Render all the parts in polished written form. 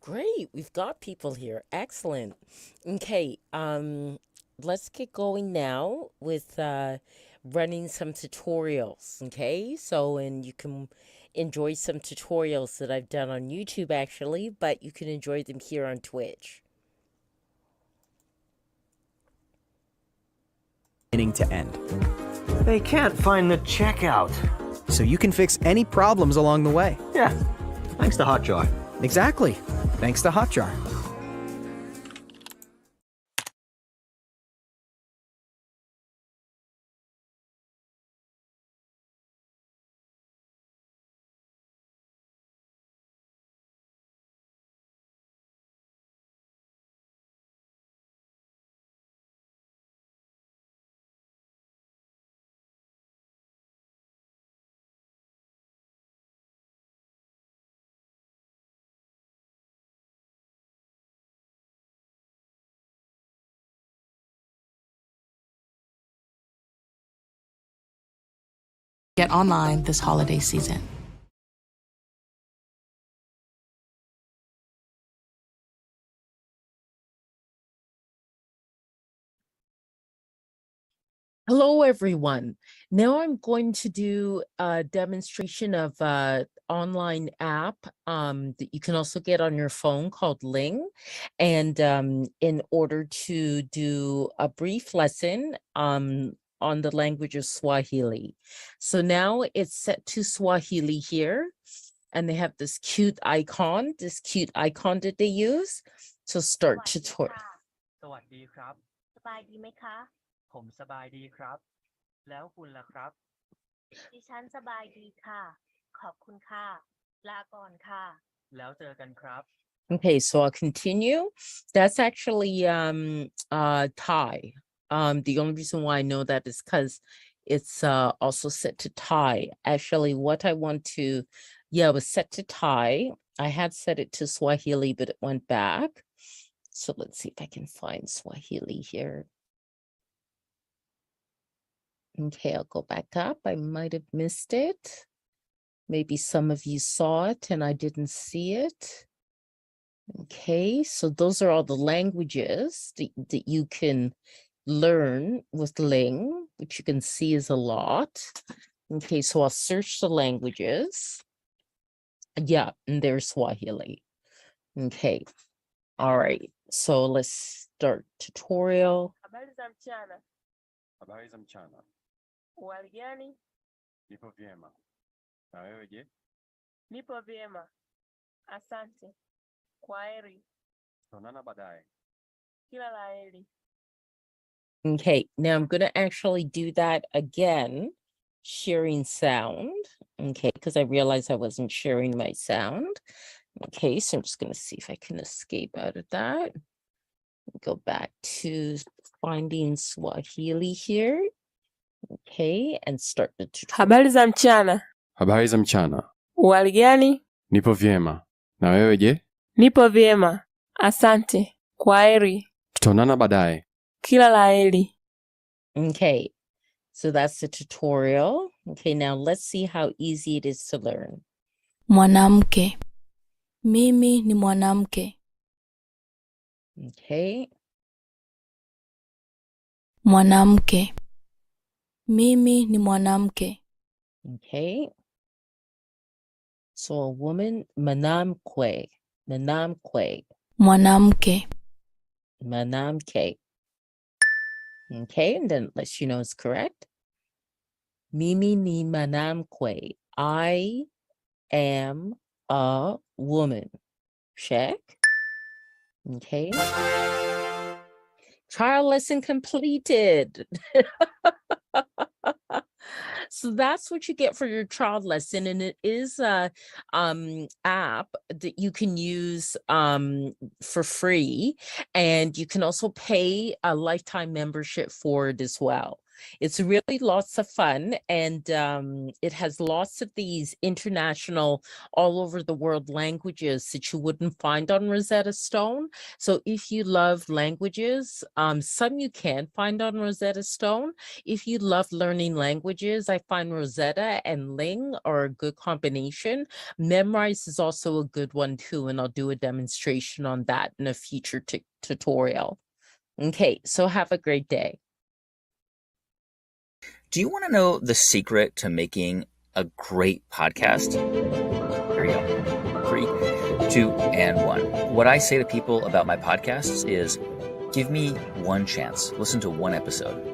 Great. We've got people here. Excellent. Okay. Let's get going now with running some tutorials. Okay. And you can enjoy some tutorials that I've done on YouTube actually, but you can enjoy them here on Twitch. Beginning to end. They can't find the checkout. So you can fix any problems along the way. Yeah, thanks to Hotjar. Exactly. Thanks to Hotjar. Get online this holiday season. Hello, everyone. Now I'm going to do a demonstration of an online app that you can also get on your phone called Ling. And in order to do a brief lesson on the language of Swahili. So now it's set to Swahili here. And they have this cute icon that they use to start tutorial. สวัสดีครับ สบายดีไหมคะ ผมสบายดีครับ แล้วคุณล่ะครับ ดิฉันสบายดีค่ะ ขอบคุณค่ะ ลาก่อนค่ะ แล้วเจอกันครับ Okay, so I'll continue. That's actually Thai. The only reason why I know that is because it's also set to Thai. Actually, what I want to, it was set to Thai. I had set it to Swahili, but it went back. So let's see if I can find Swahili here. Okay, I'll go back up. I might have missed it. Maybe some of you saw it and I didn't see it. Okay, so those are all the languages that you can learn with Ling, which you can see is a lot. Okay, so I'll search the languages. Yeah, and there's Swahili. Okay, all right, so let's start tutorial. Habari za mchana. Habari za mchana. Uhali gani? Nipo vyema. Na wewe je? Nipo vyema. Asante. Kwaheri. Tutaonana baadaye. Kila la heri. Okay, now I'm going to actually do that again, sharing sound. Okay, because I realized I wasn't sharing my sound. Okay, so I'm just going to see if I can escape out of that. Go back to finding Swahili here. Okay, and start the tutorial. Habari za mchana. Habari za mchana. Uhali gani? Nipo vyema. Na wewe je? Nipo vyema. Asante. Kwaheri. Tutaonana baadaye. Kila la heri. Okay, so that's the tutorial. Okay, now let's see how easy it is to learn. Mwanamke. Mimi ni mwanamke. Okay. Mwanamke. Mimi ni mwanamke. Okay. So a woman, manamkwe. Manamkwe. Mwanamke. Manamke. Okay, and then it lets you know it's correct. Mimi ni manamkwe. I am a woman. Check. Okay. Trial lesson completed. So that's what you get for your child lesson, and it is a app that you can use for free, and you can also pay a lifetime membership for it as well. It's really lots of fun, and it has lots of these international, all over the world languages that you wouldn't find on Rosetta Stone. So if you love languages, some you can find on Rosetta Stone. If you love learning languages, I find Rosetta and Ling are a good combination. Memrise is also a good one too, and I'll do a demonstration on that in a future tutorial. Okay, so have a great day. Do you want to know the secret to making a great podcast? Here we go. 3, 2, and 1. What I say to people about my podcasts is, give me one chance. Listen to one episode.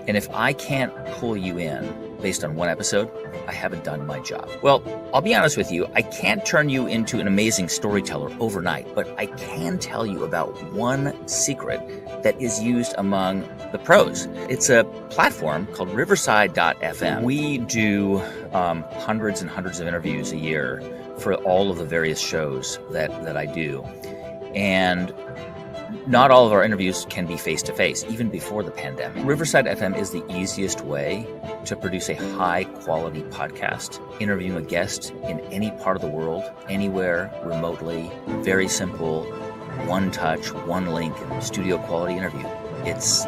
And if I can't pull you in based on one episode, I haven't done my job. Well, I'll be honest with you, I can't turn you into an amazing storyteller overnight, but I can tell you about one secret that is used among the pros. It's a platform called Riverside.fm. We do hundreds and hundreds of interviews a year for all of the various shows that I do. And not all of our interviews can be face-to-face, even before the pandemic. Riverside FM is the easiest way to produce a high-quality podcast, interviewing a guest in any part of the world, anywhere, remotely. Very simple, one touch, one link, studio quality interview. It's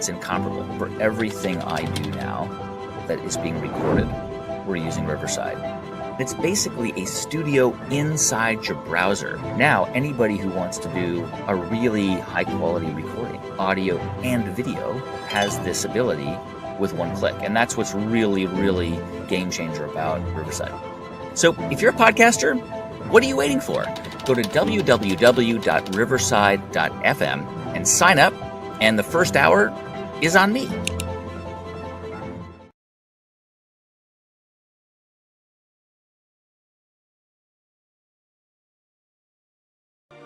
incomparable. For everything I do now that is being recorded, we're using Riverside. It's basically a studio inside your browser. Now, anybody who wants to do a really high-quality recording, audio and video, has this ability with one click. And that's what's really, really game changer about Riverside. So if you're a podcaster, what are you waiting for? Go to www.riverside.fm and sign up, and the first hour is on me.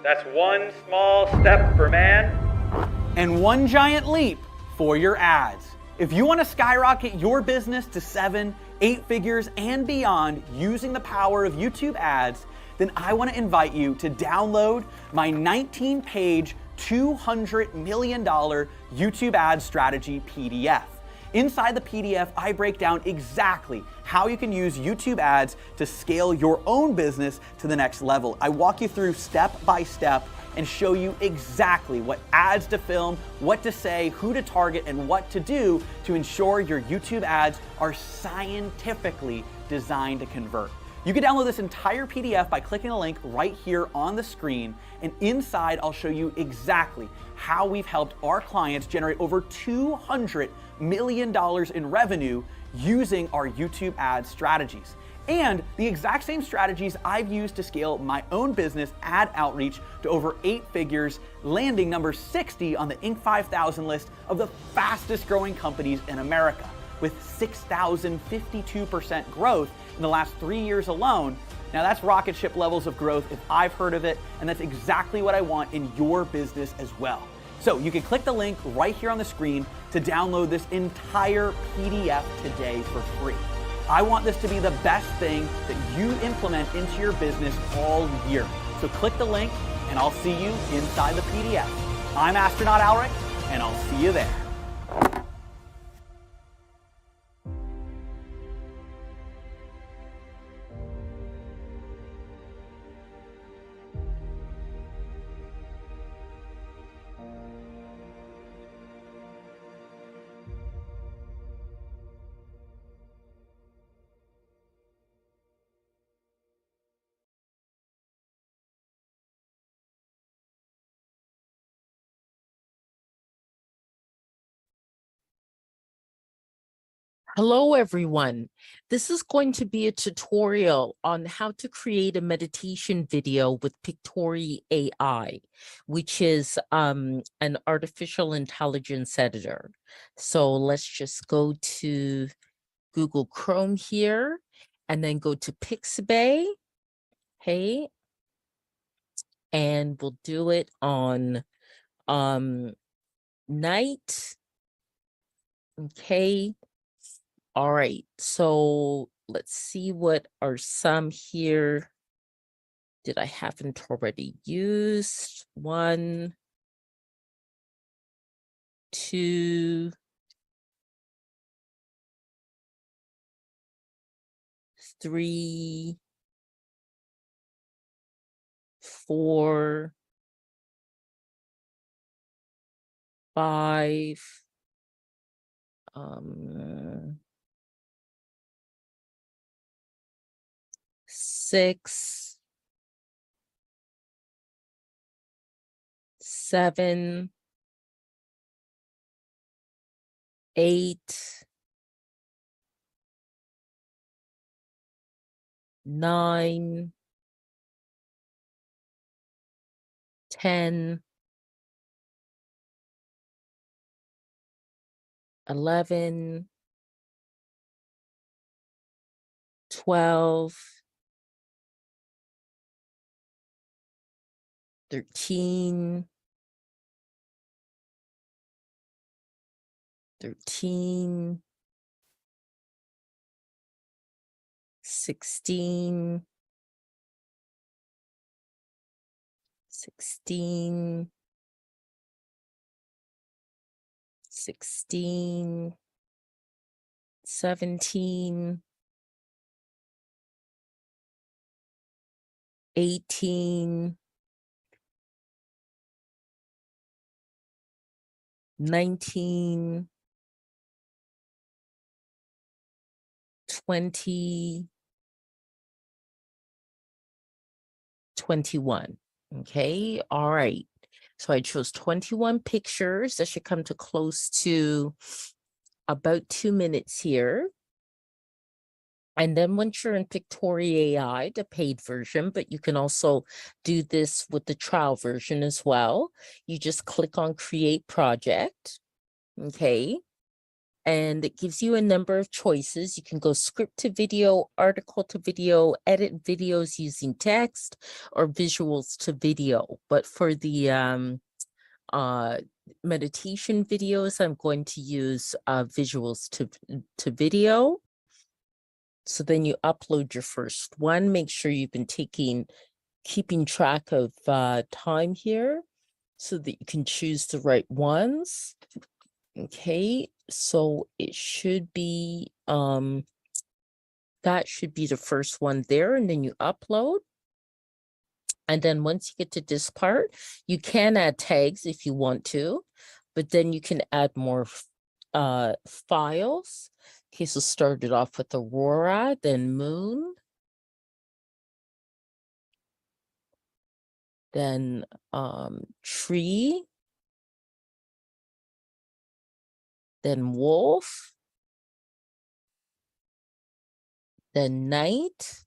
That's one small step for man and one giant leap for your ads. If you want to skyrocket your business to 7, 8 figures and beyond using the power of YouTube ads, then I want to invite you to download my 19-page, $200 million YouTube ad strategy PDF. Inside the PDF, I break down exactly how you can use YouTube ads to scale your own business to the next level. I walk you through step by step and show you exactly what ads to film, what to say, who to target, and what to do to ensure your YouTube ads are scientifically designed to convert. You can download this entire PDF by clicking the link right here on the screen, and inside I'll show you exactly how we've helped our clients generate over $200 million in revenue using our YouTube ad strategies. And the exact same strategies I've used to scale my own business ad outreach to over 8 figures, landing number 60 on the Inc. 5000 list of the fastest growing companies in America, with 6,052% growth in the last 3 years alone. Now that's rocket ship levels of growth if I've heard of it, and that's exactly what I want in your business as well. So you can click the link right here on the screen to download this entire PDF today for free. I want this to be the best thing that you implement into your business all year. So click the link and I'll see you inside the PDF. I'm Astronaut Alric, and I'll see you there. Hello, everyone. This is going to be a tutorial on how to create a meditation video with Pictory AI, which is an artificial intelligence editor. So let's just go to Google Chrome here and then go to Pixabay. Okay. And we'll do it on night. Okay. All right, so let's see what are some here that I haven't already used. 1, 2, 3, 4, 5, 6, 7, 8, 9, 10, 11, 12, 13, 16, 16, 17, 18, 19, 20, 21. Okay, all right. So I chose 21 pictures. That should come to close to about 2 minutes here. And then once you're in Pictoria AI, the paid version, but you can also do this with the trial version as well. You just click on Create Project, okay? And it gives you a number of choices. You can go script to video, article to video, edit videos using text, or visuals to video. But for the meditation videos, I'm going to use visuals to video. So then you upload your first one. Make sure you've been keeping track of time here so that you can choose the right ones. Okay, so it should be that should be the first one there, and then you upload. And then once you get to this part, you can add tags if you want to, but then you can add more files. Okay, so start it off with Aurora, then Moon, then Tree, then Wolf, then Night,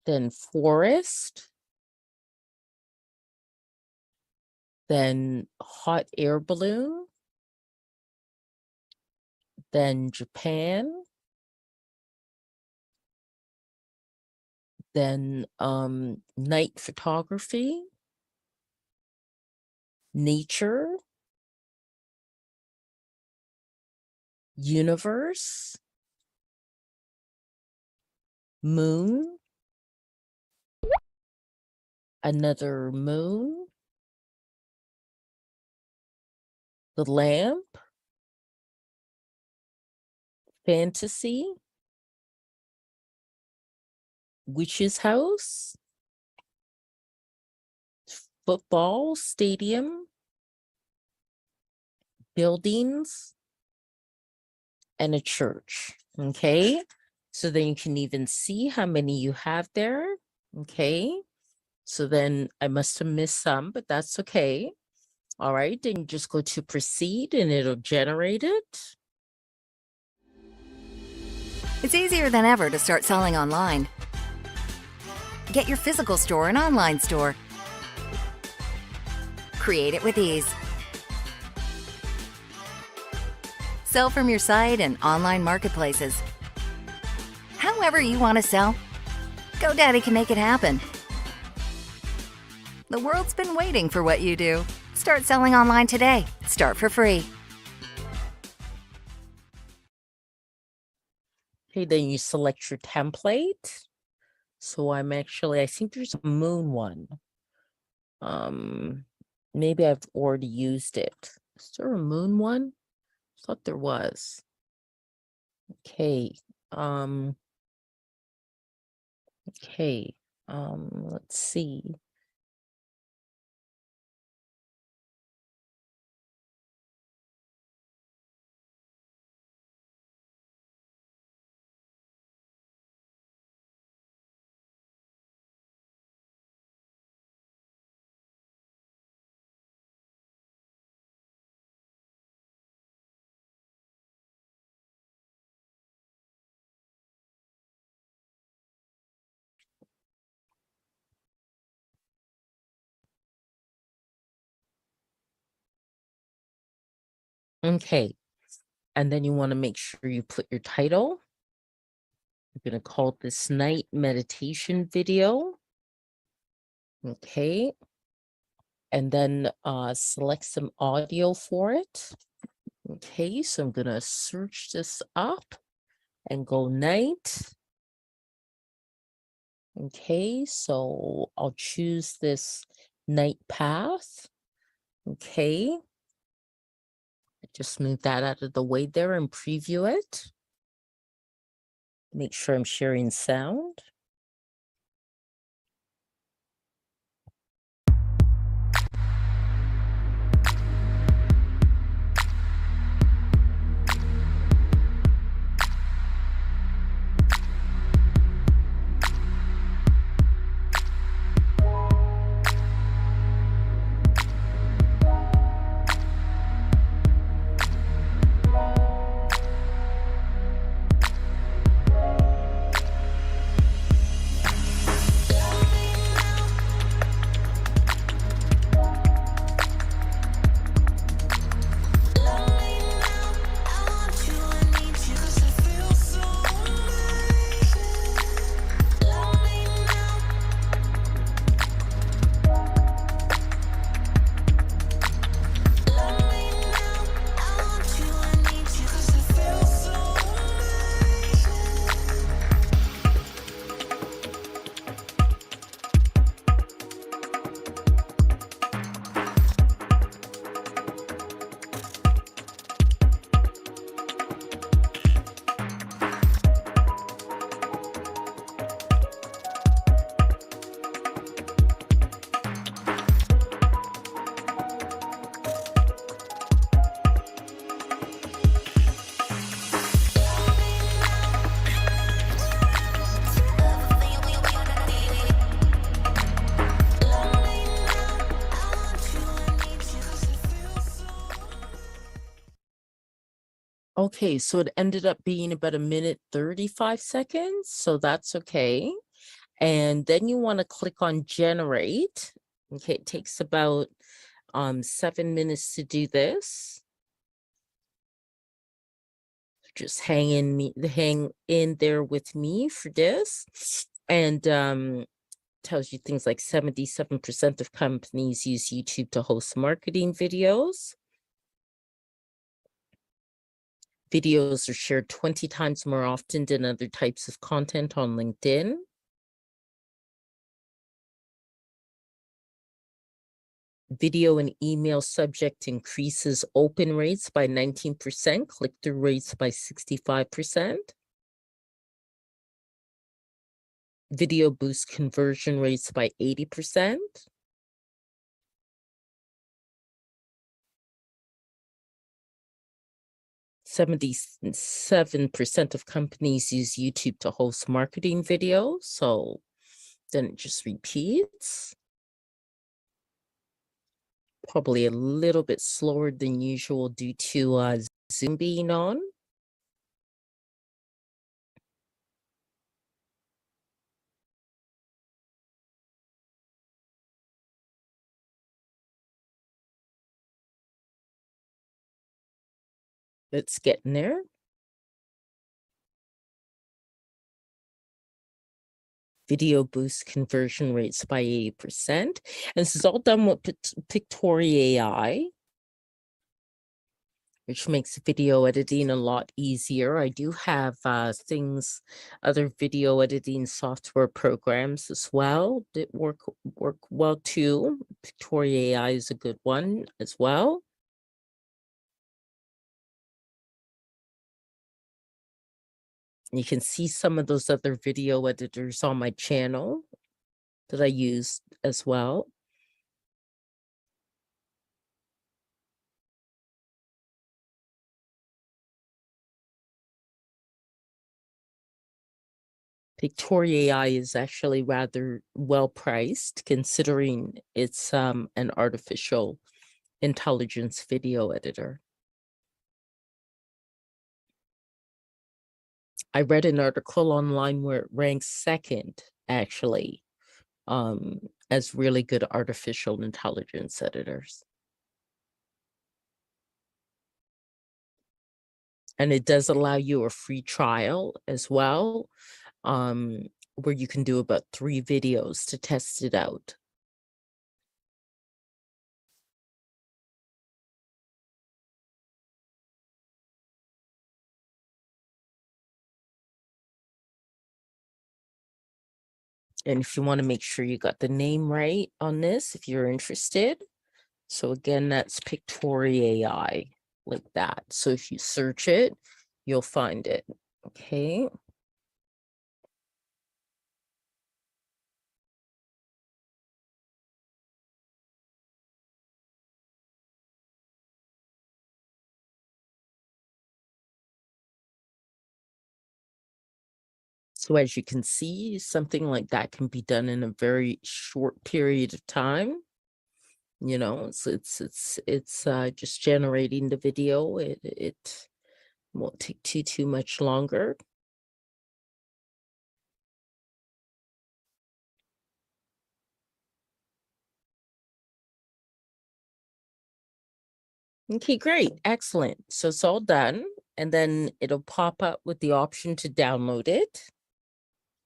then Forest, then Hot Air Balloon, then Japan, then Night Photography, Nature, Universe, Moon, another moon, the lamp, fantasy, witch's house, football stadium, buildings, and a church. Okay, so then you can even see how many you have there. Okay, so then I must have missed some, but that's okay. All right, then you just go to proceed and it'll generate it. It's easier than ever to start selling online. Get your physical store and online store. Create it with ease. Sell from your site and online marketplaces. However you want to sell, GoDaddy can make it happen. The world's been waiting for what you do. Start selling online today. Start for free. Okay, then you select your template. So I think there's a moon one. Maybe I've already used it. Is there a moon one? I thought there was. Okay, Okay, let's see. Okay, and then you want to make sure you put your title. I'm going to call this night meditation video. Okay, and then select some audio for it. Okay, so I'm going to search this up and go night. Okay, so I'll choose this night path. Okay. Just move that out of the way there and preview it. Make sure I'm sharing sound. Okay, so it ended up being about 1 minute 35 seconds, so that's okay. And then you want to click on generate. Okay, it takes about 7 minutes to do this. Just hang in there with me for this. And tells you things like 77% of companies use YouTube to host marketing videos. Videos are shared 20 times more often than other types of content on LinkedIn. Video and email subject increases open rates by 19%, click-through rates by 65%. Video boosts conversion rates by 80%. %77% of companies use YouTube to host marketing videos, so then it just repeats. Probably a little bit slower than usual due to Zoom being on. It's getting there. Video boosts conversion rates by 80%. And this is all done with Pictoria AI, which makes video editing a lot easier. I do have other video editing software programs as well that work well too. Pictoria AI is a good one as well. You can see some of those other video editors on my channel that I use as well. Pictoria AI is actually rather well priced considering it's an artificial intelligence video editor. I read an article online where it ranks second actually as really good artificial intelligence editors. And it does allow you a free trial as well, where you can do about 3 videos to test it out. And if you want to make sure you got the name right on this, if you're interested. So again, that's Pictoria AI, like that. So if you search it, you'll find it. Okay. So as you can see, something like that can be done in a very short period of time. You know, it's just generating the video. It won't take too much longer. Okay, great, excellent. So it's all done, and then it'll pop up with the option to download it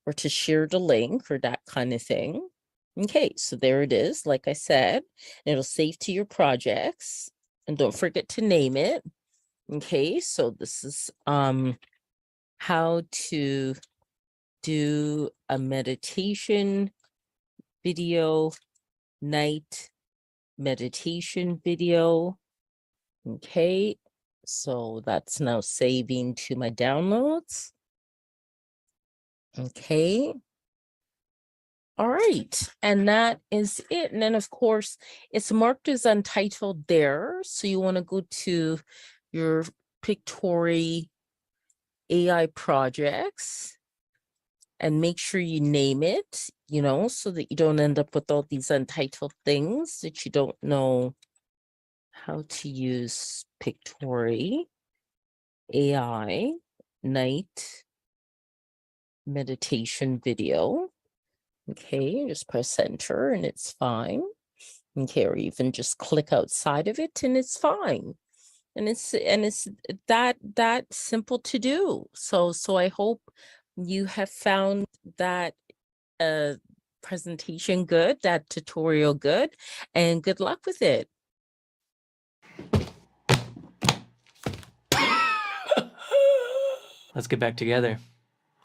or to share the link or that kind of thing. Okay, so there it is, like I said, it'll save to your projects, and don't forget to name it. Okay, so this is how to do a meditation video, night meditation video. Okay, so that's now saving to my downloads. Okay. All right, and that is it. And then of course, it's marked as untitled there. So you want to go to your Pictoria AI projects and make sure you name it, you know, so that you don't end up with all these untitled things that you don't know how to use. Pictoria AI night meditation video. Okay, just press enter and it's fine. Okay, or even just click outside of it and it's fine. And it's that simple to do. So I hope you have found that presentation good, that tutorial good, and good luck with it. Let's get back together.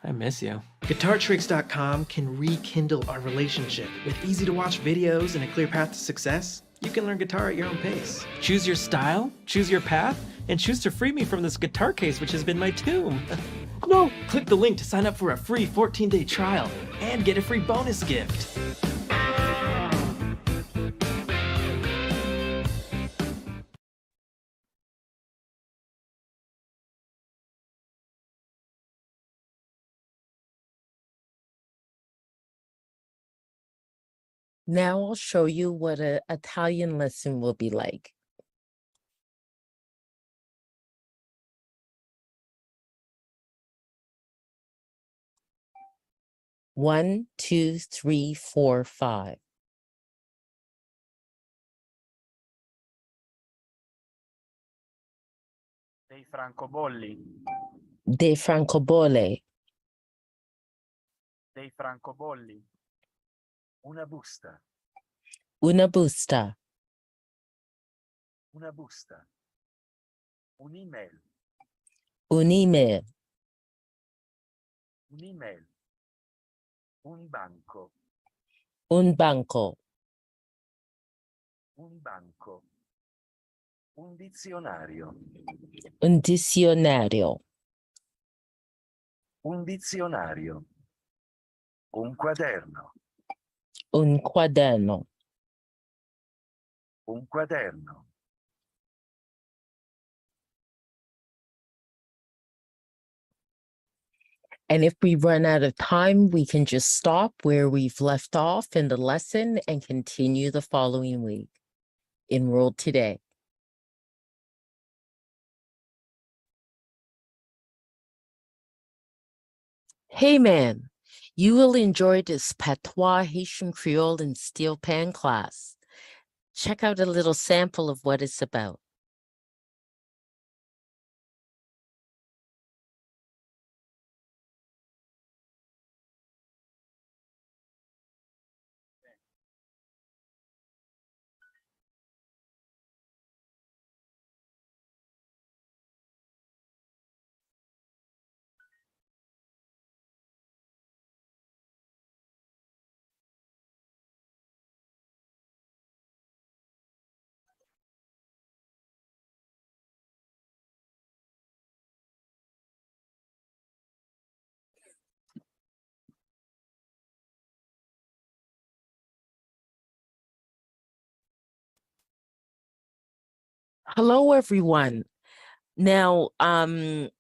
I miss you. GuitarTricks.com can rekindle our relationship. With easy-to-watch videos and a clear path to success, you can learn guitar at your own pace. Choose your style, choose your path, and choose to free me from this guitar case, which has been my tomb. No! Click the link to sign up for a free 14-day trial and get a free bonus gift. Now I'll show you what an Italian lesson will be like. One, two, three, four, five. Dei francobolli. Dei francobolli. Dei francobolli. Una busta. Una busta. Una busta. Un'email. Un'email. Un'email. Un banco. Un banco. Un banco. Un dizionario. Un dizionario. Un dizionario. Un quaderno. Un quaderno. Un quaderno. And if we run out of time, we can just stop where we've left off in the lesson and continue the following week. Enroll today. Hey man, you will enjoy this patois Haitian Creole and steel pan class. Check out a little sample of what it's about. Hello, everyone. Now, I'm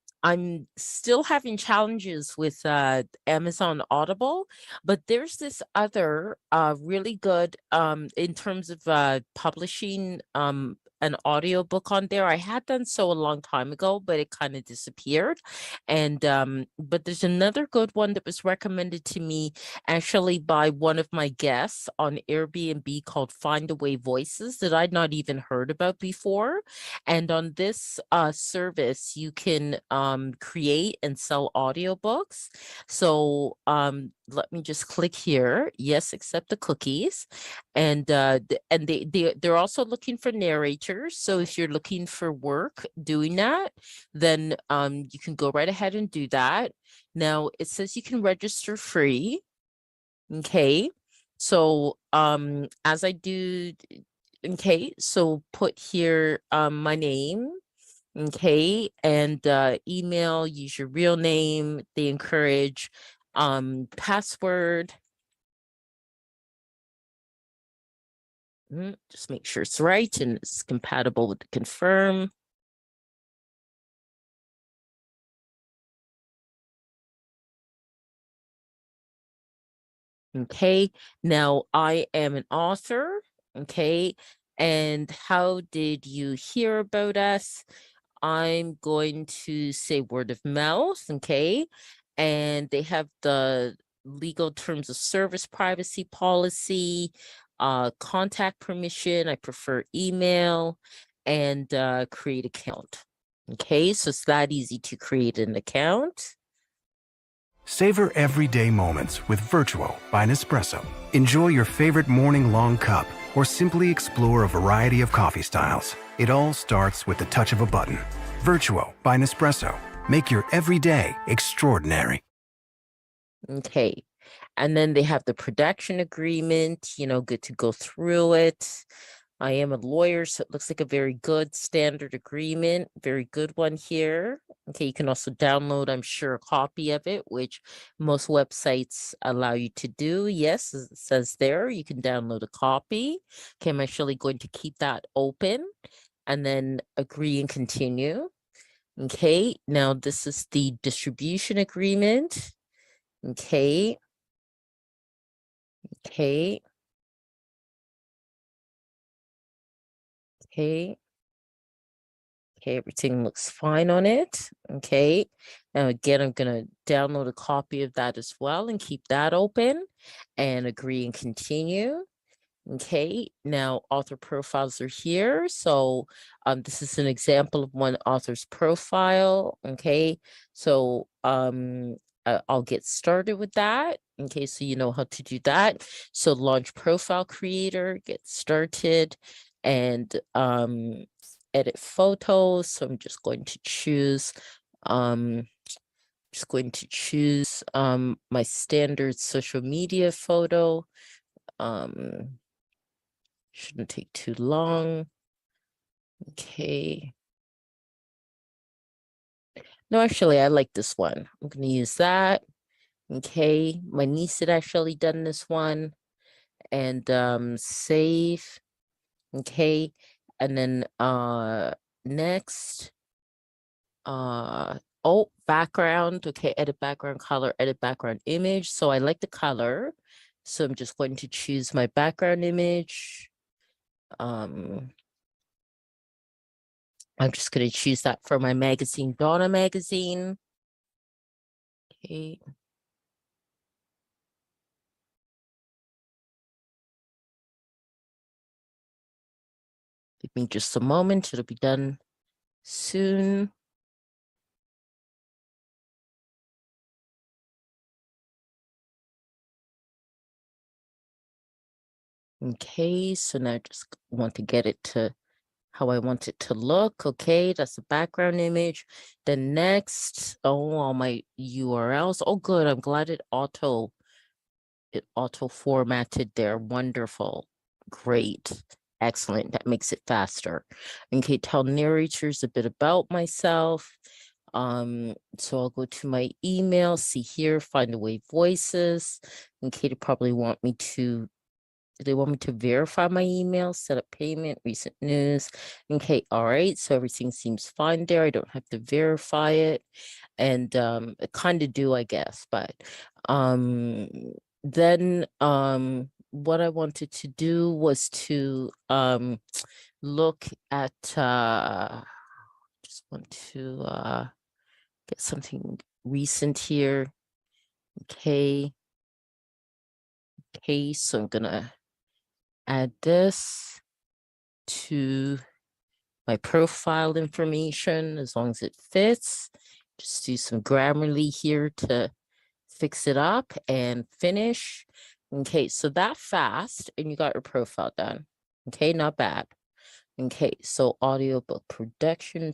still having challenges with Amazon Audible, but there's this other really good in terms of publishing an audiobook on there. I had done so a long time ago, but it kind of disappeared. And but there's another good one that was recommended to me actually by one of my guests on Airbnb called Find a Way Voices that I'd not even heard about before. And on this service, you can create and sell audiobooks. So let me just click here. Yes, accept the cookies. And they're also looking for narrators. So if you're looking for work doing that, then you can go right ahead and do that. Now it says you can register free. Okay. So as I do, okay, so put here my name. Okay, and email, use your real name. They encourage password. Just make sure it's right and it's compatible with the confirm. Okay, now I am an author. Okay, and how did you hear about us? I'm going to say word of mouth. Okay, and they have the legal terms of service privacy policy, contact permission. I prefer email, and create account. Okay, so it's that easy to create an account. Savor everyday moments with Virtuo by Nespresso. Enjoy your favorite morning long cup or simply explore a variety of coffee styles. It all starts with the touch of a button. Virtuo by Nespresso. Make your everyday extraordinary. Okay, and then they have the production agreement, good to go through it. I am a lawyer, so it looks like a very good standard agreement, very good one here. Okay, you can also download, I'm sure, a copy of it, which most websites allow you to do. Yes, as it says there, you can download a copy. Okay, I'm actually going to keep that open and then agree and continue. Okay, now this is the distribution agreement. Okay. Okay. Okay. Okay, everything looks fine on it. Okay. Now again, I'm going to download a copy of that as well and keep that open and agree and continue. Okay, now author profiles are here. So this is an example of one author's profile. Okay, so I'll get started with that. Okay, so you know how to do that. So launch profile creator, get started, and edit photos. So I'm just going to choose my standard social media photo. Shouldn't take too long. Okay. No, actually, I like this one. I'm going to use that. Okay, my niece had actually done this one. And save. Okay, and then next, oh, background. Okay, edit background color, edit background image. So I like the color. So I'm just going to choose my background image. I'm just going to choose that for my magazine, Donna magazine. Okay. Give me just a moment. It'll be done soon. Okay, so now I just want to get it to how I want it to look. Okay, that's the background image. Then next, oh, all my URLs. Oh, good. I'm glad it auto formatted there. Wonderful. Great. Excellent. That makes it faster. Okay, tell narrators a bit about myself. So I'll go to my email, see here, find away voices. Okay, they probably want me to verify my email, set up payment, recent news. Okay, all right. So everything seems fine there. I don't have to verify it. And kind of do, I guess. But then what I wanted to do was to look at just want to get something recent here. Okay. Okay, so I'm gonna add this to my profile information as long as it fits. Just do some Grammarly here to fix it up and finish. Okay, so that fast and you got your profile done. Okay, not bad. Okay, so audiobook production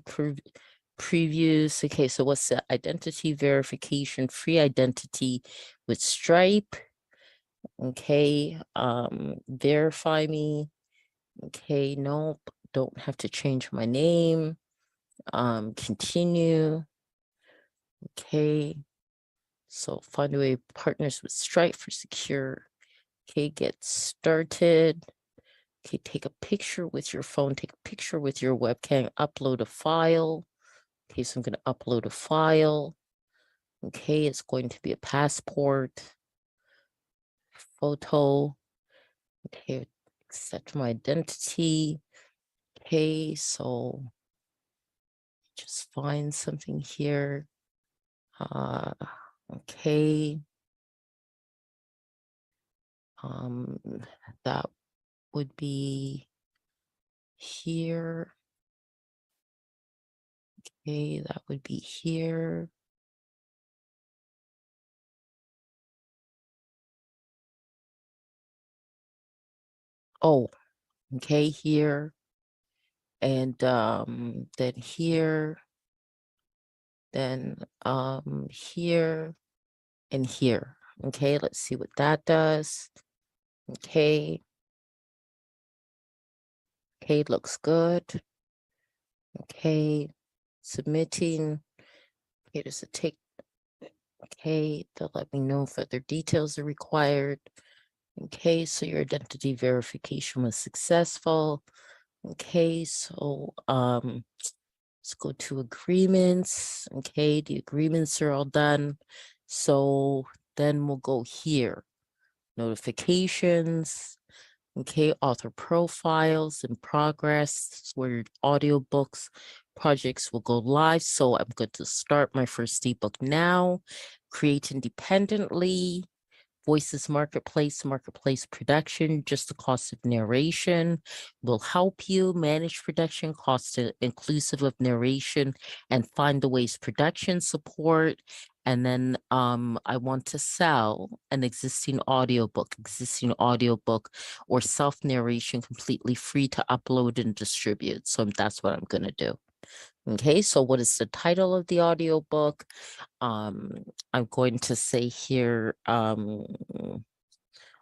previews. Okay, so what's the identity verification, free identity with Stripe. Okay, verify me. Okay, nope, don't have to change my name. Continue. Okay, so find a way partners with Stripe for secure. Okay, get started. Okay, take a picture with your phone, take a picture with your webcam, upload a file. Okay, so I'm going to upload a file. Okay, it's going to be a passport, photo. Okay, accept my identity. Okay, so just find something here. Okay. That would be here. Okay, that would be here. Oh, okay, here. And then here. Then here and here. Okay, let's see what that does. Okay. Okay, looks good. Okay, submitting. Okay, does it take? Okay, they'll let me know if other details are required. Okay, so your identity verification was successful. Okay, so let's go to agreements. Okay, the agreements are all done. So then we'll go here. Notifications. Okay, author profiles in progress, where your audiobooks projects will go live. So I'm going to start my first ebook now. Create independently. Voices Marketplace production, just the cost of narration will help you manage production costs inclusive of narration and find the ways production support. And then I want to sell an existing audiobook or self-narration completely free to upload and distribute. So that's what I'm going to do. Okay, so what is the title of the audiobook? I'm going to say here, I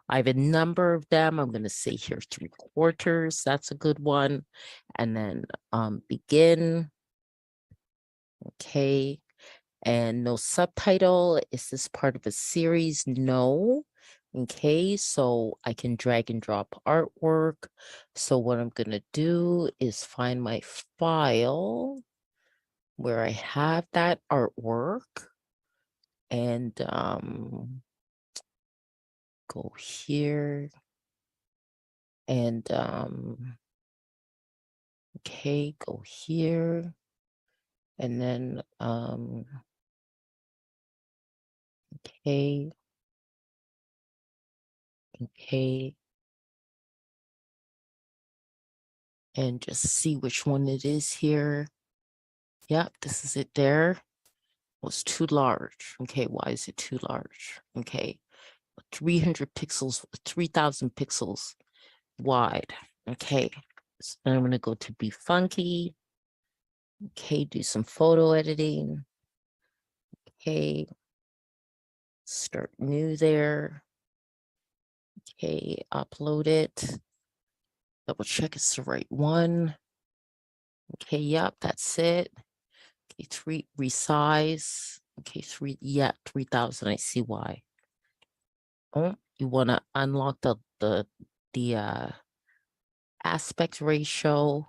have a number of them. I'm going to say here 3/4. That's a good one. And then begin. Okay. And no subtitle. Is this part of a series? No. Okay, so I can drag and drop artwork. So what I'm going to do is find my file where I have that artwork and go here and okay, go here and then okay, and just see which one it is here. Yep, this is it there. Was too large. Okay, why is it too large? Okay, 300 pixels, 3,000 pixels wide. Okay, so then I'm going to go to Be Funky. Okay, do some photo editing. Okay, start new there. Okay, upload it. Double check it's the right one. Okay, yep, that's it. Okay, resize. Okay, 3,000. I see why. Oh, you want to unlock the aspect ratio,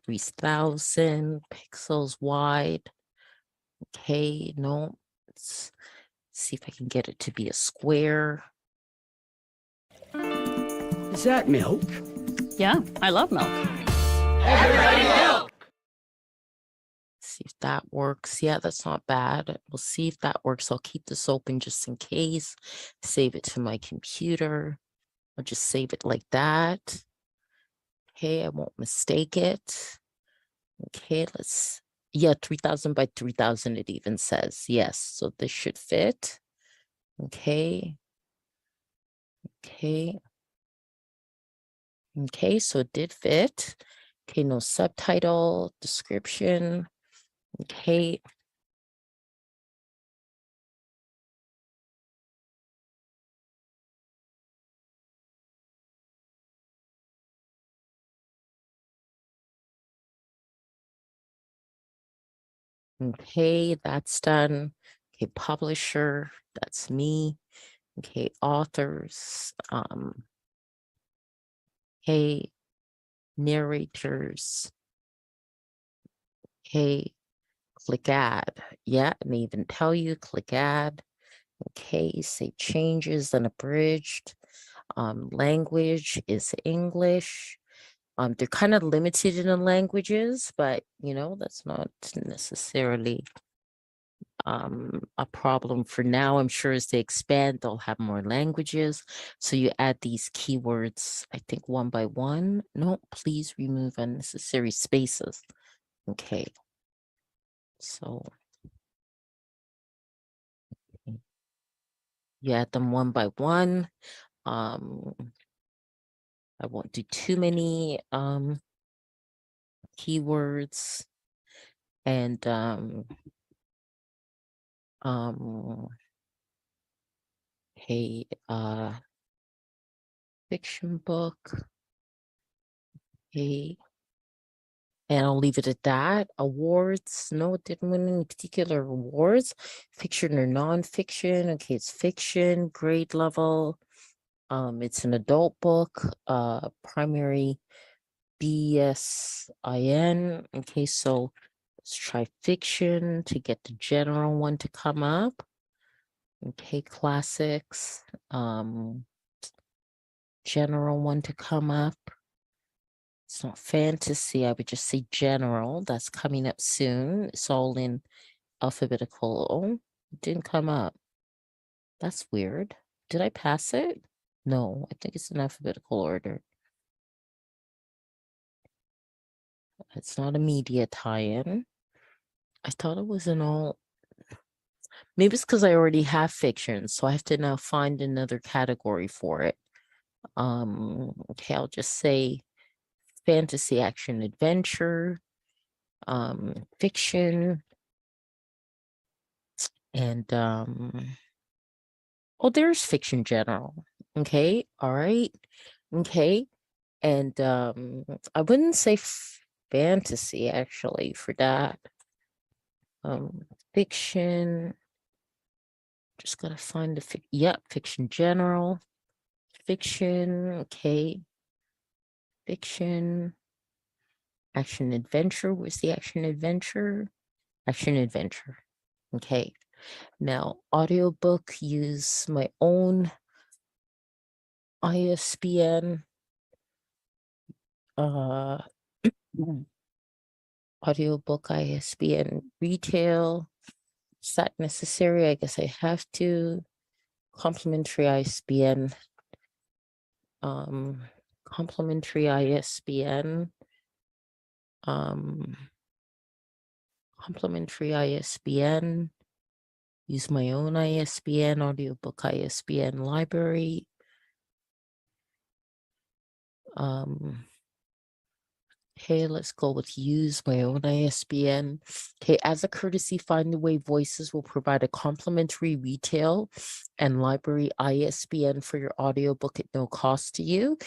3,000 pixels wide. Okay, no, let's see if I can get it to be a square. Is that milk? Yeah, I love milk. Everybody milk! See if that works. Yeah, that's not bad. We'll see if that works. I'll keep this open just in case. Save it to my computer. I'll just save it like that. Okay, I won't mistake it. Okay, yeah, 3,000 by 3,000 it even says. Yes, so this should fit. Okay. Okay, so it did fit. Okay, no subtitle, description. Okay. Okay, that's done. Okay, publisher, that's me. Okay, authors, okay, narrators. Okay, click add. Yeah, and they even tell you click add. Okay, say changes and abridged. Language is English. They're kind of limited in the languages, but you know, that's not necessarily a problem for now. I'm sure as they expand, they'll have more languages. So you add these keywords, I think one by one. No, please remove unnecessary spaces. Okay. So you add them one by one. I won't do too many keywords. And okay, fiction book. Okay. And I'll leave it at that. Awards. No, it didn't win any particular awards. Fiction or nonfiction. Okay, it's fiction, grade level. It's an adult book, primary BSIN. Okay, so let's try fiction to get the general one to come up. Okay, classics, general one to come up. It's not fantasy, I would just say general. That's coming up soon. It's all in alphabetical. Oh, it didn't come up. That's weird. Did I pass it? No, I think it's in alphabetical order. It's not a media tie-in. I thought it was in all. Maybe it's because I already have fiction, so I have to now find another category for it. Okay, I'll just say fantasy, action, adventure, fiction, and oh, there's fiction general. Okay, all right, okay, and I wouldn't say fantasy actually for that. fiction. Just gotta find the yep, fiction general. Fiction, okay. Fiction. Action adventure. Where's the action adventure? Action adventure. Okay. Now, audiobook, use my own ISBN. Audiobook ISBN retail. Is that necessary? I guess I have to. Complimentary ISBN. Complimentary ISBN. Complimentary ISBN. Use my own ISBN, audiobook ISBN library. Okay, let's go with use my own ISBN. Okay, as a courtesy, Find the Way Voices will provide a complimentary retail and library ISBN for your audiobook at no cost to you.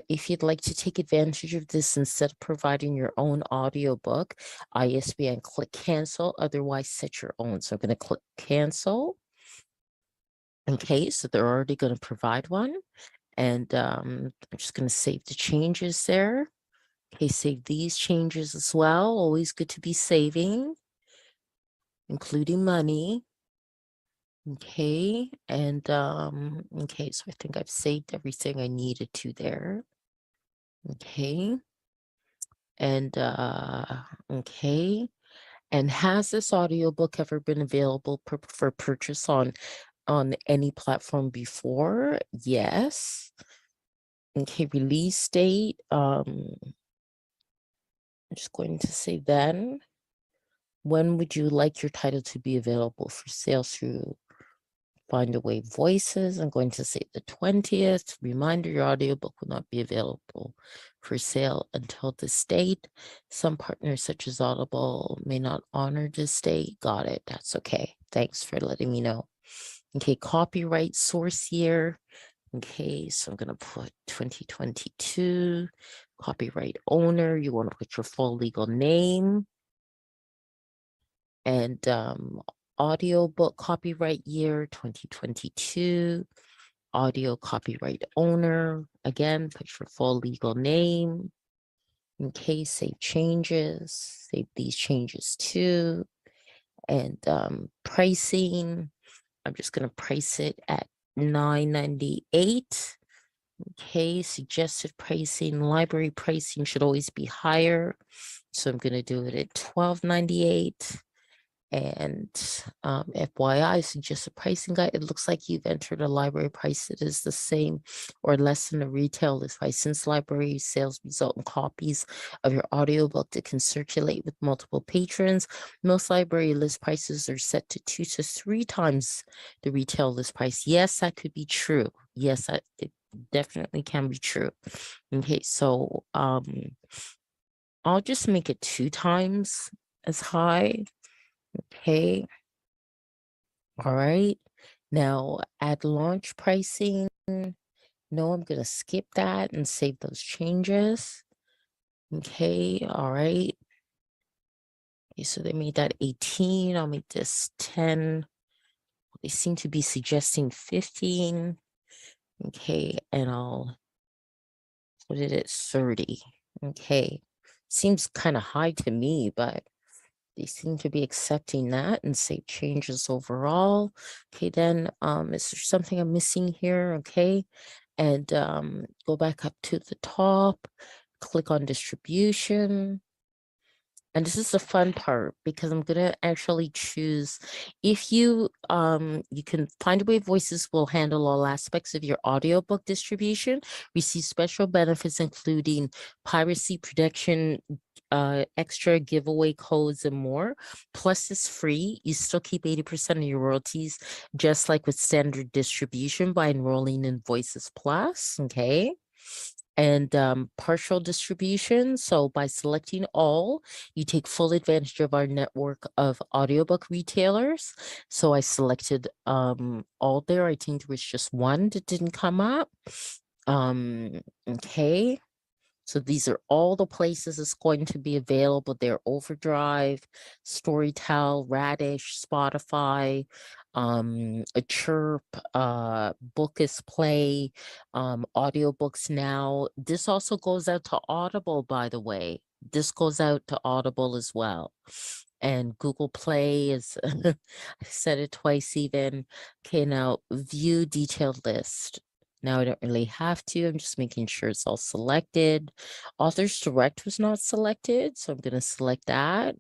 If you'd like to take advantage of this instead of providing your own audiobook ISBN, click cancel, otherwise set your own. So I'm going to click cancel. Okay, so they're already going to provide one. And I'm just going to save the changes there. Okay, save these changes as well. Always good to be saving, including money. Okay, and okay, so I think I've saved everything I needed to there. Okay, and okay, and has this audiobook ever been available for purchase on any platform before? Yes. Okay, release date. I'm just going to say then. When would you like your title to be available for sale through Find a Way Voices? I'm going to say the 20th. Reminder, your audiobook will not be available for sale until this date. Some partners, such as Audible, may not honor this date. Got it. That's okay. Thanks for letting me know. Okay, copyright source year. Okay, so I'm going to put 2022. Copyright owner, you want to put your full legal name. And audiobook copyright year 2022. Audio copyright owner, again, put your full legal name. Okay, save changes. Save these changes too. And pricing, I'm just going to price it at $9.98. Okay, suggested pricing, library pricing should always be higher. So I'm going to do it at $12.98. And FYI, suggested pricing guide, it looks like you've entered a library price that is the same or less than the retail list price. Since library sales result in copies of your audiobook that can circulate with multiple patrons, most library list prices are set to 2 to 3 times the retail list price. Yes, that could be true. Yes, it definitely can be true. Okay, so I'll just make it 2 times as high. Okay. All right. Now add launch pricing. No, I'm going to skip that and save those changes. Okay. All right. Okay, so they made that 18. I'll make this 10. They seem to be suggesting 15. Okay. And I'll put it at 30. Okay. Seems kind of high to me, but they seem to be accepting that and save changes overall. Okay, then is there something I'm missing here? Okay, and go back up to the top, click on distribution. And this is the fun part because I'm gonna actually choose, if you can Find a Way Voices will handle all aspects of your audiobook distribution, receive special benefits including piracy protection, extra giveaway codes and more. Plus it's free. You still keep 80% of your royalties, just like with standard distribution by enrolling in Voices Plus. Okay. And partial distribution. So by selecting all, you take full advantage of our network of audiobook retailers. So I selected all there. I think there was just one that didn't come up. Okay. So these are all the places it's going to be available. They're Overdrive, Storytel, Radish, Spotify, a Chirp, Book is Play, Audiobooks Now. This also goes out to Audible, by the way. This goes out to Audible as well. And Google Play is, I said it twice even. Okay, now view detailed list. Now I don't really have to. I'm just making sure it's all selected. Authors Direct was not selected, so I'm going to select that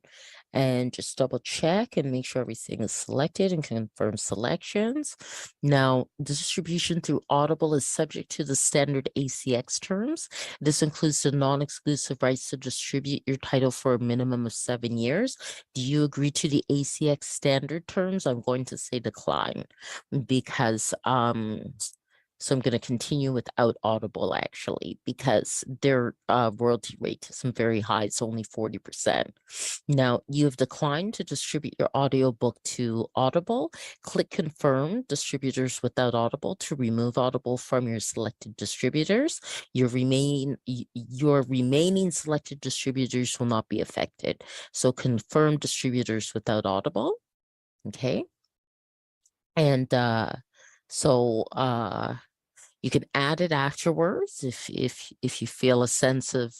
and just double check and make sure everything is selected and confirm selections. Now, distribution through Audible is subject to the standard ACX terms. This includes the non-exclusive rights to distribute your title for a minimum of 7 years. Do you agree to the ACX standard terms? I'm going to say decline because so I'm going to continue without Audible, actually, because their royalty rate is very high. It's only 40%. Now, you have declined to distribute your audiobook to Audible. Click Confirm Distributors without Audible to remove Audible from your selected distributors. Your remaining selected distributors will not be affected. So confirm distributors without Audible. Okay. And you can add it afterwards if you feel a sense of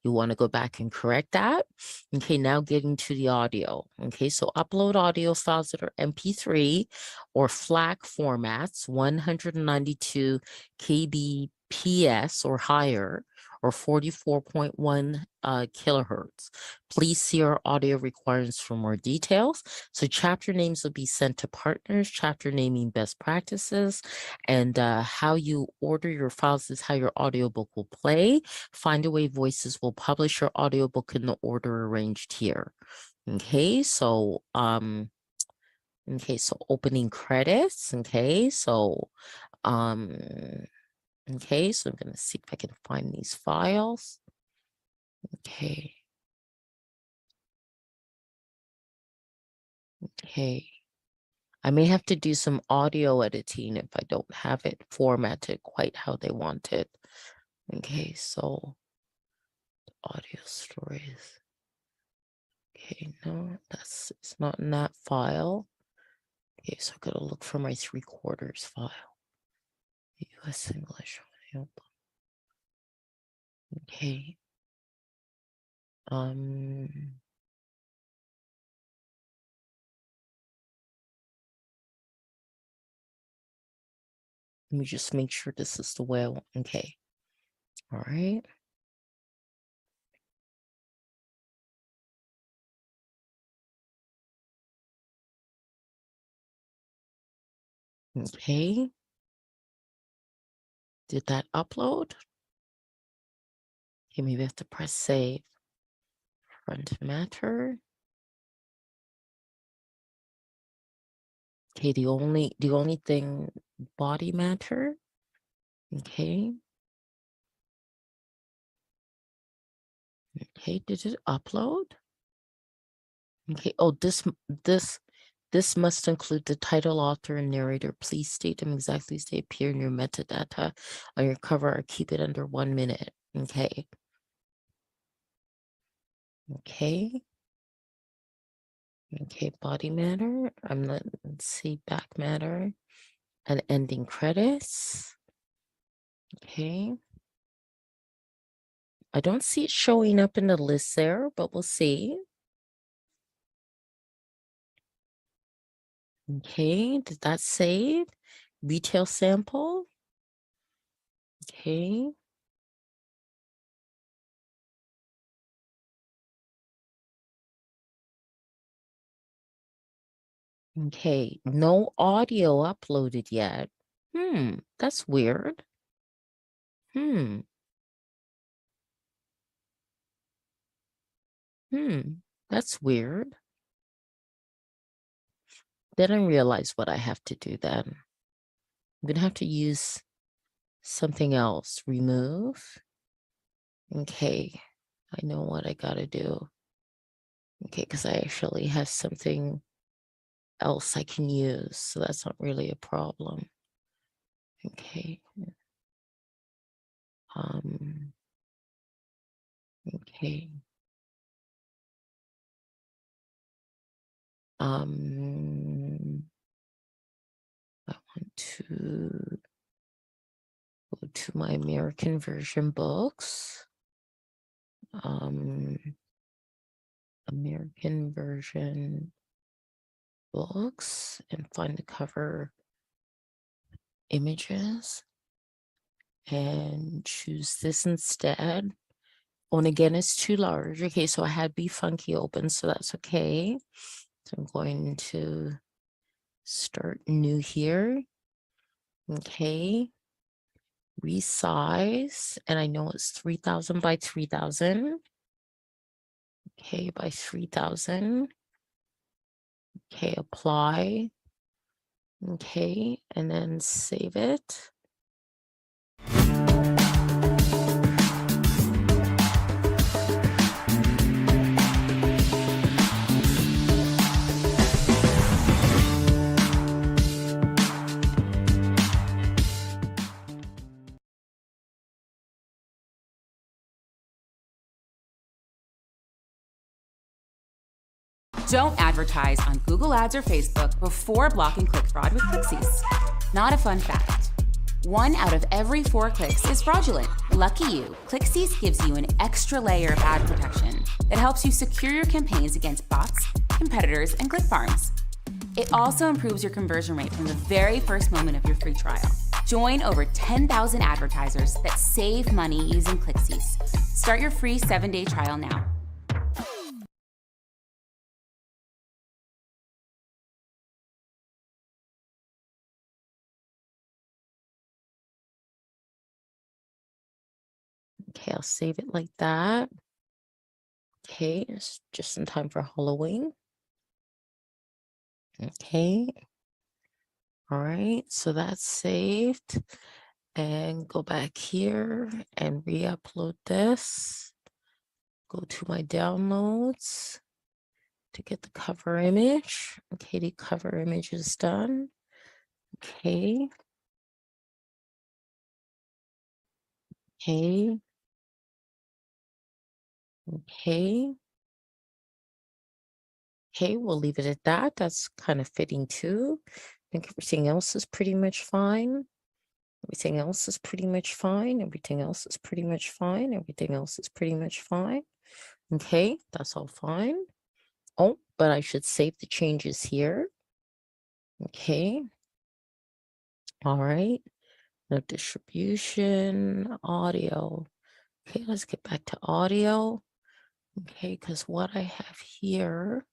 you want to go back and correct that. Okay, now getting to the audio. Okay, so upload audio files that are MP3 or FLAC formats, 192 kbps or higher, or 44.1 kilohertz. Please see our audio requirements for more details. So chapter names will be sent to partners, chapter naming best practices, and how you order your files is how your audiobook will play. Findaway Voices will publish your audiobook in the order arranged here. Okay, so opening credits. Okay, so okay, so I'm gonna see if I can find these files. Okay. Okay. I may have to do some audio editing if I don't have it formatted quite how they want it. Okay, so audio stories. Okay, no, it's not in that file. Okay, so I gotta look for my 3/4 file. US English. Okay. Let me just make sure this is the way I want. Okay. All right. Okay. Did that upload? Okay, maybe I have to press save. Front matter. Okay, the only thing, body matter. Okay. Okay, did it upload? Okay, oh, this must include the title, author, and narrator. Please state them exactly as they appear in your metadata on your cover or keep it under 1 minute. Okay. Okay. Okay, body matter. Let's see, back matter and ending credits. Okay. I don't see it showing up in the list there, but we'll see. Okay, did that save? Retail sample. Okay. Okay, no audio uploaded yet. That's weird. That's weird. Then I realize what I have to do then. I'm gonna have to use something else. Remove. Okay, I know what I gotta do. Okay, because I actually have something else I can use, so that's not really a problem. Okay. Okay. I want to go to my American version books. American version books and find the cover images and choose this instead. Oh, and again, it's too large. Okay, so I had Be Funky open, so that's okay. So I'm going to start new here. Okay. Resize, and I know it's 3000 by 3000. Okay, by 3000. Okay, apply. Okay, and then save it. Don't advertise on Google Ads or Facebook before blocking click fraud with Clixies. Not a fun fact. 1 out of every 4 clicks is fraudulent. Lucky you, Clixies gives you an extra layer of ad protection that helps you secure your campaigns against bots, competitors, and click farms. It also improves your conversion rate from the very first moment of your free trial. Join over 10,000 advertisers that save money using Clixies. Start your free 7-day trial now. Okay, I'll save it like that. Okay, it's just in time for Halloween. Okay. All right, so that's saved. And go back here and re-upload this. Go to my downloads to get the cover image. Okay, the cover image is done. Okay. Okay. Okay. Okay, we'll leave it at that. That's kind of fitting too. I think everything else is pretty much fine. Everything else is pretty much fine. Everything else is pretty much fine. Everything else is pretty much fine. Okay, that's all fine. Oh, but I should save the changes here. Okay. All right. No distribution, audio. Okay, let's get back to audio. Okay, because what I have here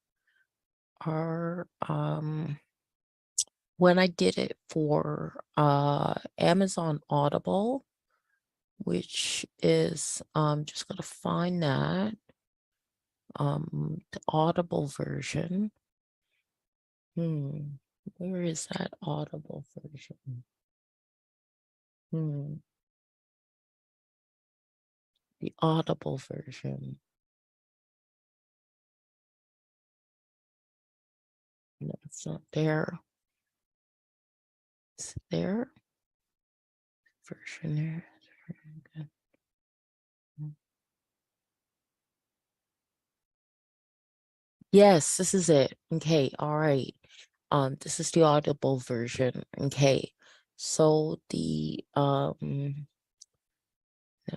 are when I did it for Amazon Audible, which is just gonna find that the Audible version. Where is that Audible version? The Audible version. No, it's not there. It's there. Version there. Okay. Yes, this is it. Okay, all right. This is the Audible version. Okay. So the now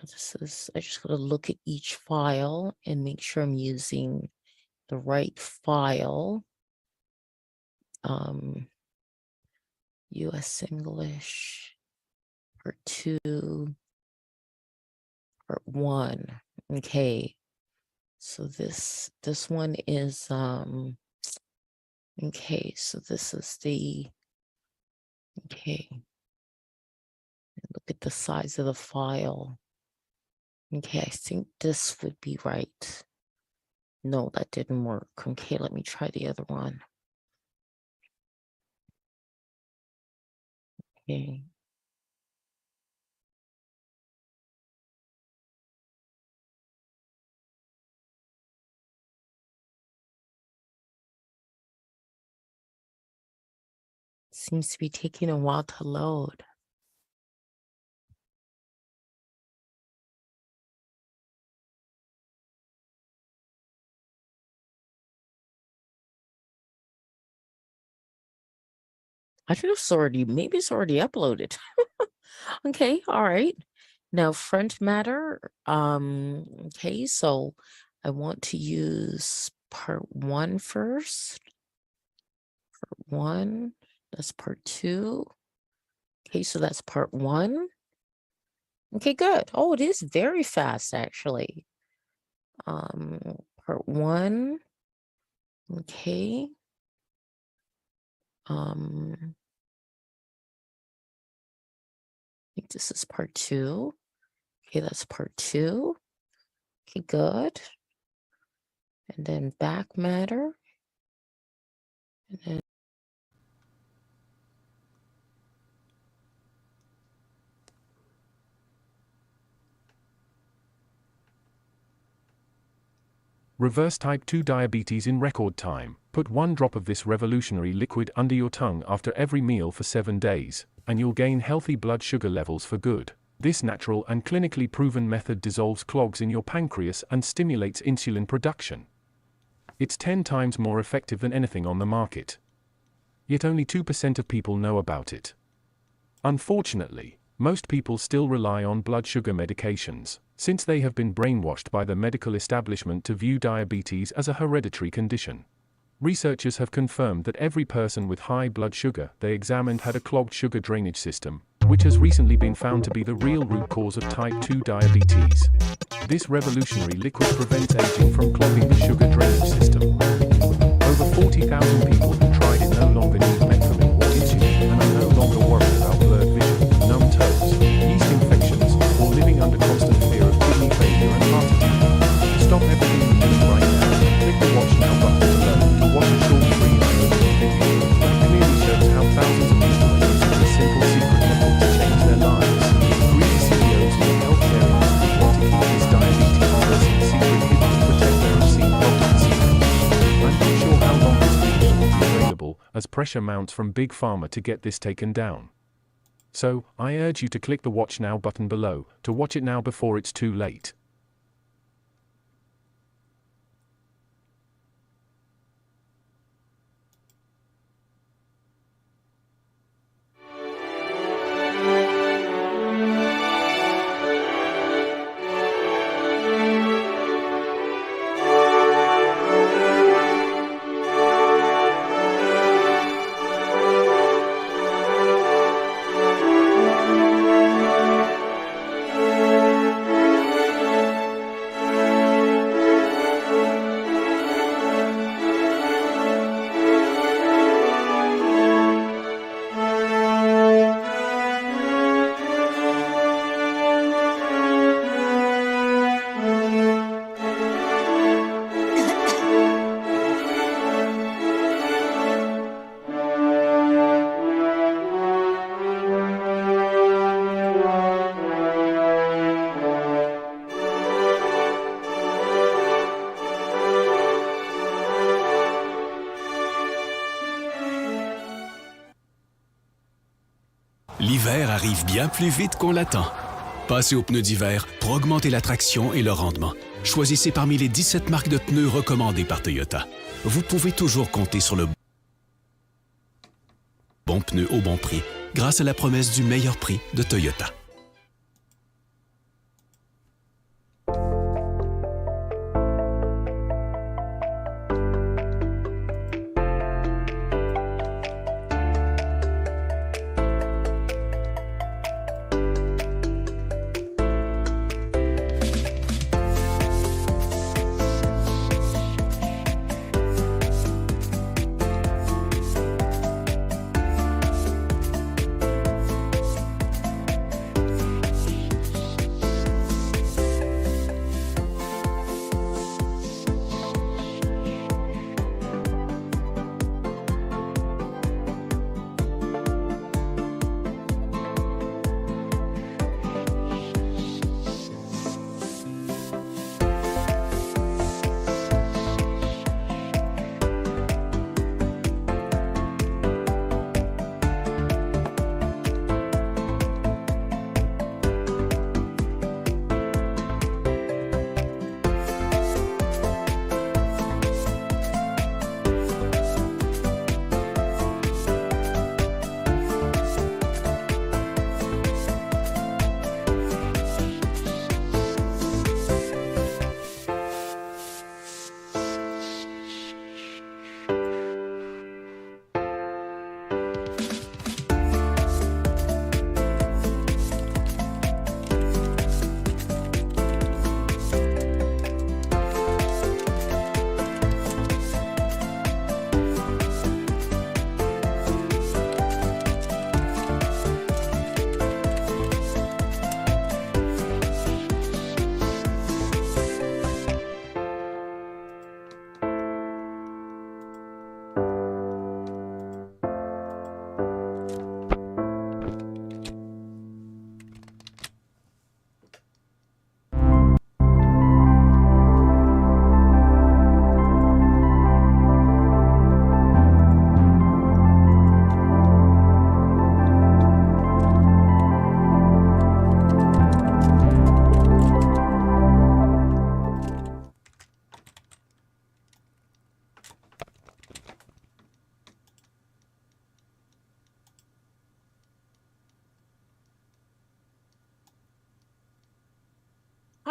this is, I just gotta look at each file and make sure I'm using the right file. US English part 2, part 1. Okay. So this one is okay, so this is the okay. Look at the size of the file. Okay, I think this would be right. No, that didn't work. Okay, let me try the other one. Okay. Seems to be taking a while to load. I don't know if it's already, maybe it's already uploaded. Okay, all right. Now front matter. Okay, so I want to use part 1 first. Part 1, that's part 2. Okay, so that's part 1. Okay, good. Oh, it is very fast actually. Part 1. Okay. I think this is part 2. Okay, that's part 2. Okay, good. And then back matter. And then Reverse type 2 diabetes in record time. Put 1 drop of this revolutionary liquid under your tongue after every meal for 7 days, and you'll gain healthy blood sugar levels for good. This natural and clinically proven method dissolves clogs in your pancreas and stimulates insulin production. It's 10 times more effective than anything on the market. Yet only 2% of people know about it. Unfortunately, most people still rely on blood sugar medications, since they have been brainwashed by the medical establishment to view diabetes as a hereditary condition. Researchers have confirmed that every person with high blood sugar they examined had a clogged sugar drainage system, which has recently been found to be the real root cause of type 2 diabetes. This revolutionary liquid prevents aging from clogging the sugar drainage system. Over 40,000 people who tried it no longer need metformin or insulin and are no longer worried about blurred vision, numb toes, yeast infections, or living under constant fear of kidney failure and heart attack. Stop everything you're doing right now and click the Watch Now button below to watch a short free video that clearly shows how thousands of people are using the simple secret method to change their lives. Greedy CEOs in the healthcare industry want to keep this diabetes medicine secret hidden to protect their obscene profits. I'm not sure how long this video will be available, as pressure mounts from Big Pharma to get this taken down. So, I urge you to click the Watch Now button below, to watch it now before it's too late. L'hiver arrive bien plus vite qu'on l'attend. Passez aux pneus d'hiver pour augmenter la traction et le rendement. Choisissez parmi les 17 marques de pneus recommandées par Toyota. Vous pouvez toujours compter sur le bon pneu au bon prix grâce à la promesse du meilleur prix de Toyota.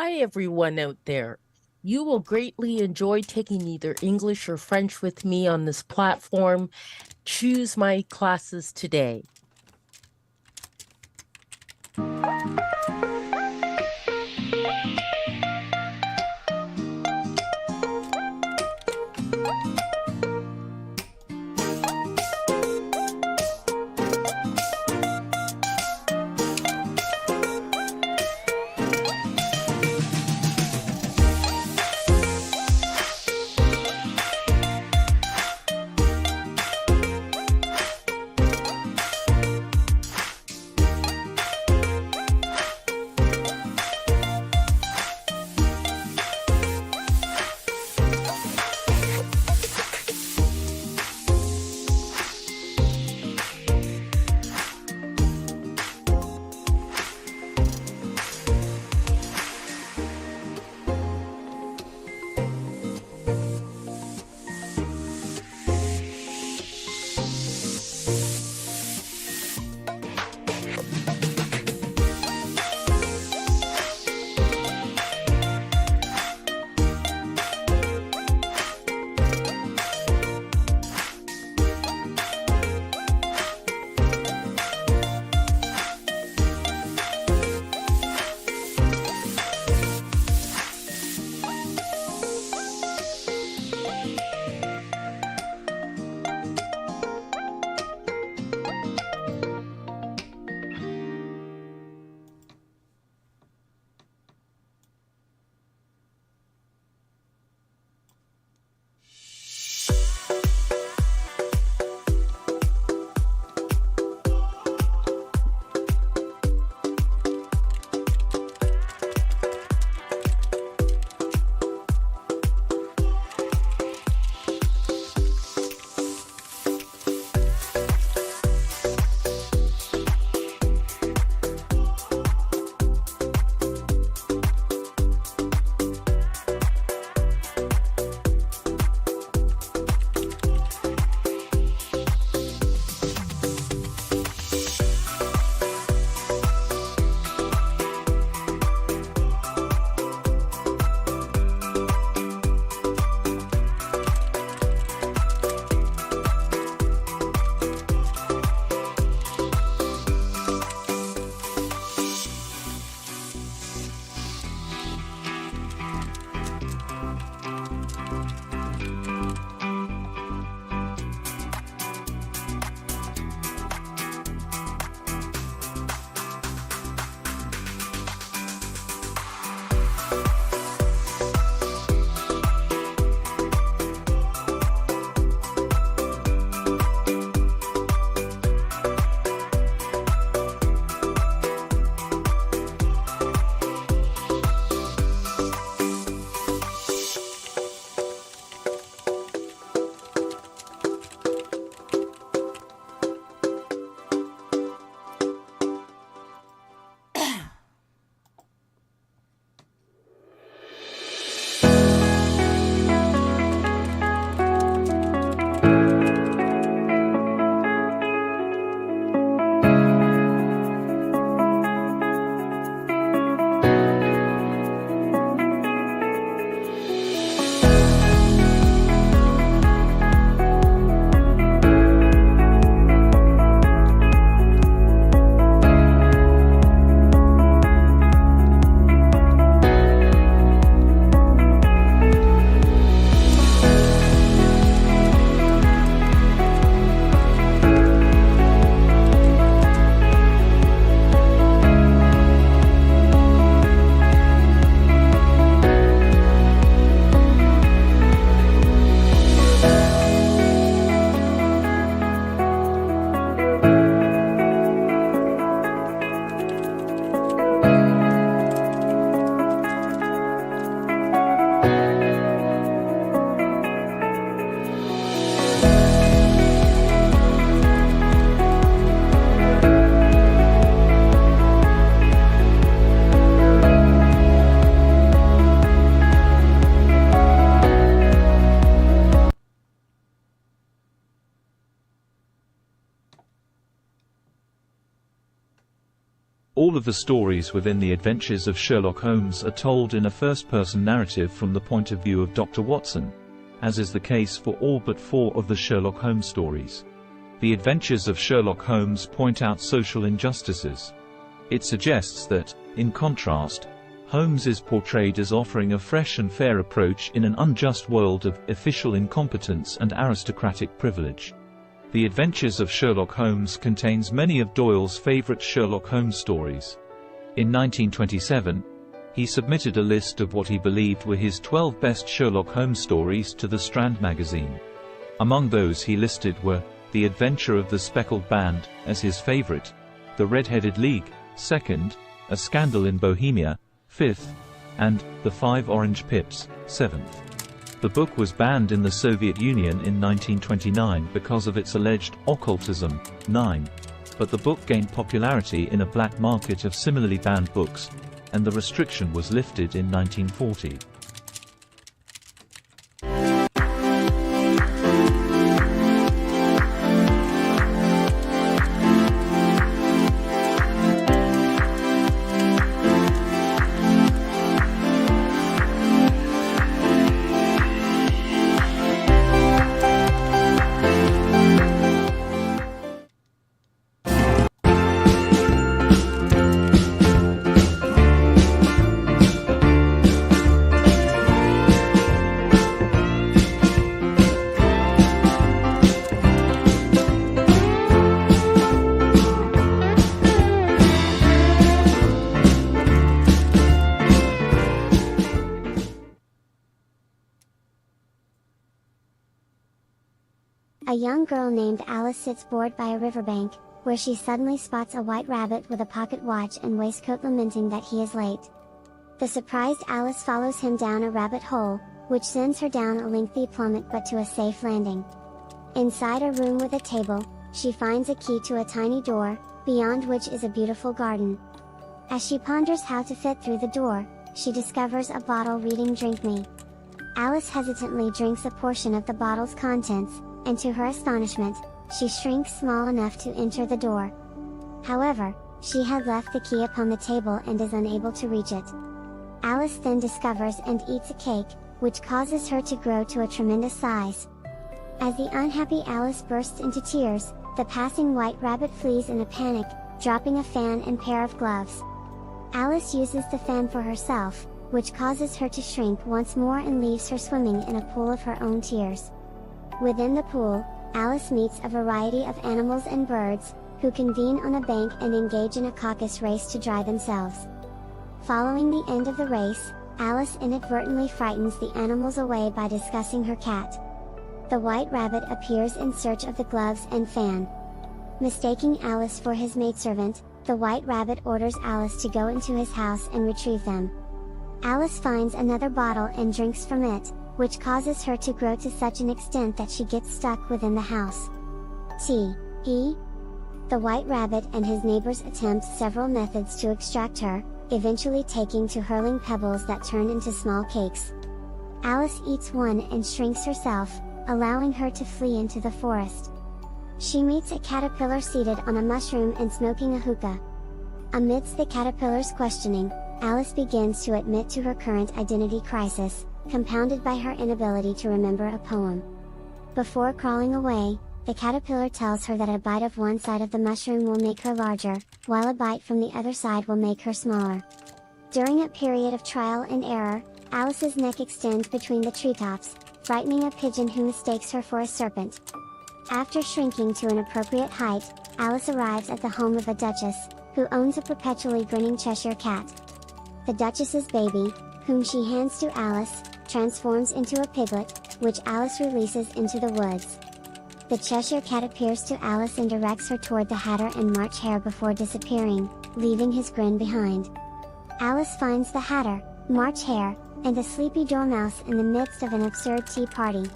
Hi, everyone out there. You will greatly enjoy taking either English or French with me on this platform. Choose my classes today. All of the stories within the Adventures of Sherlock Holmes are told in a first-person narrative from the point of view of Dr. Watson, as is the case for all but 4 of the Sherlock Holmes stories. The Adventures of Sherlock Holmes point out social injustices. It suggests that, in contrast, Holmes is portrayed as offering a fresh and fair approach in an unjust world of official incompetence and aristocratic privilege. The Adventures of Sherlock Holmes contains many of Doyle's favorite Sherlock Holmes stories. In 1927, he submitted a list of what he believed were his 12 best Sherlock Holmes stories to the Strand magazine. Among those he listed were The Adventure of the Speckled Band as his favorite, The Red-Headed League, second, A Scandal in Bohemia, 5th, and The 5 Orange Pips, 7th. The book was banned in the Soviet Union in 1929 because of its alleged occultism, 9. But the book gained popularity in a black market of similarly banned books, and the restriction was lifted in 1940. A young girl named Alice sits bored by a riverbank, where she suddenly spots a white rabbit with a pocket watch and waistcoat lamenting that he is late. The surprised Alice follows him down a rabbit hole, which sends her down a lengthy plummet but to a safe landing. Inside a room with a table, she finds a key to a tiny door, beyond which is a beautiful garden. As she ponders how to fit through the door, she discovers a bottle reading "Drink Me." Alice hesitantly drinks a portion of the bottle's contents, and to her astonishment, she shrinks small enough to enter the door. However, she had left the key upon the table and is unable to reach it. Alice then discovers and eats a cake, which causes her to grow to a tremendous size. As the unhappy Alice bursts into tears, the passing white rabbit flees in a panic, dropping a fan and pair of gloves. Alice uses the fan for herself, which causes her to shrink once more and leaves her swimming in a pool of her own tears. Within the pool, Alice meets a variety of animals and birds, who convene on a bank and engage in a caucus race to dry themselves. Following the end of the race, Alice inadvertently frightens the animals away by discussing her cat. The white rabbit appears in search of the gloves and fan. Mistaking Alice for his maidservant, the white rabbit orders Alice to go into his house and retrieve them. Alice finds another bottle and drinks from it, which causes her to grow to such an extent that she gets stuck within the house. The white rabbit and his neighbors attempt several methods to extract her, eventually taking to hurling pebbles that turn into small cakes. Alice eats one and shrinks herself, allowing her to flee into the forest. She meets a caterpillar seated on a mushroom and smoking a hookah. Amidst the caterpillar's questioning, Alice begins to admit to her current identity crisis, compounded by her inability to remember a poem. Before crawling away, the caterpillar tells her that a bite of one side of the mushroom will make her larger, while a bite from the other side will make her smaller. During a period of trial and error, Alice's neck extends between the treetops, frightening a pigeon who mistakes her for a serpent. After shrinking to an appropriate height, Alice arrives at the home of a duchess, who owns a perpetually grinning Cheshire cat. The duchess's baby, whom she hands to Alice, transforms into a piglet, which Alice releases into the woods. The Cheshire cat appears to Alice and directs her toward the Hatter and March Hare before disappearing, leaving his grin behind. Alice finds the Hatter, March Hare, and a sleepy dormouse in the midst of an absurd tea party.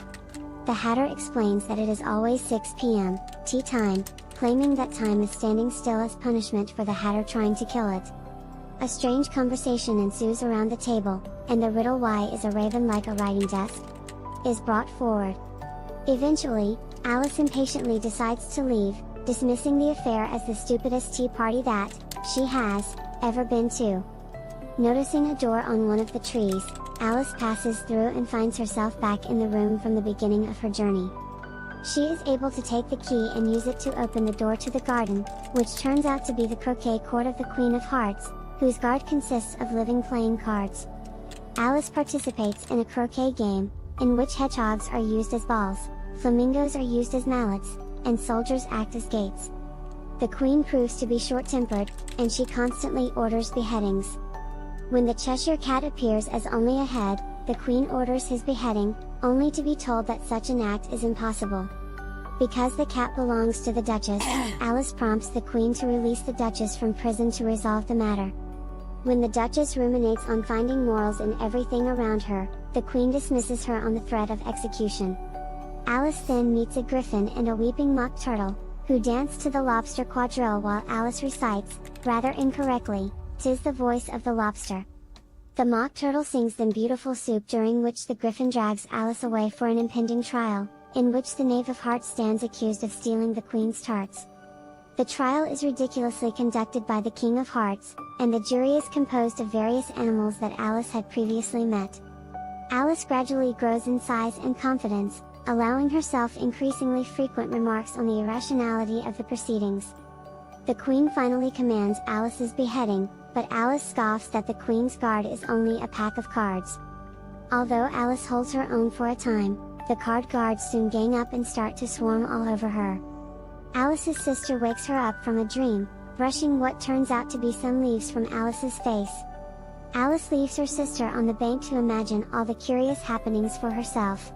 The Hatter explains that it is always 6 p.m., tea time, claiming that time is standing still as punishment for the Hatter trying to kill it. A strange conversation ensues around the table, and the riddle "why is a raven like a writing desk?" is brought forward. Eventually, Alice impatiently decides to leave, dismissing the affair as the stupidest tea party that, she has, ever been to. Noticing a door on one of the trees, Alice passes through and finds herself back in the room from the beginning of her journey. She is able to take the key and use it to open the door to the garden, which turns out to be the croquet court of the Queen of Hearts, whose guard consists of living playing cards. Alice participates in a croquet game, in which hedgehogs are used as balls, flamingos are used as mallets, and soldiers act as gates. The Queen proves to be short-tempered, and she constantly orders beheadings. When the Cheshire Cat appears as only a head, the Queen orders his beheading, only to be told that such an act is impossible. Because the cat belongs to the Duchess, Alice prompts the Queen to release the Duchess from prison to resolve the matter. When the Duchess ruminates on finding morals in everything around her, the Queen dismisses her on the threat of execution. Alice then meets a griffin and a weeping mock turtle, who dance to the lobster quadrille while Alice recites, rather incorrectly, "'Tis the voice of the lobster." The mock turtle sings them beautiful soup, during which the griffin drags Alice away for an impending trial, in which the Knave of Hearts stands accused of stealing the Queen's tarts. The trial is ridiculously conducted by the King of Hearts, and the jury is composed of various animals that Alice had previously met. Alice gradually grows in size and confidence, allowing herself increasingly frequent remarks on the irrationality of the proceedings. The Queen finally commands Alice's beheading, but Alice scoffs that the Queen's guard is only a pack of cards. Although Alice holds her own for a time, the card guards soon gang up and start to swarm all over her. Alice's sister wakes her up from a dream, brushing what turns out to be some leaves from Alice's face. Alice leaves her sister on the bank to imagine all the curious happenings for herself.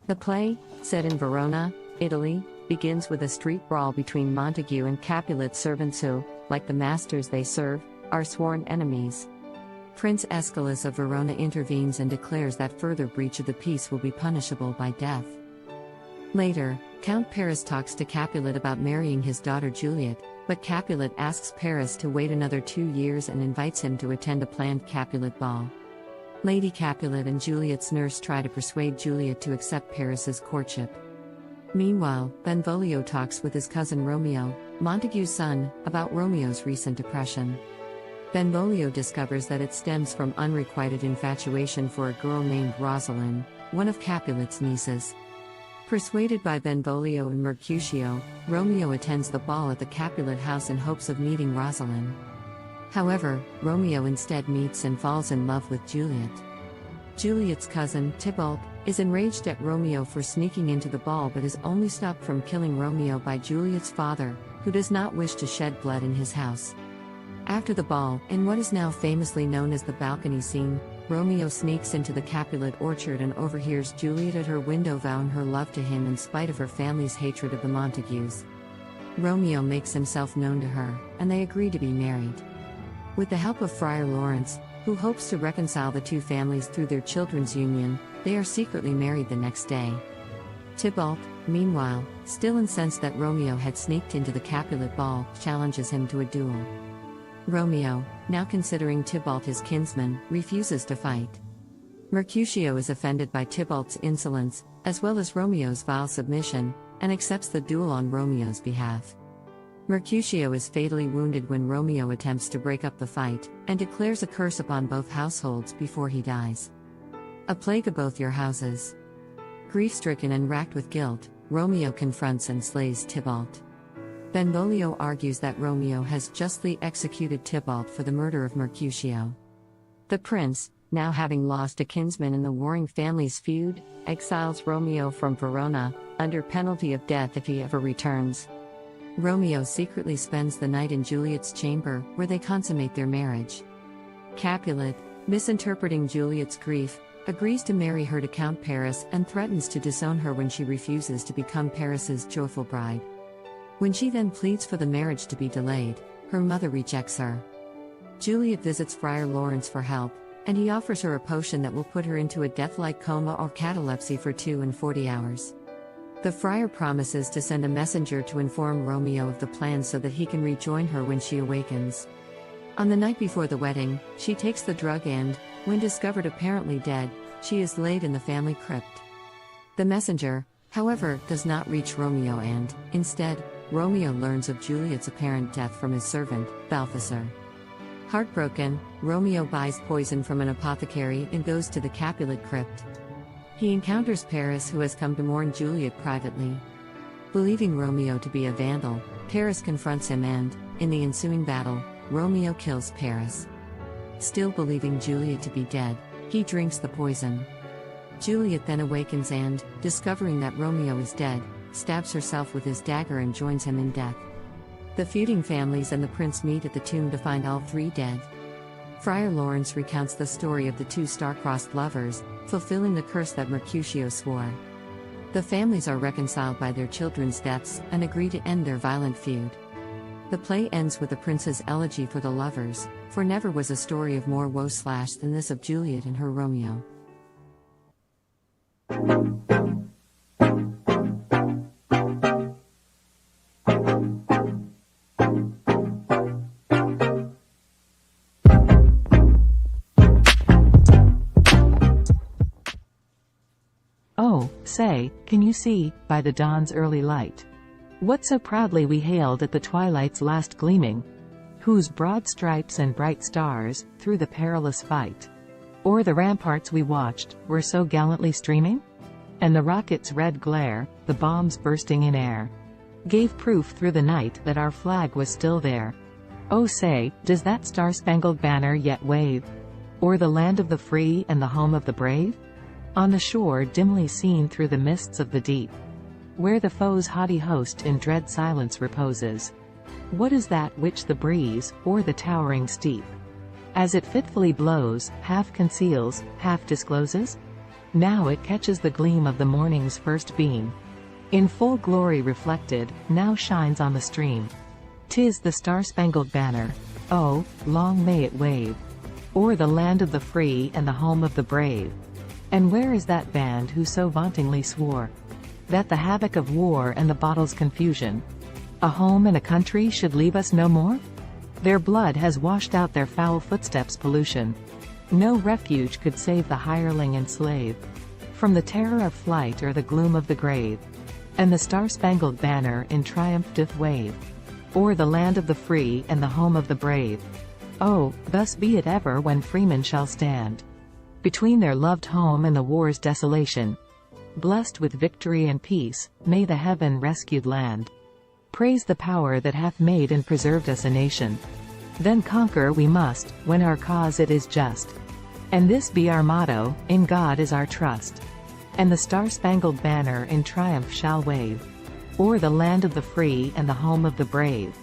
The play, set in Verona, Italy, begins with a street brawl between Montague and Capulet servants who, like the masters they serve, are sworn enemies. Prince Aeschylus of Verona intervenes and declares that further breach of the peace will be punishable by death. Later, Count Paris talks to Capulet about marrying his daughter Juliet, but Capulet asks Paris to wait another 2 years and invites him to attend a planned Capulet ball. Lady Capulet and Juliet's nurse try to persuade Juliet to accept Paris's courtship. Meanwhile, Benvolio talks with his cousin Romeo, Montague's son, about Romeo's recent depression. Benvolio discovers that it stems from unrequited infatuation for a girl named Rosalind, one of Capulet's nieces. Persuaded by Benvolio and Mercutio, Romeo attends the ball at the Capulet house in hopes of meeting Rosalind. However, Romeo instead meets and falls in love with Juliet. Juliet's cousin, Tybalt, is enraged at Romeo for sneaking into the ball but is only stopped from killing Romeo by Juliet's father, who does not wish to shed blood in his house. After the ball, in what is now famously known as the balcony scene, Romeo sneaks into the Capulet orchard and overhears Juliet at her window vowing her love to him in spite of her family's hatred of the Montagues. Romeo makes himself known to her, and they agree to be married. With the help of Friar Lawrence, who hopes to reconcile the two families through their children's union, they are secretly married the next day. Tybalt, meanwhile, still incensed that Romeo had sneaked into the Capulet ball, challenges him to a duel. Romeo, now considering Tybalt his kinsman, refuses to fight. Mercutio is offended by Tybalt's insolence, as well as Romeo's vile submission, and accepts the duel on Romeo's behalf. Mercutio is fatally wounded when Romeo attempts to break up the fight, and declares a curse upon both households before he dies. A plague of both your houses. Grief-stricken and racked with guilt, Romeo confronts and slays Tybalt. Benvolio argues that Romeo has justly executed Tybalt for the murder of Mercutio. The prince, now having lost a kinsman in the warring family's feud, exiles Romeo from Verona, under penalty of death if he ever returns. Romeo secretly spends the night in Juliet's chamber, where they consummate their marriage. Capulet, misinterpreting Juliet's grief, agrees to marry her to Count Paris and threatens to disown her when she refuses to become Paris's joyful bride. When she then pleads for the marriage to be delayed, her mother rejects her. Juliet visits Friar Lawrence for help, and he offers her a potion that will put her into a death-like coma or catalepsy for 42 hours. The friar promises to send a messenger to inform Romeo of the plan so that he can rejoin her when she awakens. On the night before the wedding, she takes the drug and, when discovered apparently dead, she is laid in the family crypt. The messenger, however, does not reach Romeo and, instead, Romeo learns of Juliet's apparent death from his servant, Balthasar. Heartbroken, Romeo buys poison from an apothecary and goes to the Capulet crypt. He encounters Paris, who has come to mourn Juliet privately. Believing Romeo to be a vandal, Paris confronts him and, in the ensuing battle, Romeo kills Paris. Still believing Juliet to be dead, he drinks the poison. Juliet then awakens and, discovering that Romeo is dead, stabs herself with his dagger and joins him in death. The feuding families and the prince meet at the tomb to find all three dead. Friar Lawrence recounts the story of the two star-crossed lovers, fulfilling the curse that Mercutio swore. The families are reconciled by their children's deaths and agree to end their violent feud. The play ends with the prince's elegy for the lovers, for never was a story of more woe than this of Juliet and her Romeo. Oh, say, can you see, by the dawn's early light, what so proudly we hailed at the twilight's last gleaming, whose broad stripes and bright stars, through the perilous fight, o'er the ramparts we watched, were so gallantly streaming? And the rocket's red glare, the bombs bursting in air, gave proof through the night that our flag was still there. Oh say, does that star-spangled banner yet wave o'er the land of the free and the home of the brave? On the shore dimly seen through the mists of the deep, where the foe's haughty host in dread silence reposes. What is that which the breeze, o'er the towering steep, as it fitfully blows, half conceals, half discloses? Now it catches the gleam of the morning's first beam, in full glory reflected, now shines on the stream. 'Tis the star-spangled banner, oh, long may it wave, o'er the land of the free and the home of the brave. And where is that band who so vauntingly swore that the havoc of war and the battle's confusion, a home and a country should leave us no more? Their blood has washed out their foul footsteps' pollution. No refuge could save the hireling and slave from the terror of flight or the gloom of the grave. And the star-spangled banner in triumph doth wave o'er the land of the free and the home of the brave. Oh, thus be it ever when freemen shall stand between their loved home and the war's desolation. Blessed with victory and peace, may the heaven-rescued land praise the power that hath made and preserved us a nation. Then conquer we must, when our cause it is just. And this be our motto, in God is our trust. And the star-spangled banner in triumph shall wave o'er the land of the free and the home of the brave.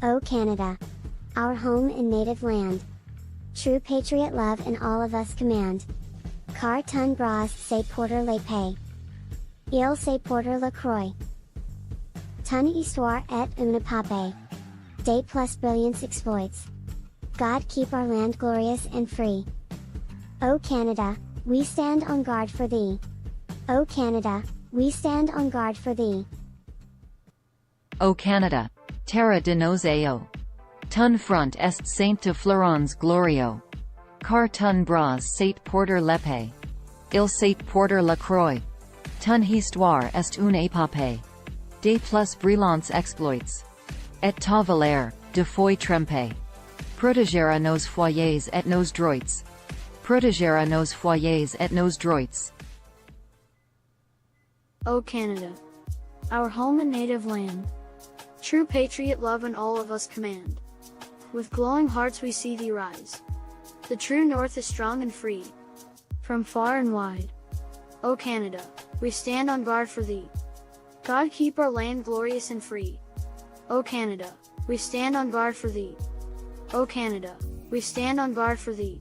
O Canada, our home and native land, true patriot love in all of us command. Car ton bras se porter le paix. Il se porter la croix. Ton histoire et une pape. Day plus brilliance exploits. God keep our land glorious and free. O Canada, we stand on guard for thee. O Canada, we stand on guard for thee. O Canada, terra de nos eo. Ton front est saint de Florence glorio. Car ton bras sate porter l'épée. Il sate porter la croix. Ton histoire est une épopée. Des plus brillants exploits. Et ta valeur, de foi trempée. Protégera nos foyers et nos droits. Protégera nos foyers et nos droits. O Canada, our home and native land. True patriot love and all of us command. With glowing hearts we see thee rise. The true north is strong and free. From far and wide. O Canada, we stand on guard for thee. God keep our land glorious and free. O Canada, we stand on guard for thee. O Canada, we stand on guard for thee.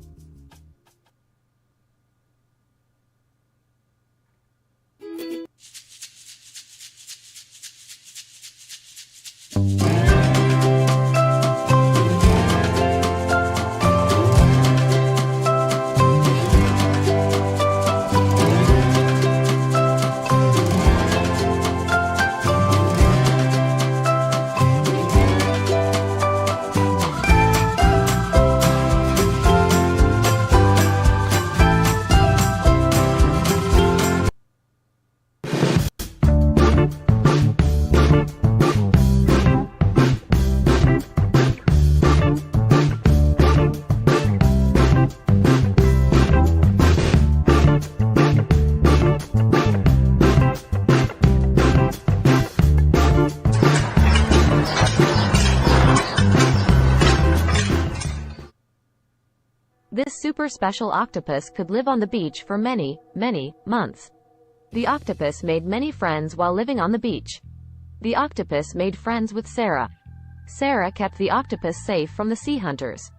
This super special octopus could live on the beach for many, many months. The octopus made many friends while living on the beach. The octopus made friends with Sarah. Sarah kept the octopus safe from the sea hunters.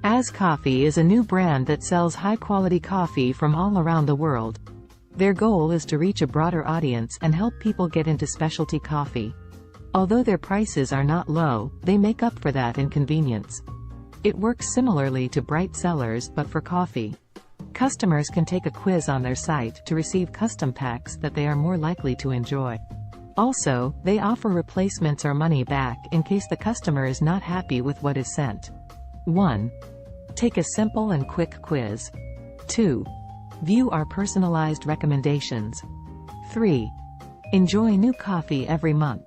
As Coffee is a new brand that sells high-quality coffee from all around the world. Their goal is to reach a broader audience and help people get into specialty coffee. Although their prices are not low, they make up for that in convenience. It works similarly to Bright Sellers but for coffee. Customers can take a quiz on their site to receive custom packs that they are more likely to enjoy. Also, they offer replacements or money back in case the customer is not happy with what is sent. 1. Take a simple and quick quiz. 2. View our personalized recommendations. 3. Enjoy new coffee every month.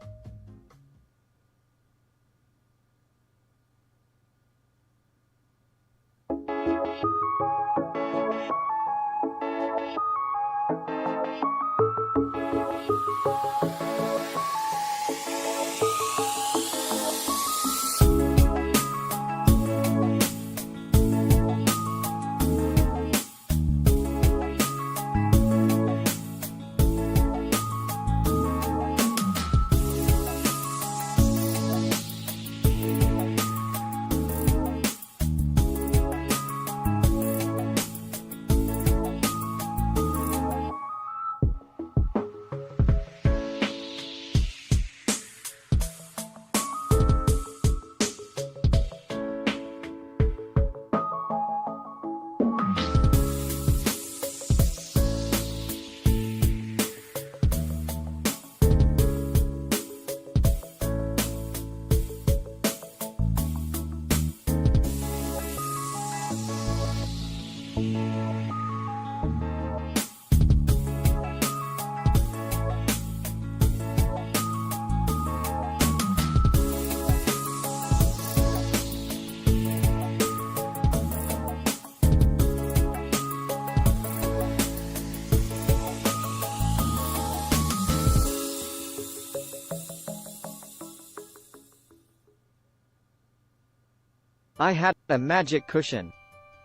I had a magic cushion.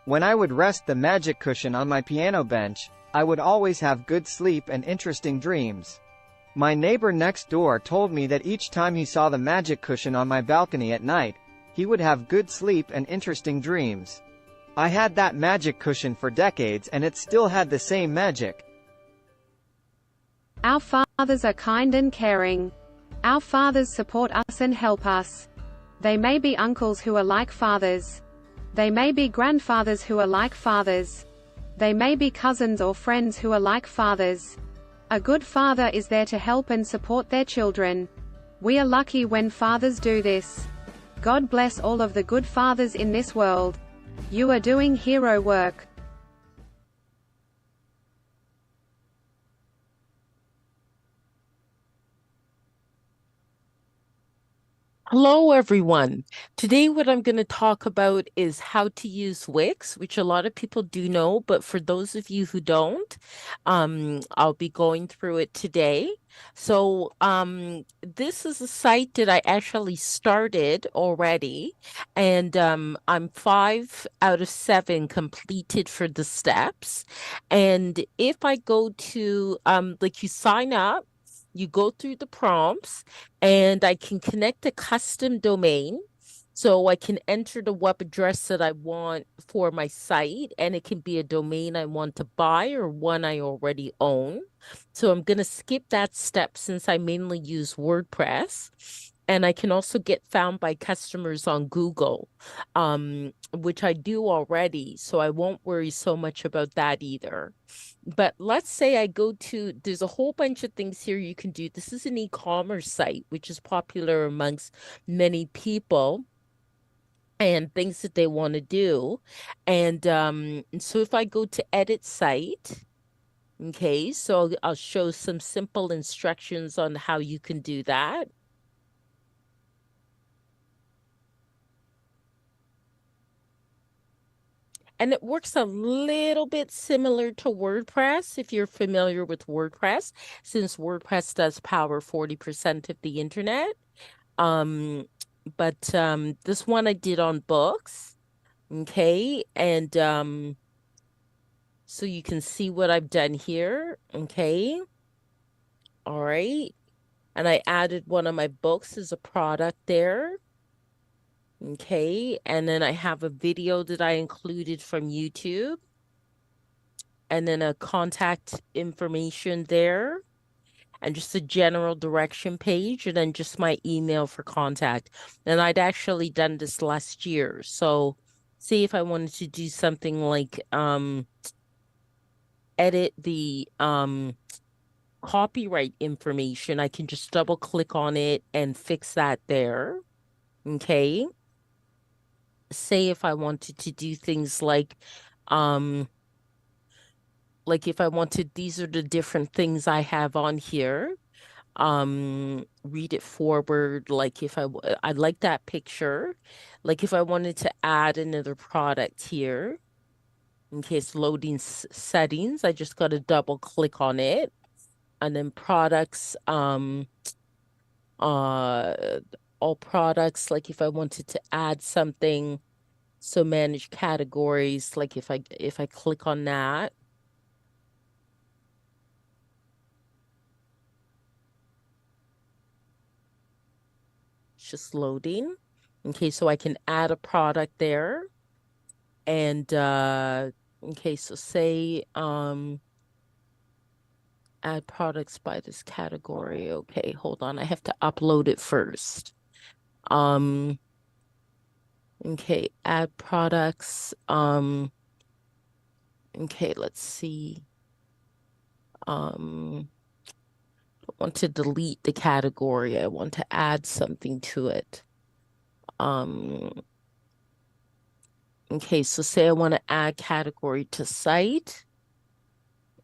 When I would rest the magic cushion on my piano bench, I would always have good sleep and interesting dreams. My neighbor next door told me that each time he saw the magic cushion on my balcony at night, he would have good sleep and interesting dreams. I had that magic cushion for decades and it still had the same magic. Our fathers are kind and caring. Our fathers support us and help us. They may be uncles who are like fathers. They may be grandfathers who are like fathers. They may be cousins or friends who are like fathers. A good father is there to help and support their children. We are lucky when fathers do this. God bless all of the good fathers in this world. You are doing hero work. Hello, everyone. Today, what I'm going to talk about is how to use Wix, which a lot of people do know, but for those of you who don't, I'll be going through it today. So this is a site that I actually started already, and I'm 5 out of 7 completed for the steps. And if I go to, like you sign up, you go through the prompts, and I can connect a custom domain. So I can enter the web address that I want for my site, and it can be a domain I want to buy or one I already own. So I'm going to skip that step since I mainly use WordPress. And I can also get found by customers on Google, which I do already. So I won't worry so much about that either. But let's say I go to, there's a whole bunch of things here you can do. This is an e-commerce site, which is popular amongst many people and things that they want to do. And so if I go to edit site, okay, so I'll show some simple instructions on how you can do that. And it works a little bit similar to WordPress if you're familiar with WordPress, since WordPress does power 40% of the internet. But this one I did on books, okay? And so you can see what I've done here, okay? All right. And I added one of my books as a product there. Okay, and then I have a video that I included from YouTube, and then a contact information there, and just a general direction page, and then just my email for contact. And I'd actually done this last year. So see if I wanted to do something like edit the copyright information, I can just double click on it and fix that there. Okay. Say if I wanted to do things like if I wanted, these are the different things I have on here. Read it forward, like if I like that picture. Like if I wanted to add another product here, in case loading settings, I just got to double click on it. And then products, all products, like if I wanted to add something, so manage categories, like if I click on that, it's just loading. Okay, so I can add a product there. And okay, so say add products by this category. Okay, hold on, I have to upload it first. Okay, add products. Okay, let's see. I want to delete the category. I want to add something to it. Okay, so say I want to add category to site.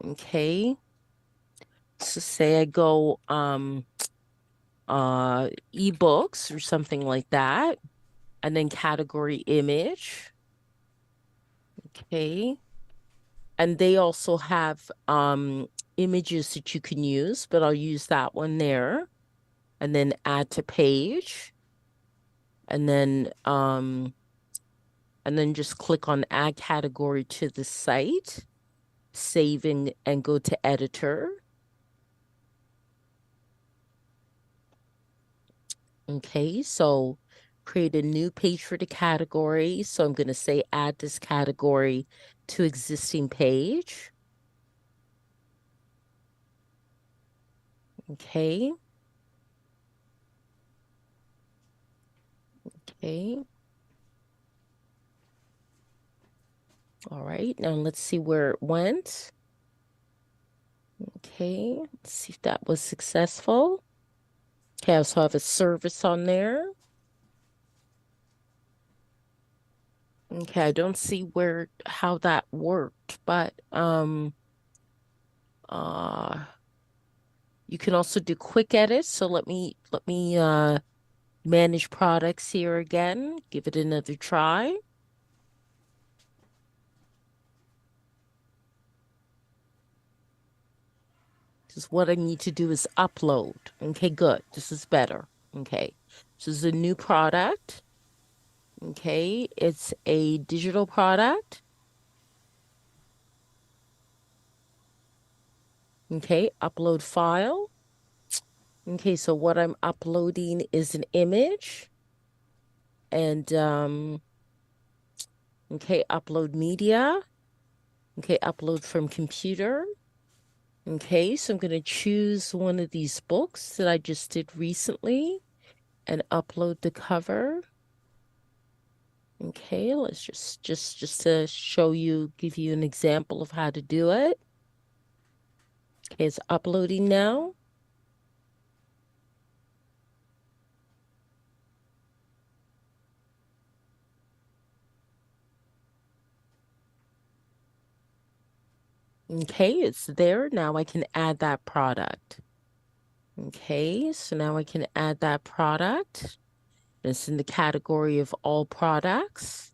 Okay. So say I go ebooks or something like that, and then category image. Okay. And they also have images that you can use, but I'll use that one there. And then add to page. And then and then just click on add category to the site, saving, and go to editor. Okay, so create a new page for the category. So I'm going to say add this category to existing page. Okay. Okay. All right, now let's see where it went. Okay, let's see if that was successful. Okay, I also have a service on there. Okay, I don't see how that worked, but you can also do quick edits. So let me manage products here again, give it another try. Because what I need to do is upload. Okay, good. This is better. Okay, this is a new product. Okay, it's a digital product. Okay, upload file. Okay, so what I'm uploading is an image. And, okay, upload media. Okay, upload from computer. Okay, so I'm going to choose one of these books that I just did recently and upload the cover. Okay, let's just to show you, give you an example of how to do it. Okay, it's uploading now. Okay, it's there. Now I can add that product. Okay, so now I can add that product. It's in the category of all products.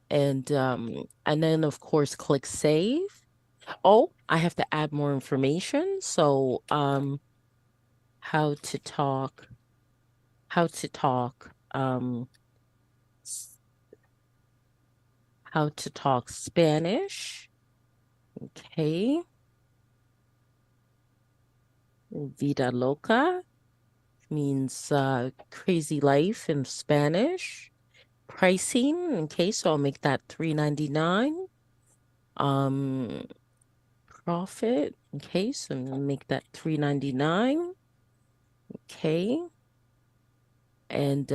And then of course click save. Oh, I have to add more information. So how to talk Spanish. Okay. Vida loca means crazy life in Spanish. Pricing, okay, so I'll make that $3.99. Profit, okay, so I'm gonna make that $3.99. Okay. And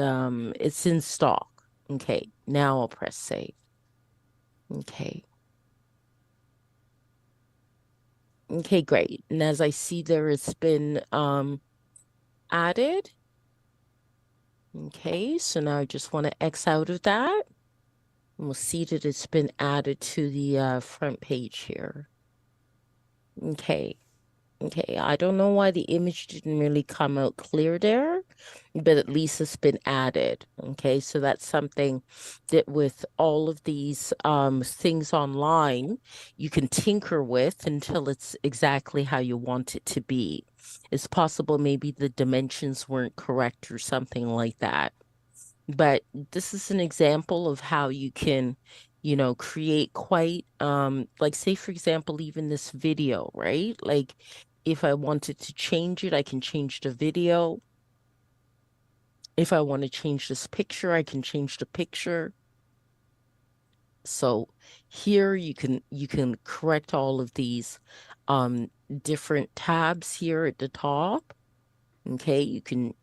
it's in stock. Okay, now I'll press save. Okay. Okay, great. And as I see there, it's been added. Okay, so now I just want to X out of that. And we'll see that it's been added to the front page here. Okay. Okay, I don't know why the image didn't really come out clear there, but at least it's been added. Okay, so that's something that with all of these things online, you can tinker with until it's exactly how you want it to be. It's possible maybe the dimensions weren't correct or something like that. But this is an example of how you can, create quite, like say, for example, even this video, right? Like if I wanted to change it, I can change the video. If I want to change this picture, I can change the picture. So here you can correct all of these different tabs here at the top. Okay, you can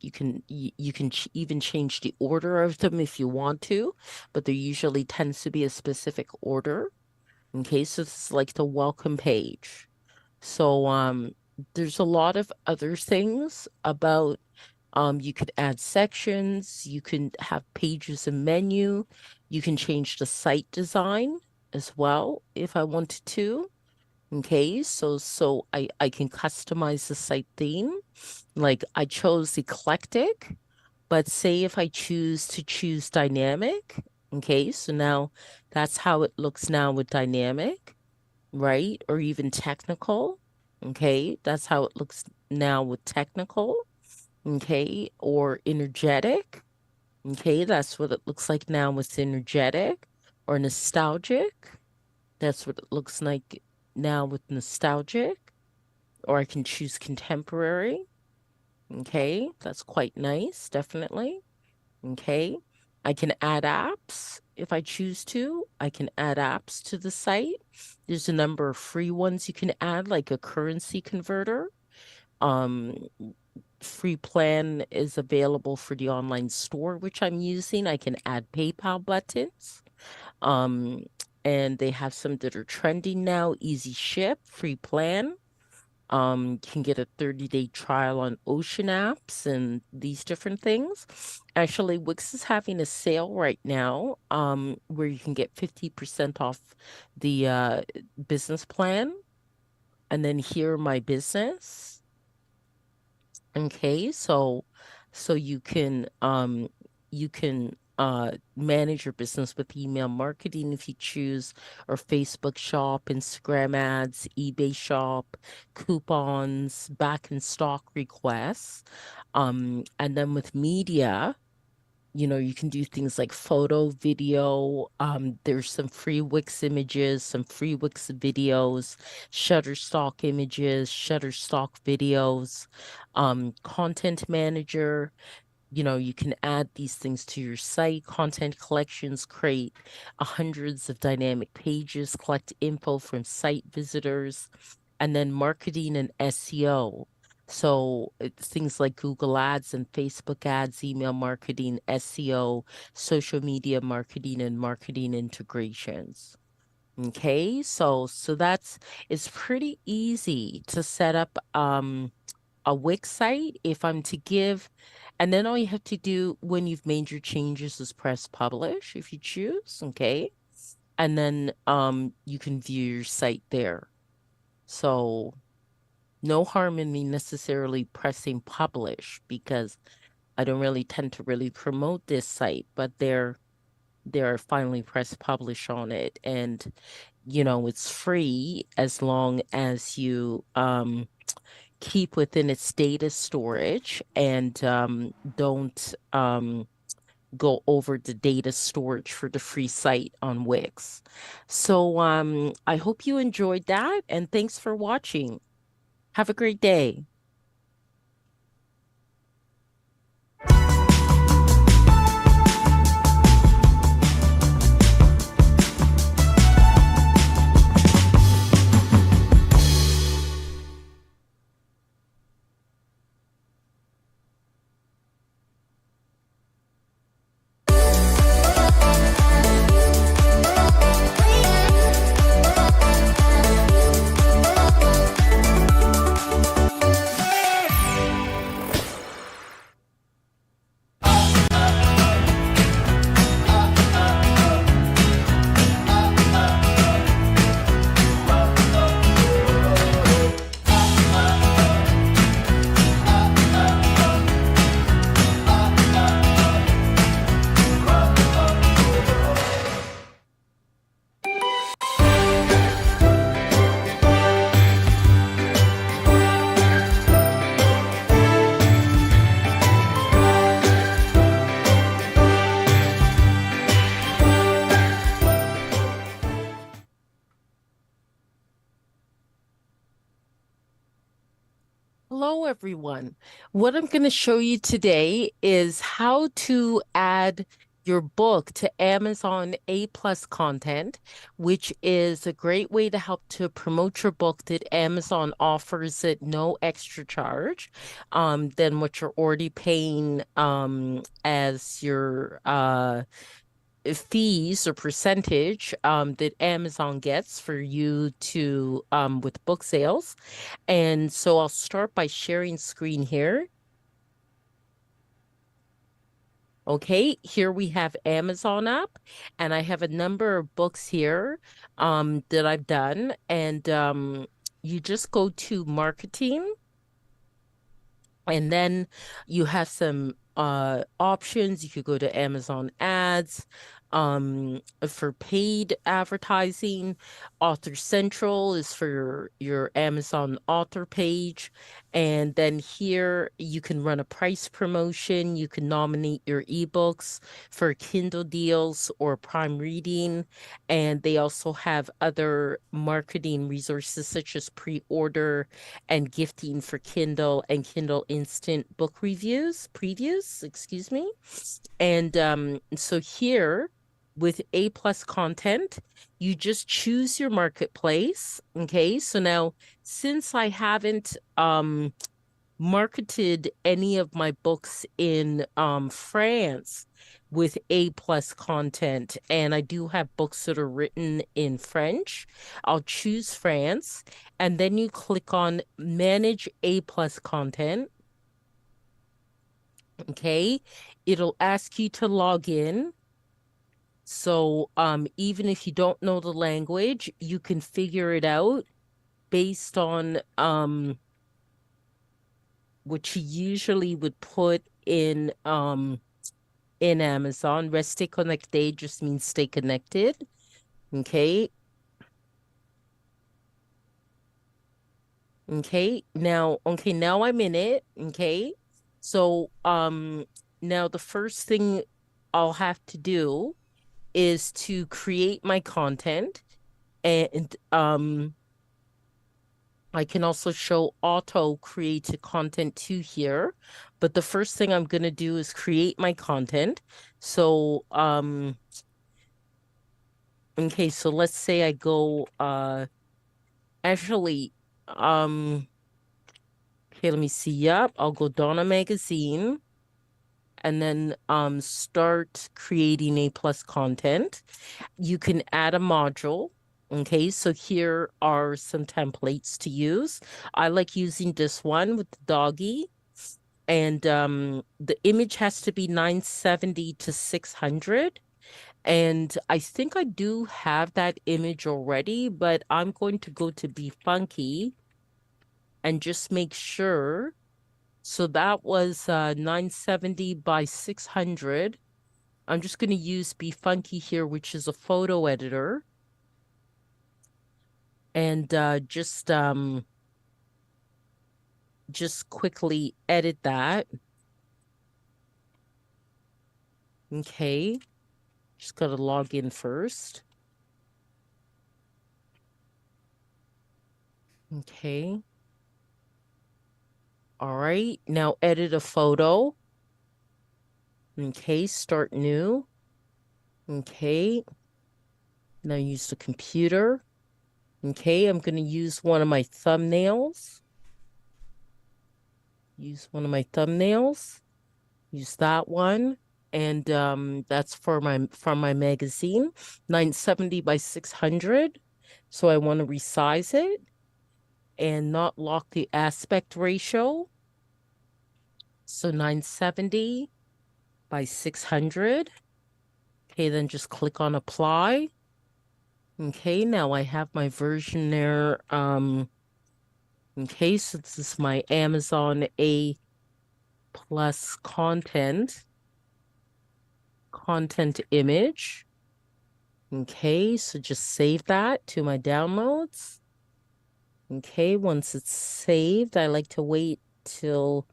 even change the order of them if you want to, but there usually tends to be a specific order. Okay, so this is like the welcome page. So there's a lot of other things about you could add sections, you can have pages and menu, you can change the site design as well if I wanted to. Okay, so I can customize the site theme. Like I chose eclectic, but say if I choose dynamic, okay, so now that's how it looks now with dynamic, right? Or even technical, okay, that's how it looks now with technical, okay, or energetic, Okay, that's what it looks like now with energetic or nostalgic. That's what it looks like now with nostalgic. Or I can choose contemporary. Okay, that's quite nice, definitely. Okay, I can add apps if I choose to. I can add apps to the site. There's a number of free ones you can add, like a currency converter. Free plan is available for the online store, which I'm using. I can add PayPal buttons. And they have some that are trending now. Easy ship, free plan. You can get a 30-day trial on Ocean apps and these different things. Actually, Wix is having a sale right now, where you can get 50% off the business plan. And then here, my business. Okay, so you can manage your business with email marketing if you choose, or Facebook shop, Instagram ads, eBay shop, coupons, back in stock requests. And then with media, you can do things like photo, video. There's some free Wix images, some free Wix videos, Shutterstock images, Shutterstock videos, content manager. You can add these things to your site. Content collections, create hundreds of dynamic pages, collect info from site visitors, and then marketing and SEO. So things like Google Ads and Facebook ads, email marketing, SEO, social media marketing, and marketing integrations. Okay, so it's pretty easy to set up a Wix site if I'm to give, and then all you have to do when you've made your changes is press publish if you choose, okay? And then you can view your site there. So no harm in me necessarily pressing publish, because I don't really tend to really promote this site, but they're finally press publish on it. And it's free as long as you keep within its data storage and don't go over the data storage for the free site on Wix. So I hope you enjoyed that, and thanks for watching. Have a great day. Hello, everyone. What I'm going to show you today is how to add your book to Amazon A+ content, which is a great way to help to promote your book that Amazon offers at no extra charge than what you're already paying as your fees or percentage that Amazon gets for you to with book sales. And so I'll start by sharing screen here. Okay, here we have Amazon up, and I have a number of books here that I've done. And you just go to marketing, and then you have some options. You could go to Amazon ads, For paid advertising. Author Central is for your Amazon author page. And then here you can run a price promotion. You can nominate your ebooks for Kindle deals or Prime Reading. And they also have other marketing resources such as pre-order and gifting for Kindle and Kindle Instant book previews, excuse me. And so here with A+ content, you just choose your marketplace. Okay, so now since I haven't marketed any of my books in France with A+ content, and I do have books that are written in French, I'll choose France, and then you click on Manage A+ content. Okay, it'll ask you to log in. So even if you don't know the language, you can figure it out based on what you usually would put in Amazon. Rester connecté just means stay connected. Okay. Okay, now I'm in it. Okay. So now the first thing I'll have to do is to create my content, and I can also show auto create content too here, but the first thing I'm going to do is create my content. So okay, so let's say I go actually okay, let me see. Yep, I'll go Donna Magazine and then start creating A+ content. You can add a module. Okay, so here are some templates to use. I like using this one with the doggy. And the image has to be 970 to 600. And I think I do have that image already, but I'm going to go to Be Funky and just make sure. So that was 970 by 600. I'm just going to use Be Funky here, which is a photo editor. And just quickly edit that. Okay. Just got to log in first. Okay. All right. Now edit a photo. Okay. Start new. Okay. Now use the computer. Okay. I'm going to use one of my thumbnails. Use one of my thumbnails. Use that one. And that's from my magazine, 970 by 600. So I want to resize it and not lock the aspect ratio. So 970 by 600. Okay, then just click on apply. Okay, now I have my version there. Okay, so this is my Amazon A+ content image. Okay, so just save that to my downloads. Okay, once it's saved, I like to wait till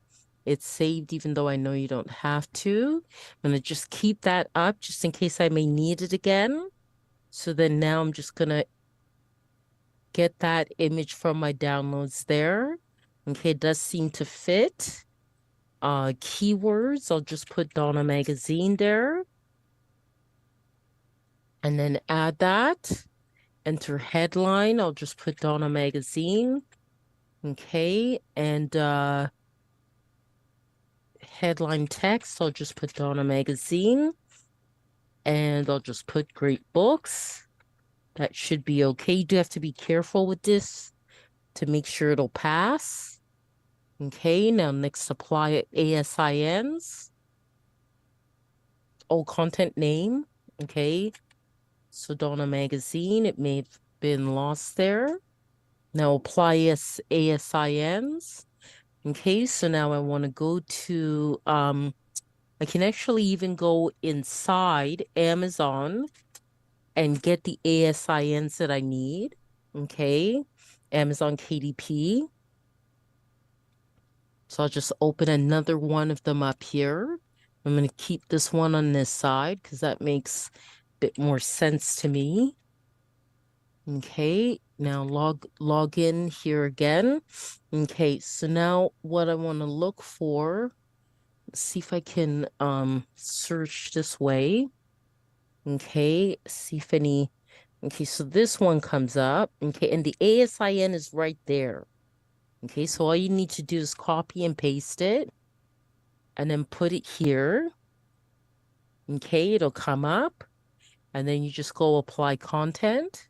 it's saved, even though I know you don't have to. I'm going to just keep that up just in case I may need it again. So then now I'm just going to get that image from my downloads there. Okay, it does seem to fit. Keywords, I'll just put Donna Magazine there. And then add that. Enter headline, I'll just put Donna Magazine. Okay, and headline text, I'll just put Donna Magazine. And I'll just put great books. That should be okay. You do have to be careful with this to make sure it'll pass. Okay, now next apply ASINs. Oh, content name. Okay, so Donna Magazine, it may have been lost there. Now apply ASINs. Okay, so now I want to go to I can actually even go inside Amazon and get the ASINs that I need. Okay. Amazon KDP. So I'll just open another one of them up here. I'm going to keep this one on this side because that makes a bit more sense to me. Okay, now log in here again. Okay, so now what I want to look for, let's see if I can search this way. Okay, see if any, okay, so this one comes up. Okay, and the ASIN is right there. Okay, so all you need to do is copy and paste it and then put it here. Okay, it'll come up and then you just go apply content.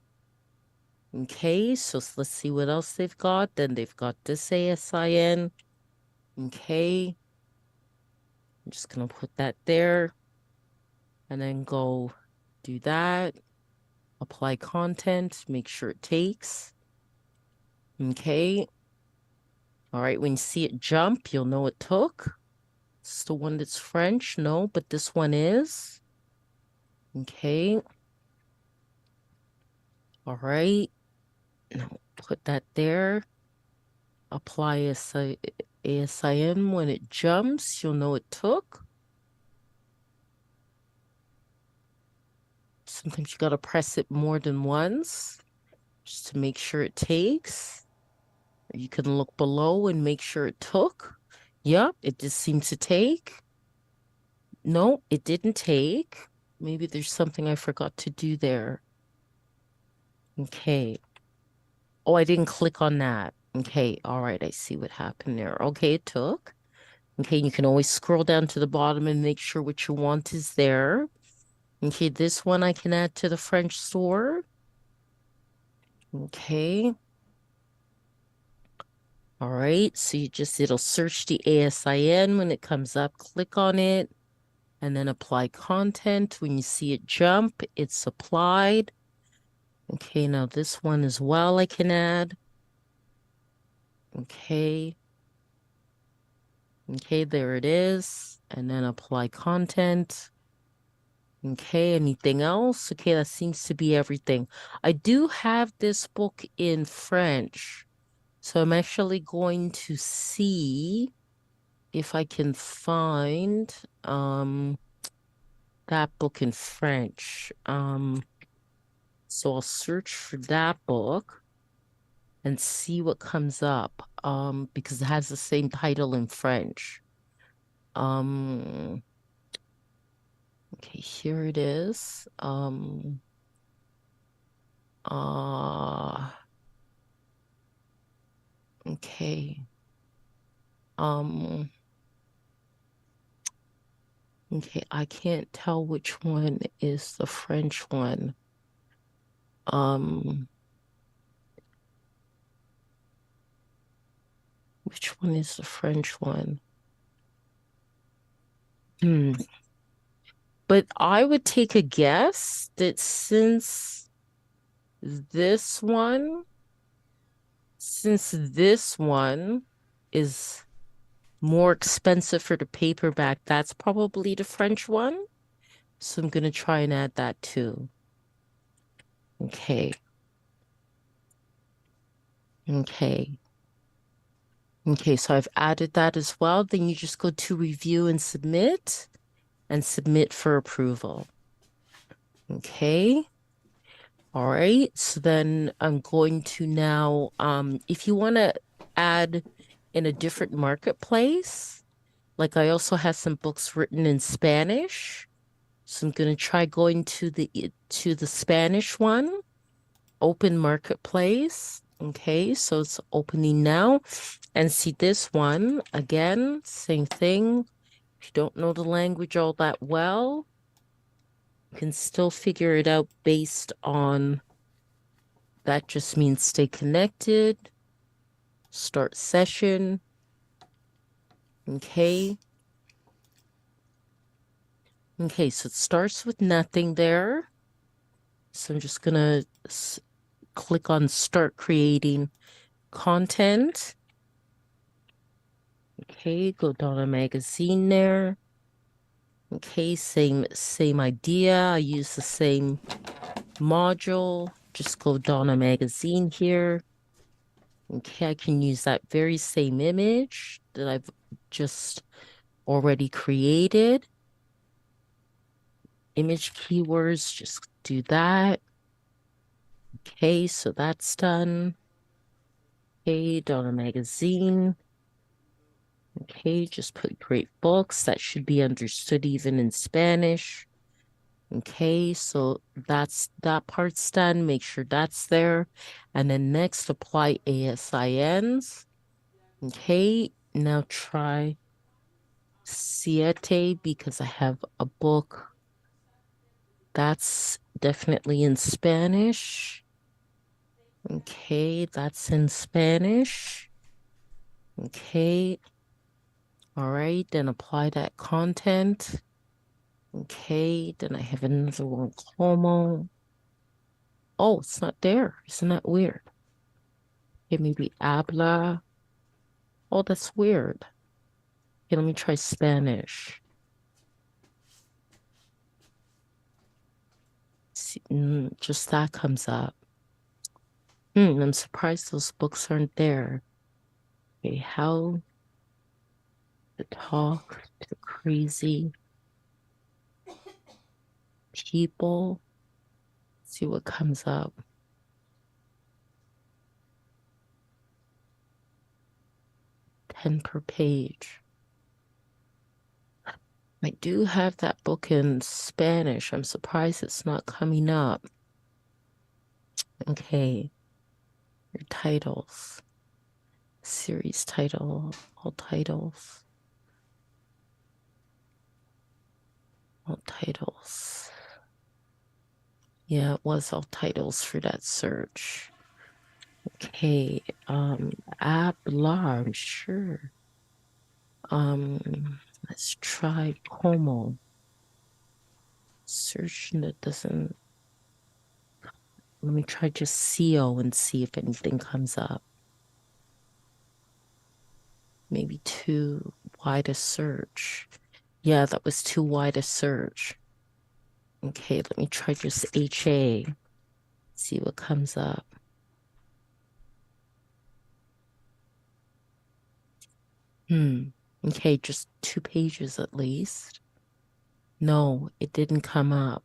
Okay, so let's see what else they've got. Then they've got this ASIN. Okay, I'm just gonna put that there and then go do that. Apply content, make sure it takes. Okay. All right, when you see it jump, you'll know it took. It's the one that's French, no, but this one is. Okay. All right. Now put that there. Apply ASIN. When it jumps, you'll know it took. Sometimes you gotta press it more than once just to make sure it takes. You can look below and make sure it took. Yep, it just seemed to take. No, it didn't take. Maybe there's something I forgot to do there. Okay. Oh, I didn't click on that. Okay, all right, I see what happened there. Okay, it took. Okay, you can always scroll down to the bottom and make sure what you want is there. Okay, this one I can add to the French store. Okay. All right, so it'll search the ASIN when it comes up, click on it, and then apply content. When you see it jump, it's applied. Okay, now this one as well I can add. Okay. Okay, there it is. And then apply content. Okay, anything else? Okay, that seems to be everything. I do have this book in French. So I'm actually going to see if I can find that book in French. So I'll search for that book and see what comes up because it has the same title in French. Okay, here it is. Okay. Okay, I can't tell which one is the French one. Which one is the French one? But I would take a guess that since this one is more expensive for the paperback, that's probably the French one. So I'm going to try and add that too. Okay. Okay. Okay, so I've added that as well. Then you just go to review and submit for approval. Okay. All right. So then I'm going to now, if you want to add in a different marketplace, like I also have some books written in Spanish. So I'm going to try going to the Spanish one, open marketplace. Okay, so it's opening now. And see this one, again, same thing. If you don't know the language all that well, you can still figure it out based on, that just means stay connected, start session. Okay. Okay, so it starts with nothing there. So I'm just going to click on start creating content. Okay, go Donna Magazine there. Okay, same idea. I use the same module. Just go Donna magazine here. Okay, I can use that very same image that I've just already created. Image keywords, just do that. Okay, so that's done. Okay, Donna magazine. Okay, just put great books. That should be understood even in Spanish. Okay, so that part's done. Make sure that's there. And then next, apply ASINs. Okay, now try siete because I have a book that's definitely in Spanish. Okay, that's in Spanish. Okay. All right, then apply that content. Okay, then I have another one, como. Oh, it's not there. Isn't that weird? Okay, maybe habla. Oh, that's weird. Okay, let me try Spanish. See, just that comes up. I'm surprised those books aren't there. Okay, how to talk to crazy people. See what comes up. $10 per page. I do have that book in Spanish. I'm surprised it's not coming up. Okay. Your titles. Series title. All titles. All titles. Yeah, it was all titles for that search. Okay. Hablar, I'm sure. Let's try como. Search that doesn't. Let me try just CO and see if anything comes up. Maybe too wide a search. Yeah, that was too wide a search. Okay, let me try just HA. See what comes up. Okay, just 2 pages at least. No, it didn't come up.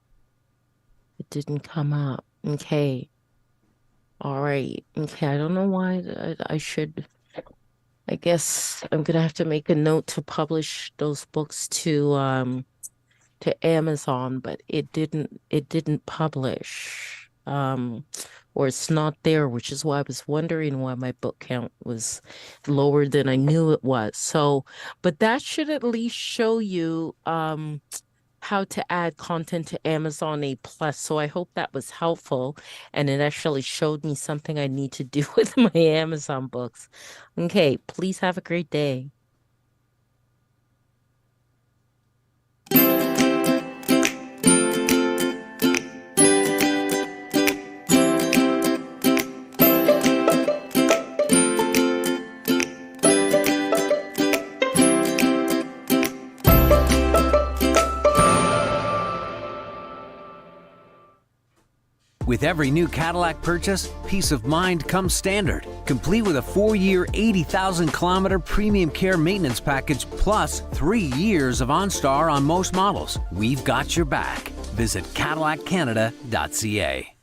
It didn't come up. Okay. All right. Okay, I don't know why I should. I guess I'm gonna have to make a note to publish those books to Amazon, but it didn't publish. Or it's not there, which is why I was wondering why my book count was lower than I knew it was. So, but that should at least show you how to add content to Amazon A+. So I hope that was helpful, and it actually showed me something I need to do with my Amazon books. Okay, please have a great day. With every new Cadillac purchase, peace of mind comes standard, complete with a 4-year, 80,000-kilometer premium care maintenance package plus 3 years of OnStar on most models. We've got your back. Visit CadillacCanada.ca.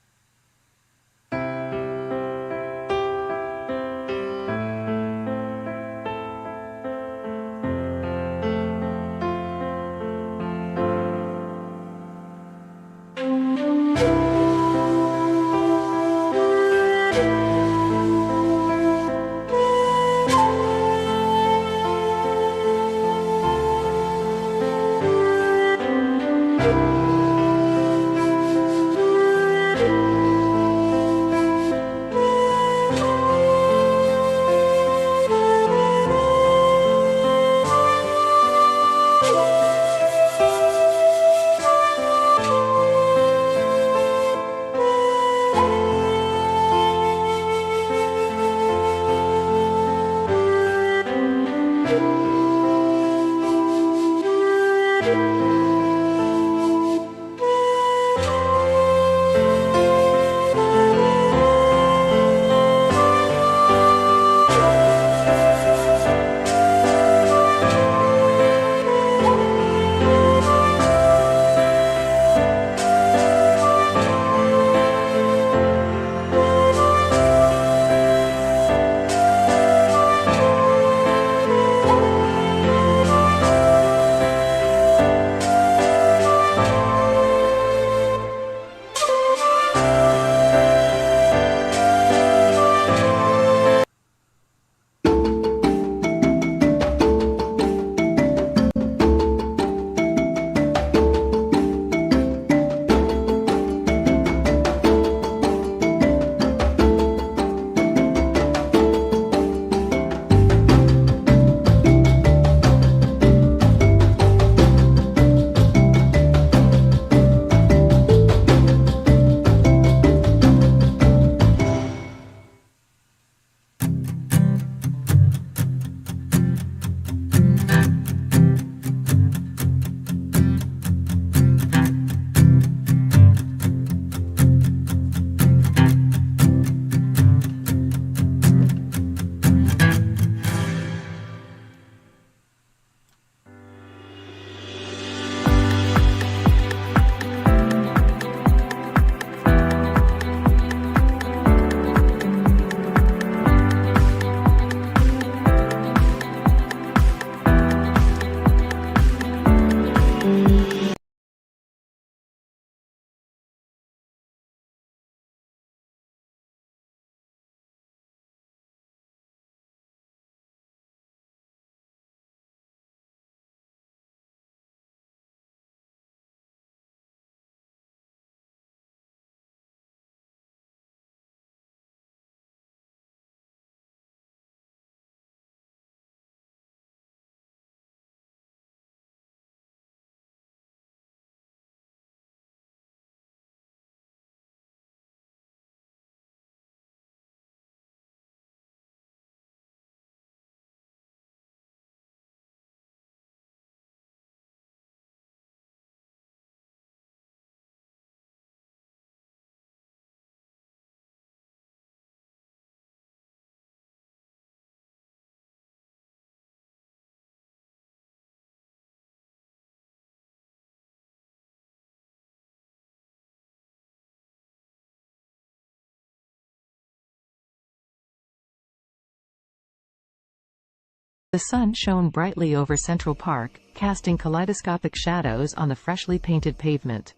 The sun shone brightly over Central Park, casting kaleidoscopic shadows on the freshly painted pavement.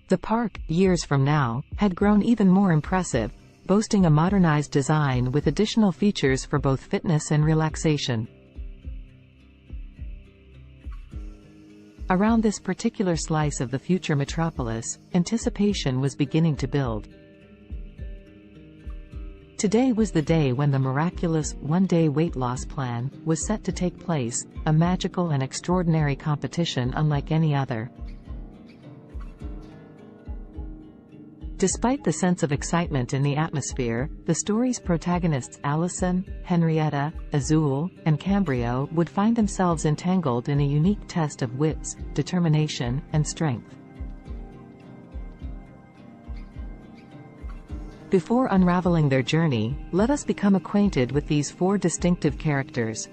The park, years from now, had grown even more impressive, boasting a modernized design with additional features for both fitness and relaxation. Around this particular slice of the future metropolis, anticipation was beginning to build. Today was the day when the miraculous one-day weight loss plan was set to take place, a magical and extraordinary competition unlike any other. Despite the sense of excitement in the atmosphere, the story's protagonists Allison, Henrietta, Azul, and Cambrio would find themselves entangled in a unique test of wits, determination, and strength. Before unraveling their journey, let us become acquainted with these four distinctive characters.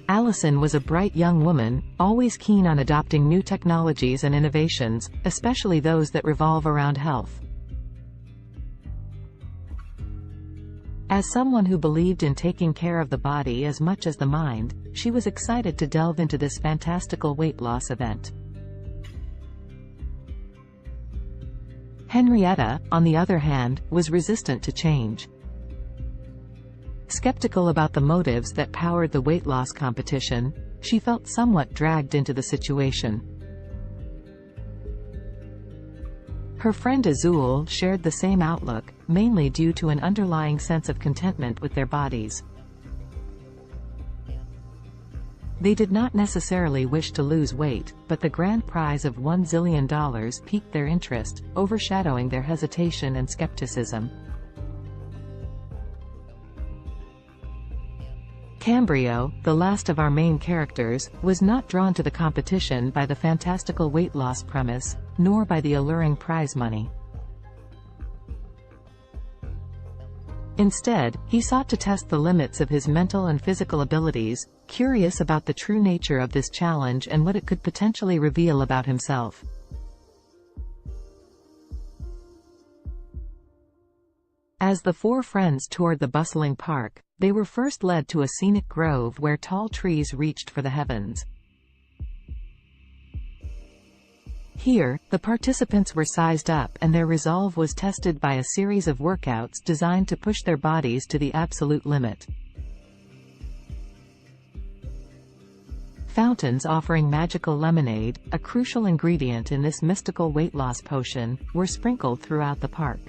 Allison was a bright young woman, always keen on adopting new technologies and innovations, especially those that revolve around health. As someone who believed in taking care of the body as much as the mind, she was excited to delve into this fantastical weight loss event. Henrietta, on the other hand, was resistant to change. Skeptical about the motives that powered the weight loss competition, she felt somewhat dragged into the situation. Her friend Azul shared the same outlook, mainly due to an underlying sense of contentment with their bodies. They did not necessarily wish to lose weight, but the grand prize of $1 zillion piqued their interest, overshadowing their hesitation and skepticism. Cambrio, the last of our main characters, was not drawn to the competition by the fantastical weight loss premise, nor by the alluring prize money. Instead, he sought to test the limits of his mental and physical abilities, curious about the true nature of this challenge and what it could potentially reveal about himself. As the four friends toured the bustling park, they were first led to a scenic grove where tall trees reached for the heavens. Here, the participants were sized up and their resolve was tested by a series of workouts designed to push their bodies to the absolute limit. Fountains offering magical lemonade, a crucial ingredient in this mystical weight loss potion, were sprinkled throughout the park.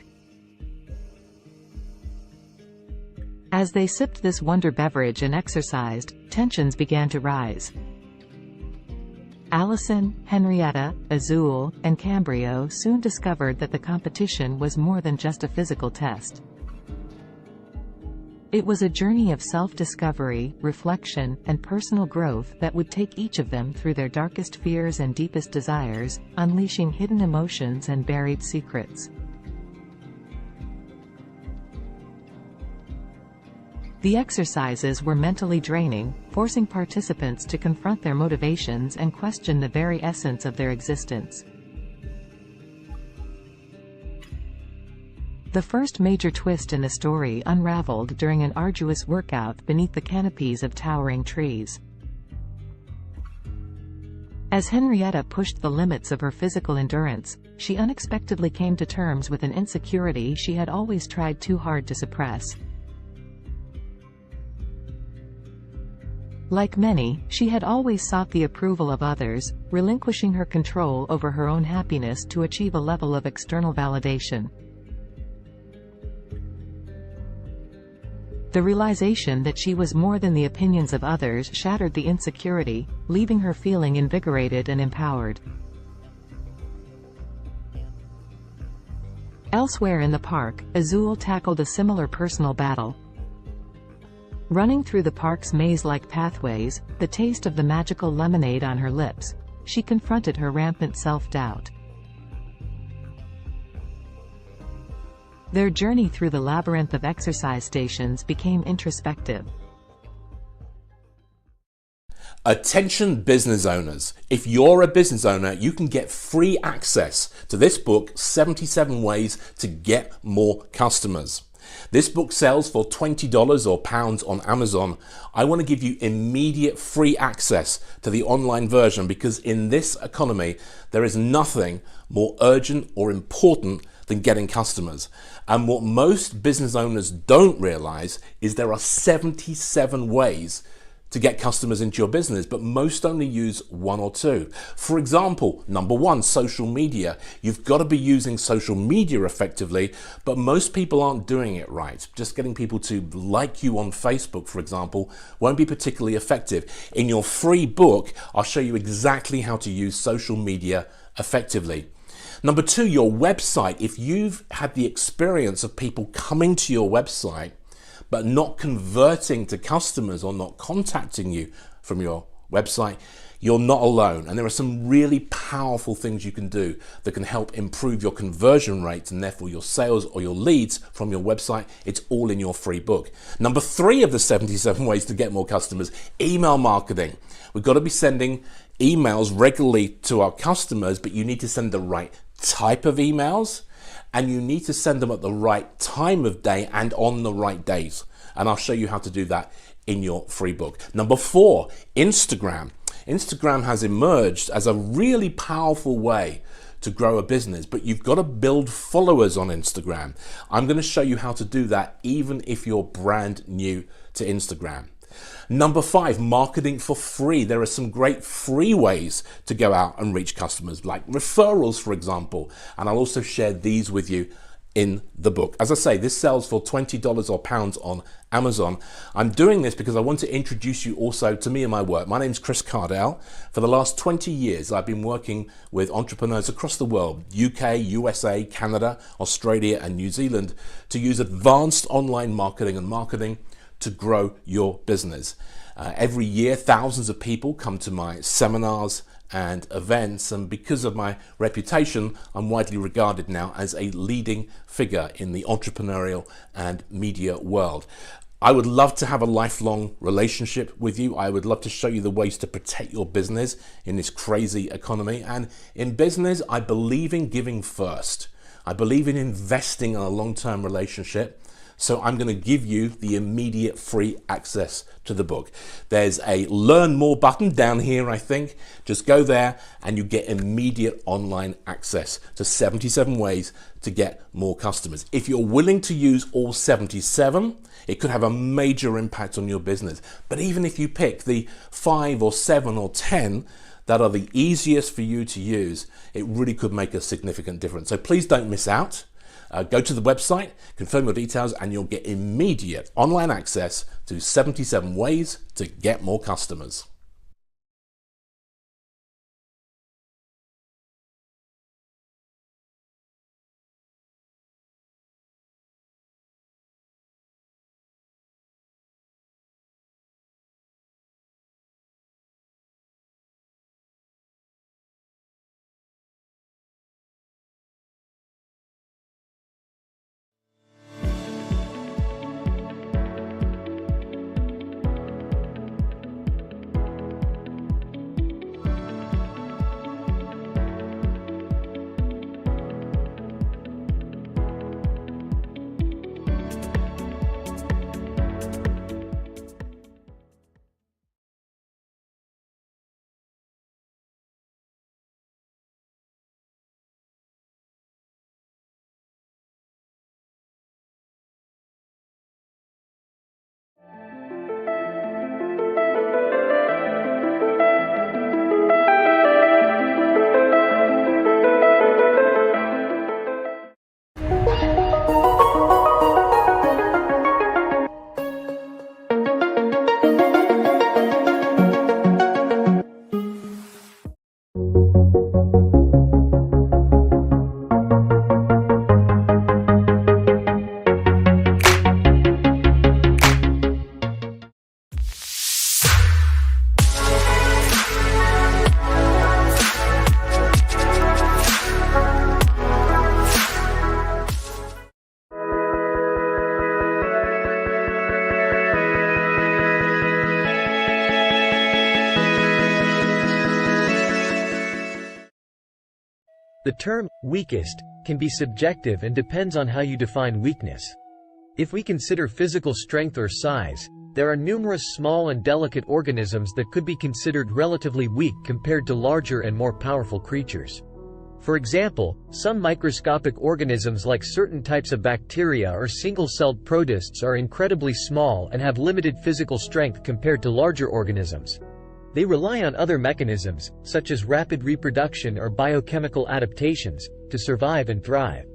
As they sipped this wonder beverage and exercised, tensions began to rise. Allison, Henrietta, Azul, and Cambrio soon discovered that the competition was more than just a physical test. It was a journey of self-discovery, reflection, and personal growth that would take each of them through their darkest fears and deepest desires, unleashing hidden emotions and buried secrets. The exercises were mentally draining, forcing participants to confront their motivations and question the very essence of their existence. The first major twist in the story unraveled during an arduous workout beneath the canopies of towering trees. As Henrietta pushed the limits of her physical endurance, she unexpectedly came to terms with an insecurity she had always tried too hard to suppress. Like many, she had always sought the approval of others, relinquishing her control over her own happiness to achieve a level of external validation. The realization that she was more than the opinions of others shattered the insecurity, leaving her feeling invigorated and empowered. Elsewhere in the park, Azul tackled a similar personal battle. Running through the park's maze-like pathways, the taste of the magical lemonade on her lips, she confronted her rampant self-doubt. Their journey through the labyrinth of exercise stations became introspective. Attention business owners. If you're a business owner, you can get free access to this book, 77 Ways to Get More Customers. This book sells for $20 or pounds on Amazon. I want to give you immediate free access to the online version because in this economy, there is nothing more urgent or important than getting customers. And what most business owners don't realize is there are 77 ways to get customers into your business, but most only use one or two. For example, number one, social media. You've got to be using social media effectively, but most people aren't doing it right. Just getting people to like you on Facebook, for example, won't be particularly effective. In your free book, I'll show you exactly how to use social media effectively. Number two, your website. If you've had the experience of people coming to your website but not converting to customers or not contacting you from your website, you're not alone. And there are some really powerful things you can do that can help improve your conversion rates and therefore your sales or your leads from your website. It's all in your free book. Number three of the 77 ways to get more customers, email marketing. We've got to be sending emails regularly to our customers, but you need to send the right type of emails, and you need to send them at the right time of day and on the right days. And I'll show you how to do that in your free book. Number four, Instagram. Instagram has emerged as a really powerful way to grow a business, but you've got to build followers on Instagram. I'm going to show you how to do that even if you're brand new to Instagram. Number five, marketing for free. There are some great free ways to go out and reach customers, like referrals, for example. And I'll also share these with you in the book. As I say, this sells for $20 or pounds on Amazon. I'm doing this because I want to introduce you also to me and my work. My name's Chris Cardell. For the last 20 years, I've been working with entrepreneurs across the world, UK, USA, Canada, Australia, and New Zealand, to use advanced online marketing to grow your business. Every year, thousands of people come to my seminars and events, and because of my reputation, I'm widely regarded now as a leading figure in the entrepreneurial and media world. I would love to have a lifelong relationship with you. I would love to show you the ways to protect your business in this crazy economy. And in business, I believe in giving first. I believe in investing in a long-term relationship. So I'm going to give you the immediate free access to the book. There's a learn more button down here, I think. Just go there and you get immediate online access to 77 ways to get more customers. If you're willing to use all 77, it could have a major impact on your business. But even if you pick the 5 or 7 or 10 that are the easiest for you to use, it really could make a significant difference. So please don't miss out. Go to the website, confirm your details, and you'll get immediate online access to 77 ways to get more customers. The term weakest can be subjective and depends on how you define weakness. If we consider physical strength or size, there are numerous small and delicate organisms that could be considered relatively weak compared to larger and more powerful creatures. For example, some microscopic organisms like certain types of bacteria or single-celled protists are incredibly small and have limited physical strength compared to larger organisms. They rely on other mechanisms, such as rapid reproduction or biochemical adaptations, to survive and thrive.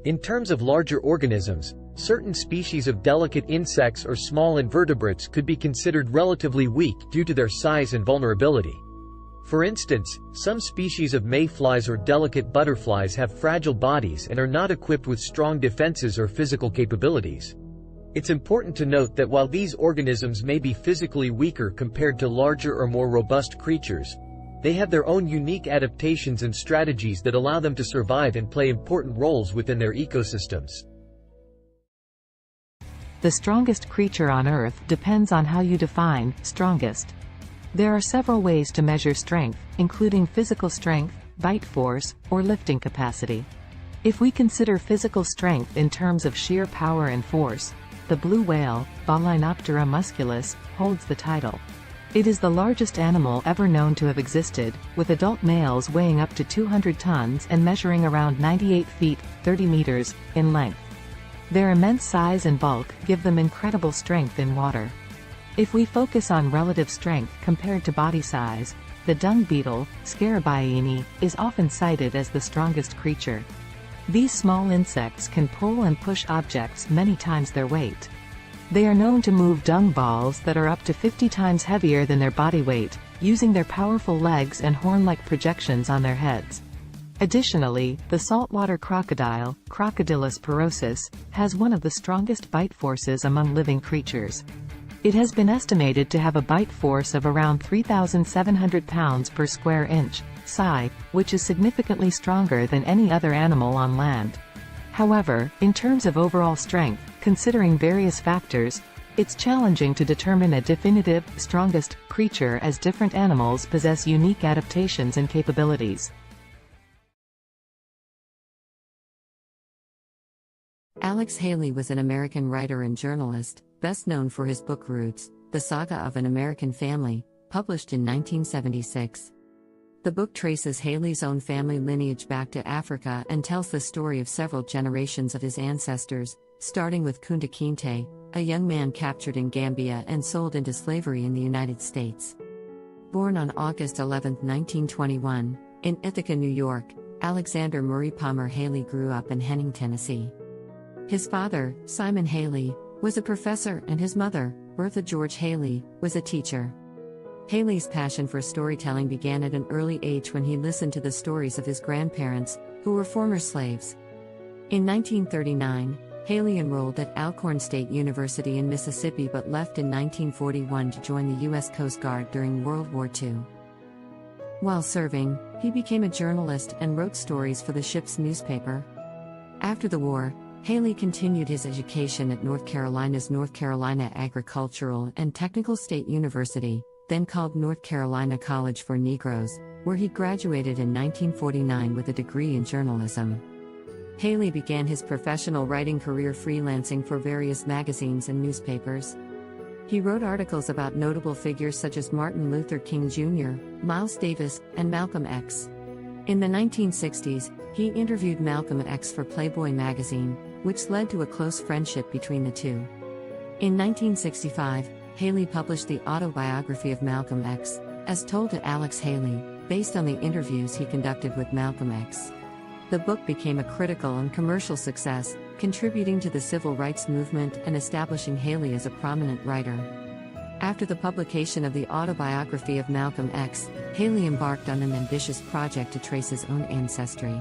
In terms of larger organisms, certain species of delicate insects or small invertebrates could be considered relatively weak due to their size and vulnerability. For instance, some species of mayflies or delicate butterflies have fragile bodies and are not equipped with strong defenses or physical capabilities. It's important to note that while these organisms may be physically weaker compared to larger or more robust creatures, they have their own unique adaptations and strategies that allow them to survive and play important roles within their ecosystems. The strongest creature on Earth depends on how you define strongest. There are several ways to measure strength, including physical strength, bite force, or lifting capacity. If we consider physical strength in terms of sheer power and force, the blue whale, Baleinoptera musculus, holds the title. It is the largest animal ever known to have existed, with adult males weighing up to 200 tons and measuring around 98 feet, 30 meters, in length. Their immense size and bulk give them incredible strength in water. If we focus on relative strength compared to body size, the dung beetle, Scarabaeini, is often cited as the strongest creature. These small insects can pull and push objects many times their weight. They are known to move dung balls that are up to 50 times heavier than their body weight, using their powerful legs and horn-like projections on their heads. Additionally, the saltwater crocodile, Crocodylus porosus, has one of the strongest bite forces among living creatures. It has been estimated to have a bite force of around 3,700 pounds per square inch, psi, which is significantly stronger than any other animal on land. However, in terms of overall strength, considering various factors, it's challenging to determine a definitive, strongest creature, as different animals possess unique adaptations and capabilities. Alex Haley was an American writer and journalist, best known for his book Roots, The Saga of an American Family, published in 1976. The book traces Haley's own family lineage back to Africa and tells the story of several generations of his ancestors, starting with Kunta Kinte, a young man captured in Gambia and sold into slavery in the United States. Born on August 11, 1921, in Ithaca, New York, Alexander Murray Palmer Haley grew up in Henning, Tennessee. His father, Simon Haley, was a professor and his mother, Bertha George Haley, was a teacher. Haley's passion for storytelling began at an early age when he listened to the stories of his grandparents, who were former slaves. In 1939, Haley enrolled at Alcorn State University in Mississippi but left in 1941 to join the U.S. Coast Guard during World War II. While serving, he became a journalist and wrote stories for the ship's newspaper. After the war, Haley continued his education at North Carolina's North Carolina Agricultural and Technical State University, then called North Carolina College for Negroes, where he graduated in 1949 with a degree in journalism. Haley began his professional writing career freelancing for various magazines and newspapers. He wrote articles about notable figures such as Martin Luther King Jr., Miles Davis, and Malcolm X. In the 1960s, he interviewed Malcolm X for Playboy magazine, which led to a close friendship between the two. In 1965, Haley published the autobiography of Malcolm X, as told to Alex Haley, based on the interviews he conducted with Malcolm X. The book became a critical and commercial success, contributing to the civil rights movement and establishing Haley as a prominent writer. After the publication of the autobiography of Malcolm X, Haley embarked on an ambitious project to trace his own ancestry.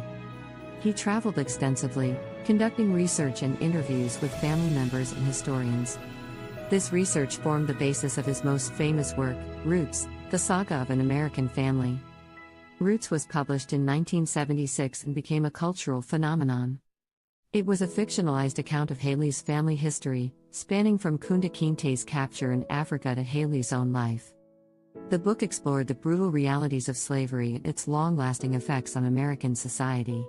He traveled extensively, conducting research and interviews with family members and historians. This research formed the basis of his most famous work, Roots, The Saga of an American Family. Roots was published in 1976 and became a cultural phenomenon. It was a fictionalized account of Haley's family history, spanning from Kunta Kinte's capture in Africa to Haley's own life. The book explored the brutal realities of slavery and its long-lasting effects on American society.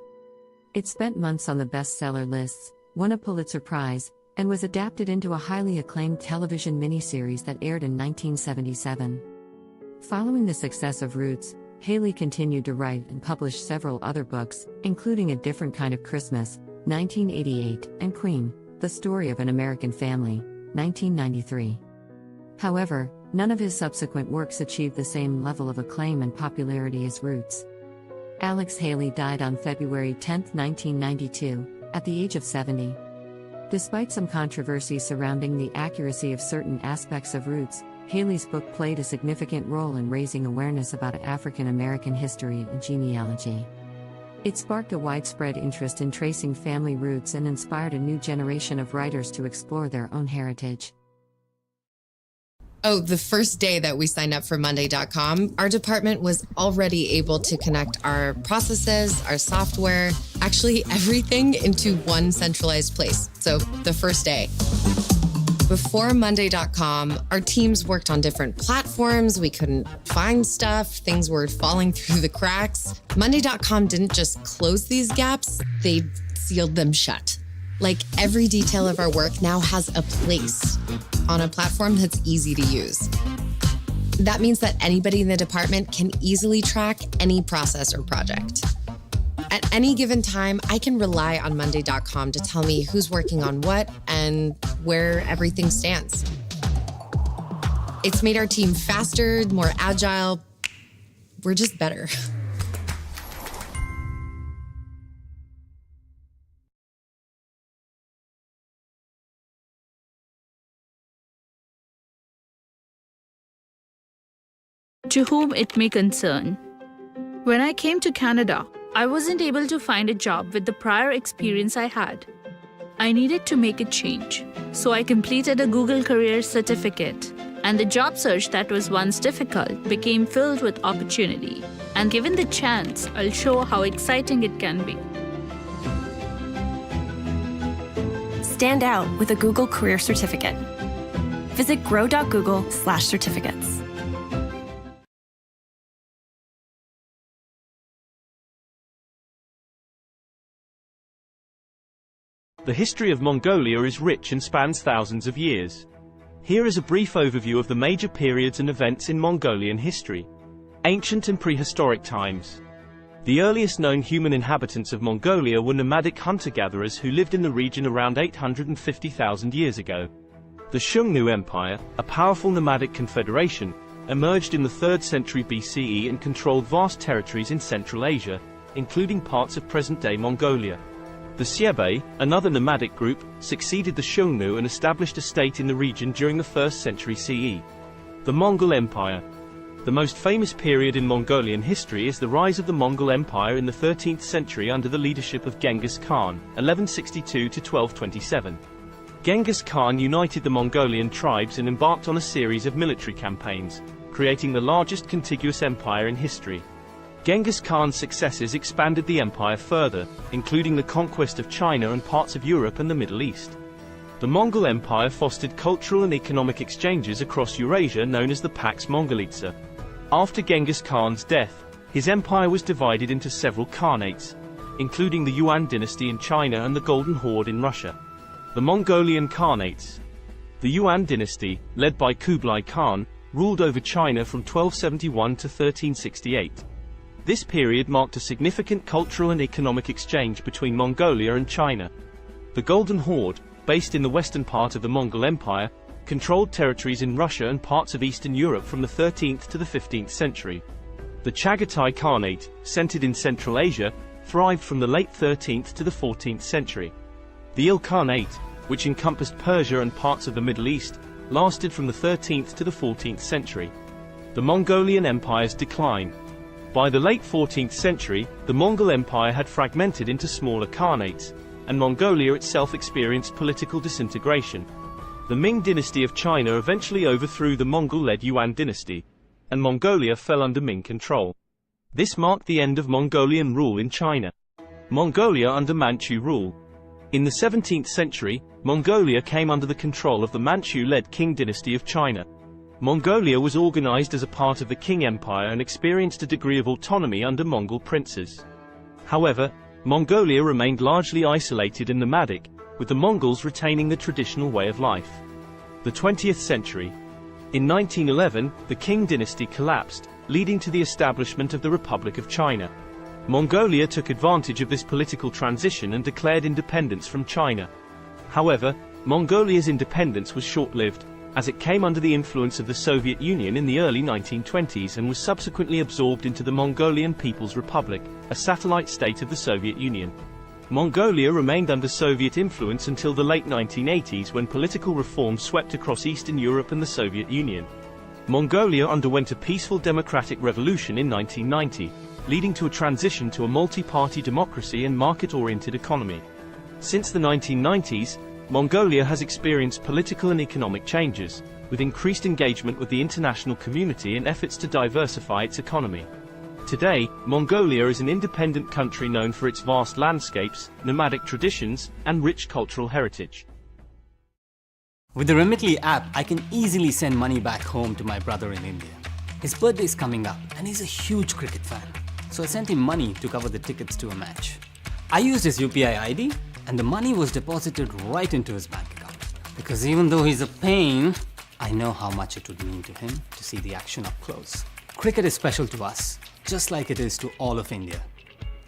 It spent months on the bestseller lists, won a Pulitzer Prize, and was adapted into a highly acclaimed television miniseries that aired in 1977. Following the success of Roots, Haley continued to write and publish several other books, including A Different Kind of Christmas, 1988, and Queen, The Story of an American Family, 1993. However, none of his subsequent works achieved the same level of acclaim and popularity as Roots. Alex Haley died on February 10, 1992, at the age of 70. Despite some controversy surrounding the accuracy of certain aspects of Roots, Haley's book played a significant role in raising awareness about African American history and genealogy. It sparked a widespread interest in tracing family roots and inspired a new generation of writers to explore their own heritage. Oh, the first day that we signed up for Monday.com, our department was already able to connect our processes, our software, actually everything into one centralized place. So the first day. Before Monday.com, our teams worked on different platforms. We couldn't find stuff. Things were falling through the cracks. Monday.com didn't just close these gaps, they sealed them shut. Like every detail of our work now has a place on a platform that's easy to use. That means that anybody in the department can easily track any process or project. At any given time, I can rely on Monday.com to tell me who's working on what and where everything stands. It's made our team faster, more agile. We're just better. To whom it may concern. When I came to Canada, I wasn't able to find a job with the prior experience I had. I needed to make a change, so I completed a Google Career certificate, and the job search that was once difficult became filled with opportunity. And given the chance, I'll show how exciting it can be. Stand out with a Google Career Certificate. Visit grow.google/certificates. The history of Mongolia is rich and spans thousands of years. Here is a brief overview of the major periods and events in Mongolian history. Ancient and prehistoric times. The earliest known human inhabitants of Mongolia were nomadic hunter-gatherers who lived in the region around 850,000 years ago. The Xiongnu Empire, a powerful nomadic confederation, emerged in the 3rd century BCE and controlled vast territories in Central Asia, including parts of present-day Mongolia. The Xiebe, another nomadic group, succeeded the Xiongnu and established a state in the region during the 1st century CE. The Mongol Empire. The most famous period in Mongolian history is the rise of the Mongol Empire in the 13th century under the leadership of Genghis Khan, 1162 to 1227. Genghis Khan united the Mongolian tribes and embarked on a series of military campaigns, creating the largest contiguous empire in history. Genghis Khan's successes expanded the empire further, including the conquest of China and parts of Europe and the Middle East. The Mongol Empire fostered cultural and economic exchanges across Eurasia known as the Pax Mongolica. After Genghis Khan's death, his empire was divided into several khanates, including the Yuan dynasty in China and the Golden Horde in Russia. The Mongolian Khanates. The Yuan dynasty, led by Kublai Khan, ruled over China from 1271 to 1368. This period marked a significant cultural and economic exchange between Mongolia and China. The Golden Horde, based in the western part of the Mongol Empire, controlled territories in Russia and parts of Eastern Europe from the 13th to the 15th century. The Chagatai Khanate, centered in Central Asia, thrived from the late 13th to the 14th century. The Ilkhanate, which encompassed Persia and parts of the Middle East, lasted from the 13th to the 14th century. The Mongolian Empire's decline. By the late 14th century, the Mongol Empire had fragmented into smaller khanates, and Mongolia itself experienced political disintegration. The Ming dynasty of China eventually overthrew the Mongol-led Yuan dynasty, and Mongolia fell under Ming control. This marked the end of Mongolian rule in China. Mongolia under Manchu rule. In the 17th century, Mongolia came under the control of the Manchu-led Qing dynasty of China. Mongolia was organized as a part of the Qing Empire and experienced a degree of autonomy under Mongol princes. However, Mongolia remained largely isolated and nomadic, with the Mongols retaining the traditional way of life. The 20th century. In 1911, the Qing dynasty collapsed, leading to the establishment of the Republic of China. Mongolia took advantage of this political transition and declared independence from China. However, Mongolia's independence was short-lived, as it came under the influence of the Soviet Union in the early 1920s and was subsequently absorbed into the Mongolian People's Republic, a satellite state of the Soviet Union. Mongolia remained under Soviet influence until the late 1980s, when political reforms swept across Eastern Europe and the Soviet Union. Mongolia underwent a peaceful democratic revolution in 1990, leading to a transition to a multi-party democracy and market-oriented economy. Since the 1990s, Mongolia has experienced political and economic changes, with increased engagement with the international community and efforts to diversify its economy. Today, Mongolia is an independent country known for its vast landscapes, nomadic traditions, and rich cultural heritage. With the Remitly app, I can easily send money back home to my brother in India. His birthday is coming up, and he's a huge cricket fan. So I sent him money to cover the tickets to a match. I used his UPI ID, and the money was deposited right into his bank account. Because even though he's a pain, I know how much it would mean to him to see the action up close. Cricket is special to us, just like it is to all of India.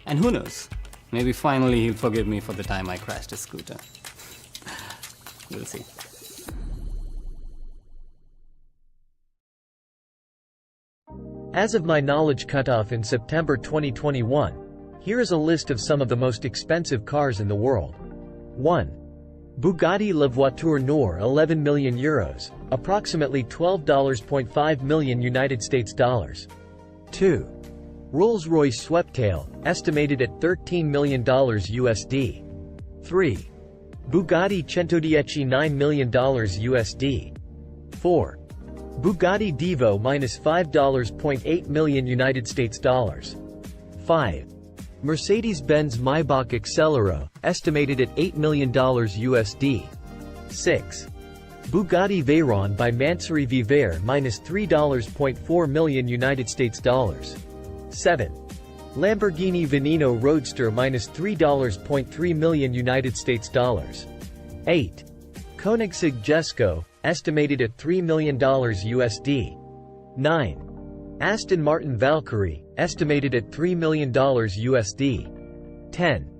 And who knows, maybe finally he'll forgive me for the time I crashed his scooter. We'll see. As of my knowledge cutoff in September 2021, here is a list of some of the most expensive cars in the world. 1. Bugatti La Voiture Noire, 11 million euros, approximately $12.5 million United States dollars. 2. Rolls-Royce Sweptail, estimated at $13 million USD. 3. Bugatti Centodieci, $9 million USD. 4. Bugatti Divo -$5.8 million United States dollars. 5. Mercedes-Benz Maybach Accelero, estimated at $8 million USD. 6. Bugatti Veyron by Mansouri Vivere -$3.4 million United States dollars. 7. Lamborghini Veneno Roadster -$3.3 million United States dollars. 8. Koenigsegg Jesko, estimated at $3 million USD. 9. Aston Martin Valkyrie, estimated at $3 million USD. 10.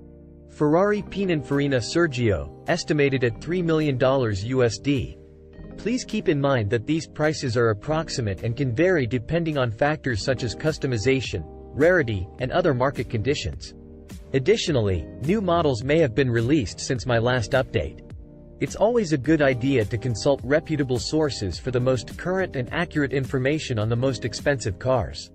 Ferrari Pininfarina Sergio, estimated at $3 million USD. Please keep in mind that these prices are approximate and can vary depending on factors such as customization, rarity, and other market conditions. Additionally, new models may have been released since my last update. It's always a good idea to consult reputable sources for the most current and accurate information on the most expensive cars.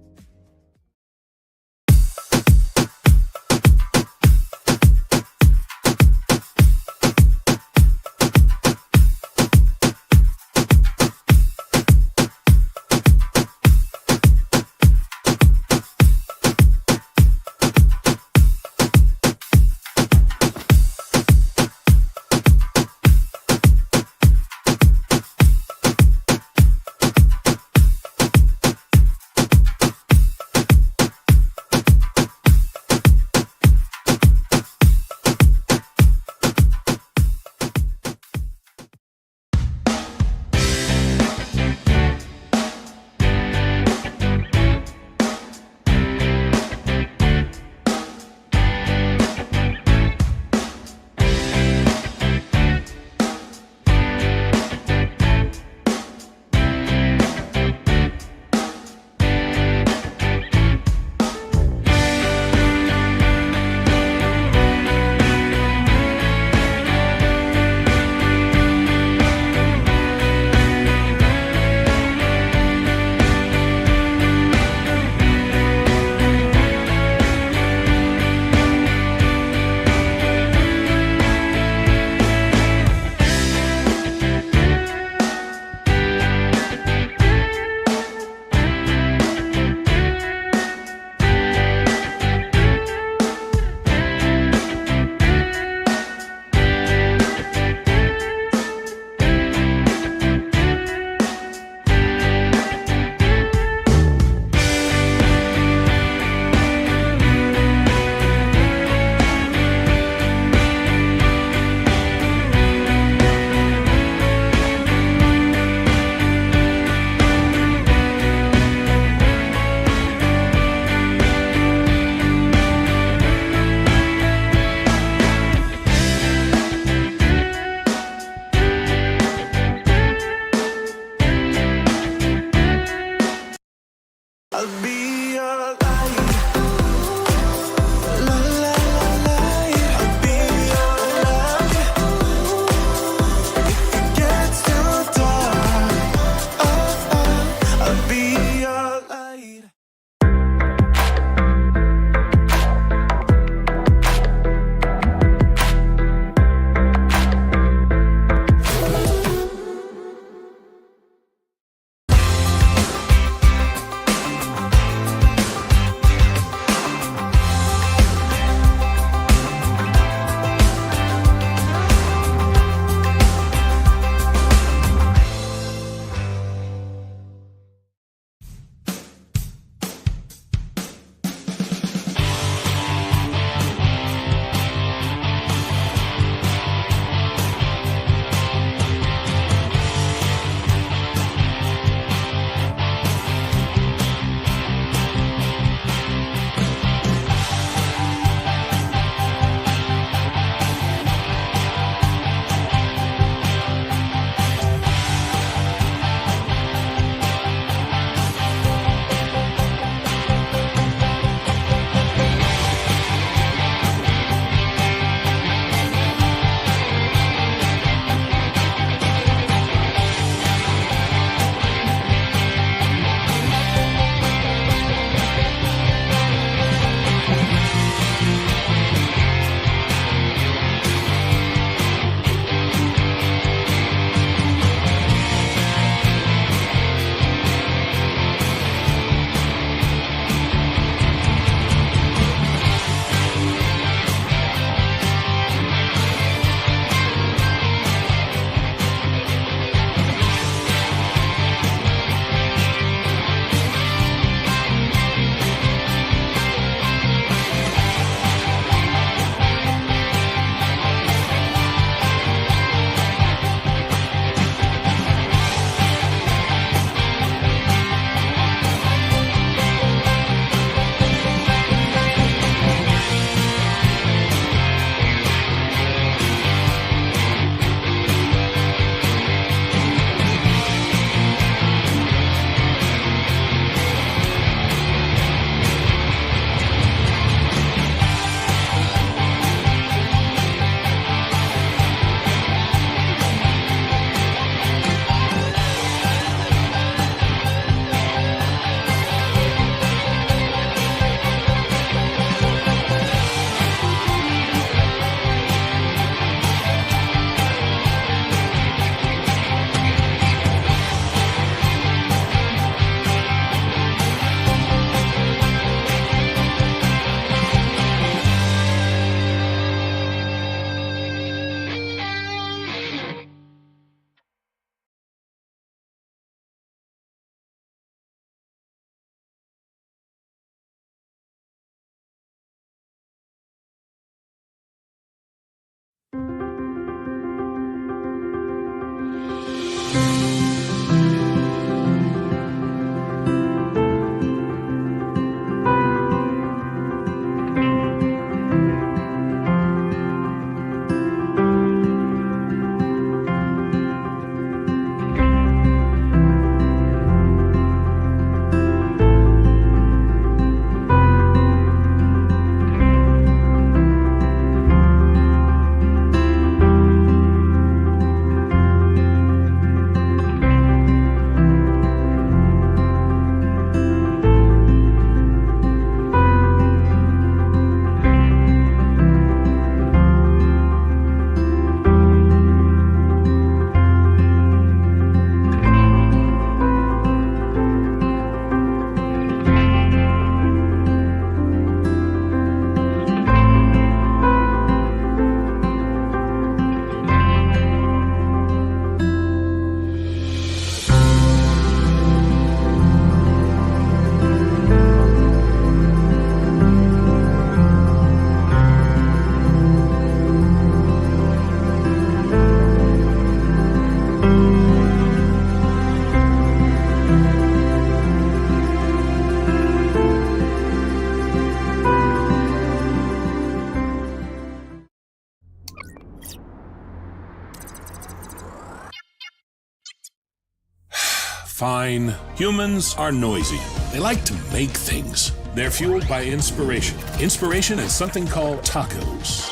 Fine. Humans are noisy. They like to make things. They're fueled by inspiration. Inspiration is something called tacos.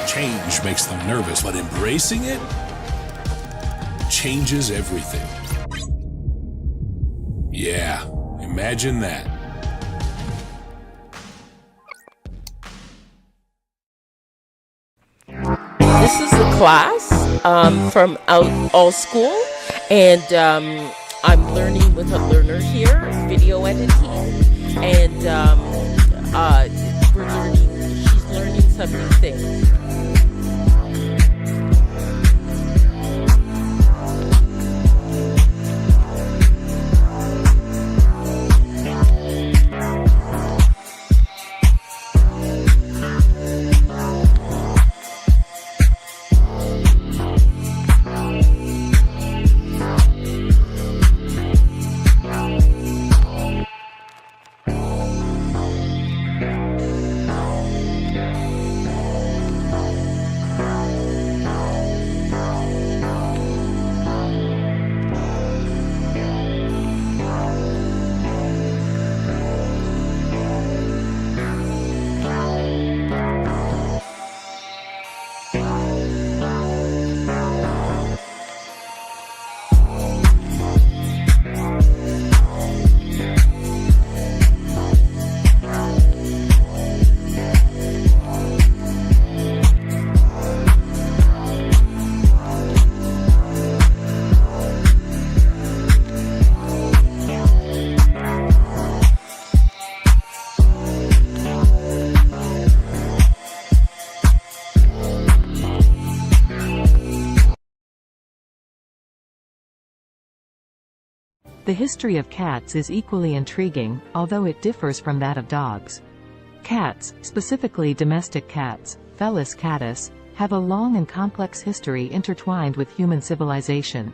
Change makes them nervous, but embracing it changes everything. Yeah, imagine that. This is the class from All School, and I'm learning with a learner here, video editing, and she's learning some new things. The history of cats is equally intriguing, although it differs from that of dogs. Cats, specifically domestic cats, Felis catus, have a long and complex history intertwined with human civilization.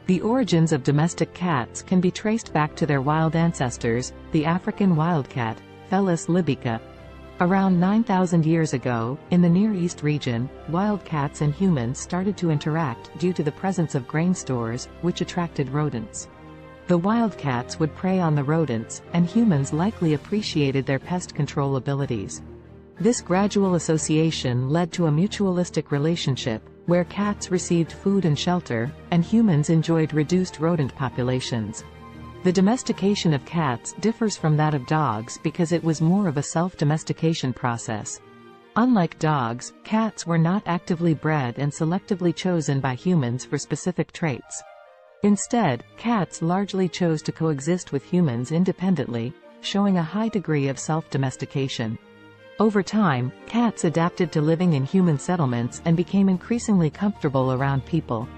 The origins of domestic cats can be traced back to their wild ancestors, the African wildcat, Felis libica. Around 9,000 years ago, in the Near East region, wildcats and humans started to interact due to the presence of grain stores, which attracted rodents. The wildcats would prey on the rodents, and humans likely appreciated their pest control abilities. This gradual association led to a mutualistic relationship, where cats received food and shelter, and humans enjoyed reduced rodent populations. The domestication of cats differs from that of dogs because it was more of a self-domestication process. Unlike dogs, cats were not actively bred and selectively chosen by humans for specific traits. Instead, cats largely chose to coexist with humans independently, showing a high degree of self-domestication. Over time, cats adapted to living in human settlements and became increasingly comfortable around people.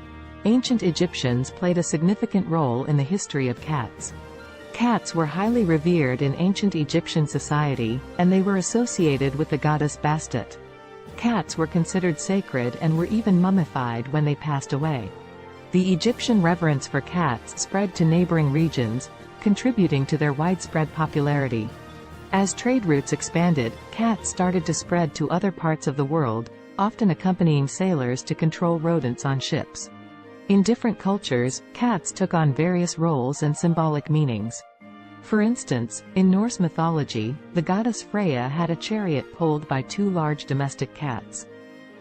Ancient Egyptians played a significant role in the history of cats. Cats were highly revered in ancient Egyptian society, and they were associated with the goddess Bastet. Cats were considered sacred and were even mummified when they passed away. The Egyptian reverence for cats spread to neighboring regions, contributing to their widespread popularity. As trade routes expanded, cats started to spread to other parts of the world, often accompanying sailors to control rodents on ships. In different cultures, cats took on various roles and symbolic meanings. For instance, in Norse mythology, the goddess Freya had a chariot pulled by two large domestic cats.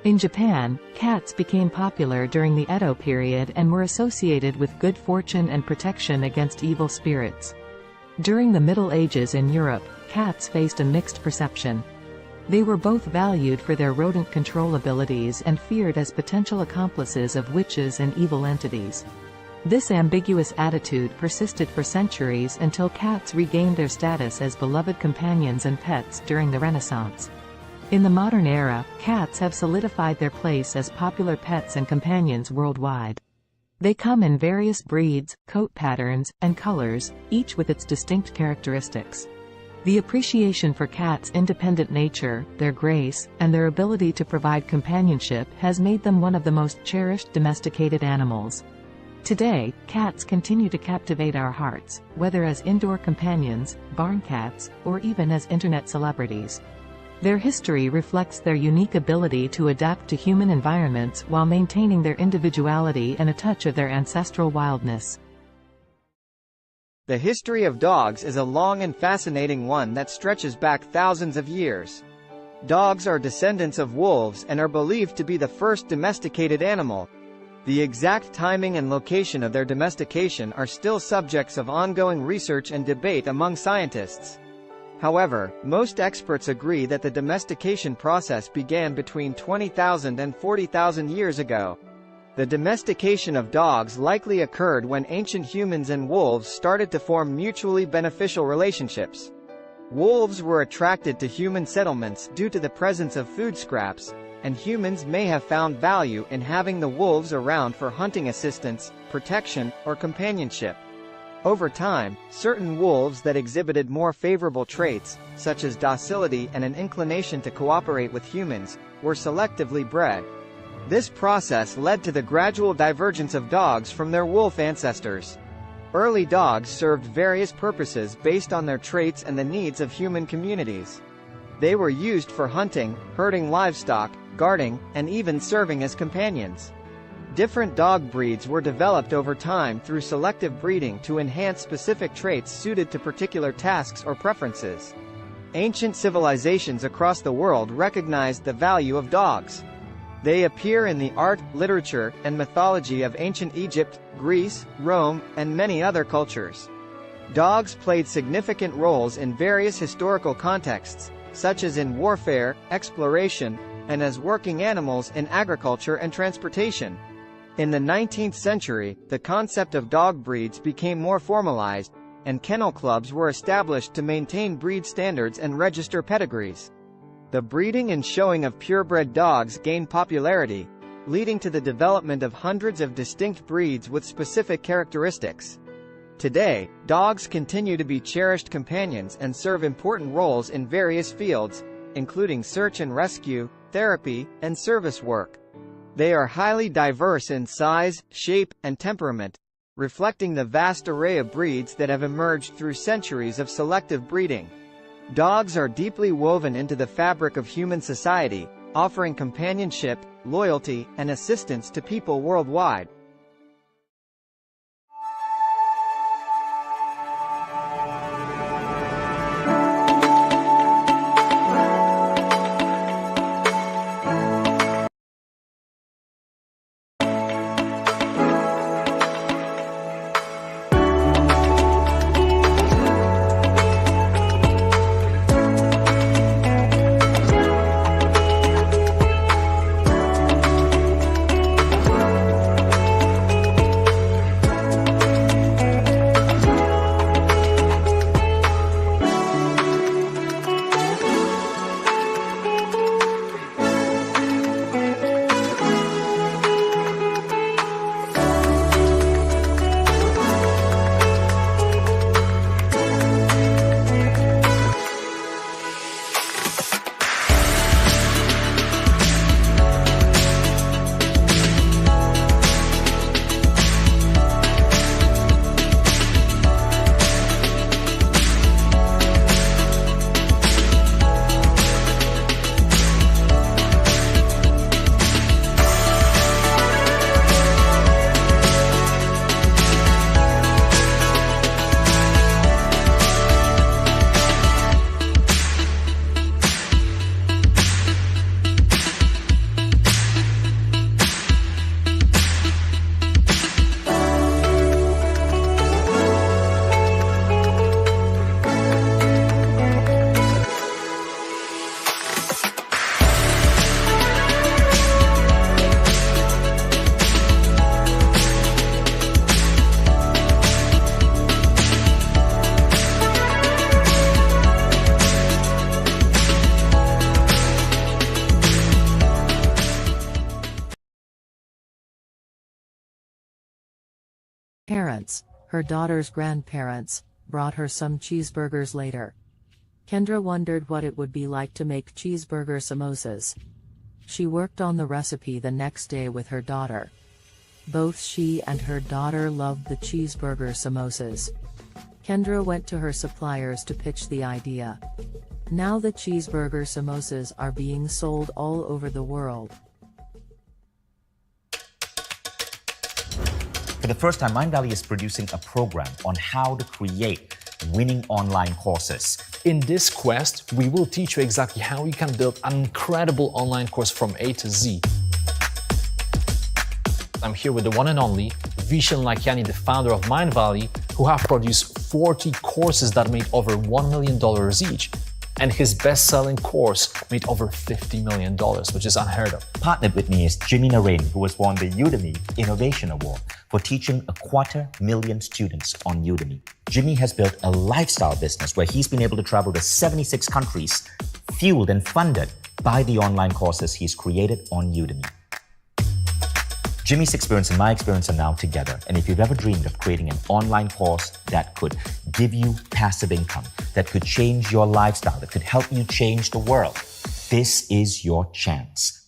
In Japan, cats became popular during the Edo period and were associated with good fortune and protection against evil spirits. During the Middle Ages in Europe, cats faced a mixed perception. They were both valued for their rodent control abilities and feared as potential accomplices of witches and evil entities. This ambiguous attitude persisted for centuries until cats regained their status as beloved companions and pets during the Renaissance. In the modern era, cats have solidified their place as popular pets and companions worldwide. They come in various breeds, coat patterns, and colors, each with its distinct characteristics. The appreciation for cats' independent nature, their grace, and their ability to provide companionship has made them one of the most cherished domesticated animals. Today, cats continue to captivate our hearts, whether as indoor companions, barn cats, or even as internet celebrities. Their history reflects their unique ability to adapt to human environments while maintaining their individuality and a touch of their ancestral wildness. The history of dogs is a long and fascinating one that stretches back thousands of years. Dogs are descendants of wolves and are believed to be the first domesticated animal. The exact timing and location of their domestication are still subjects of ongoing research and debate among scientists. However, most experts agree that the domestication process began between 20,000 and 40,000 years ago. The domestication of dogs likely occurred when ancient humans and wolves started to form mutually beneficial relationships. Wolves were attracted to human settlements due to the presence of food scraps, and humans may have found value in having the wolves around for hunting assistance, protection, or companionship. Over time, certain wolves that exhibited more favorable traits, such as docility and an inclination to cooperate with humans, were selectively bred. This process led to the gradual divergence of dogs from their wolf ancestors. Early dogs served various purposes based on their traits and the needs of human communities. They were used for hunting, herding livestock, guarding, and even serving as companions. Different dog breeds were developed over time through selective breeding to enhance specific traits suited to particular tasks or preferences. Ancient civilizations across the world recognized the value of dogs. They appear in the art, literature, and mythology of ancient Egypt, Greece, Rome, and many other cultures. Dogs played significant roles in various historical contexts, such as in warfare, exploration, and as working animals in agriculture and transportation. In the 19th century, the concept of dog breeds became more formalized, and kennel clubs were established to maintain breed standards and register pedigrees. The breeding and showing of purebred dogs gained popularity, leading to the development of hundreds of distinct breeds with specific characteristics. Today, dogs continue to be cherished companions and serve important roles in various fields, including search and rescue, therapy, and service work. They are highly diverse in size, shape, and temperament, reflecting the vast array of breeds that have emerged through centuries of selective breeding. Dogs are deeply woven into the fabric of human society, offering companionship, loyalty, and assistance to people worldwide. parents, her daughter's grandparents, brought her some cheeseburgers later. Kendra wondered what it would be like to make cheeseburger samosas. She worked on the recipe the next day with her daughter. Both she and her daughter loved the cheeseburger samosas. Kendra went to her suppliers to pitch the idea. Now the cheeseburger samosas are being sold all over the world. For the first time, Mindvalley is producing a program on how to create winning online courses. In this quest, we will teach you exactly how you can build an incredible online course from A to Z. I'm here with the one and only Vishen Lakiani, the founder of Mindvalley, who have produced 40 courses that made over $1 million each. And his best-selling course made over $50 million, which is unheard of. Partnered with me is Jimmy Narain, who has won the Udemy Innovation Award for teaching 250,000 students on Udemy. Jimmy has built a lifestyle business where he's been able to travel to 76 countries, fueled and funded by the online courses he's created on Udemy. Jimmy's experience and my experience are now together, and if you've ever dreamed of creating an online course that could give you passive income, that could change your lifestyle, that could help you change the world, this is your chance.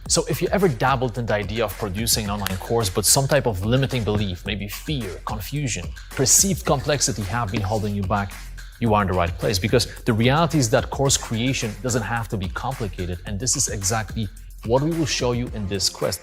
So if you ever dabbled in the idea of producing an online course, but some type of limiting belief, maybe fear, confusion, perceived complexity have been holding you back, you are in the right place, because the reality is that course creation doesn't have to be complicated, and this is exactly what we will show you in this quest.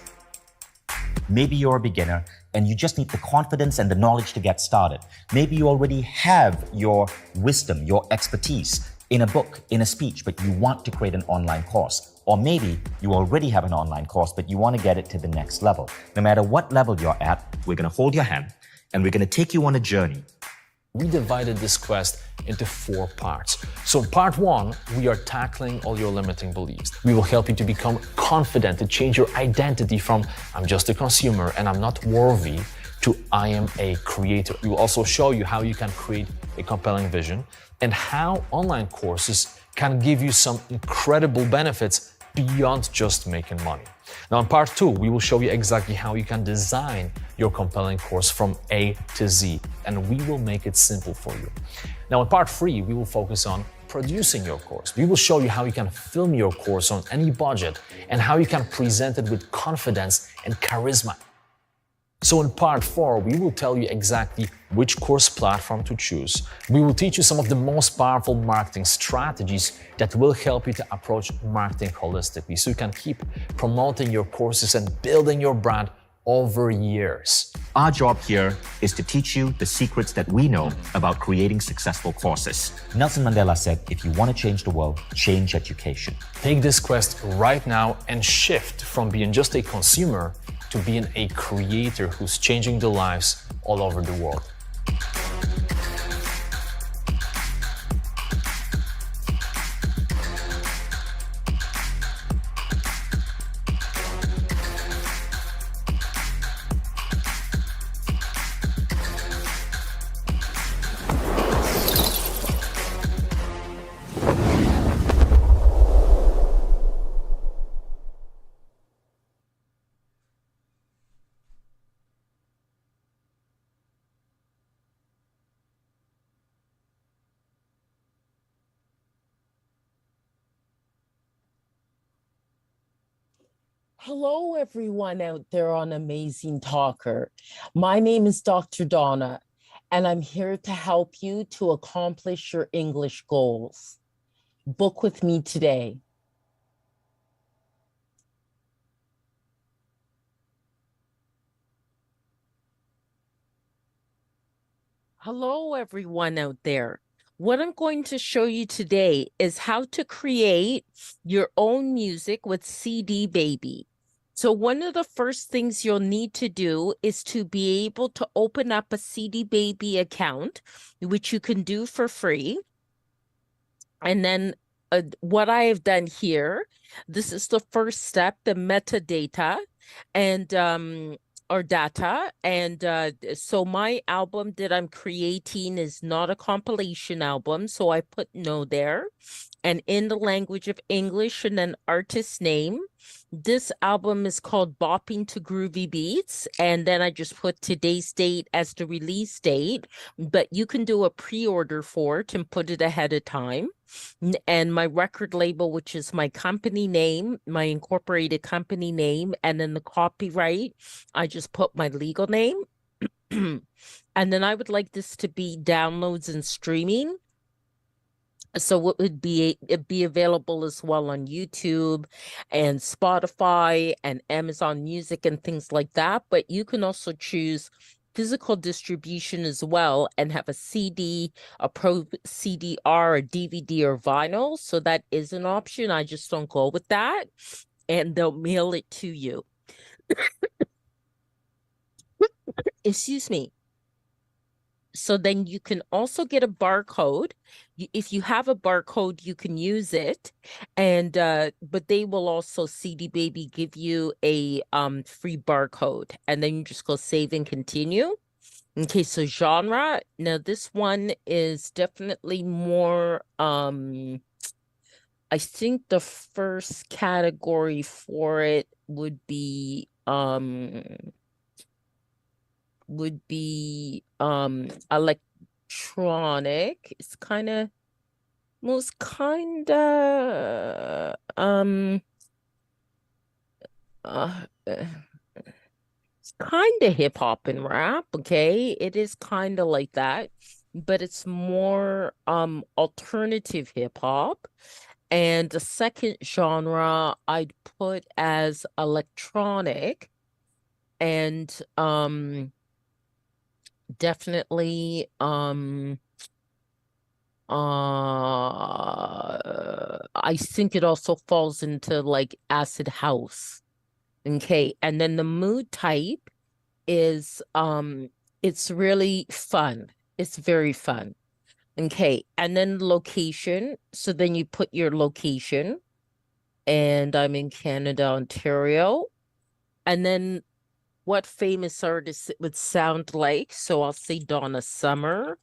Maybe you're a beginner and you just need the confidence and the knowledge to get started. Maybe you already have your wisdom, your expertise in a book, in a speech, but you want to create an online course. Or maybe you already have an online course, but you want to get it to the next level. No matter what level you're at, we're going to hold your hand and we're going to take you on a journey. We divided this quest into 4 parts. So part 1, we are tackling all your limiting beliefs. We will help you to become confident, to change your identity from I'm just a consumer and I'm not worthy to I am a creator. We will also show you how you can create a compelling vision and how online courses can give you some incredible benefits beyond just making money. Now in part 2, we will show you exactly how you can design your compelling course from A to Z, and we will make it simple for you. Now in part 3, we will focus on producing your course. We will show you how you can film your course on any budget and how you can present it with confidence and charisma. So in part 4, we will tell you exactly which course platform to choose. We will teach you some of the most powerful marketing strategies that will help you to approach marketing holistically so you can keep promoting your courses and building your brand over years. Our job here is to teach you the secrets that we know about creating successful courses. Nelson Mandela said, if you want to change the world, change education. Take this quest right now and shift from being just a consumer to being a creator who's changing the lives all over the world. Hello, everyone out there on Amazing Talker. My name is Dr. Donna, and I'm here to help you to accomplish your English goals. Book with me today. Hello, everyone out there. What I'm going to show you today is how to create your own music with CD Baby. So one of the first things you'll need to do is to be able to open up a CD Baby account, which you can do for free. And then what I have done here, this is the first step, the metadata. And or data. And so my album that I'm creating is not a compilation album, so I put no there. And in the language of English and an artist name. This album is called Bopping to Groovy Beats, and then I just put today's date as the release date, but you can do a pre-order for it and put it ahead of time. And my record label, which is my company name, my incorporated company name, and then the copyright, I just put my legal name. And then I would like this to be downloads and streaming. So it'd be available as well on YouTube and Spotify and Amazon Music and things like that. But you can also choose physical distribution as well and have a CD, a Pro CDR, a DVD, or vinyl. So that is an option. I just don't go with that. And they'll mail it to you. Excuse me. So then you can also get a barcode. If you have a barcode, you can use it. And but they will also, CD Baby, give you a free barcode. And then you just go save and continue. Okay, so genre. Now this one is definitely more I think the first category for it would be electronic. It's kind of most kind of it's kind of hip hop and rap. Okay, it is kind of like that, but it's more alternative hip hop. And the second genre I'd put as electronic, and definitely I think it also falls into like acid house. Okay, and then the mood type is it's really fun. It's very fun. Okay, and then location. So then you put your location, and I'm in Canada, Ontario. And then what famous artist it would sound like. So I'll say Donna Summer.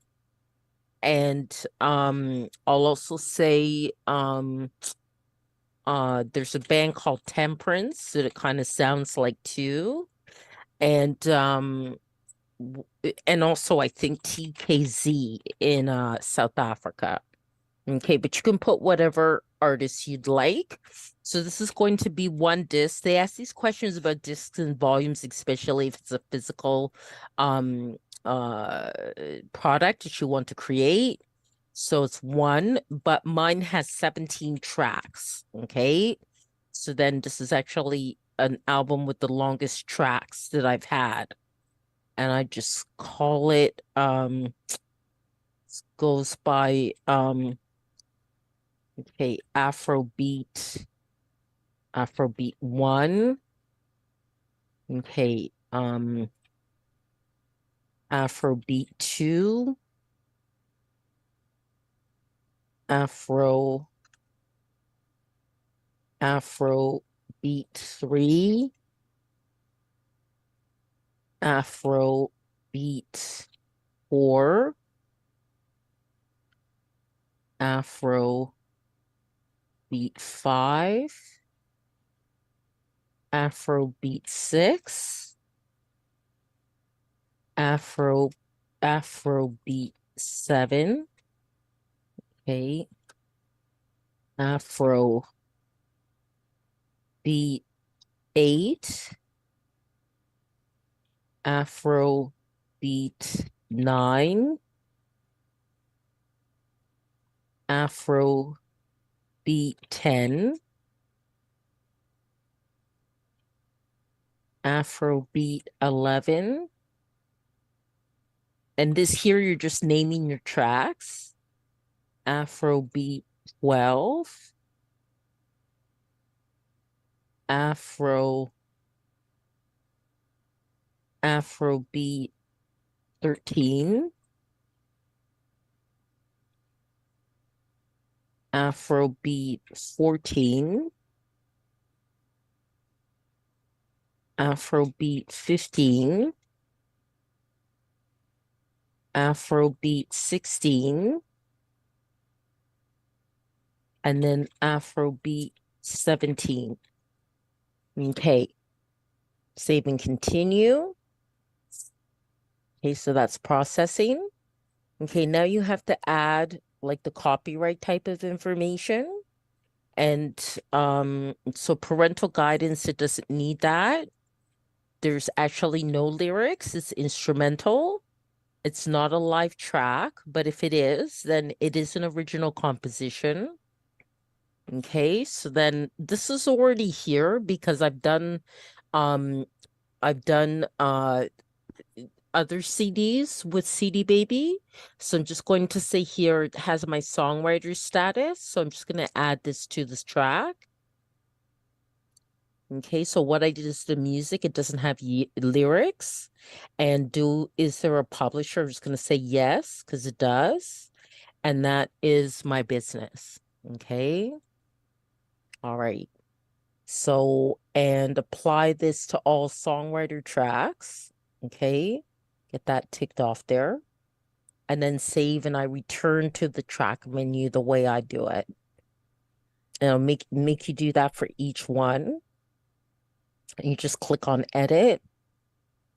And I'll also say there's a band called Temperance that it kind of sounds like too. And also I think TKZ in South Africa. Okay, but you can put whatever artist you'd like. So this is going to be one disc. They ask these questions about discs and volumes, especially if it's a physical product that you want to create. So it's one, but mine has 17 tracks. Okay, so then this is actually an album with the longest tracks that I've had. And I just call it goes by okay, Afrobeat 1. Okay, Afrobeat 2. Afrobeat 3. Afrobeat 4. Afrobeat 5. Afrobeat 6. Afrobeat 7. Okay. Afrobeat 8. Afrobeat 9. Afrobeat 10. Afrobeat 11. And this here, you're just naming your tracks. Afrobeat 12. Afrobeat 13. Afrobeat 14. Afrobeat 15, Afrobeat 16, and then Afrobeat 17. Okay, save and continue. Okay, so that's processing. Okay, now you have to add like the copyright type of information. And so parental guidance, it doesn't need that. There's actually no lyrics, it's instrumental. It's not a live track, but if it is, then it is an original composition. Okay, so then this is already here because I've done other CDs with CD Baby. So I'm just going to say here it has my songwriter status. So I'm just going to add this to this track. Okay, so what I did is the music, it doesn't have lyrics. And is there a publisher? I'm just going to say yes, because it does. And that is my business. Okay. All right. So, and apply this to all songwriter tracks. Okay. Get that ticked off there. And then save, and I return to the track menu the way I do it. And I'll make you do that for each one. And you just click on edit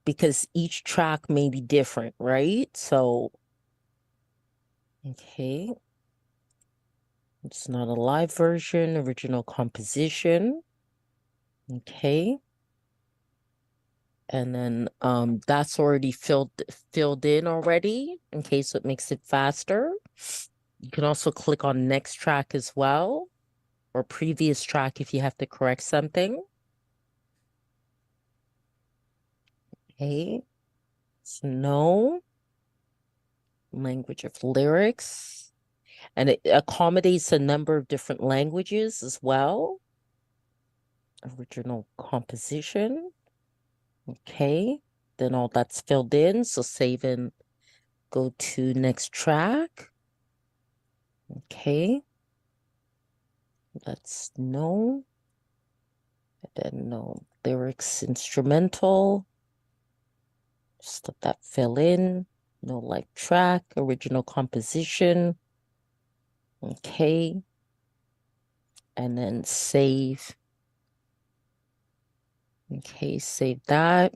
because each track may be different, right? So, okay. It's not a live version, original composition. Okay. And then that's already filled in already, in case it makes it faster. You can also click on next track as well, or previous track if you have to correct something. Okay. So no. Language of lyrics. And it accommodates a number of different languages as well. Original composition. Okay. Then all that's filled in. So save and go to next track. Okay. That's no. And then no lyrics instrumental. Just let that fill in. No live track, original composition. Okay. And then save. Okay, save that.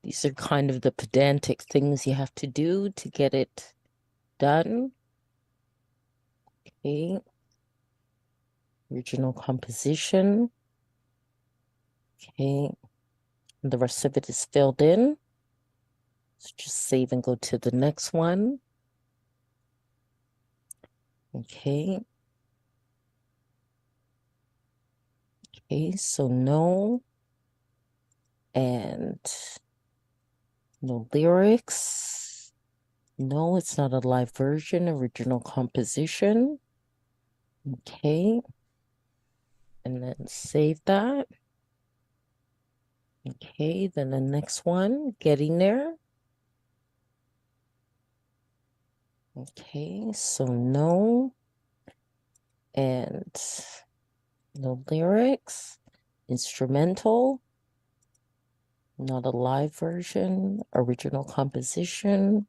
These are kind of the pedantic things you have to do to get it done. Okay. Original composition. Okay. And the rest of it is filled in. So just save and go to the next one. Okay. Okay, so no. And no lyrics. No, it's not a live version, original composition. Okay. And then save that. Okay, then the next one, getting there. Okay, so no. And no lyrics. Instrumental. Not a live version. Original composition.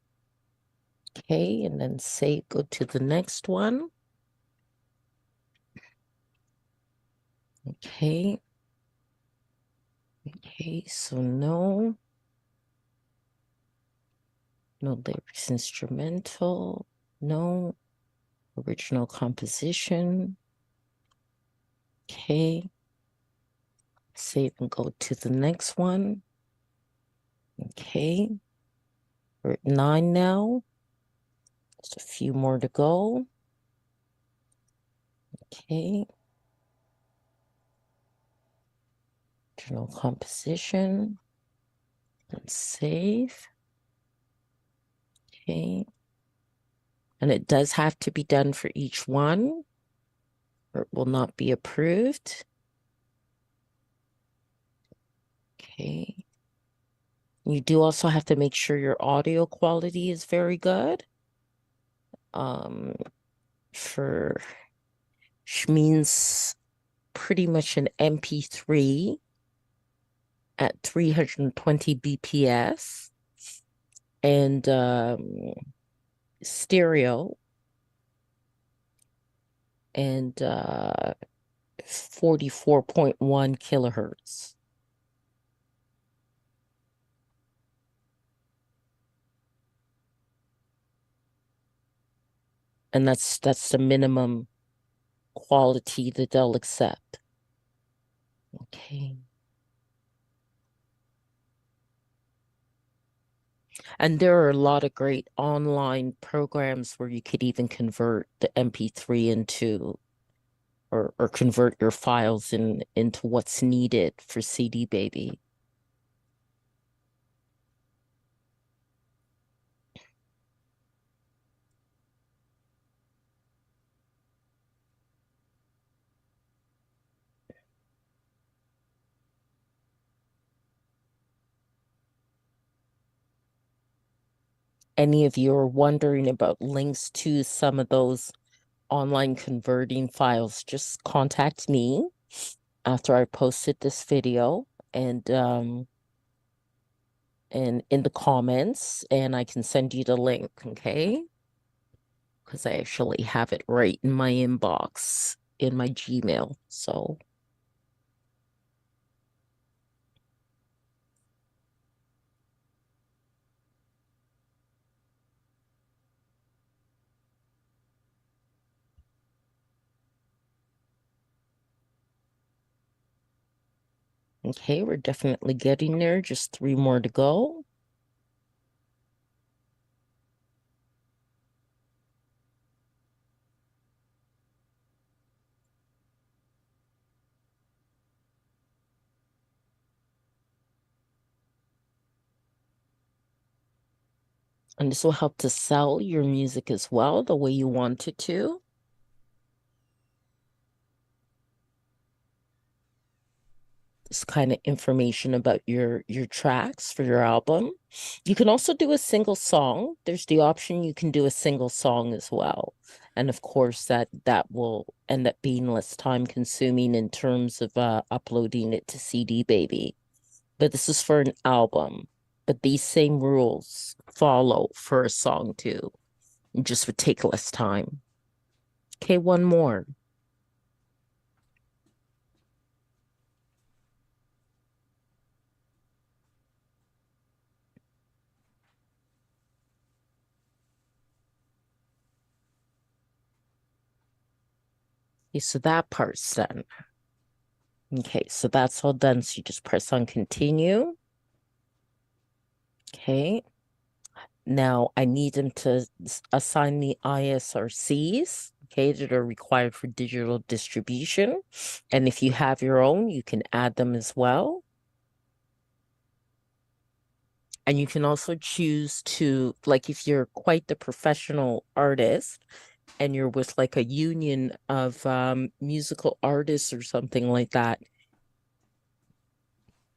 Okay, and then save, go to the next one. Okay. Okay, so no. No lyrics instrumental. No. Original composition. Okay. Save and go to the next one. Okay. We're at 9 now. Just a few more to go. Okay. Original composition. And save. Okay. And it does have to be done for each one, or it will not be approved. Okay. You do also have to make sure your audio quality is very good. For which means pretty much an MP3 at 320 BPS and stereo and 44.1 kilohertz. And that's the minimum quality that they'll accept. Okay. And there are a lot of great online programs where you could even convert the MP3 into or convert your files into what's needed for CD Baby. Any of you are wondering about links to some of those online converting files, just contact me after I posted this video and in the comments, and I can send you the link, okay? Because I actually have it right in my inbox in my Gmail. So okay, we're definitely getting there. Just 3 more to go. And this will help to sell your music as well, the way you want it to. This kind of information about your tracks for your album. You can also do a single song. There's the option you can do a single song as well. And of course that will end up being less time consuming in terms of uploading it to CD Baby. But this is for an album. But these same rules follow for a song too. It just would take less time. Okay, one more. Okay, so that part's done. Okay, so that's all done. So you just press on continue. Okay. Now I need them to assign the ISRCs, okay, that are required for digital distribution. And if you have your own, you can add them as well. And you can also choose to, like, if you're quite the professional artist and you're with like a union of musical artists or something like that,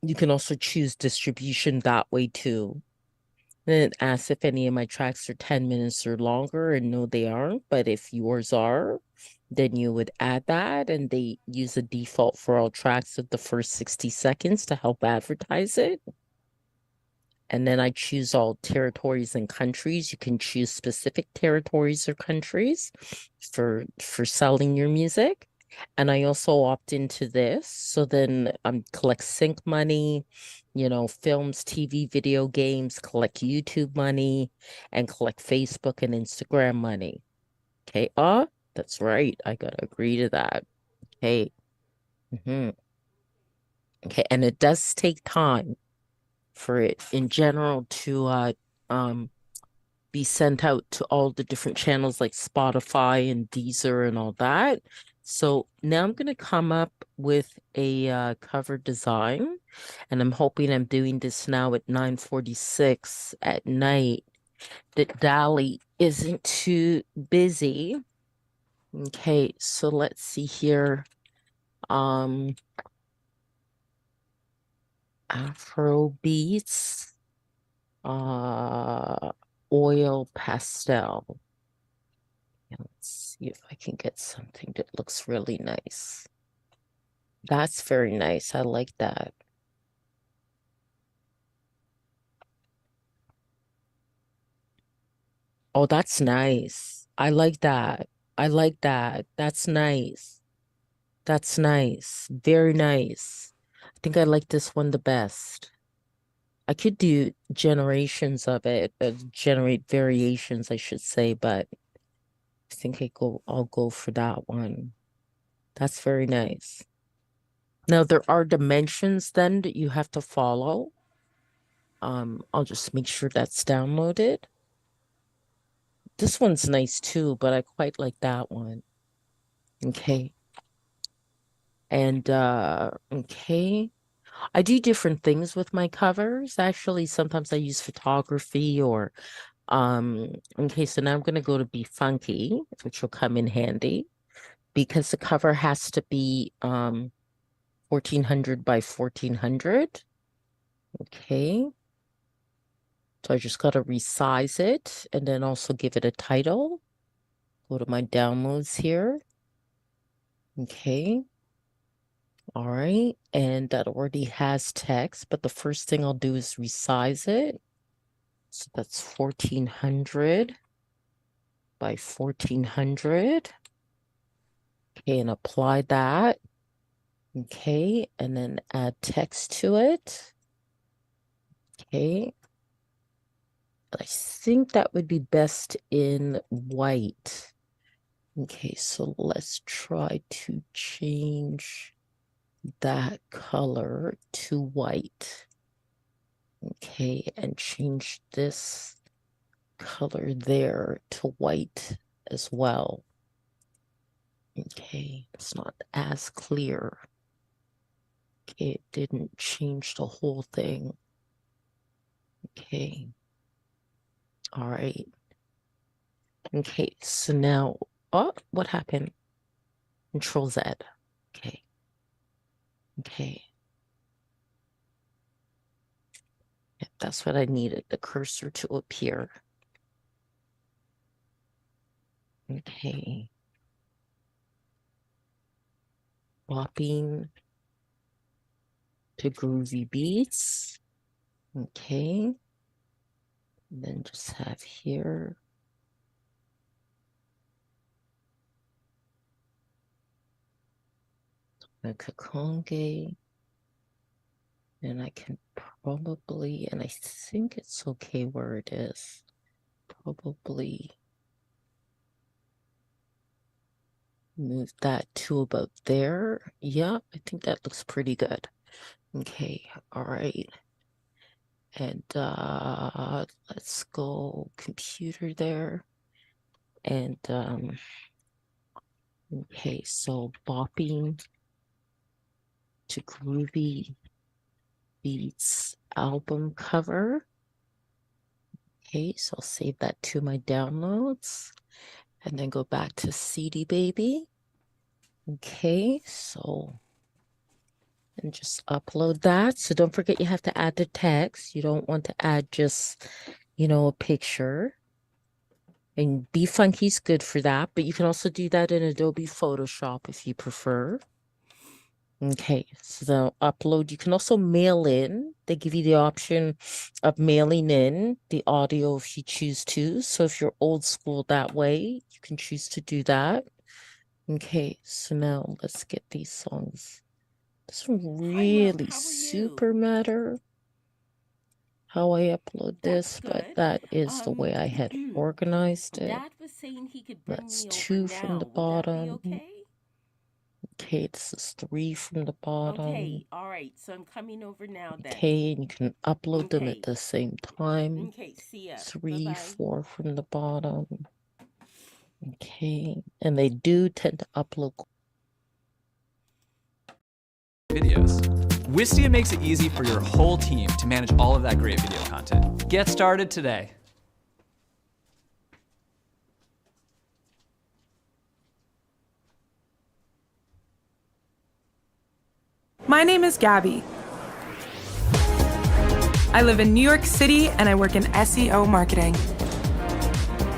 you can also choose distribution that way too. And it asks if any of my tracks are 10 minutes or longer, and no, they aren't. But if yours are, then you would add that, and they use a default for all tracks of the first 60 seconds to help advertise it. And then I choose all territories and countries. You can choose specific territories or countries for selling your music. And I also opt into this. So then collect sync money, you know, films, TV, video games, collect YouTube money, and collect Facebook and Instagram money. Okay. That's right. I gotta agree to that. Okay. Okay. And it does take time for it in general to be sent out to all the different channels like Spotify and Deezer and all that. So now I'm going to come up with a cover design, and I'm hoping I'm doing this now at 9:46 at night, that Dali isn't too busy. Okay, so let's see here. Afro beats, oil pastel. Let's see if I can get something that looks really nice. That's very nice. I like that. Oh, that's nice. I like that. I like that. That's nice. That's nice. Very nice. I think I like this one the best. I could do generations of it, generate variations, I should say, but I think I'll go for that one. That's very nice. Now there are dimensions then that you have to follow. I'll just make sure that's downloaded. This one's nice too, but I quite like that one. Okay. And okay. I do different things with my covers. Actually, sometimes I use photography or okay, so now I'm gonna go to Be Funky, which will come in handy because the cover has to be 1400 by 1400. Okay. So I just got to resize it and then also give it a title. Go to my downloads here. Okay. All right. And that already has text, but the first thing I'll do is resize it. So that's 1400 by 1400. Okay. And apply that. Okay. And then add text to it. Okay. I think that would be best in white. Okay, so let's try to change that color to white. Okay, and change this color there to white as well. Okay, it's not as clear. Okay, it didn't change the whole thing. Okay. All right. Okay, so now, oh, what happened? Control Z. Okay. Okay. Yep, that's what I needed, the cursor to appear. Okay. Bopping to groovy beats. Okay. And then just have here. Donna Kakonge. And I can probably, and I think it's okay where it is. Probably move that to about there. Yeah, I think that looks pretty good. Okay, all right. And let's go computer there. And okay, so bopping to groovy beats album cover. Okay, so I'll save that to my downloads and then go back to CD Baby. Okay, so and just upload that. So don't forget you have to add the text. You don't want to add just, you know, a picture. And Be Funky's good for that, but you can also do that in Adobe Photoshop if you prefer. Okay, so the upload, you can also mail in. They give you the option of mailing in the audio if you choose to. So if you're old school that way, you can choose to do that. Okay, so now let's get these songs. Doesn't really super matter how I upload this, but that is the way I had organized it. That's 2 from the bottom. Okay, this is 3 from the bottom. Okay, all right, so I'm coming over now then. Okay, and you can upload them at the same time. Okay, see ya. 3, Bye-bye. 4 from the bottom. Okay, and they do tend to upload videos. Wistia makes it easy for your whole team to manage all of that great video content. Get started today. My name is Gabby. I live in New York City and I work in SEO marketing.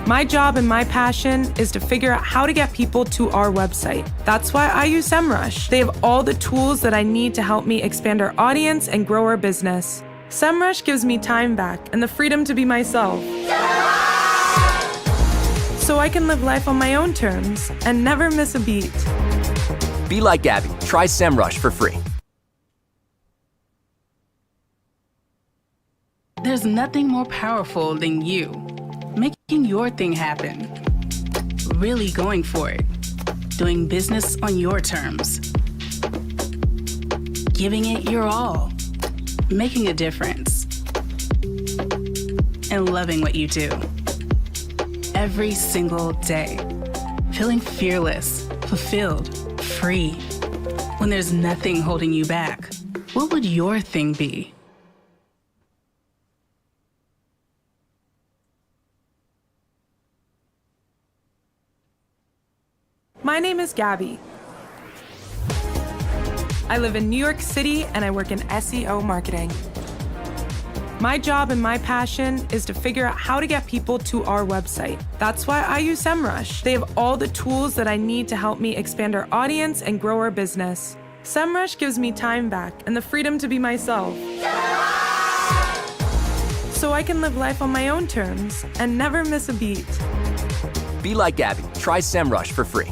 My job and my passion is to figure out how to get people to our website. That's why I use SEMrush. They have all the tools that I need to help me expand our audience and grow our business. SEMrush gives me time back and the freedom to be myself. So I can live life on my own terms and never miss a beat. Be like Gabby. Try SEMrush for free. There's nothing more powerful than you. Making your thing happen. Really going for it. Doing business on your terms. Giving it your all. Making a difference. And loving what you do. Every single day. Feeling fearless, fulfilled, free. When there's nothing holding you back, what would your thing be? My name is Gabby. I live in New York City and I work in SEO marketing. My job and my passion is to figure out how to get people to our website. That's why I use SEMrush. They have all the tools that I need to help me expand our audience and grow our business. SEMrush gives me time back and the freedom to be myself. So I can live life on my own terms and never miss a beat. Be like Gabby. Try SEMrush for free.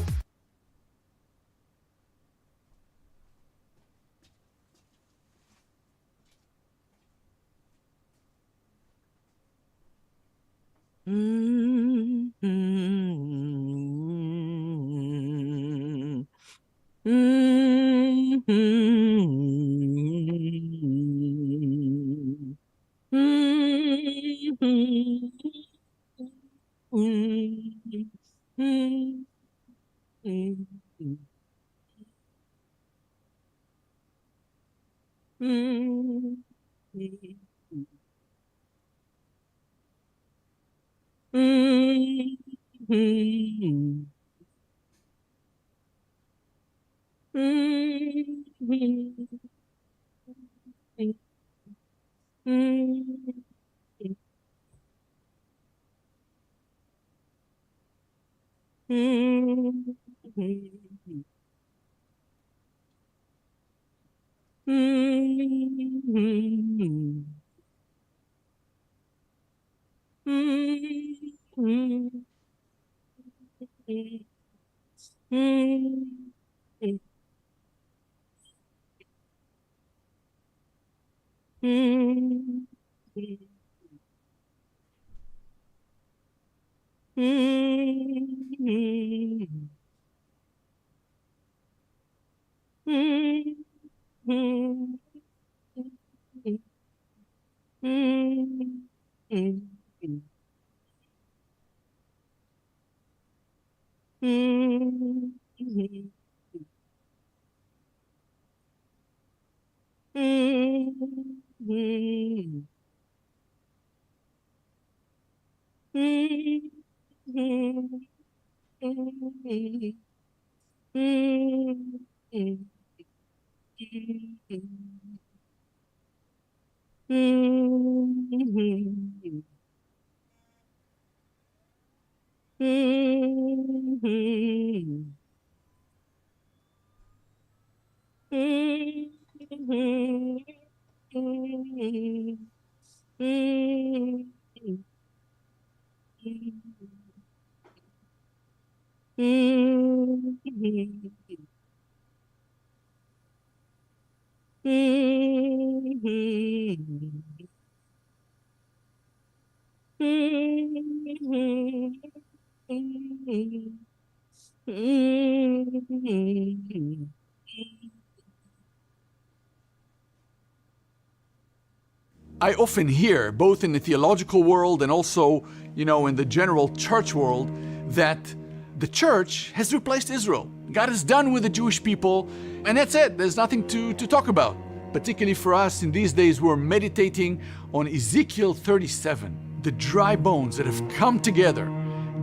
I often hear, both in the theological world and also, in the general church world, that the church has replaced Israel. God is done with the Jewish people, and that's it. There's nothing to talk about. Particularly for us in these days, we're meditating on Ezekiel 37, the dry bones that have come together.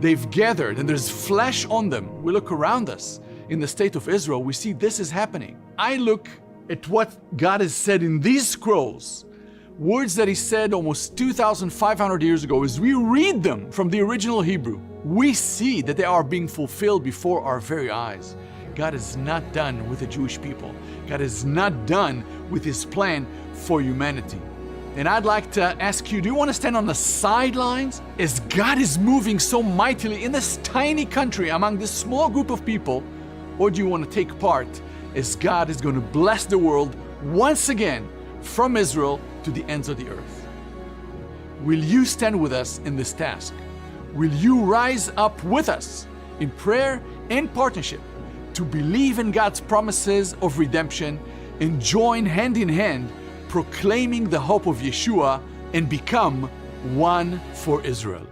They've gathered, and there's flesh on them. We look around us in the state of Israel, we see this is happening. I look at what God has said in these scrolls. Words that he said almost 2,500 years ago, as we read them from the original Hebrew, we see that they are being fulfilled before our very eyes. God is not done with the Jewish people. God is not done with His plan for humanity. And I'd like to ask you, do you want to stand on the sidelines as God is moving so mightily in this tiny country among this small group of people? Or do you want to take part as God is going to bless the world once again from Israel to the ends of the earth? Will you stand with us in this task? Will you rise up with us in prayer and partnership to believe in God's promises of redemption and join hand in hand proclaiming the hope of Yeshua and become one for Israel?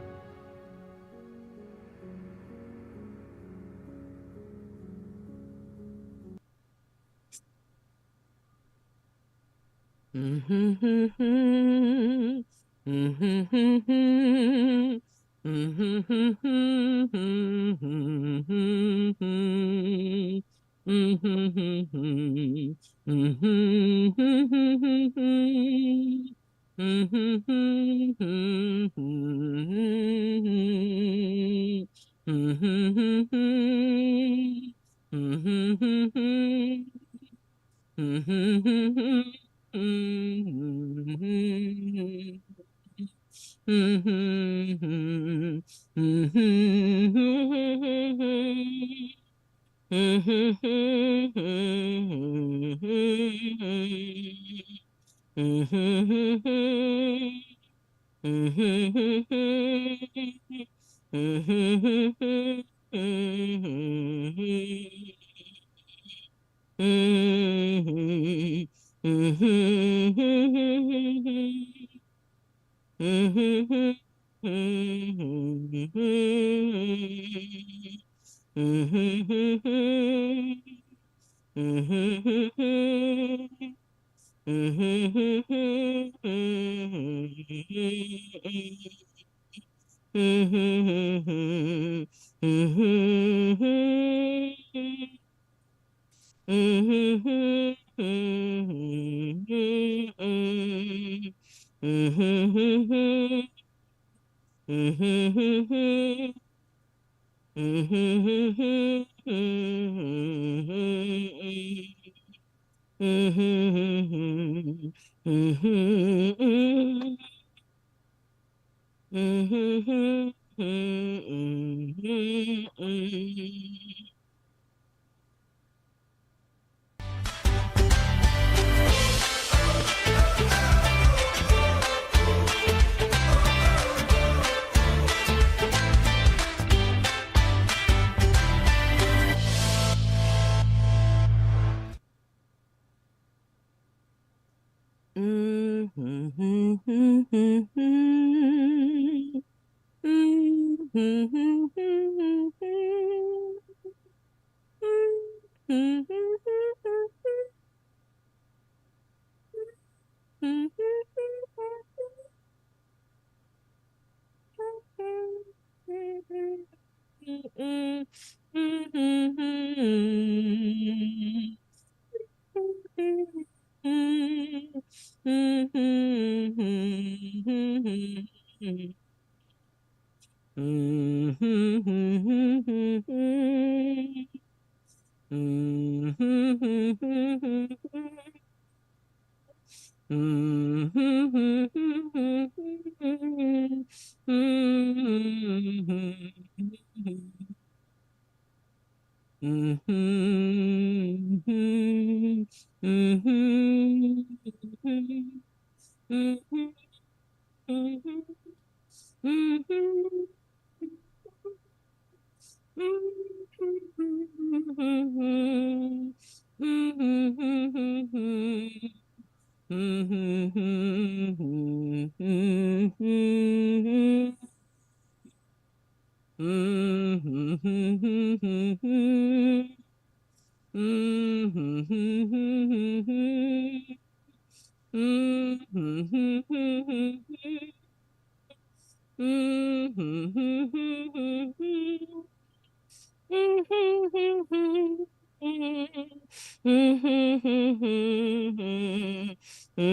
I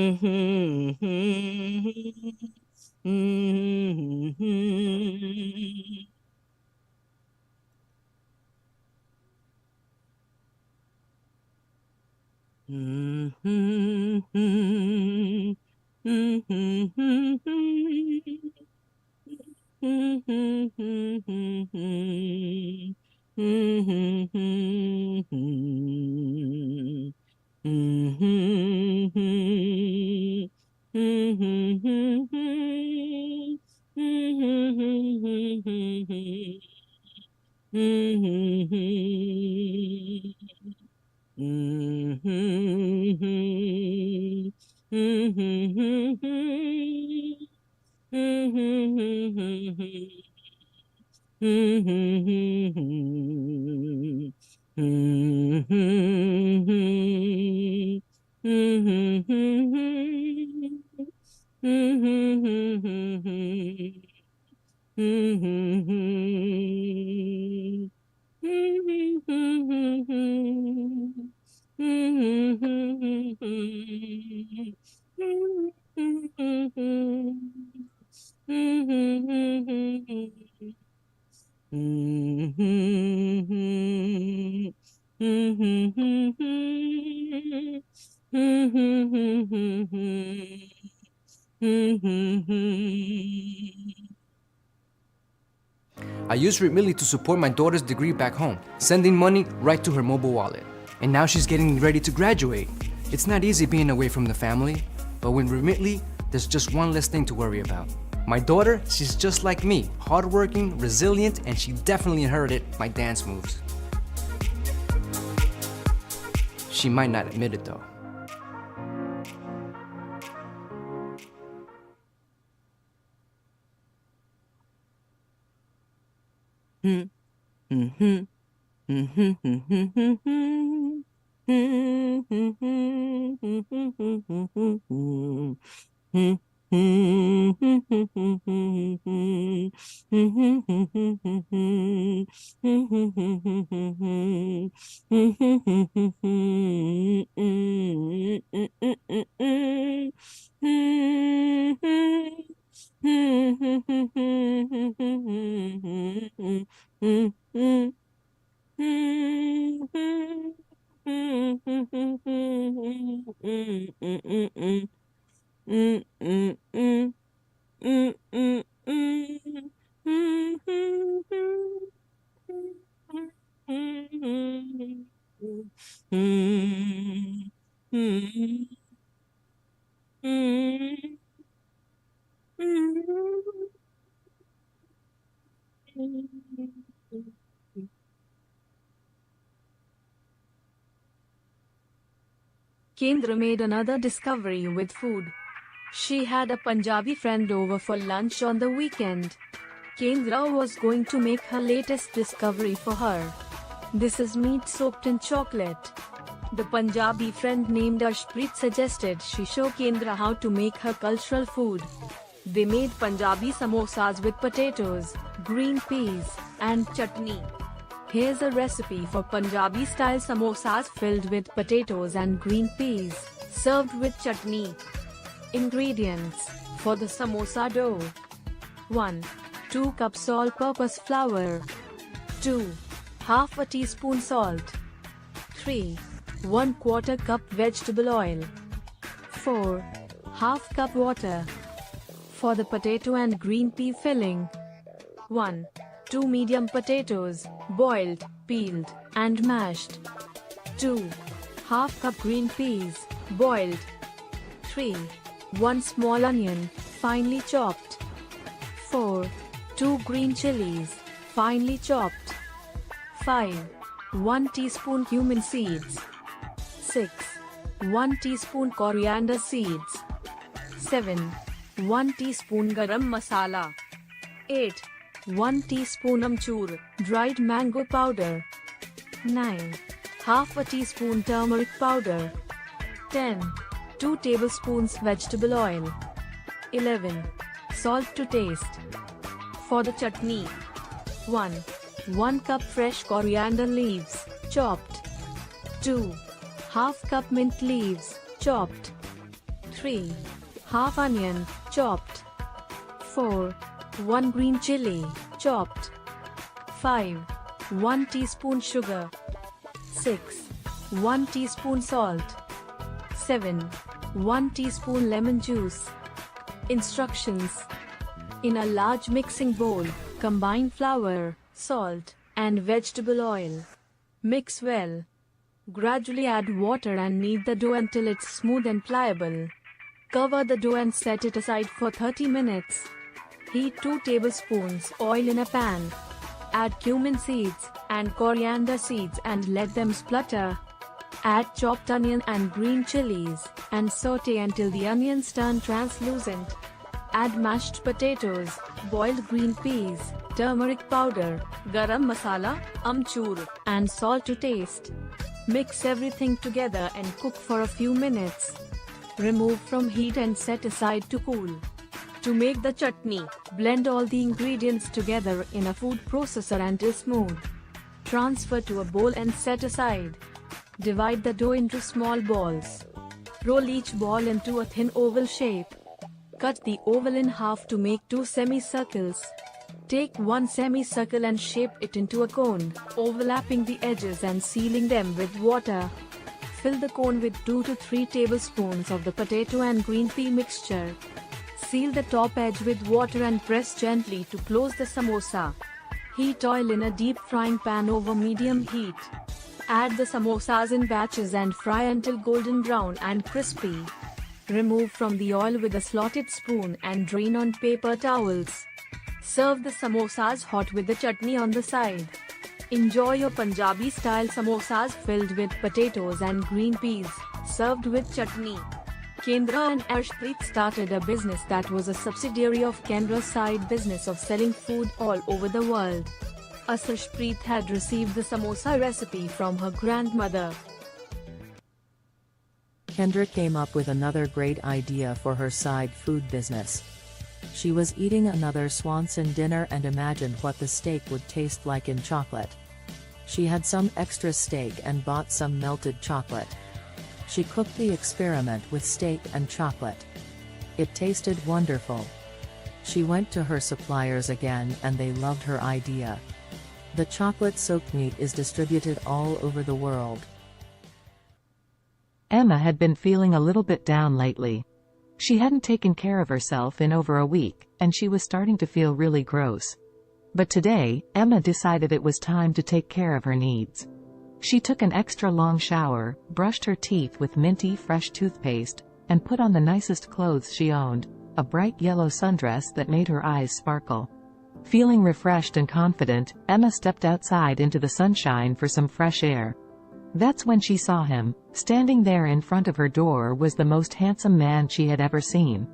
used Remitly to support my daughter's degree back home, sending money right to her mobile wallet. And now she's getting ready to graduate. It's not easy being away from the family, but with Remitly, there's just one less thing to worry about. My daughter, she's just like me, hardworking, resilient, and she definitely inherited my dance moves. She might not admit it though. Kendra made another discovery with food. She had a Punjabi friend over for lunch on the weekend. Kendra was going to make her latest discovery for her. This is meat soaked in chocolate. The Punjabi friend named Ashpreet suggested she show Kendra how to make her cultural food. They made Punjabi samosas with potatoes, green peas, and chutney. Here's a recipe for Punjabi-style samosas filled with potatoes and green peas, served with chutney. Ingredients for the samosa dough: 1. 2 cups all-purpose flour. 2. Half a teaspoon salt. 3. 1/4 cup vegetable oil. 4. Half cup water. For the potato and green pea filling: 1. 2 medium potatoes, boiled, peeled, and mashed. 2. Half cup green peas, boiled. 3. 1 small onion, finely chopped. 4. 2 green chilies, finely chopped. 5. 1 teaspoon cumin seeds. 6. 1 teaspoon coriander seeds. 7. 1 teaspoon garam masala. 8. 1 teaspoon amchur, dried mango powder. 9. Half a teaspoon turmeric powder. 10. 2 tablespoons vegetable oil. 11. Salt to taste. For the chutney: 1. 1 cup fresh coriander leaves, chopped. 2. Half cup mint leaves, chopped. 3. Half onion, chopped. 4. 1 green chili, chopped. 5. 1 teaspoon sugar. 6. 1 teaspoon salt. 7. 1 teaspoon lemon juice. Instructions. In a large mixing bowl, combine flour, salt, and vegetable oil. Mix well. Gradually add water and knead the dough until it's smooth and pliable. Cover the dough and set it aside for 30 minutes. Heat 2 tablespoons oil in a pan. Add cumin seeds and coriander seeds and let them splutter. Add chopped onion and green chilies and saute until the onions turn translucent. Add mashed potatoes, boiled green peas, turmeric powder, garam masala, amchur, and salt to taste. Mix everything together and cook for a few minutes. Remove from heat and set aside to cool. To make the chutney, blend all the ingredients together in a food processor until smooth. Transfer to a bowl and set aside. Divide the dough into small balls. Roll each ball into a thin oval shape. Cut the oval in half to make 2 semicircles. Take 1 semicircle and shape it into a cone, overlapping the edges and sealing them with water. Fill the cone with 2 to 3 tablespoons of the potato and green pea mixture. Seal the top edge with water and press gently to close the samosa. Heat oil in a deep frying pan over medium heat. Add the samosas in batches and fry until golden brown and crispy. Remove from the oil with a slotted spoon and drain on paper towels. Serve the samosas hot with the chutney on the side. Enjoy your Punjabi style samosas filled with potatoes and green peas, served with chutney. Kendra and Arshpreet started a business that was a subsidiary of Kendra's side business of selling food all over the world. Arshpreet had received the samosa recipe from her grandmother. Kendra came up with another great idea for her side food business. She was eating another Swanson dinner and imagined what the steak would taste like in chocolate. She had some extra steak and bought some melted chocolate. She cooked the experiment with steak and chocolate. It tasted wonderful. She went to her suppliers again and they loved her idea. The chocolate-soaked meat is distributed all over the world. Emma had been feeling a little bit down lately. She hadn't taken care of herself in over a week, and she was starting to feel really gross. But today, Emma decided it was time to take care of her needs. She took an extra long shower, brushed her teeth with minty fresh toothpaste, and put on the nicest clothes she owned, a bright yellow sundress that made her eyes sparkle. Feeling refreshed and confident, Emma stepped outside into the sunshine for some fresh air. That's when she saw him. Standing there in front of her door was the most handsome man she had ever seen.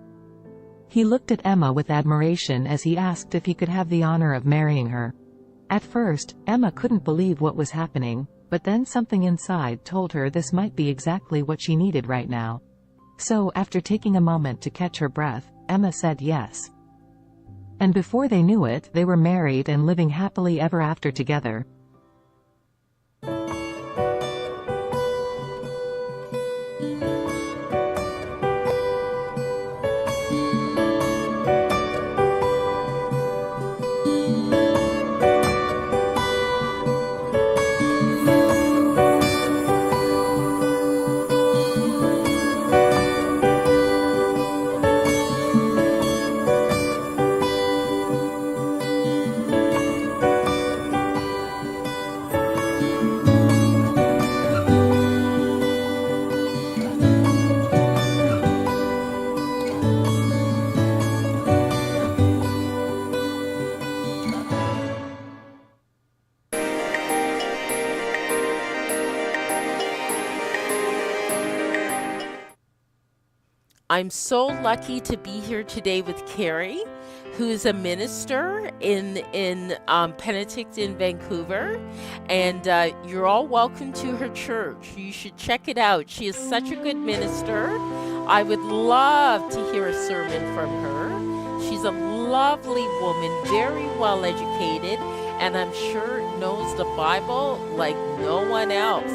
He looked at Emma with admiration as he asked if he could have the honor of marrying her. At first, Emma couldn't believe what was happening, but then something inside told her this might be exactly what she needed right now. So, after taking a moment to catch her breath, Emma said yes. And before they knew it, they were married and living happily ever after together. I'm so lucky to be here today with Carrie, who is a minister in Penticton, Vancouver, and you're all welcome to her church. You should check it out. She is such a good minister. I would love to hear a sermon from her. She's a lovely woman, very well educated, and I'm sure knows the Bible like no one else.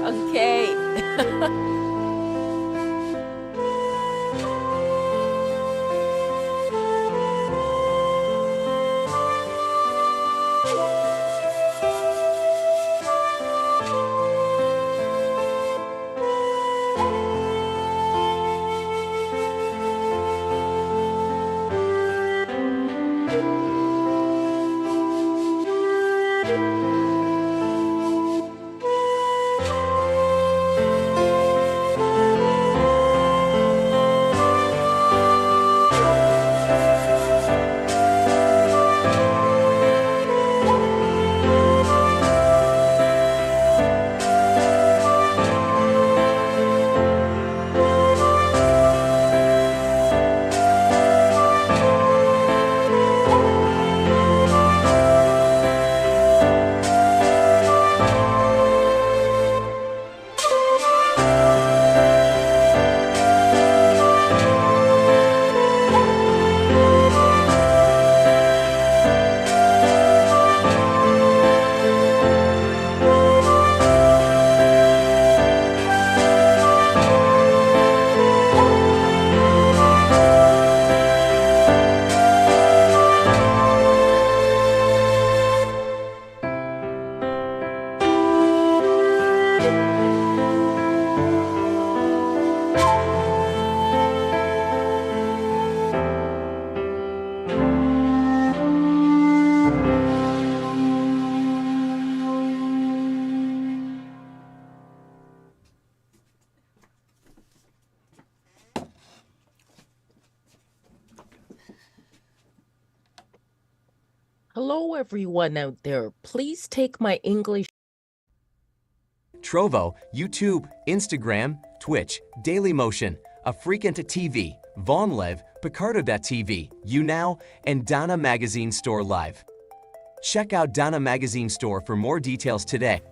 Okay. Hello, everyone out there. Please take my English. Trovo, YouTube, Instagram, Twitch, Dailymotion, Africanta TV, VonLive, Picardo.tv, YouNow, and Donna Magazine Store Live. Check out Donna Magazine Store for more details today.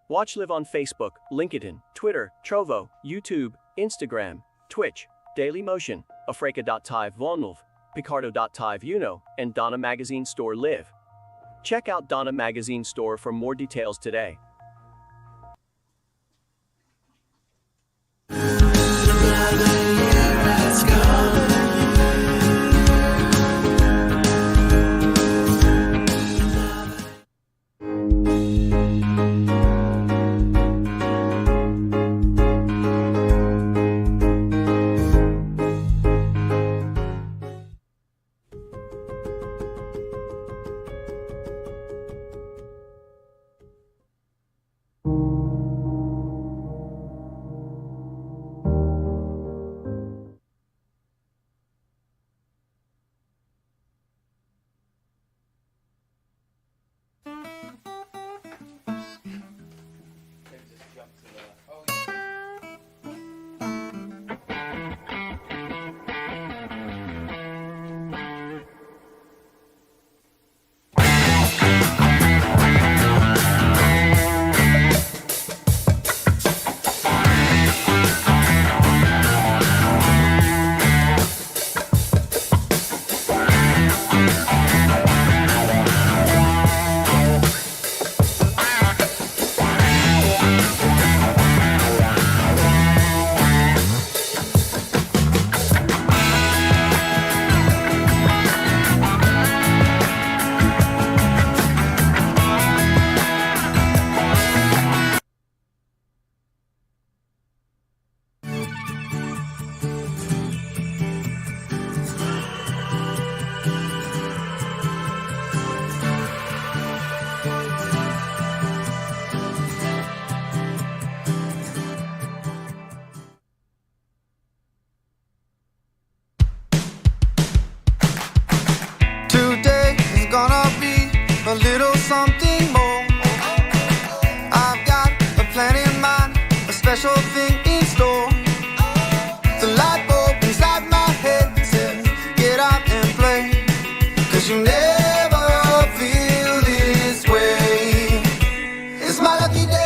Watch live on Facebook, LinkedIn, Twitter, Trovo, YouTube, Instagram, Twitch, Dailymotion, Africa.tv, VonLive, Picardo.tv, YouNow, and Donna Magazine Store Live. Check out Donna Magazine Store for more details today. a little something more. I've got a plan in mind, a special thing in store. The light bulb inside my head says, get out and play, 'cause you never feel this way. It's my lucky day.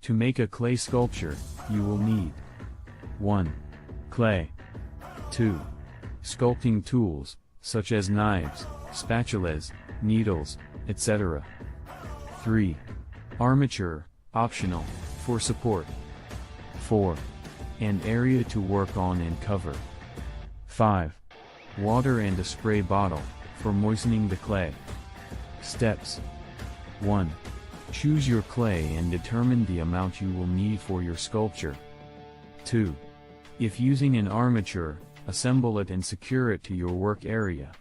To make a clay sculpture, you will need 1. Clay. 2. Sculpting tools, such as knives, spatulas, needles, etc. 3. Armature, optional, for support. 4. An area to work on and cover. 5. Water and a spray bottle, for moistening the clay. Steps. 1. Choose your clay and determine the amount you will need for your sculpture. 2. If using an armature, assemble it and secure it to your work area.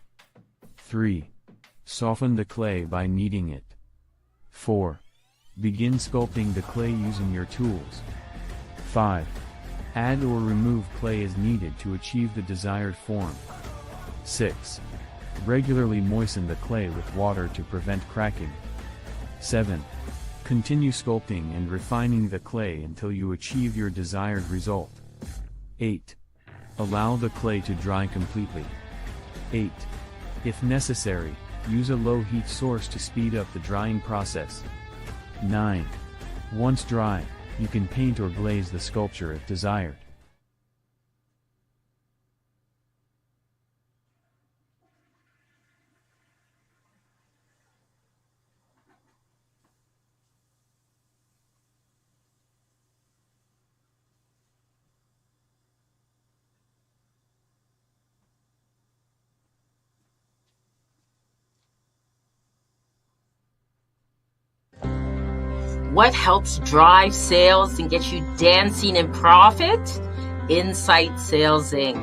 3. Soften the clay by kneading it. 4. Begin sculpting the clay using your tools. 5. Add or remove clay as needed to achieve the desired form. 6. Regularly moisten the clay with water to prevent cracking. 7. Continue sculpting and refining the clay until you achieve your desired result. 8. Allow the clay to dry completely. 8. If necessary, use a low heat source to speed up the drying process. 9. Once dry, you can paint or glaze the sculpture if desired. What helps drive sales and get you dancing in profit? Insight Sales Inc.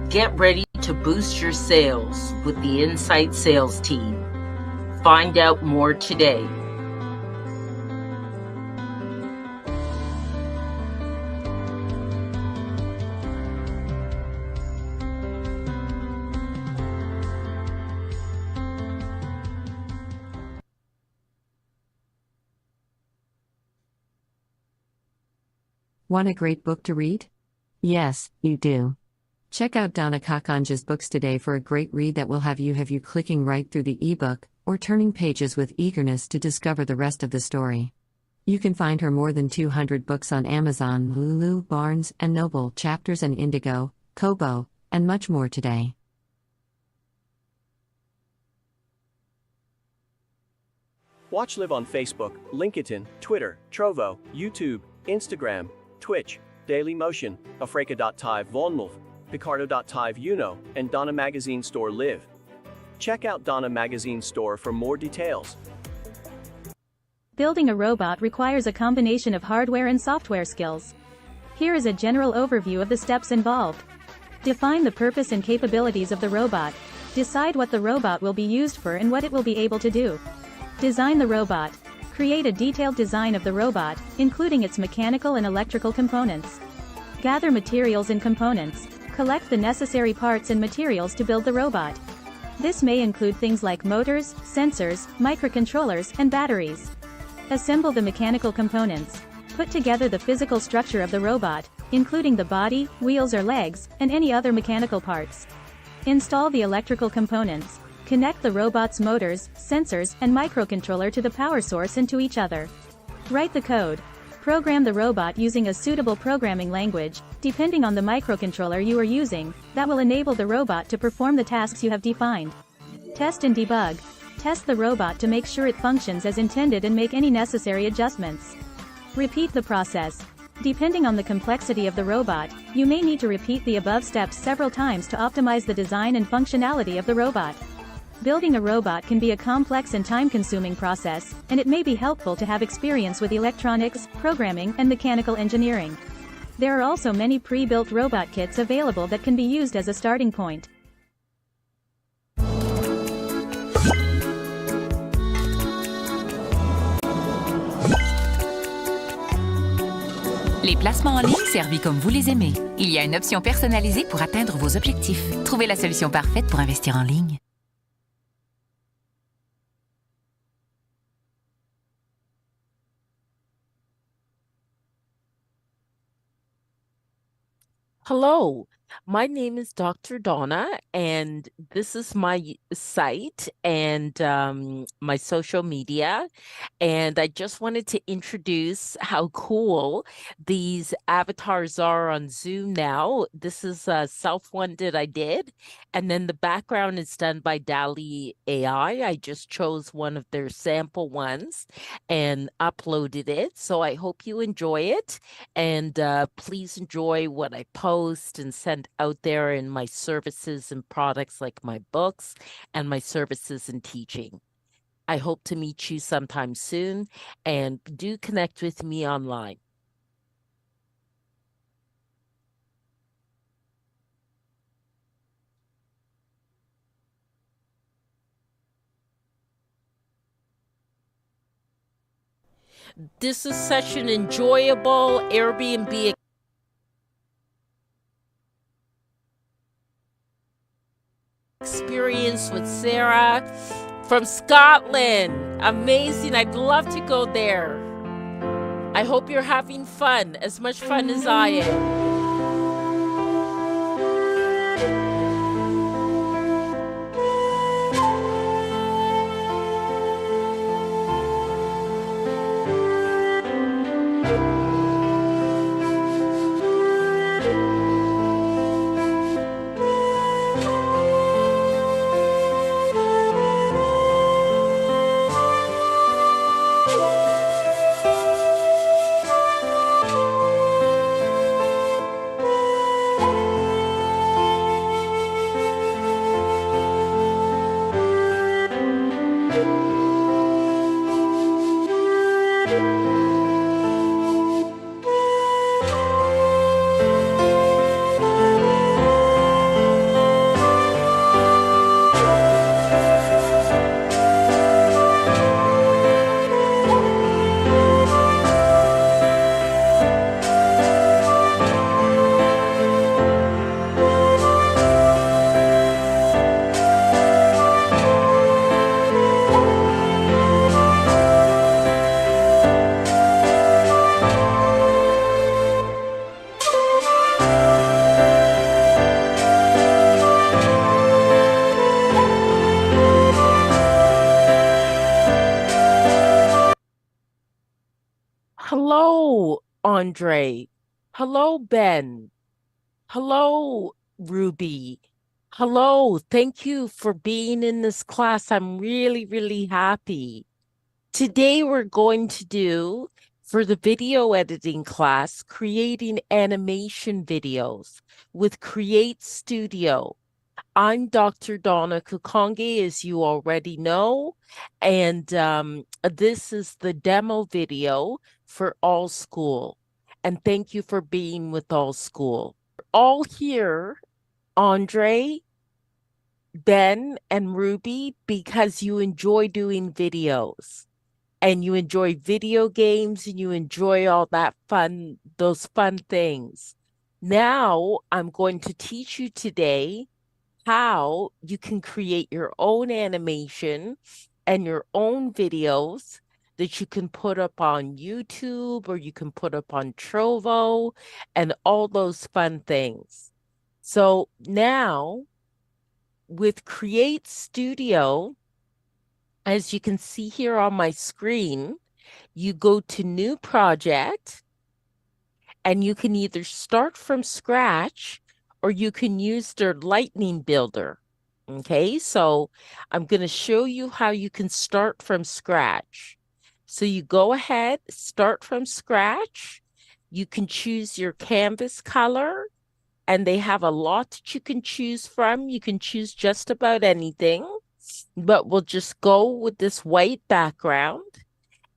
Get ready to boost your sales with the Insight Sales team. Find out more today. Want a great book to read? Yes, you do. Check out Donna Kakonge's books today for a great read that will have you clicking right through the ebook or turning pages with eagerness to discover the rest of the story. You can find her more than 200 books on Amazon, Lulu, Barnes & Noble, Chapters and Indigo, Kobo, and much more today. Watch live on Facebook, LinkedIn, Twitter, Trovo, YouTube, Instagram, Twitch, Dailymotion, Africa.tv Vonmove, Picardo.tv and Donna Magazine Store Live. Check out Donna Magazine Store for more details. Building a robot requires a combination of hardware and software skills. Here is a general overview of the steps involved. Define the purpose and capabilities of the robot. Decide what the robot will be used for and what it will be able to do. Design the robot. Create a detailed design of the robot, including its mechanical and electrical components. Gather materials and components. Collect the necessary parts and materials to build the robot. This may include things like motors, sensors, microcontrollers, and batteries. Assemble the mechanical components. Put together the physical structure of the robot, including the body, wheels or legs, and any other mechanical parts. Install the electrical components. Connect the robot's motors, sensors, and microcontroller to the power source and to each other. Write the code. Program the robot using a suitable programming language, depending on the microcontroller you are using, that will enable the robot to perform the tasks you have defined. Test and debug. Test the robot to make sure it functions as intended and make any necessary adjustments. Repeat the process. Depending on the complexity of the robot, you may need to repeat the above steps several times to optimize the design and functionality of the robot. Building a robot can be a complex and time-consuming process, and it may be helpful to have experience with electronics, programming, and mechanical engineering. There are also many pre-built robot kits available that can be used as a starting point. Les placements en ligne servis comme vous les aimez. Il y a une option personnalisée pour atteindre vos objectifs. Trouvez la solution parfaite pour investir en ligne. Hello, my name is Dr. Donna, and this is my site and my social media. And I just wanted to introduce how cool these avatars are on Zoom now. This is self-funded I did. And then the background is done by DALL-E AI. I just chose one of their sample ones and uploaded it. So I hope you enjoy it. And please enjoy what I post and send out there in my services and products like my books and my services and teaching. I hope to meet you sometime soon, and do connect with me online. This is such an enjoyable Airbnb experience with Sarah from Scotland. Amazing. I'd love to go there. I hope you're having fun, as much fun as I am. Andre. Hello, Ben. Hello, Ruby. Hello. Thank you for being in this class. I'm really, really happy. Today we're going to do, for the video editing class, creating animation videos with Create Studio. I'm Dr. Donna Kakonge, as you already know, and this is the demo video for All School. And thank you for being with All School. All here, Andre, Ben, and Ruby, because you enjoy doing videos and you enjoy video games and you enjoy all that fun, those fun things. Now I'm going to teach you today how you can create your own animation and your own videos that you can put up on YouTube or you can put up on Trovo and all those fun things. So now with Create Studio, as you can see here on my screen, you go to New Project and you can either start from scratch or you can use their Lightning Builder. Okay, so I'm going to show you how you can start from scratch. So you go ahead, start from scratch. You can choose your canvas color, and they have a lot that you can choose from. You can choose just about anything, but we'll just go with this white background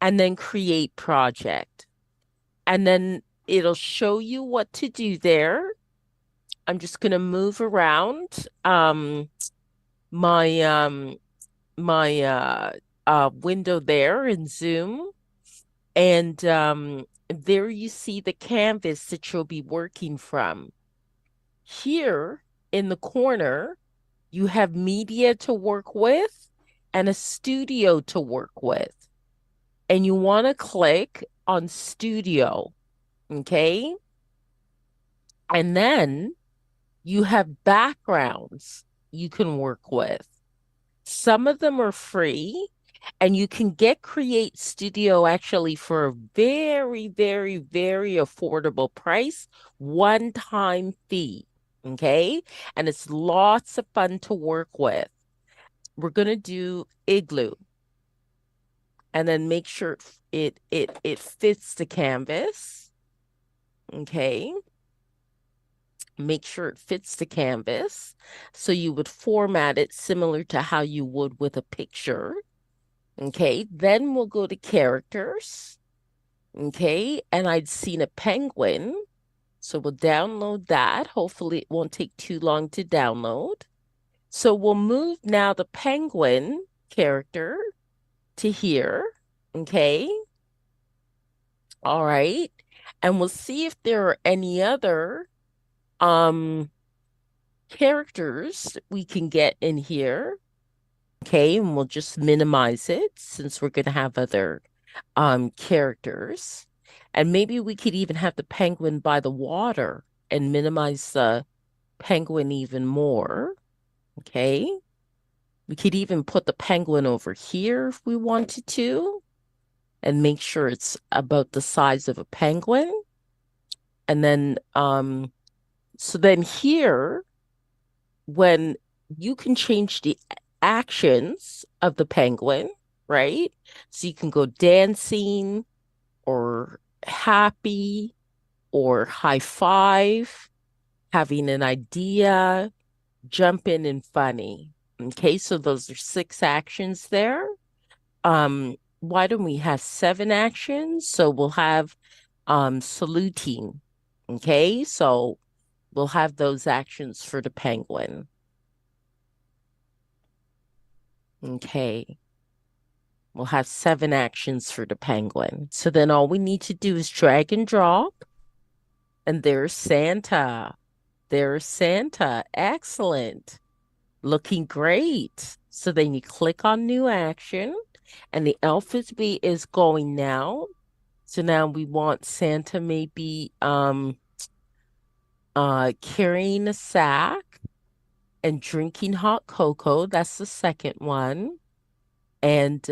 and then create project. And then it'll show you what to do there. I'm just going to move around my window there in Zoom. And there you see the canvas that you'll be working from. Here in the corner, you have media to work with and a studio to work with. And you want to click on studio, okay? And then you have backgrounds you can work with. Some of them are free, and you can get Create Studio actually for a very, very, very affordable price, one-time fee, okay? And it's lots of fun to work with. We're going to do Igloo, and then make sure it fits the canvas, okay? Make sure it fits the canvas. So you would format it similar to how you would with a picture. Okay, then we'll go to characters. Okay, and I'd seen a penguin. So we'll download that. Hopefully it won't take too long to download. So we'll move now the penguin character to here. Okay. All right. And we'll see if there are any other characters we can get in here. Okay, and we'll just minimize it since we're going to have other characters. And maybe we could even have the penguin by the water and minimize the penguin even more. Okay. We could even put the penguin over here if we wanted to and make sure it's about the size of a penguin. And then so then here, when you can change the actions of the penguin, right? So you can go dancing or happy or high five, having an idea, jumping and funny. Okay, so those are 6 actions there. Why don't we have 7 actions? So we'll have saluting. Okay, so we'll have those actions for the penguin. Okay. We'll have 7 actions for the penguin. So then all we need to do is drag and drop. And there's Santa. There's Santa. Excellent. Looking great. So then you click on new action and the elf is going now. So now we want Santa maybe carrying a sack and drinking hot cocoa. That's the second one. And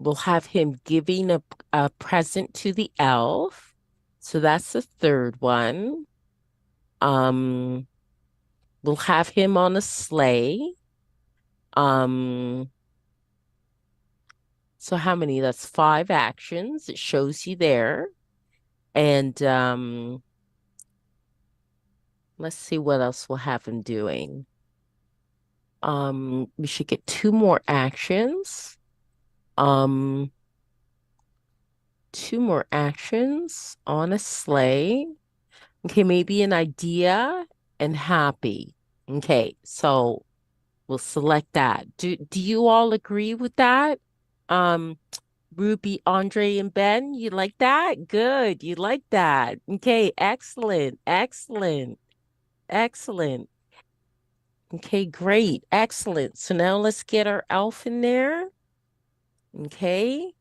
We'll have him giving a present to the elf. So that's the third one. We'll have him on a sleigh. So how many? That's 5 actions. It shows you there. And let's see what else we'll have him doing. We should get 2 more actions. 2 more actions on a sleigh. Okay, maybe an idea and happy. Okay, so we'll select that. Do you all agree with that? Ruby, Andre, and Ben, you like that? Good, you like that. Okay, excellent, excellent, excellent. Okay, great, excellent. So now let's get our elf in there. Okay.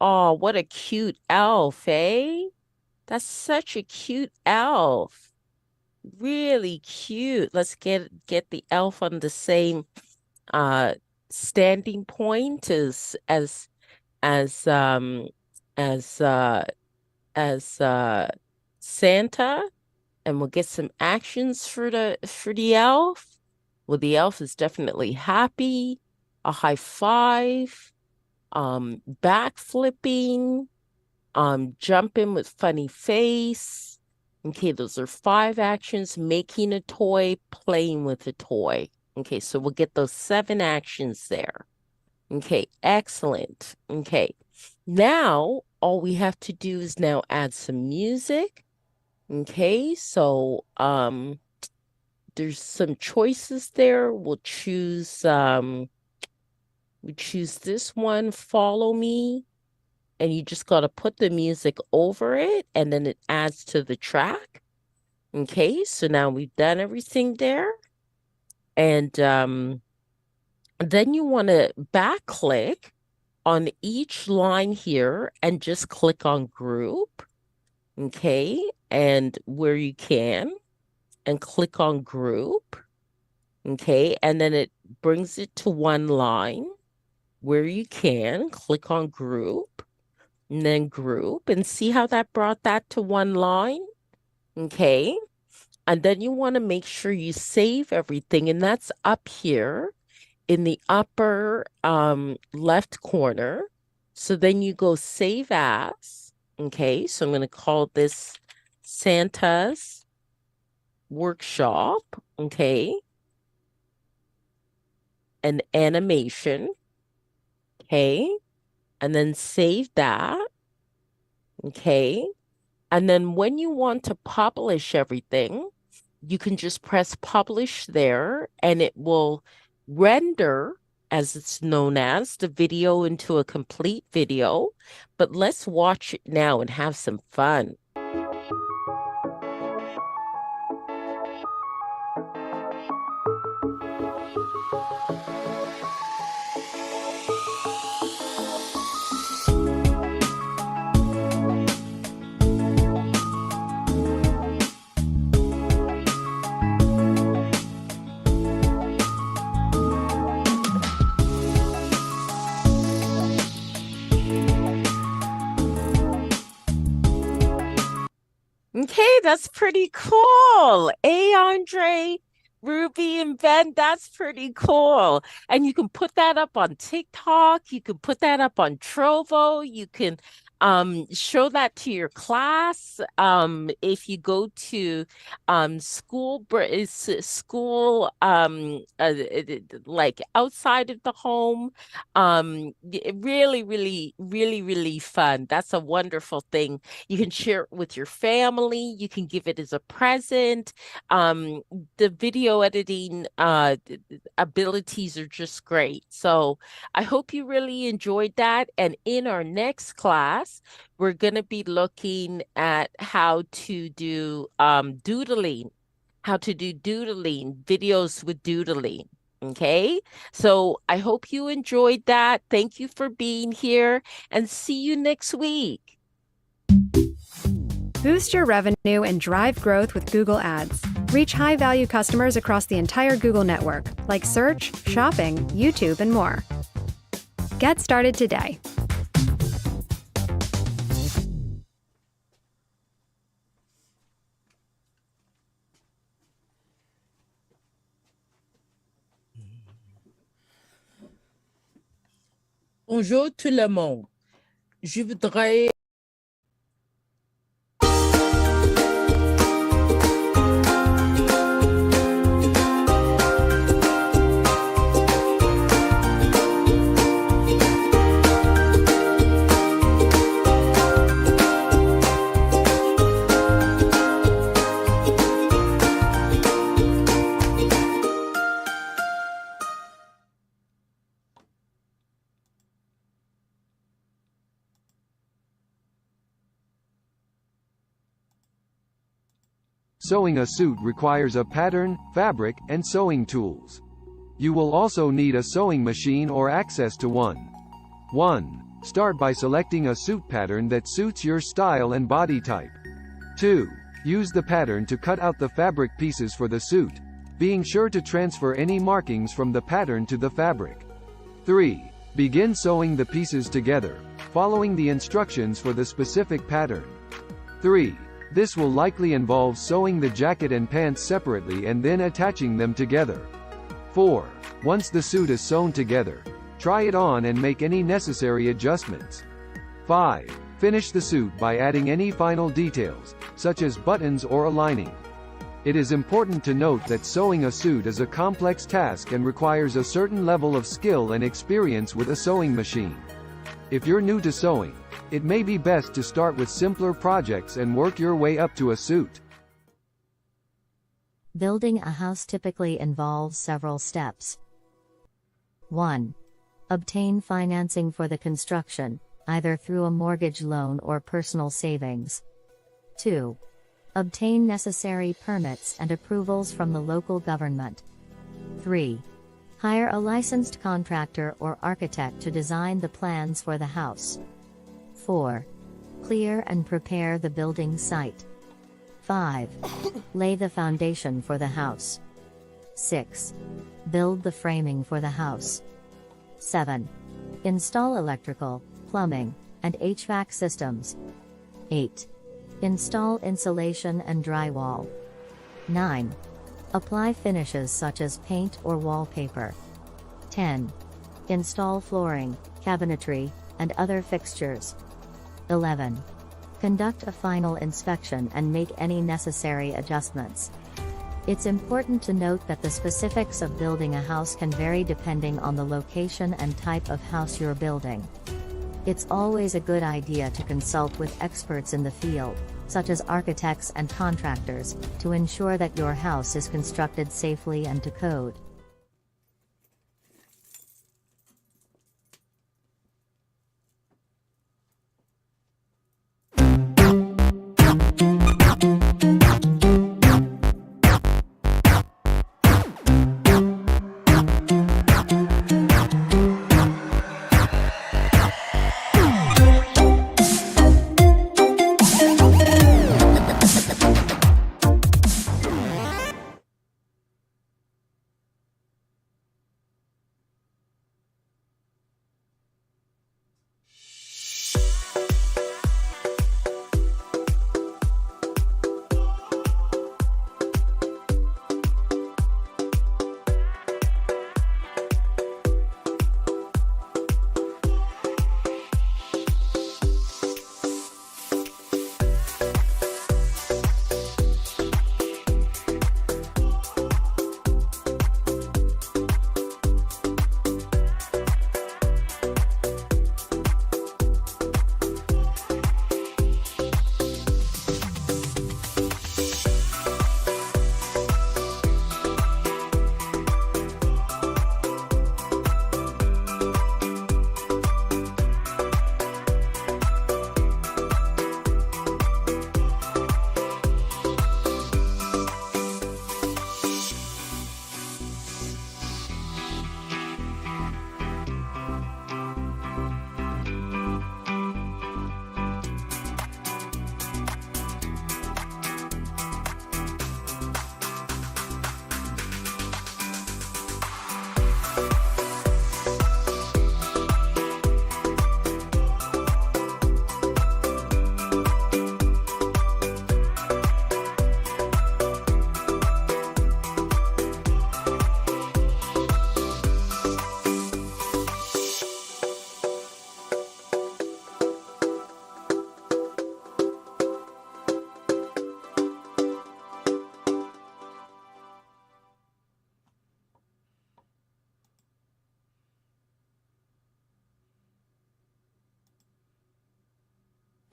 Oh, what a cute elf, eh? That's such a cute elf. Really cute. Let's get the elf on the same standing point as Santa, and we'll get some actions for the elf. Well, the elf is definitely happy. A high five, back flipping, jumping with funny face. Okay, those are 5 actions: making a toy, playing with a toy. Okay, so we'll get those 7 actions there. Okay, excellent. Okay, now all we have to do is now add some music. Okay, so there's some choices there. We'll choose we choose this one, Follow Me, and you just got to put the music over it, and then it adds to the track. Okay, so now we've done everything there. And then you want to back click on each line here and just click on group. Okay, and where you can, and click on group. Okay, and then it brings it to one line. Where you can, click on group, and then group, and see how that brought that to one line. Okay, and then you want to make sure you save everything, and that's up here in the upper left corner. So then you go save as. Okay, so I'm going to call this Santa's Workshop. Okay, an animation. Okay, and then save that. Okay, and then when you want to publish everything, you can just press publish there, and it will render, as it's known as, the video into a complete video. But let's watch it now and have some fun. Okay, that's pretty cool. Hey, Andre, Ruby, and Ben, that's pretty cool. And you can put that up on TikTok. You can put that up on Trovo. You can show that to your class. If you go to school like outside of the home, really fun. That's a wonderful thing. You can share it with your family. You can give it as a present. The video editing abilities are just great. So I hope you really enjoyed that. And in our next class, we're going to be looking at how to do doodling, videos with doodling. Okay, so I hope you enjoyed that. Thank you for being here, and see you next week. Boost your revenue and drive growth with Google Ads. Reach high-value customers across the entire Google network, like search, shopping, YouTube, and more. Get started today. Bonjour tout le monde. Je voudrais Sewing a suit requires a pattern, fabric, and sewing tools. You will also need a sewing machine or access to one. 1. Start by selecting a suit pattern that suits your style and body type. 2. Use the pattern to cut out the fabric pieces for the suit, being sure to transfer any markings from the pattern to the fabric. 3. Begin sewing the pieces together, following the instructions for the specific pattern. 3. This will likely involve sewing the jacket and pants separately and then attaching them together. 4. Once the suit is sewn together, try it on and make any necessary adjustments. 5. Finish the suit by adding any final details, such as buttons or a lining. It is important to note that sewing a suit is a complex task and requires a certain level of skill and experience with a sewing machine. If you're new to sewing, it may be best to start with simpler projects and work your way up to a suit. Building a house typically involves several steps. 1. Obtain financing for the construction, either through a mortgage loan or personal savings. 2. Obtain necessary permits and approvals from the local government. 3. Hire a licensed contractor or architect to design the plans for the house. 4. Clear and prepare the building site. 5. Lay the foundation for the house. 6. Build the framing for the house. 7. Install electrical, plumbing, and HVAC systems. 8. Install insulation and drywall. 9. Apply finishes such as paint or wallpaper. 10. Install flooring, cabinetry, and other fixtures. 11. Conduct a final inspection and make any necessary adjustments. It's important to note that the specifics of building a house can vary depending on the location and type of house you're building. It's always a good idea to consult with experts in the field, such as architects and contractors, to ensure that your house is constructed safely and to code.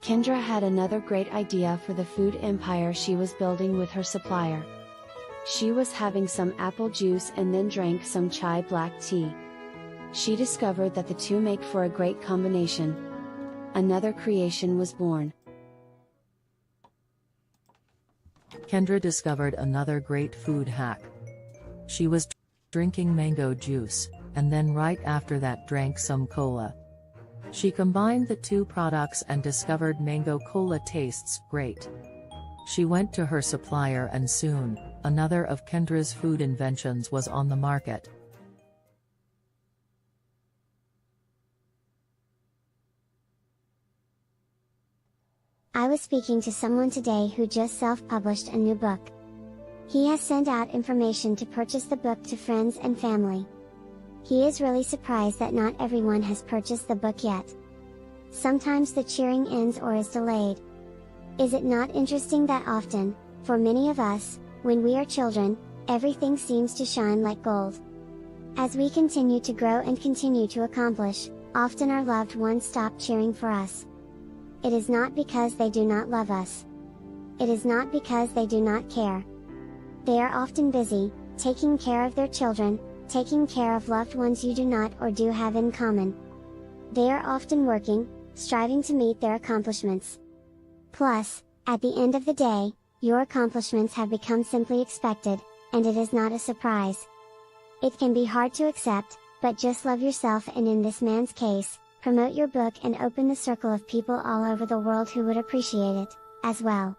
Kendra had another great idea for the food empire she was building with her supplier. She was having some apple juice and then drank some chai black tea. She discovered that the two make for a great combination. Another creation was born. Kendra discovered another great food hack. She was drinking mango juice, and then right after that drank some cola. She combined the two products and discovered mango cola tastes great. She went to her supplier and soon, another of Kendra's food inventions was on the market. I was speaking to someone today who just self-published a new book. He has sent out information to purchase the book to friends and family. He is really surprised that not everyone has purchased the book yet. Sometimes the cheering ends or is delayed. Is it not interesting that often, for many of us, when we are children, everything seems to shine like gold? As we continue to grow and continue to accomplish, often our loved ones stop cheering for us. It is not because they do not love us. It is not because they do not care. They are often busy, taking care of their children, taking care of loved ones you do not or do have in common. They are often working, striving to meet their accomplishments. Plus, at the end of the day, your accomplishments have become simply expected, and it is not a surprise. It can be hard to accept, but just love yourself and in this man's case, promote your book and open the circle of people all over the world who would appreciate it, as well.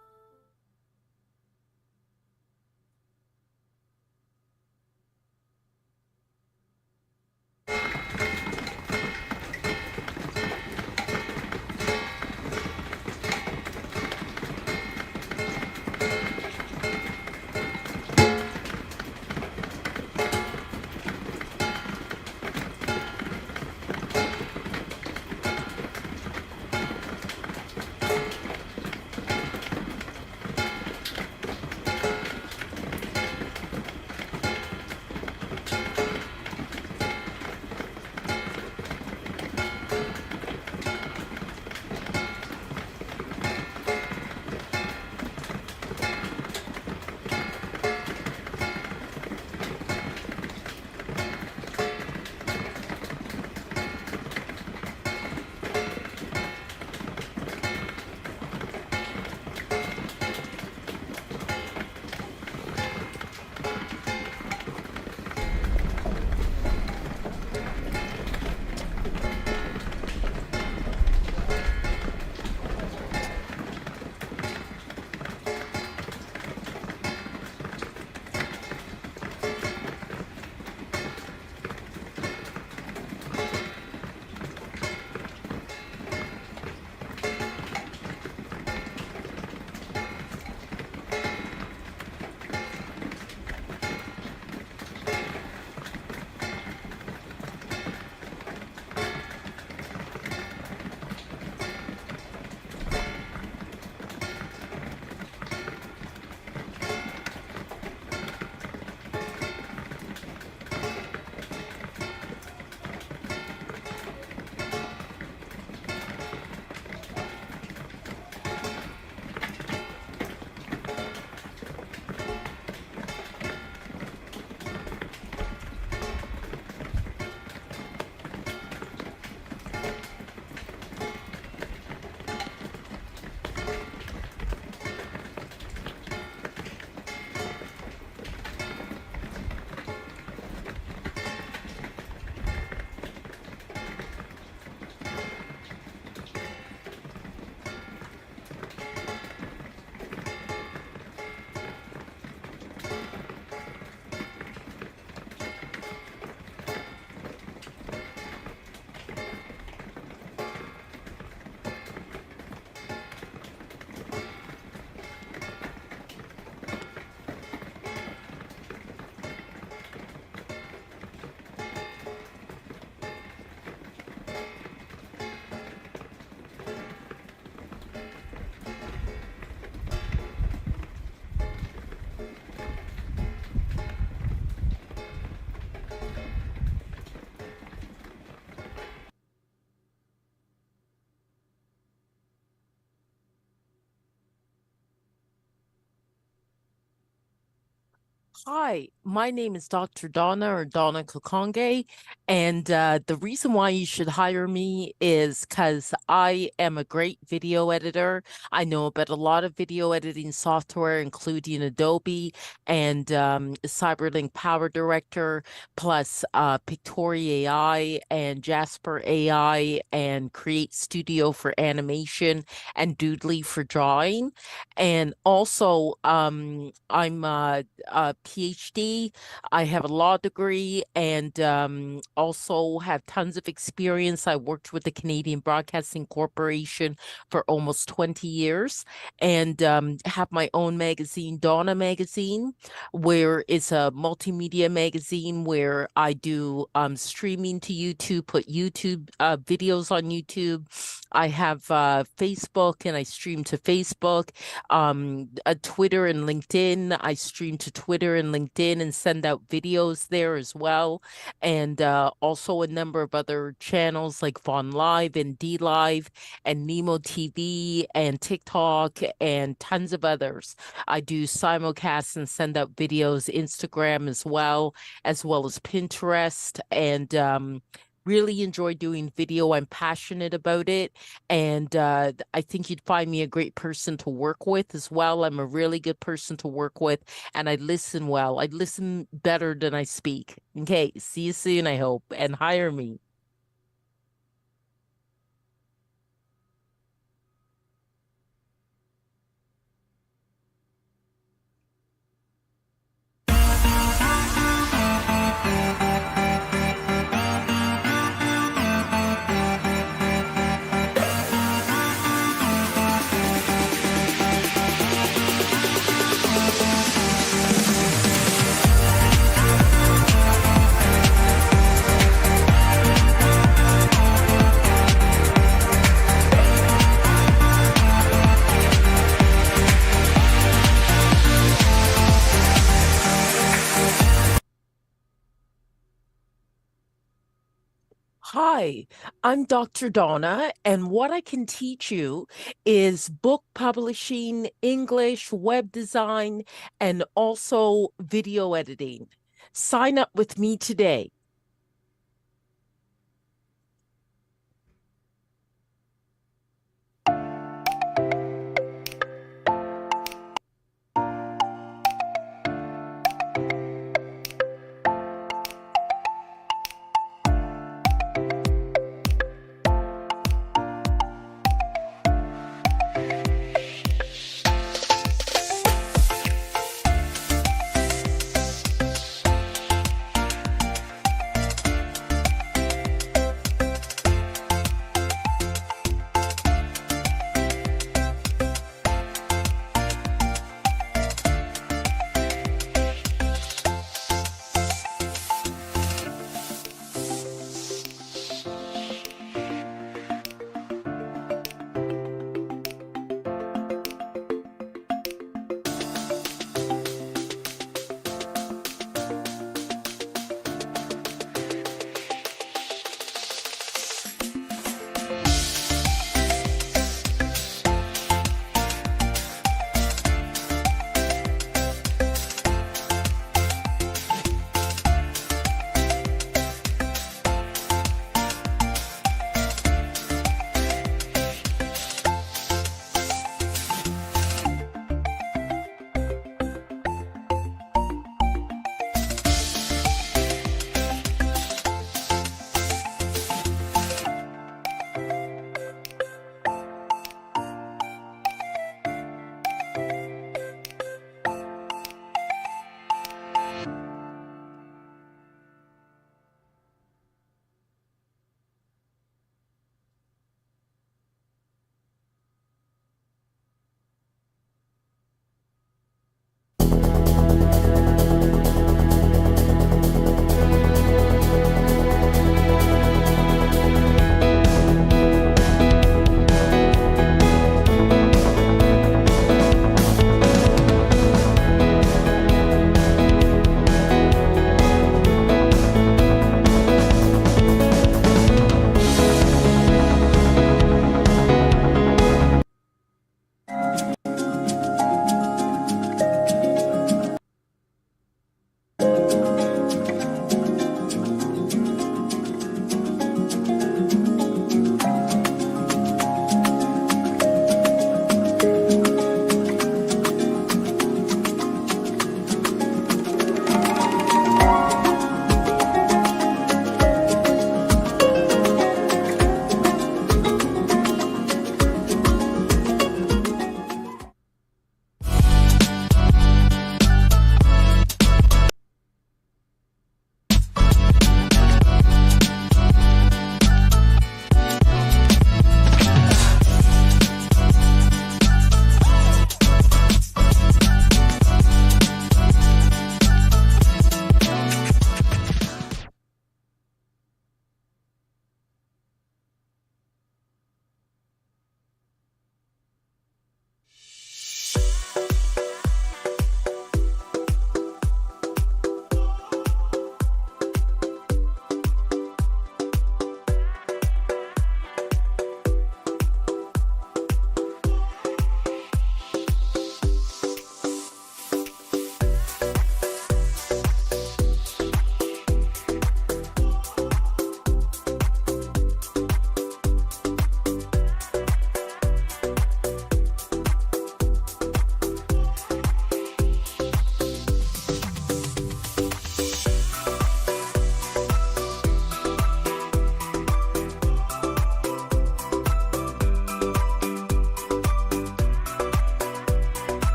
Hi, my name is Dr. Donna or Donna Kakonge, and the reason why you should hire me is because I am a great video editor. I know about a lot of video editing software, including Adobe and Cyberlink Power Director, plus Pictory AI and Jasper AI and Create Studio for animation and Doodly for drawing. And also, I'm a PhD. I have a law degree and also have tons of experience. I worked with the Canadian Broadcasting Corporation for almost 20 years and have my own magazine, Donna Magazine, where it's a multimedia magazine where I do streaming to YouTube, put YouTube videos on YouTube. I have Facebook and I stream to Facebook, Twitter and LinkedIn. I stream to Twitter and LinkedIn and send out videos there as well. And also a number of other channels like Vaughn Live and D Live and Nemo TV and TikTok and tons of others. I do simulcasts and send out videos, Instagram as well as Pinterest, and really enjoy doing video. I'm passionate about it, and I think you'd find me a great person to work with as well. I'm a really good person to work with, and I listen well. I listen better than I speak. Okay, see you soon, I hope, and hire me. Hi, I'm Dr. Donna, and what I can teach you is book publishing, English, web design, and also video editing. Sign up with me today.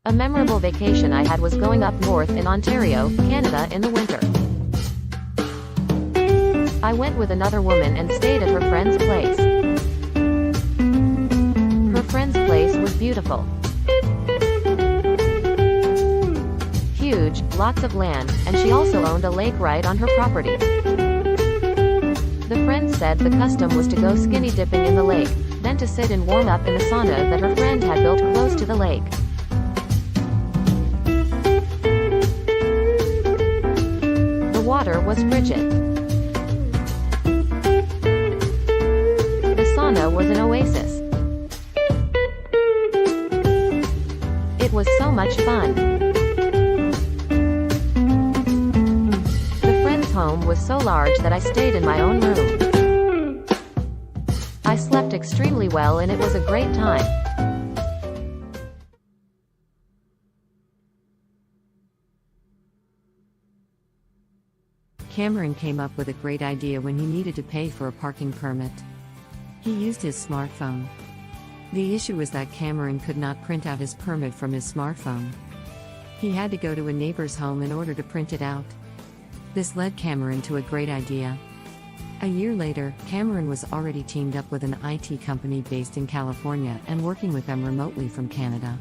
A memorable vacation I had was going up north in Ontario, Canada in the winter. I went with another woman and stayed at her friend's place. Her friend's place was beautiful. Huge, lots of land, and she also owned a lake right on her property. The friend said the custom was to go skinny dipping in the lake, then to sit and warm up in the sauna that her friend had built close to the lake. The water was frigid. The sauna was an oasis. It was so much fun. The friend's home was so large that I stayed in my own room. I slept extremely well and it was a great time. Cameron came up with a great idea when he needed to pay for a parking permit. He used his smartphone. The issue was that Cameron could not print out his permit from his smartphone. He had to go to a neighbor's home in order to print it out. This led Cameron to a great idea. A year later, Cameron was already teamed up with an IT company based in California and working with them remotely from Canada.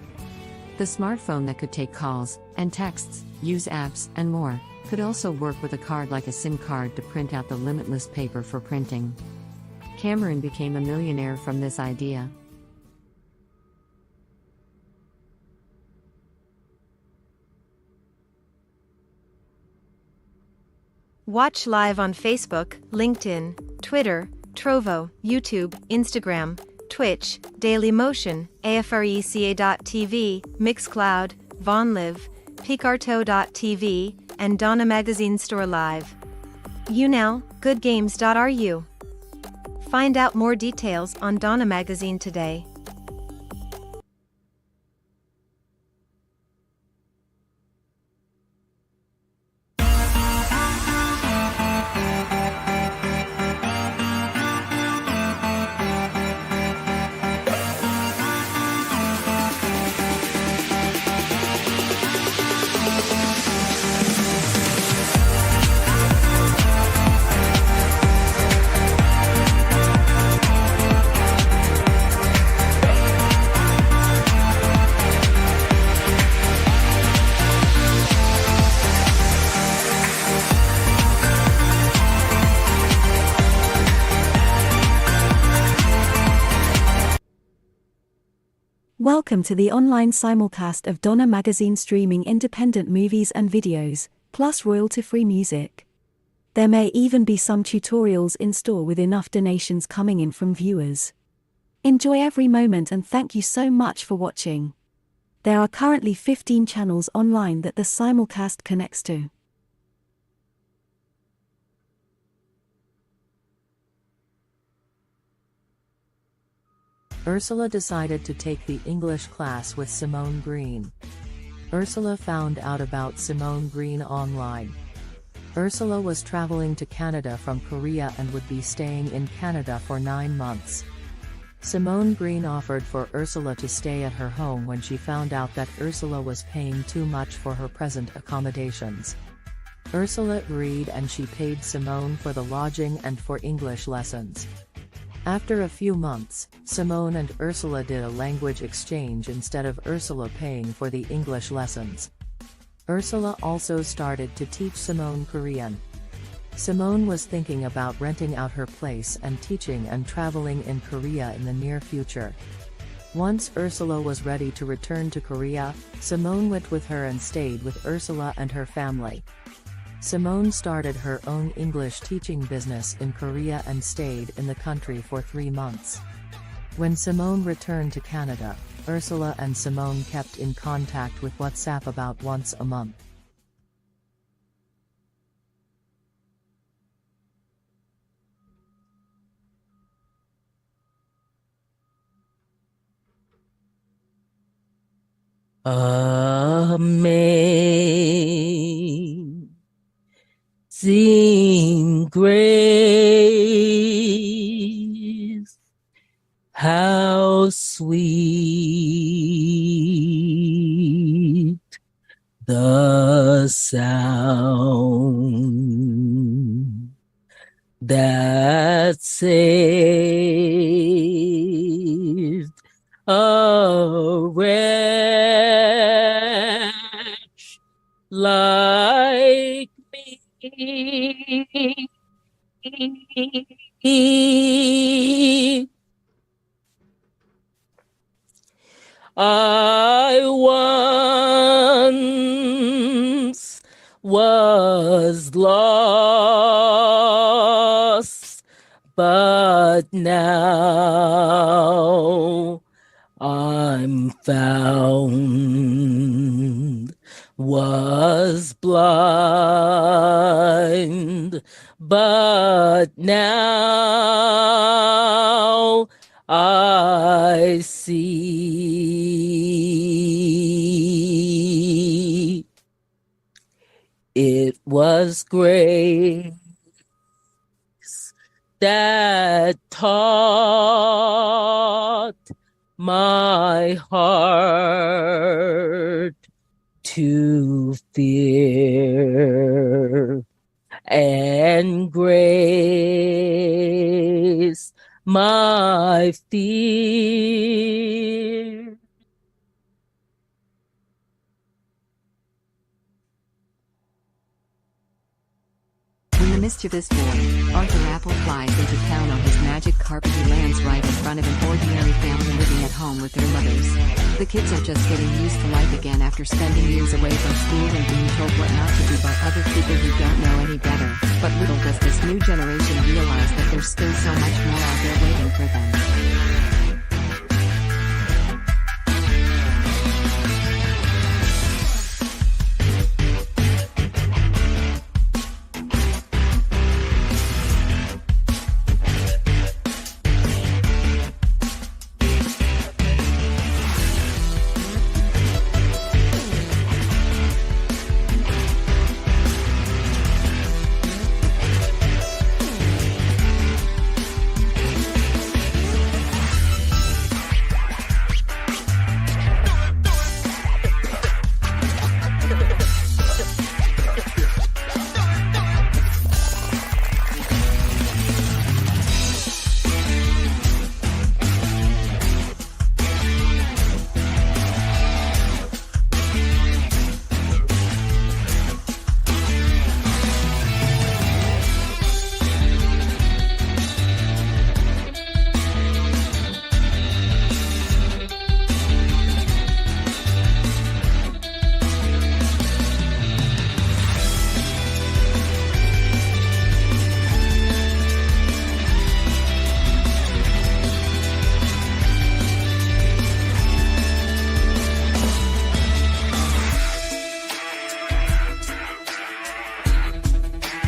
The smartphone that could take calls and texts, use apps, and more, could also work with a card like a SIM card to print out the limitless paper for printing. Cameron became a millionaire from this idea. Watch live on Facebook, LinkedIn, Twitter, Trovo, YouTube, Instagram, Twitch, Dailymotion, AFRECA.tv, Mixcloud, VonLive, Picarto.tv, and Donna Magazine Store Live. YouNow, GoodGames.ru. Find out more details on Donna Magazine today. Welcome to the online simulcast of Donna Magazine streaming independent movies and videos, plus royalty-free music. There may even be some tutorials in store with enough donations coming in from viewers. Enjoy every moment and thank you so much for watching. There are currently 15 channels online that the simulcast connects to. Ursula decided to take the English class with Simone Green. Ursula found out about Simone Green online. Ursula was traveling to Canada from Korea and would be staying in Canada for 9 months. Simone Green offered for Ursula to stay at her home when she found out that Ursula was paying too much for her present accommodations. Ursula agreed and she paid Simone for the lodging and for English lessons. After a few months, Simone and Ursula did a language exchange instead of Ursula paying for the English lessons. Ursula also started to teach Simone Korean. Simone was thinking about renting out her place and teaching and traveling in Korea in the near future. Once Ursula was ready to return to Korea, Simone went with her and stayed with Ursula and her family. Simone started her own English teaching business in Korea and stayed in the country for 3 months. When Simone returned to Canada, Ursula and Simone kept in contact with WhatsApp about once a month. Amazing grace, how sweet the sound that saved a wretch like me. I once was lost, but now I'm found. Was blind, but now I see. It was grace that taught my heart to fear, and grace my fear. When the mischievous boy, Arthur Apple, flies into town on his magic carpet, he lands right in front of an ordinary family living at home with their mothers. The kids are just getting used to life again after spending years away from school and being told what not to do by other people who don't know any better. But little does this new generation realize that there's still so much more out there waiting for them.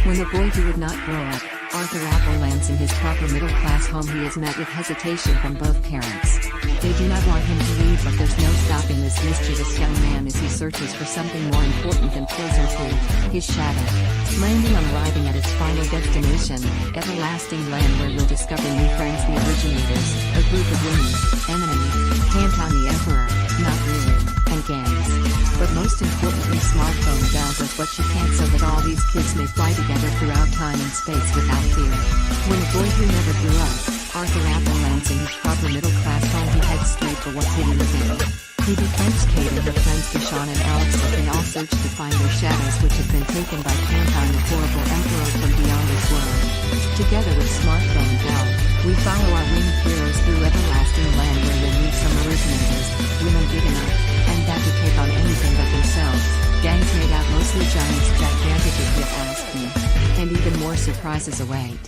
When the boy who would not grow up, Arthur Apple, lands in his proper middle-class home, he is met with hesitation from both parents. They do not want him to leave, but there's no stopping this mischievous young man as he searches for something more important than closer to his shadow. Landing on arriving at his final destination, Everlasting Land, where we'll discover new friends, the originators, a group of women, enemies, Tantan the Emperor, not really, and gangs. But most importantly, Smartphone Gal does what she can so that all these kids may fly together throughout time and space without fear. When a boy who never grew up, Arthur Apple, lands in his proper middle-class home, he heads straight for what's hidden within. He befriends Kate and her friends Deshawn and Alex, but they all search to find their shadows, which have been taken by Tantan, the horrible emperor from beyond this world. Together with Smartphone Gal, we follow our winged heroes through Everlasting Land, where they meet some originators, women big enough, and that to take on anything but themselves, gangs made out mostly giants, gigantic if you ask me, and even more surprises await.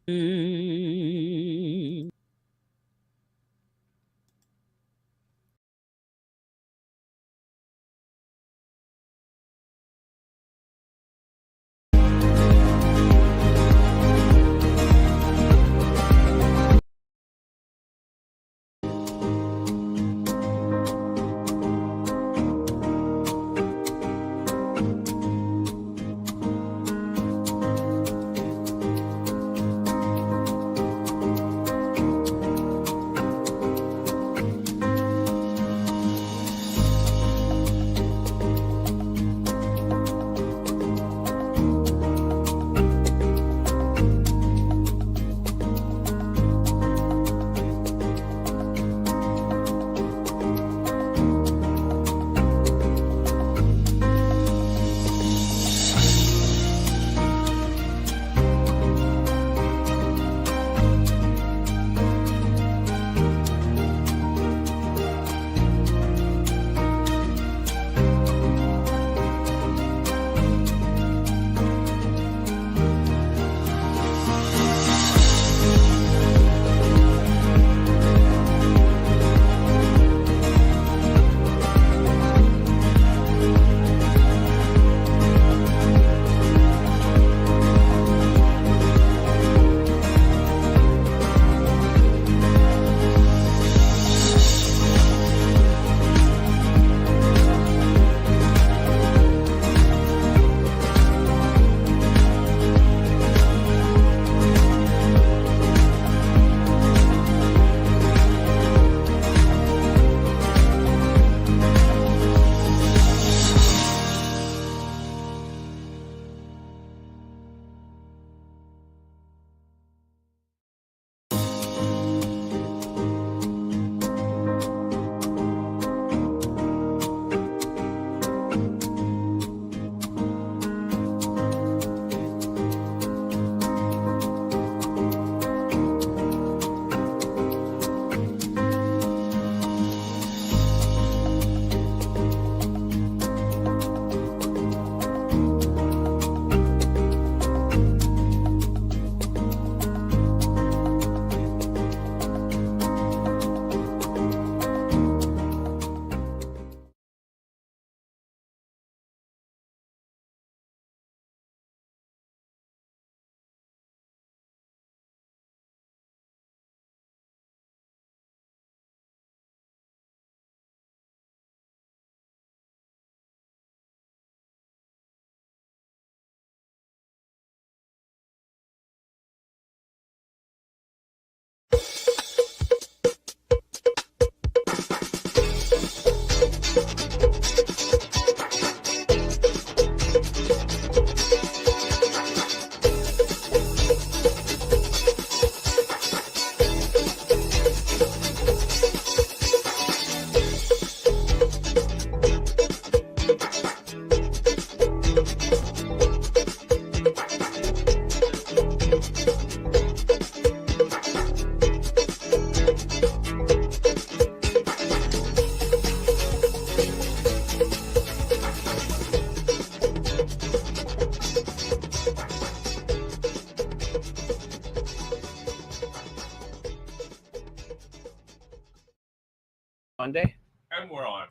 Monday. And we're on.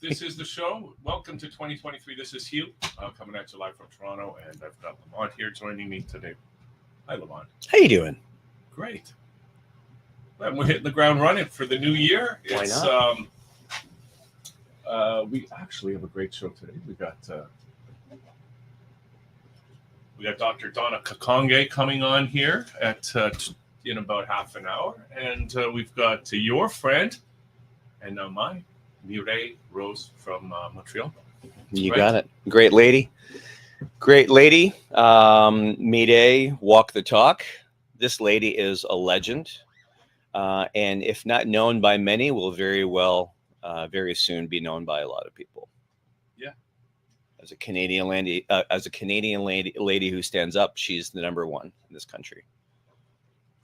This is the show. Welcome to 2023. This is Hugh coming at you live from Toronto, and I've got Lamont here joining me today. Hi, Lamont. How you doing? Great. And we're hitting the ground running for the new year. Why not? We actually have a great show today. We got Dr. Donna Kakonge coming on here in about half an hour, and we've got your friend and now mine, Mireille Rose from Montreal. You got it. Great lady. Great lady. Mireille, walk the talk. This lady is a legend, and if not known by many, will very soon be known by a lot of people. Yeah. As a Canadian lady who stands up, she's the number one in this country.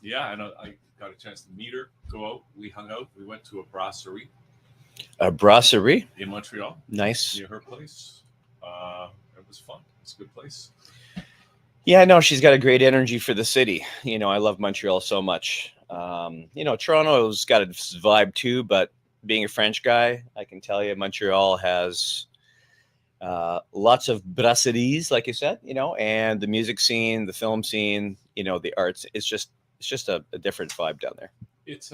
Yeah, and I got a chance to meet her, go out. We hung out. We went to a brasserie. A brasserie? In Montreal. Nice. Near her place. It was fun. It's a good place. Yeah, no, she's got a great energy for the city. You know, I love Montreal so much. You know, Toronto's got its vibe too, but being a French guy, I can tell you Montreal has lots of brasseries, like you said, you know, and the music scene, the film scene, you know, the arts. It's just a different vibe down there. It's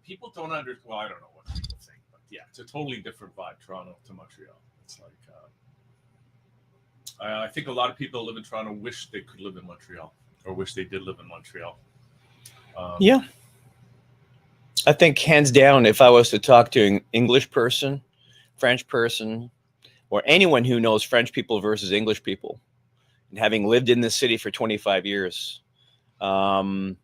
people don't understand. Well, I don't know what people think, but yeah, it's a totally different vibe, Toronto to Montreal. It's like I think a lot of people that live in Toronto wish they could live in Montreal, or wish they did live in Montreal. Yeah, I think hands down, if I was to talk to an English person, French person, or anyone who knows French people versus English people, and having lived in this city for 25 years, I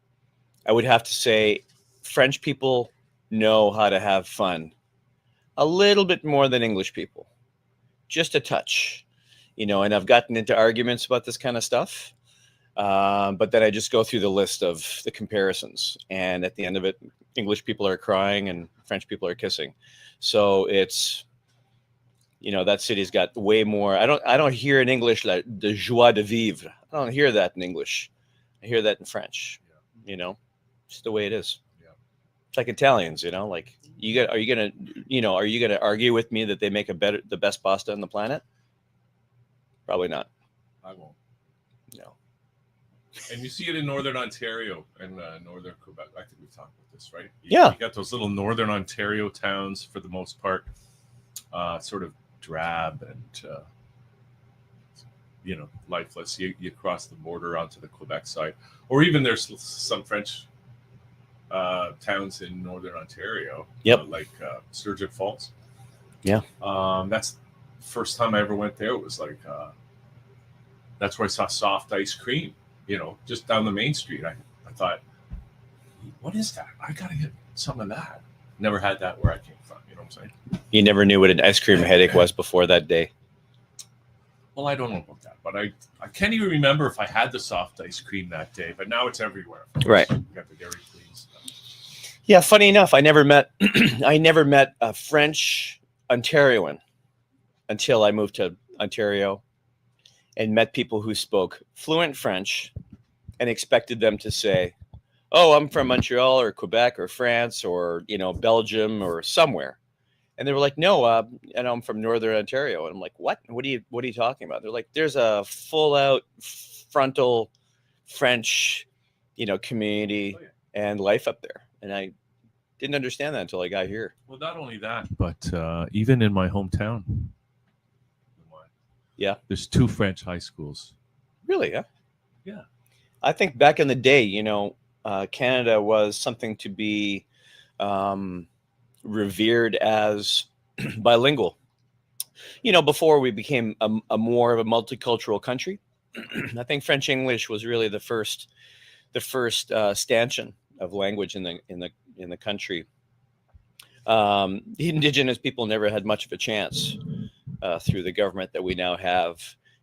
would have to say French people know how to have fun a little bit more than English people, just a touch, you know, and I've gotten into arguments about this kind of stuff. But then I just go through the list of the comparisons, and at the end of it, English people are crying and French people are kissing. So it's, you know, that city's got way more. I don't hear in English like de joie de vivre. I don't hear that in English. I hear that in French. Yeah. You know, just the way it is. Yeah. It's like Italians, you know, like are you gonna argue with me that they make the best pasta on the planet? Probably not. I won't. No. And you see it in Northern Ontario and Northern Quebec. I think we've talked about this, right? Yeah. You got those little Northern Ontario towns, for the most part, sort of drab and, you know, lifeless. You cross the border onto the Quebec side. Or even there's some French towns in Northern Ontario. Yep. Like Sturgeon Falls. Yeah. That's the first time I ever went there. It was like, that's where I saw soft ice cream, you know, just down the main street. I thought, what is that? I got to get some of that. Never had that where I came from. You know what I'm saying? You never knew what an ice cream headache was before that day. Well, I don't know about that, but I can't even remember if I had the soft ice cream that day, but now it's everywhere. Right. You got the Dairy Queen stuff. Yeah. Funny enough, I never met a French Ontarian until I moved to Ontario and met people who spoke fluent French and expected them to say, oh, I'm from Montreal or Quebec or France or, you know, Belgium or somewhere. And they were like, no, and I'm from Northern Ontario. And I'm like, what? What are you talking about? They're like, there's a full out frontal French, you know, community and life up there. And I didn't understand that until I got here. Well, not only that, but even in my hometown, yeah, there's 2 French high schools. Really? Yeah. Yeah. I think back in the day, you know, Canada was something to be revered as bilingual. You know, before we became a more of a multicultural country, I think French English was really the first stanchion of language in the country. The Indigenous people never had much of a chance through the government that we now have,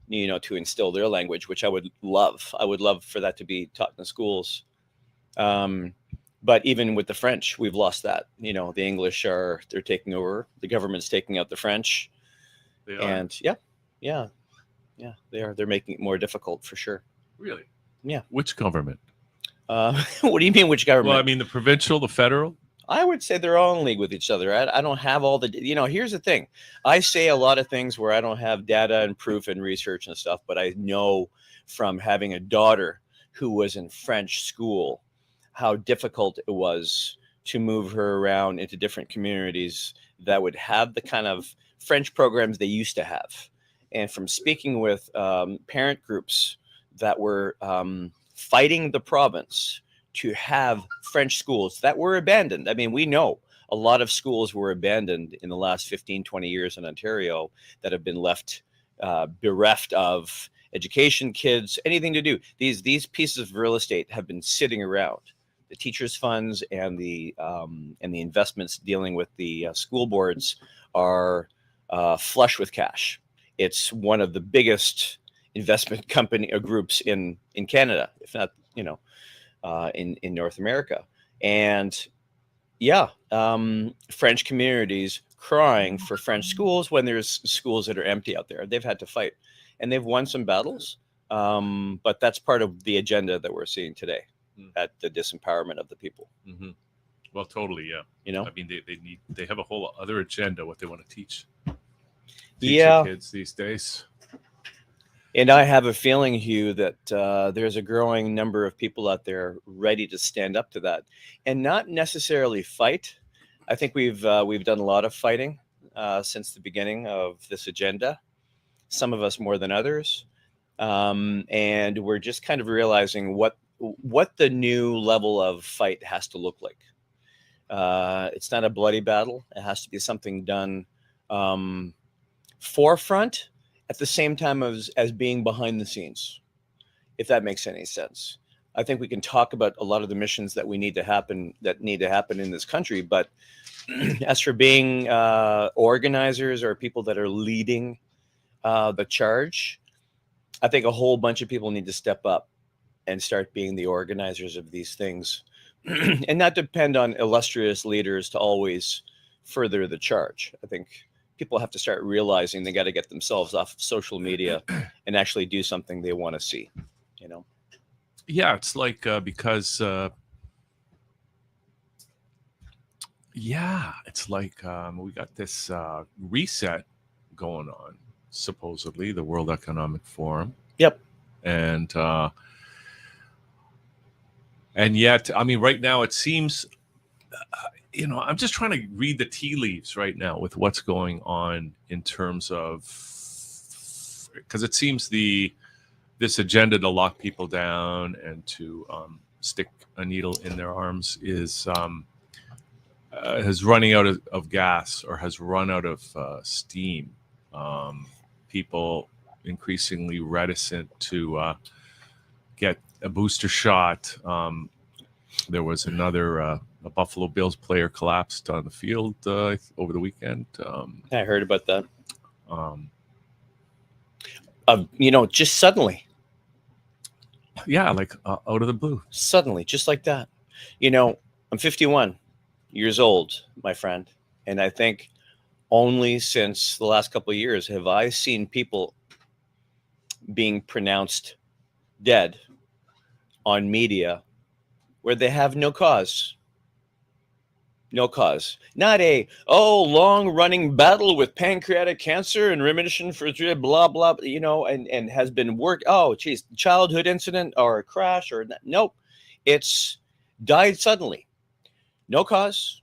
you know, to instill their language, which I would love. I would love for that to be taught in the schools. But even with the French, we've lost that. You know, the English they're taking over. The government's taking out the French. They are. And yeah, they are. They're making it more difficult for sure. Really? Yeah. Which government? What do you mean, which government? Well, I mean the provincial, the federal. I would say they're all in league with each other. I don't have all the, you know, here's the thing. I say a lot of things where I don't have data and proof and research and stuff, but I know from having a daughter who was in French school how difficult it was to move her around into different communities that would have the kind of French programs they used to have. And from speaking with parent groups that were fighting the province to have French schools that were abandoned. I mean, we know a lot of schools were abandoned in the last 15, 20 years in Ontario that have been left bereft of education, kids, anything to do. These pieces of real estate have been sitting around. The teachers' funds and the investments dealing with the school boards are flush with cash. It's one of the biggest investment company or groups in Canada, if not, you know, in North America. And yeah, French communities crying for French schools when there's schools that are empty out there. They've had to fight, and they've won some battles. But that's part of the agenda that we're seeing today at the disempowerment of the people. Mm-hmm. Well, totally, yeah. You know, I mean, they have a whole other agenda what they want to teach yeah, the kids these days. And I have a feeling, Hugh, that there's a growing number of people out there ready to stand up to that, and not necessarily fight. I think we've done a lot of fighting since the beginning of this agenda. Some of us more than others, and we're just kind of realizing what the new level of fight has to look like. It's not a bloody battle. It has to be something done forefront at the same time as being behind the scenes, if that makes any sense. I think we can talk about a lot of the missions that need to happen in this country, but as for being organizers or people that are leading the charge, I think a whole bunch of people need to step up and start being the organizers of these things and not depend on illustrious leaders to always further the charge. I think people have to start realizing they got to get themselves off of social media and actually do something they want to see, you know? Yeah, it's like because it's like we got this reset going on, supposedly the World Economic Forum. Yep. And yet, I mean, right now it seems, I'm just trying to read the tea leaves right now with what's going on in terms of, because it seems this agenda to lock people down and to stick a needle in their arms is running out of gas, or has run out of steam. People increasingly reticent to get a booster shot. There was another a Buffalo Bills player collapsed on the field over the weekend. I heard about that. Just suddenly. Yeah, like out of the blue. Suddenly, just like that. I'm 51 years old, my friend, and I think only since the last couple of years have I seen people being pronounced dead on media where they have no cause. No cause. Not long running battle with pancreatic cancer and remission for blah, blah, and has been childhood incident or a crash or nope. It's died suddenly. No cause,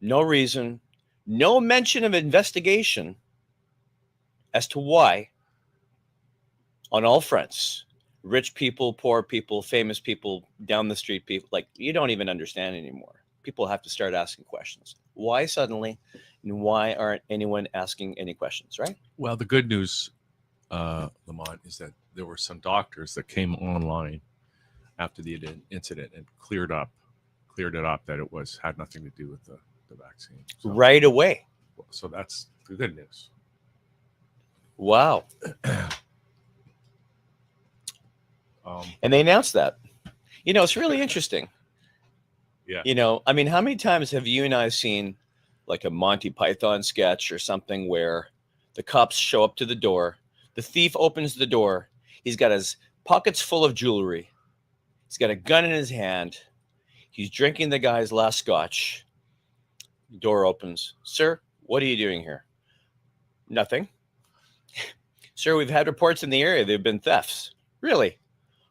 no reason, no mention of investigation as to why on all fronts. Rich people, poor people, famous people, down the street people, like you don't even understand anymore. People have to start asking questions. Why suddenly, and why aren't anyone asking any questions, right? Well, the good news, Lamont, is that there were some doctors that came online after the incident and cleared it up that it had nothing to do with the vaccine. So, right away. So that's the good news. Wow. And they announced that. It's really interesting. Yeah. I mean, how many times have you and I seen like a Monty Python sketch or something where the cops show up to the door, the thief opens the door, he's got his pockets full of jewelry, he's got a gun in his hand, he's drinking the guy's last scotch. Door opens. Sir, what are you doing here? Nothing. Sir, we've had reports in the area there have been thefts. Really?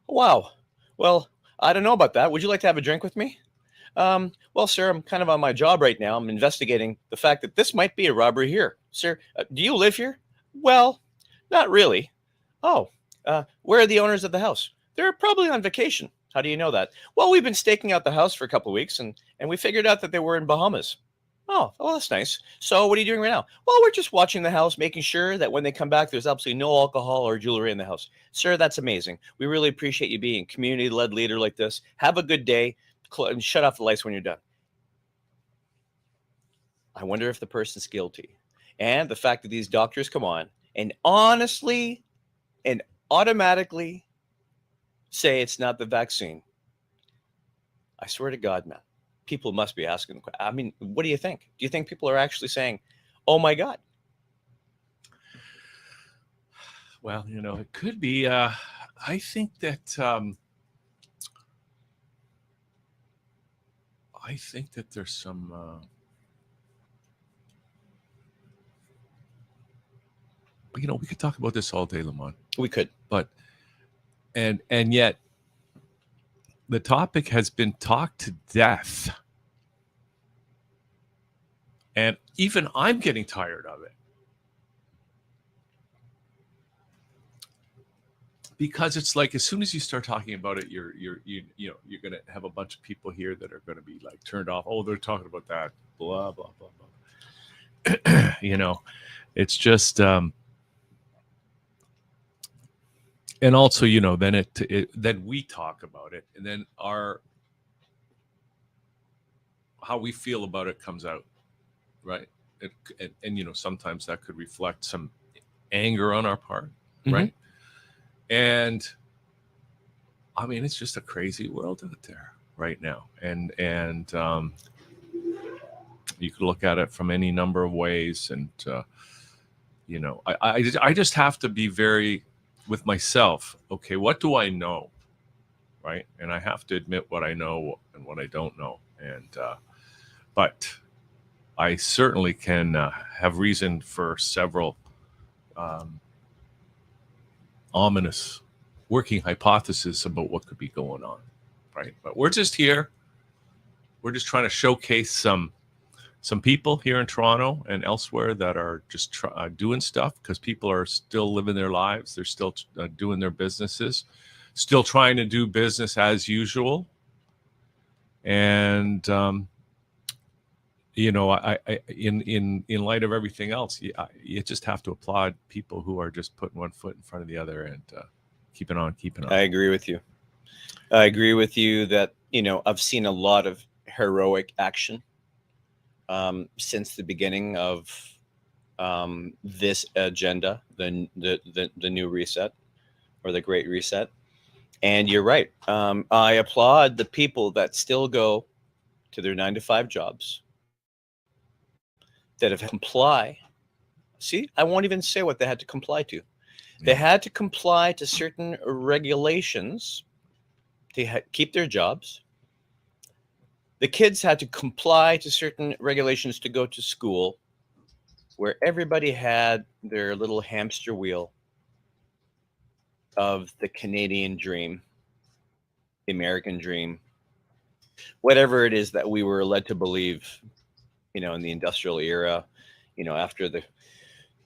Wow. Well, I don't know about that. Would you like to have a drink with me? Well, sir, I'm kind of on my job right now. I'm investigating the fact that this might be a robbery here. Sir, do you live here? Well, not really. Oh, where are the owners of the house? They're probably on vacation. How do you know that? Well, we've been staking out the house for a couple of weeks, and we figured out that they were in Bahamas. Oh, well, that's nice. So what are you doing right now? Well, we're just watching the house, making sure that when they come back, there's absolutely no alcohol or jewelry in the house. Sir, that's amazing. We really appreciate you being a community-led leader like this. Have a good day. And shut off the lights when you're done. I wonder if the person's guilty. And the fact that these doctors come on and honestly and automatically say it's not the vaccine. I swear to God, man, people must be asking. I mean, what do you think? Do you think people are actually saying, oh my God? Well, it could be I think that there's some we could talk about this all day, Lamont. We could. But and yet the topic has been talked to death. And even I'm getting tired of it. Because it's like as soon as you start talking about it, you're going to have a bunch of people here that are going to be like turned off. Oh, they're talking about that, blah blah blah blah. It's just and also then then we talk about it, and then how we feel about it comes out, right? And sometimes that could reflect some anger on our part, right? And I mean, it's just a crazy world out there right now. And you could look at it from any number of ways. And, I just have to be very with myself. Okay, what do I know? Right. And I have to admit what I know and what I don't know. And, but I certainly can have reason for several ominous working hypothesis about what could be going on, right? But we're just here. We're just trying to showcase some people here in Toronto and elsewhere that are just doing stuff, because people are still living their lives. They're still doing their businesses, still trying to do business as usual. And I in light of everything else, you just have to applaud people who are just putting one foot in front of the other and keeping on. I agree with you. I agree with you that, I've seen a lot of heroic action since the beginning of this agenda, the new reset or the Great Reset. And you're right. I applaud the people that still go to their 9-to-5 jobs, that have comply. See, I won't even say what they had to comply to. They had to comply to certain regulations to keep their jobs. The kids had to comply to certain regulations to go to school, where everybody had their little hamster wheel of the Canadian dream, the American dream, whatever it is that we were led to believe, in the industrial era, after the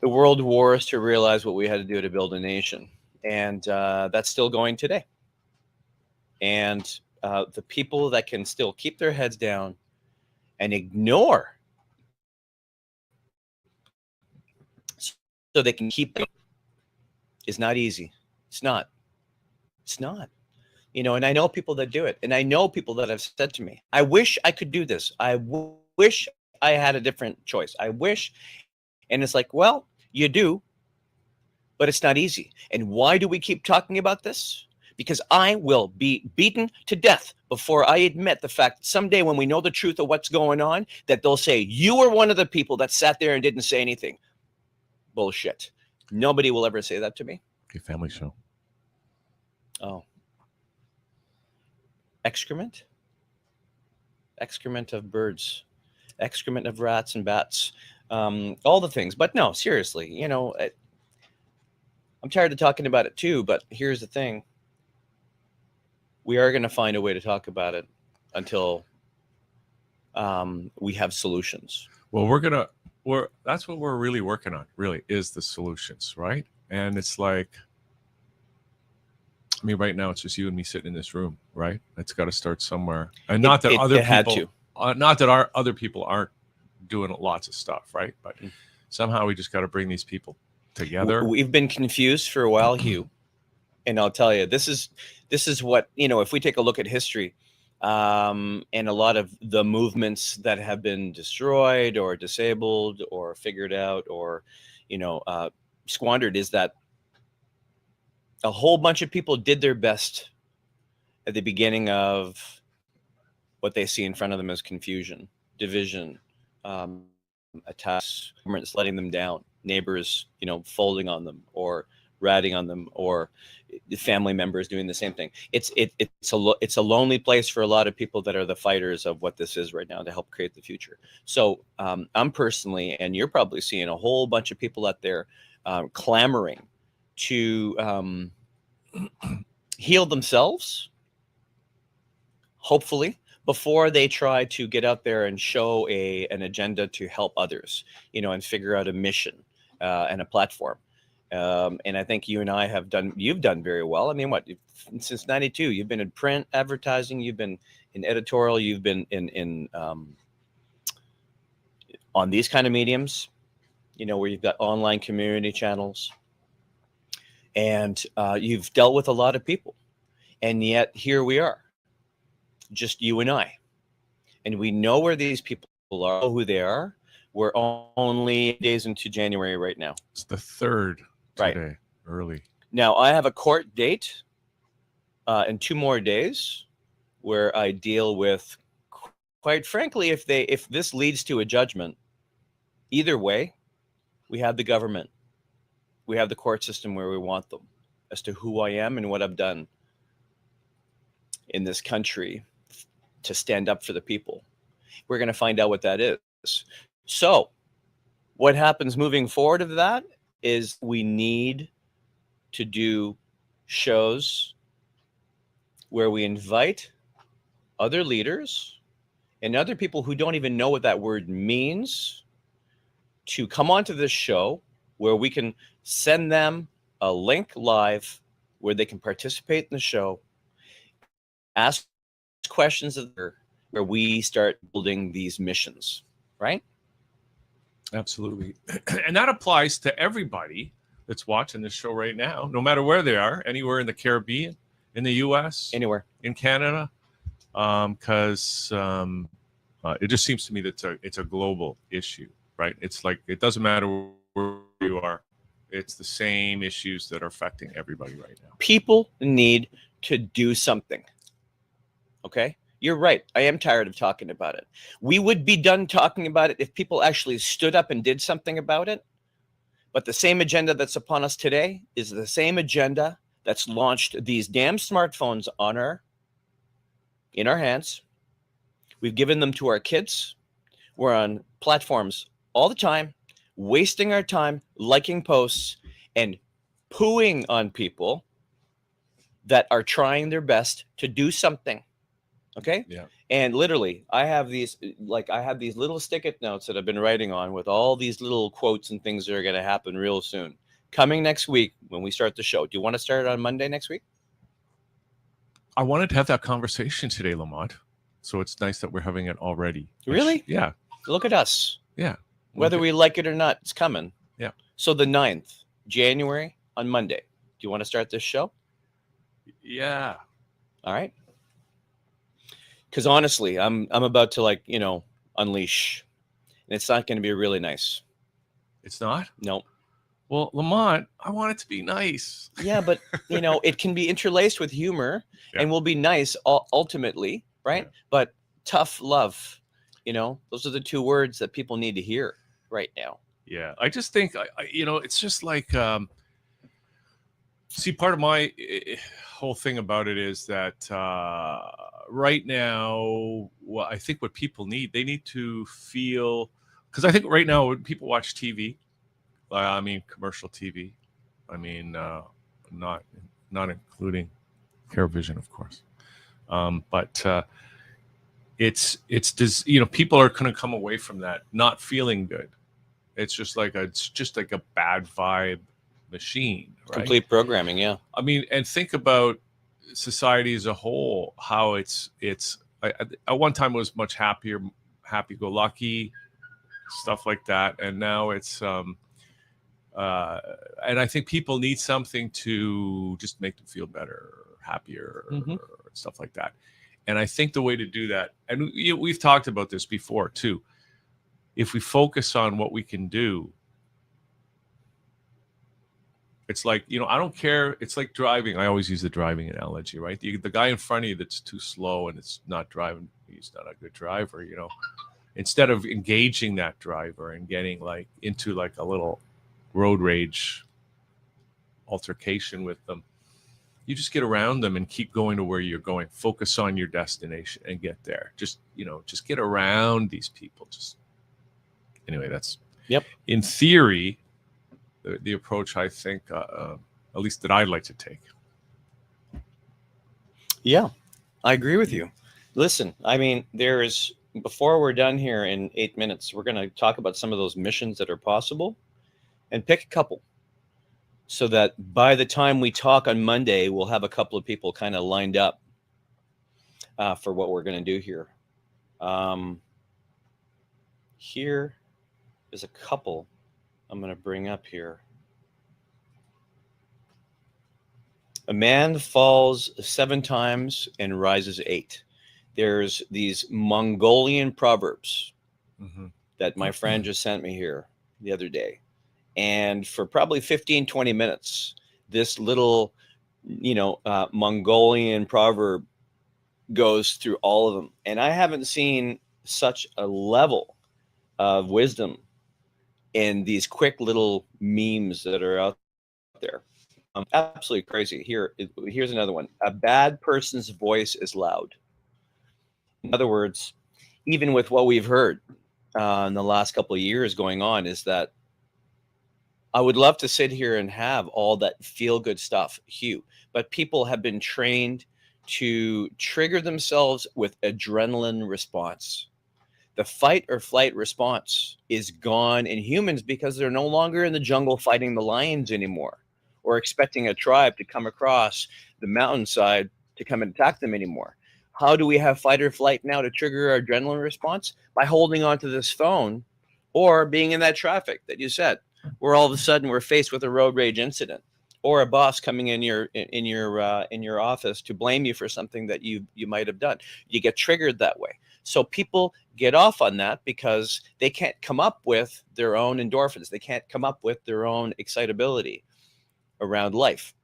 world wars, to realize what we had to do to build a nation. And that's still going today. And the people that can still keep their heads down and ignore so they can keep them is not easy. It's not. And I know people that do it. And I know people that have said to me, I wish I could do this. I wish I had a different choice. I wish. And it's like, well, you do, but it's not easy. And why do we keep talking about this? Because I will be beaten to death before I admit the fact that someday when we know the truth of what's going on, that they'll say, you were one of the people that sat there and didn't say anything. Bullshit. Nobody will ever say that to me. Okay, family show. Oh. Excrement? Excrement of birds. Excrement of rats and bats. All the things. But no, seriously, I'm tired of talking about it too, but here's the thing. We are going to find a way to talk about it until we have solutions. Well, that's what we're really working on, really, is the solutions, right? And it's like, I mean, right now it's just you and me sitting in this room, right? It's got to start somewhere. And not that other people aren't doing lots of stuff, right? But somehow we just got to bring these people together. We've been confused for a while, Hugh. And I'll tell you, this is what, if we take a look at history, and a lot of the movements that have been destroyed or disabled or figured out or, squandered, is that a whole bunch of people did their best at the beginning of what they see in front of them as confusion, division, attacks, governments letting them down, neighbors, folding on them, or ratting on them, or the family members doing the same thing. It's a lonely place for a lot of people that are the fighters of what this is right now to help create the future. So I'm personally, and you're probably seeing a whole bunch of people out there clamoring to heal themselves, hopefully, before they try to get out there and show an agenda to help others, and figure out a mission and a platform. And I think you and I you've done very well. I mean, since 92, you've been in print advertising, you've been in editorial, you've been in on these kind of mediums, where you've got online community channels, and you've dealt with a lot of people, and yet here we are, just you and I, and we know where these people are, who they are. We're only days into January right now. It's the 3rd today, right? Early. Now I have a court date in 2 more days where I deal with, quite frankly, if this leads to a judgment, either way, we have the government, we have the court system where we want them, as to who I am and what I've done in this country to stand up for the people. We're going to find out what that is. So what happens moving forward of that is we need to do shows where we invite other leaders and other people who don't even know what that word means to come onto this show, where we can send them a link live where they can participate in the show, ask questions where we start building these missions, right? Absolutely. And that applies to everybody that's watching this show right now, no matter where they are, anywhere in the Caribbean, in the US, anywhere in Canada, because it just seems to me that it's a global issue, right? It's like, it doesn't matter where you are. It's the same issues that are affecting everybody right now. People need to do something. Okay? You're right. I am tired of talking about it. We would be done talking about it if people actually stood up and did something about it. But the same agenda that's upon us today is the same agenda that's launched these damn smartphones in our hands. We've given them to our kids. We're on platforms all the time, wasting our time, liking posts, and pooing on people that are trying their best to do something. Okay. Yeah. And literally, I have these little stick-it notes that I've been writing on with all these little quotes and things that are going to happen real soon. Coming next week when we start the show. Do you want to start it on Monday next week? I wanted to have that conversation today, Lamont. So it's nice that we're having it already. Really? Yeah. Look at us. Yeah. Whether we like it or not, it's coming. Yeah. So the 9th, January, on Monday. Do you want to start this show? Yeah. All right. Because honestly, I'm about to unleash, and it's not going to be really nice. It's not? No. Well, Lamont, I want it to be nice. Yeah, but it can be interlaced with humor, and will be nice ultimately, right? Yeah. But tough love, those are the 2 words that people need to hear right now. Yeah, I just think it's just like see, part of my whole thing about it is that right now, I think what people need, they need to feel, because I think right now when people watch TV, I mean commercial TV, I mean not including CareVision, of course, but it's people are going to come away from that not feeling good. It's just like a bad vibe machine, right? Complete programming, yeah. I mean, and think about society as a whole, how it's at one time it was much happier, happy-go-lucky, stuff like that, and now it's and I think people need something to just make them feel better, happier, or stuff like that. And I think the way to do that, and we've talked about this before too, if we focus on what we can do, it's like, I don't care. It's like driving. I always use the driving analogy, right? The guy in front of you that's too slow and it's not driving, he's not a good driver, Instead of engaging that driver and getting into a little road rage altercation with them. You just get around them and keep going to where you're going. Focus on your destination and get there. Just get around these people. Anyway, that's in theory the approach I think at least that I'd like to take. Yeah, I agree with you. Listen, I mean, before we're done here in 8 minutes, we're going to talk about some of those missions that are possible and pick a couple so that by the time we talk on Monday, we'll have a couple of people kind of lined up for what we're going to do here. Here is a couple I'm going to bring up here. A man falls 7 times and rises 8. There's these Mongolian proverbs that my friend just sent me here the other day. And for probably 15, 20 minutes, this little, Mongolian proverb goes through all of them. And I haven't seen such a level of wisdom in these quick little memes that are out there. Absolutely crazy. Here's another one. A bad person's voice is loud. In other words, even with what we've heard in the last couple of years going on, is that I would love to sit here and have all that feel-good stuff, Hugh, but people have been trained to trigger themselves with adrenaline response. The fight or flight response is gone in humans because they're no longer in the jungle fighting the lions anymore, or expecting a tribe to come across the mountainside to come and attack them anymore. How do we have fight or flight now to trigger our adrenaline response? By holding onto this phone or being in that traffic that you said, where all of a sudden we're faced with a road rage incident, or a boss coming in your office to blame you for something that you might have done. You get triggered that way. So people get off on that because they can't come up with their own endorphins. They can't come up with their own excitability around life.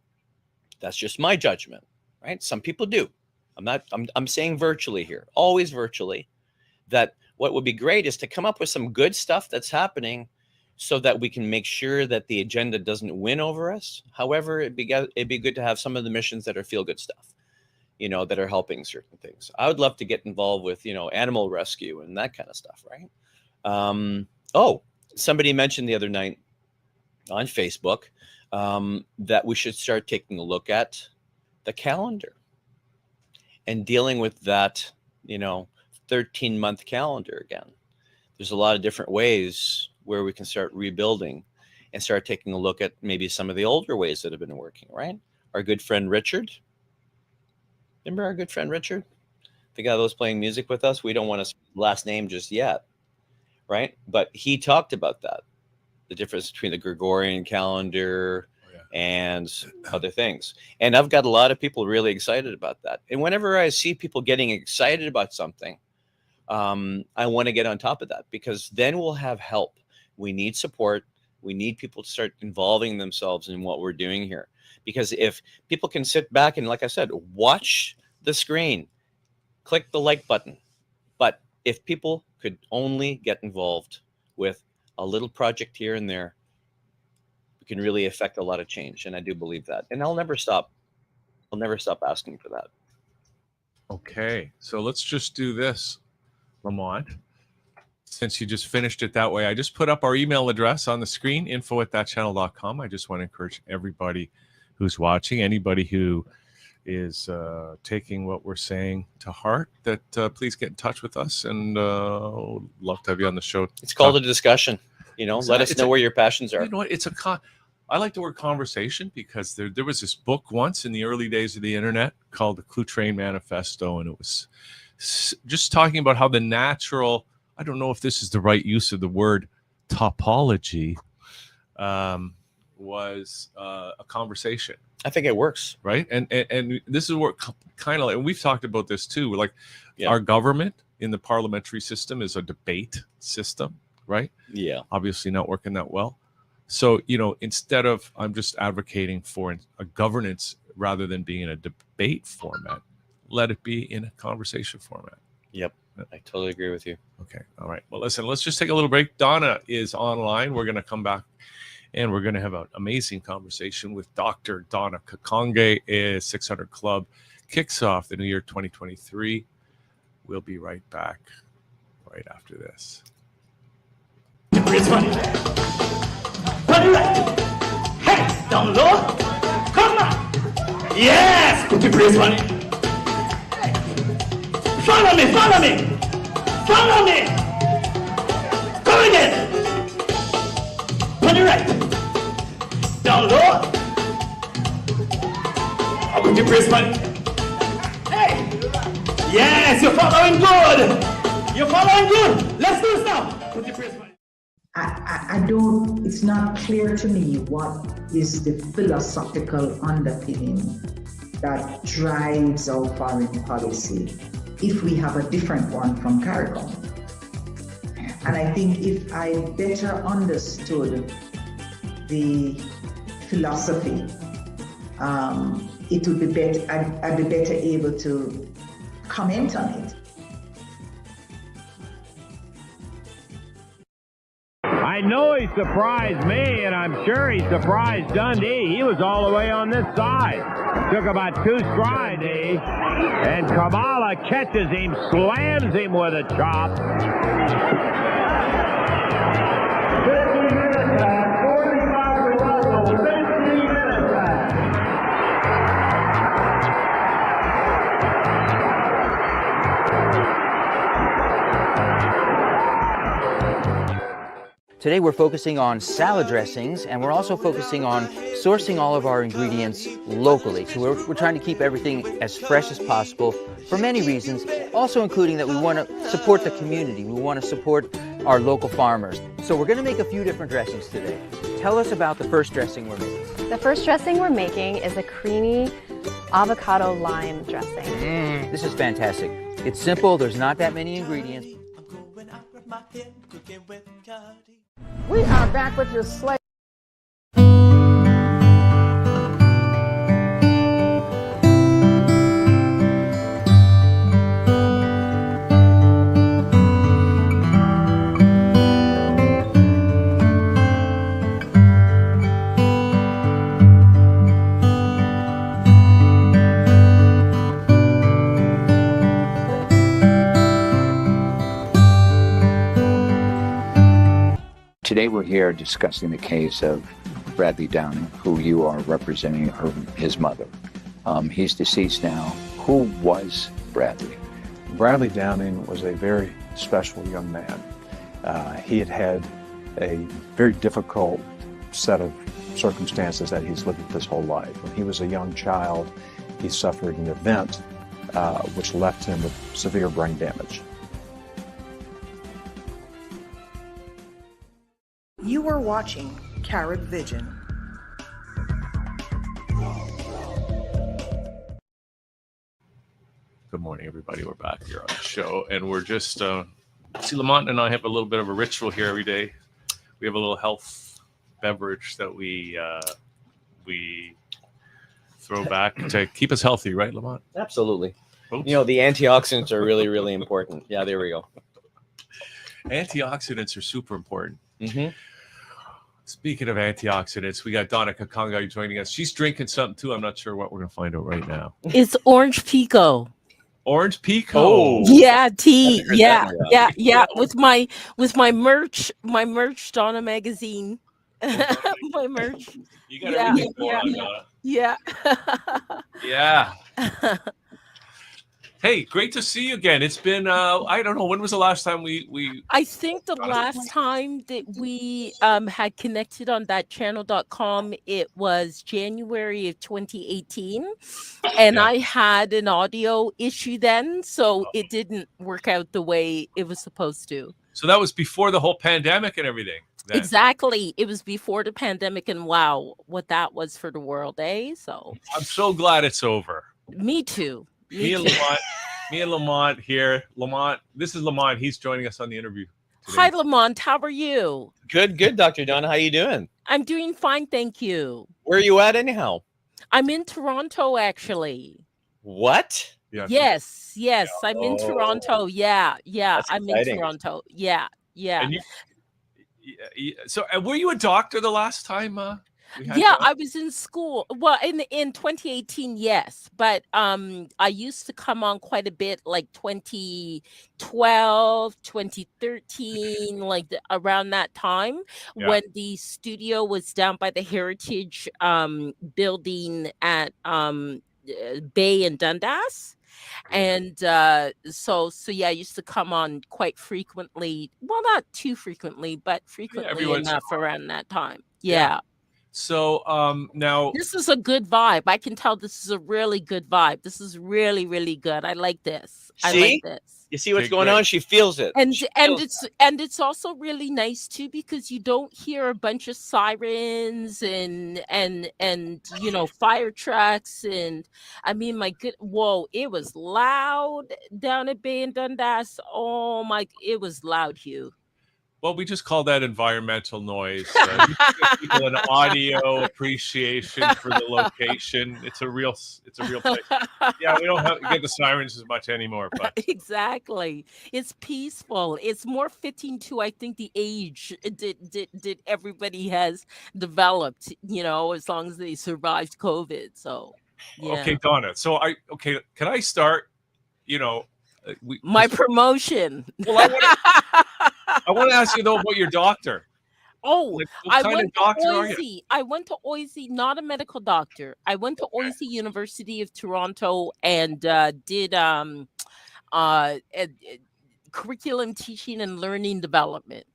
That's just my judgment, right? Some people do. I'm saying virtually here, always virtually, that what would be great is to come up with some good stuff that's happening so that we can make sure that the agenda doesn't win over us. However, it'd be good to have some of the missions that are feel-good stuff, that are helping certain things. I would love to get involved with, animal rescue and that kind of stuff, right? Somebody mentioned the other night on Facebook that we should start taking a look at the calendar and dealing with that, 13-month calendar again. There's a lot of different ways where we can start rebuilding and start taking a look at maybe some of the older ways that have been working, right? Our good friend Richard. Remember our good friend Richard? The guy that was playing music with us? We don't want his last name just yet, right? But he talked about that, the difference between the Gregorian calendar and other things. And I've got a lot of people really excited about that. And whenever I see people getting excited about something, I want to get on top of that, because then we'll have help. We need support. We need people to start involving themselves in what we're doing here. Because if people can sit back and, like I said, watch the screen, click the like button. But if people could only get involved with a little project here and there, we can really affect a lot of change. And I do believe that. And I'll never stop. I'll never stop asking for that. Okay, so let's just do this, Lamont. Since you just finished it that way, I just put up our email address on the screen, info@thatchannel.com. I just want to encourage everybody who's watching, anybody who is taking what we're saying to heart, that please get in touch with us, and love to have you on the show. It's called a discussion. Let us know where your passions are. You know what? I like the word conversation, because there was this book once in the early days of the internet called the Clue Train Manifesto, and it was just talking about how the natural, I don't know if this is the right use of the word topology, was a conversation. I think it works. Right. And this is what kind of, and we've talked about this too, like our government in the parliamentary system is a debate system, right? Yeah. Obviously not working that well. So, instead of, I'm just advocating for a governance rather than being in a debate format, let it be in a conversation format. Yep. I totally agree with you. Okay. All right. Well, listen, let's just take a little break. Donna is online. We're going to come back And we're going to have an amazing conversation with Dr. Donna Kakonge. 600 Club kicks off the new year 2023. We'll be right back right after this. It's funny. Hey, down low. Come on. Yes. Could you please money? Follow me. Follow me. Follow me. Come again. On the right. Down low. Oh, could you please money? Hey. Yes, you're following good. You're following good. Let's do this now. Could you please money? I don't, it's not clear to me what is the philosophical underpinning that drives our foreign policy if we have a different one from CARICOM. And I think if I better understood the philosophy, it would be better, I'd be better able to comment on it. I know he surprised me, and I'm sure he surprised Dundee. He was all the way on this side. Took about 2 strides, and Kamala catches him, slams him with a chop. 15 minutes back, 45 to Russell, 15 minutes back. Today we're focusing on salad dressings, and we're also focusing on sourcing all of our ingredients locally. So we're trying to keep everything as fresh as possible for many reasons, also including that we want to support the community. We want to support our local farmers. So we're going to make a few different dressings today. Tell us about the first dressing we're making. The first dressing we're making is a creamy avocado lime dressing. This is fantastic. It's simple, there's not that many ingredients. We are back with your slate. Today we're here discussing the case of Bradley Downing, who you are representing his mother. He's deceased now. Who was Bradley? Bradley Downing was a very special young man. He had had a very difficult set of circumstances that he's lived with his whole life. When he was a young child, he suffered an event which left him with severe brain damage. You are watching Carrot Vision. Good morning, everybody. We're back here on the show, and we're just see, Lamont and I have a little bit of a ritual here every day. We have a little health beverage that we throw back to keep us healthy, right, Lamont? Absolutely. Oops. You know, the antioxidants are really, really important. Yeah, there we go. Antioxidants are super important. Mm-hmm. Speaking of antioxidants, we got Donna Kakonge joining us. She's drinking something too. I'm not sure what we're going to find out right now. It's orange pico. Orange pico. Oh. Yeah, tea. Yeah. Yeah. With my merch, Donna magazine. My merch. You got everything going on, Donna. Yeah. Yeah. Hey, great to see you again. It's been I don't know, when was the last time we I think the last time that we had connected on that channel.com, it was January of 2018. And I had an audio issue then, so it didn't work out the way it was supposed to. So that was before the whole pandemic and everything. Then. Exactly. It was before the pandemic, and wow, what that was for the world, eh? So I'm so glad it's over. Me too. Me and Lamont here. Lamont, this is Lamont. He's joining us on the interview today. Hi, Lamont. How are you? Good, Dr. Donna. How you doing? I'm doing fine, thank you. Where are you at anyhow? I'm in Toronto, actually. What? Yeah. Yes. I'm in Toronto. Yeah. That's I'm exciting. in Toronto. Yeah. And So, were you a doctor the last time we had Yeah, Donna? I was in school. Well, in 2018, yes, but I used to come on quite a bit, like 2012, 2013, like around that time Yeah. when the studio was down by the Heritage building at Bay and Dundas. And so yeah, I used to come on quite frequently. Well, not too frequently, but Yeah, every frequently once in a enough around that time. Yeah. Yeah. So now This is a good vibe. I can tell this is a really good vibe. This is really, really good. I like this. I like See? this. You see what's Okay, going great. on? She feels it. And She and feels it's also really nice too because you don't hear a bunch of sirens and fire trucks, and I mean my good whoa, it was loud down at Bay and Dundas. Oh my, it was loud, Hugh. Well, we just call that environmental noise. You give people an audio appreciation for the location. It's a real place. Yeah, we don't get the sirens as much anymore, but Exactly. It's peaceful. It's more fitting to, I think, the age did everybody has developed, as long as they survived COVID. So, yeah. okay, Donna. So can I start? My promotion. Well, I want to ask you though about your doctor. Oh, Like, what I kind went of to doctor are you? Oise. I went to Oise, not a medical doctor. I went to Oise University of Toronto and did curriculum teaching and learning development.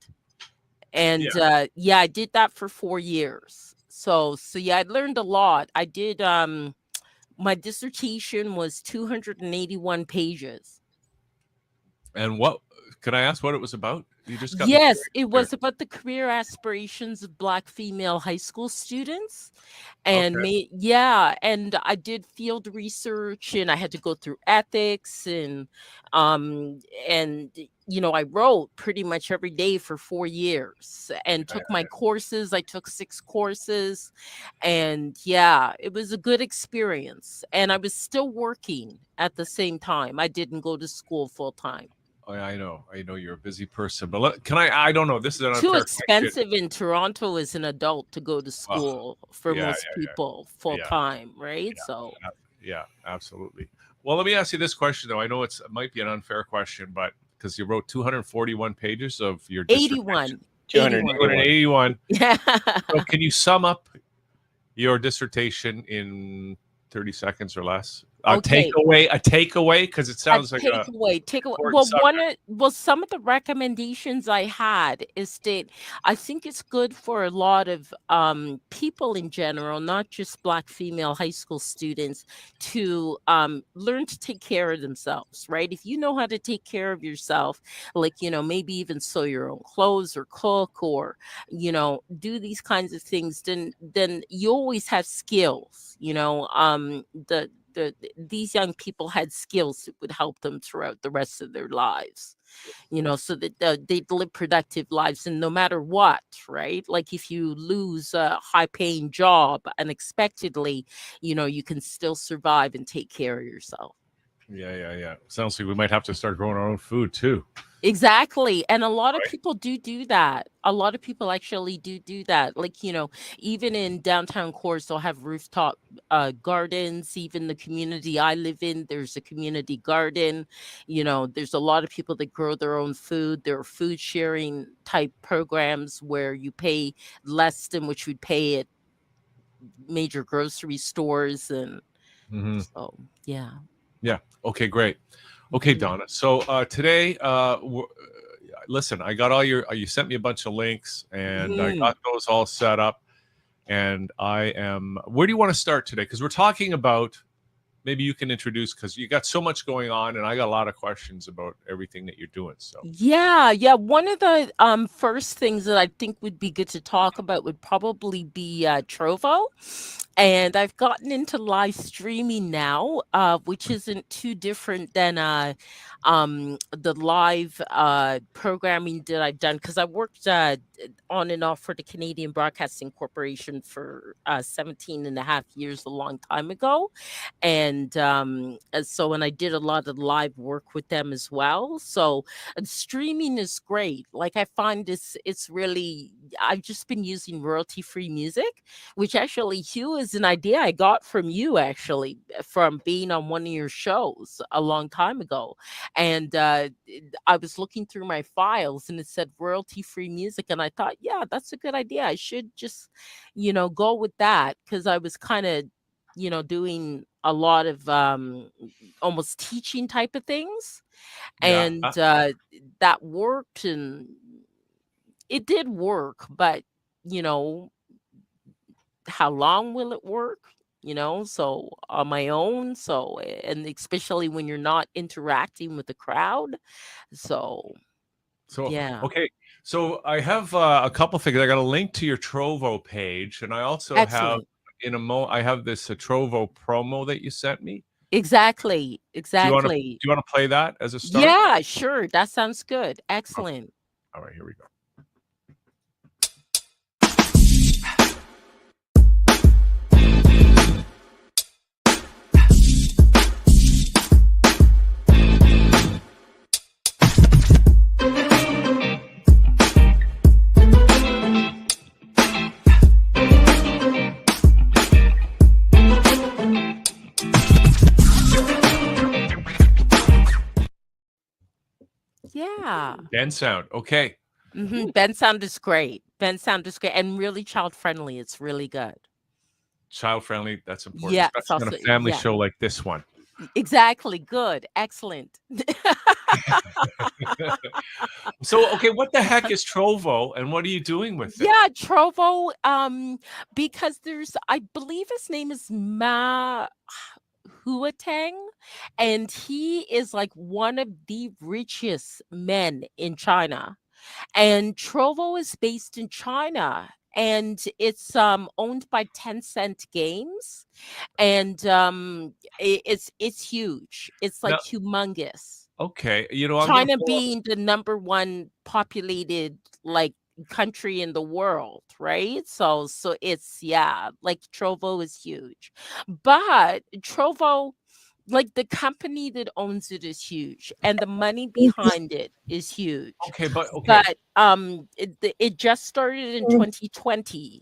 And yeah, I did that for 4 years. So yeah, I learned a lot. I did my dissertation was 281 pages. And what can I ask what it was about? You just got Yes, it was about the career aspirations of Black female high school students. And and I did field research and I had to go through ethics and I wrote pretty much every day for 4 years and took my courses. I took 6 courses and yeah, it was a good experience. And I was still working at the same time. I didn't go to school full time. Oh, yeah, I know you're a busy person, but can I don't know. This is an Too unfair expensive question. in Toronto as an adult to go to school for most people full time, right? So Yeah, absolutely. Well, let me ask you this question though. I know it might be an unfair question, but because you wrote 241 pages of your 81. 281. Yeah. So can you sum up your dissertation in 30 seconds or less? Okay. A takeaway, because it sounds like takeaway. important Well, some of the recommendations I had is that I think it's good for a lot of people in general, not just Black female high school students, to learn to take care of themselves, right? If you know how to take care of yourself, like, maybe even sew your own clothes or cook or, do these kinds of things, then you always have skills, these young people had skills that would help them throughout the rest of their lives, so that they'd live productive lives. And no matter what, right? Like if you lose a high paying job unexpectedly, you can still survive and take care of yourself. Yeah. Sounds like we might have to start growing our own food too. Exactly. And a lot of people do that. A lot of people actually do that. Like, even in downtown cores, they'll have rooftop gardens. Even the community I live in, there's a community garden. There's a lot of people that grow their own food. There are food sharing type programs where you pay less than what you'd pay at major grocery stores. And so, yeah. Yeah. Okay, great. Okay, Donna. So today, listen, I got you sent me a bunch of links and I got those all set up. And where do you want to start today? Because we're talking about, maybe you can introduce, because you got so much going on and I got a lot of questions about everything that you're doing. So yeah. One of the first things that I think would be good to talk about would probably be Trovo. And I've gotten into live streaming now, which isn't too different than the live programming that I've done, because I worked on and off for the Canadian Broadcasting Corporation for 17 and a half years, a long time ago. And and I did a lot of live work with them as well. So streaming is great. Like I find it's really, I've just been using royalty free music, which actually, Hugh, is an idea I got from you, actually, from being on one of your shows a long time ago. And I was looking through my files and it said royalty free music, and I thought, yeah, that's a good idea. I should just, go with that, because I was kind of, doing a lot of almost teaching type of things, Yeah. and that worked, and it did work, but you know how long will it work? So on my own, so, and especially when you're not interacting with the crowd. So So, yeah. okay. So I have a couple things. I got a link to your Trovo page, and I also have Excellent. I have this Trovo promo that you sent me. Exactly. Do you want to Exactly. play that as a start? Yeah, sure. That sounds good. Excellent. All right, here we go. Yeah. Ben sound. Okay. Ben sound is great. Ben sound is great and really child friendly. It's really good. Child friendly. That's important. Yeah, Especially on a family show like this one. Exactly. Good. Excellent. So, okay, what the heck is Trovo, and what are you doing with it? Yeah, Trovo. Because I believe his name is Ma Huateng, and he is like one of the richest men in China. And Trovo is based in China, and it's owned by Tencent Games, and it's huge. It's like Now- humongous. Okay, I'm gonna China pull up- being the number one populated like country in the world, right? So it's, yeah, like Trovo is huge. But Trovo, like the company that owns it is huge, and the money behind it is huge. Okay, but it just started in 2020.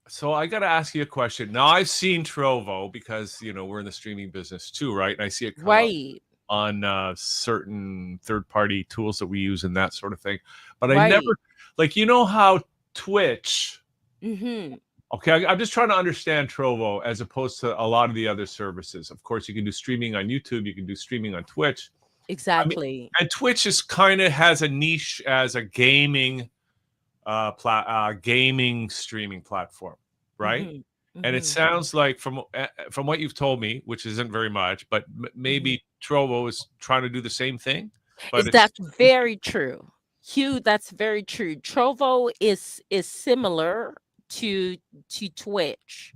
So I got to ask you a question. Now I've seen Trovo because we're in the streaming business too, right? And I see it come up Right. on certain third-party tools that we use and that sort of thing. But I Right. never, like, how Twitch. Mm-hmm. Okay, I'm just trying to understand Trovo as opposed to a lot of the other services. Of course, you can do streaming on YouTube, you can do streaming on Twitch. Exactly. And Twitch is kind of has a niche as a gaming gaming streaming platform, right? Mhm, And it mhm. sounds like from what you've told me, which isn't very much, but maybe Trovo is trying to do the same thing. But That's very true, Hugh. That's very true. Trovo is similar to Twitch.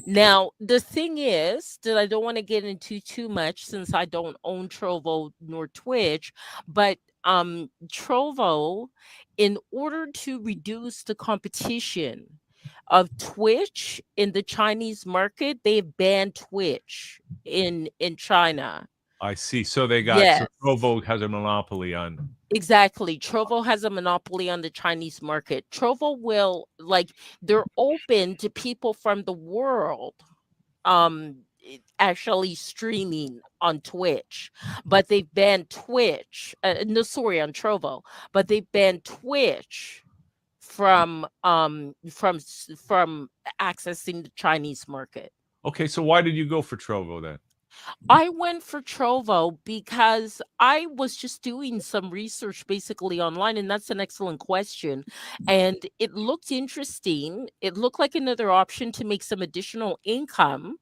Now, the thing is that I don't want to get into too much since I don't own Trovo nor Twitch, but Trovo, in order to reduce the competition of Twitch in the Chinese market, they've banned Twitch in China. I see. So they got Yes. Trovo has a monopoly on. Exactly. Trovo has a monopoly on the Chinese market. Trovo will, like, they're open to people from the world actually streaming on Twitch, but they've banned Twitch. No, sorry, on Trovo, but they've banned Twitch from accessing the Chinese market. Okay, so why did you go for Trovo then? I went for Trovo because I was just doing some research basically online, and that's an excellent question. And it looked interesting. It looked like another option to make some additional income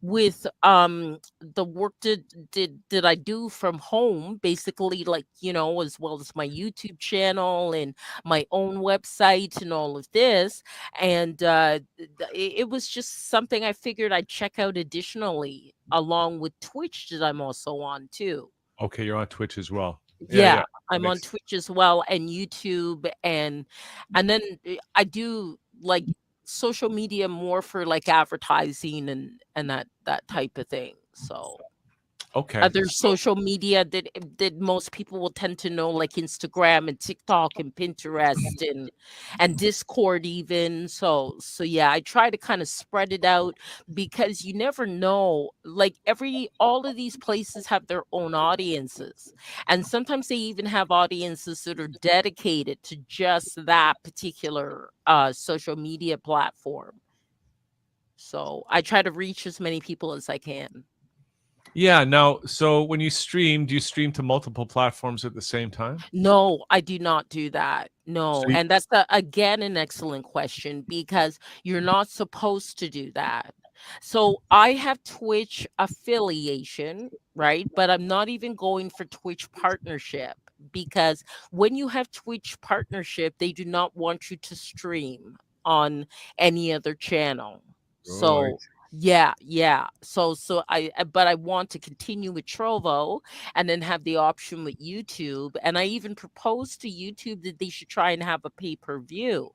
with the work that I do from home, basically, like, as well as my YouTube channel and my own website and all of this. And it was just something I figured I'd check out additionally, along with Twitch that I'm also on too. Okay, you're on Twitch as well. Yeah, I'm on Twitch as well, and YouTube, and then I do like social media more for like advertising and that type of thing. So Okay. Other social media that most people will tend to know, like Instagram and TikTok and Pinterest and Discord even. So yeah, I try to kind of spread it out because you never know. Like all of these places have their own audiences, and sometimes they even have audiences that are dedicated to just that particular social media platform. So I try to reach as many people as I can. Yeah. Now, so when you stream, do you stream to multiple platforms at the same time? No, I do not do that. So No. you, And that's again an excellent question because you're not supposed to do that. So I have Twitch affiliation, right? But I'm not even going for Twitch partnership because when you have Twitch partnership, they do not want you to stream on any other channel. right. So yeah. But I want to continue with Trovo and then have the option with YouTube. And I even proposed to YouTube that they should try and have a pay-per-view.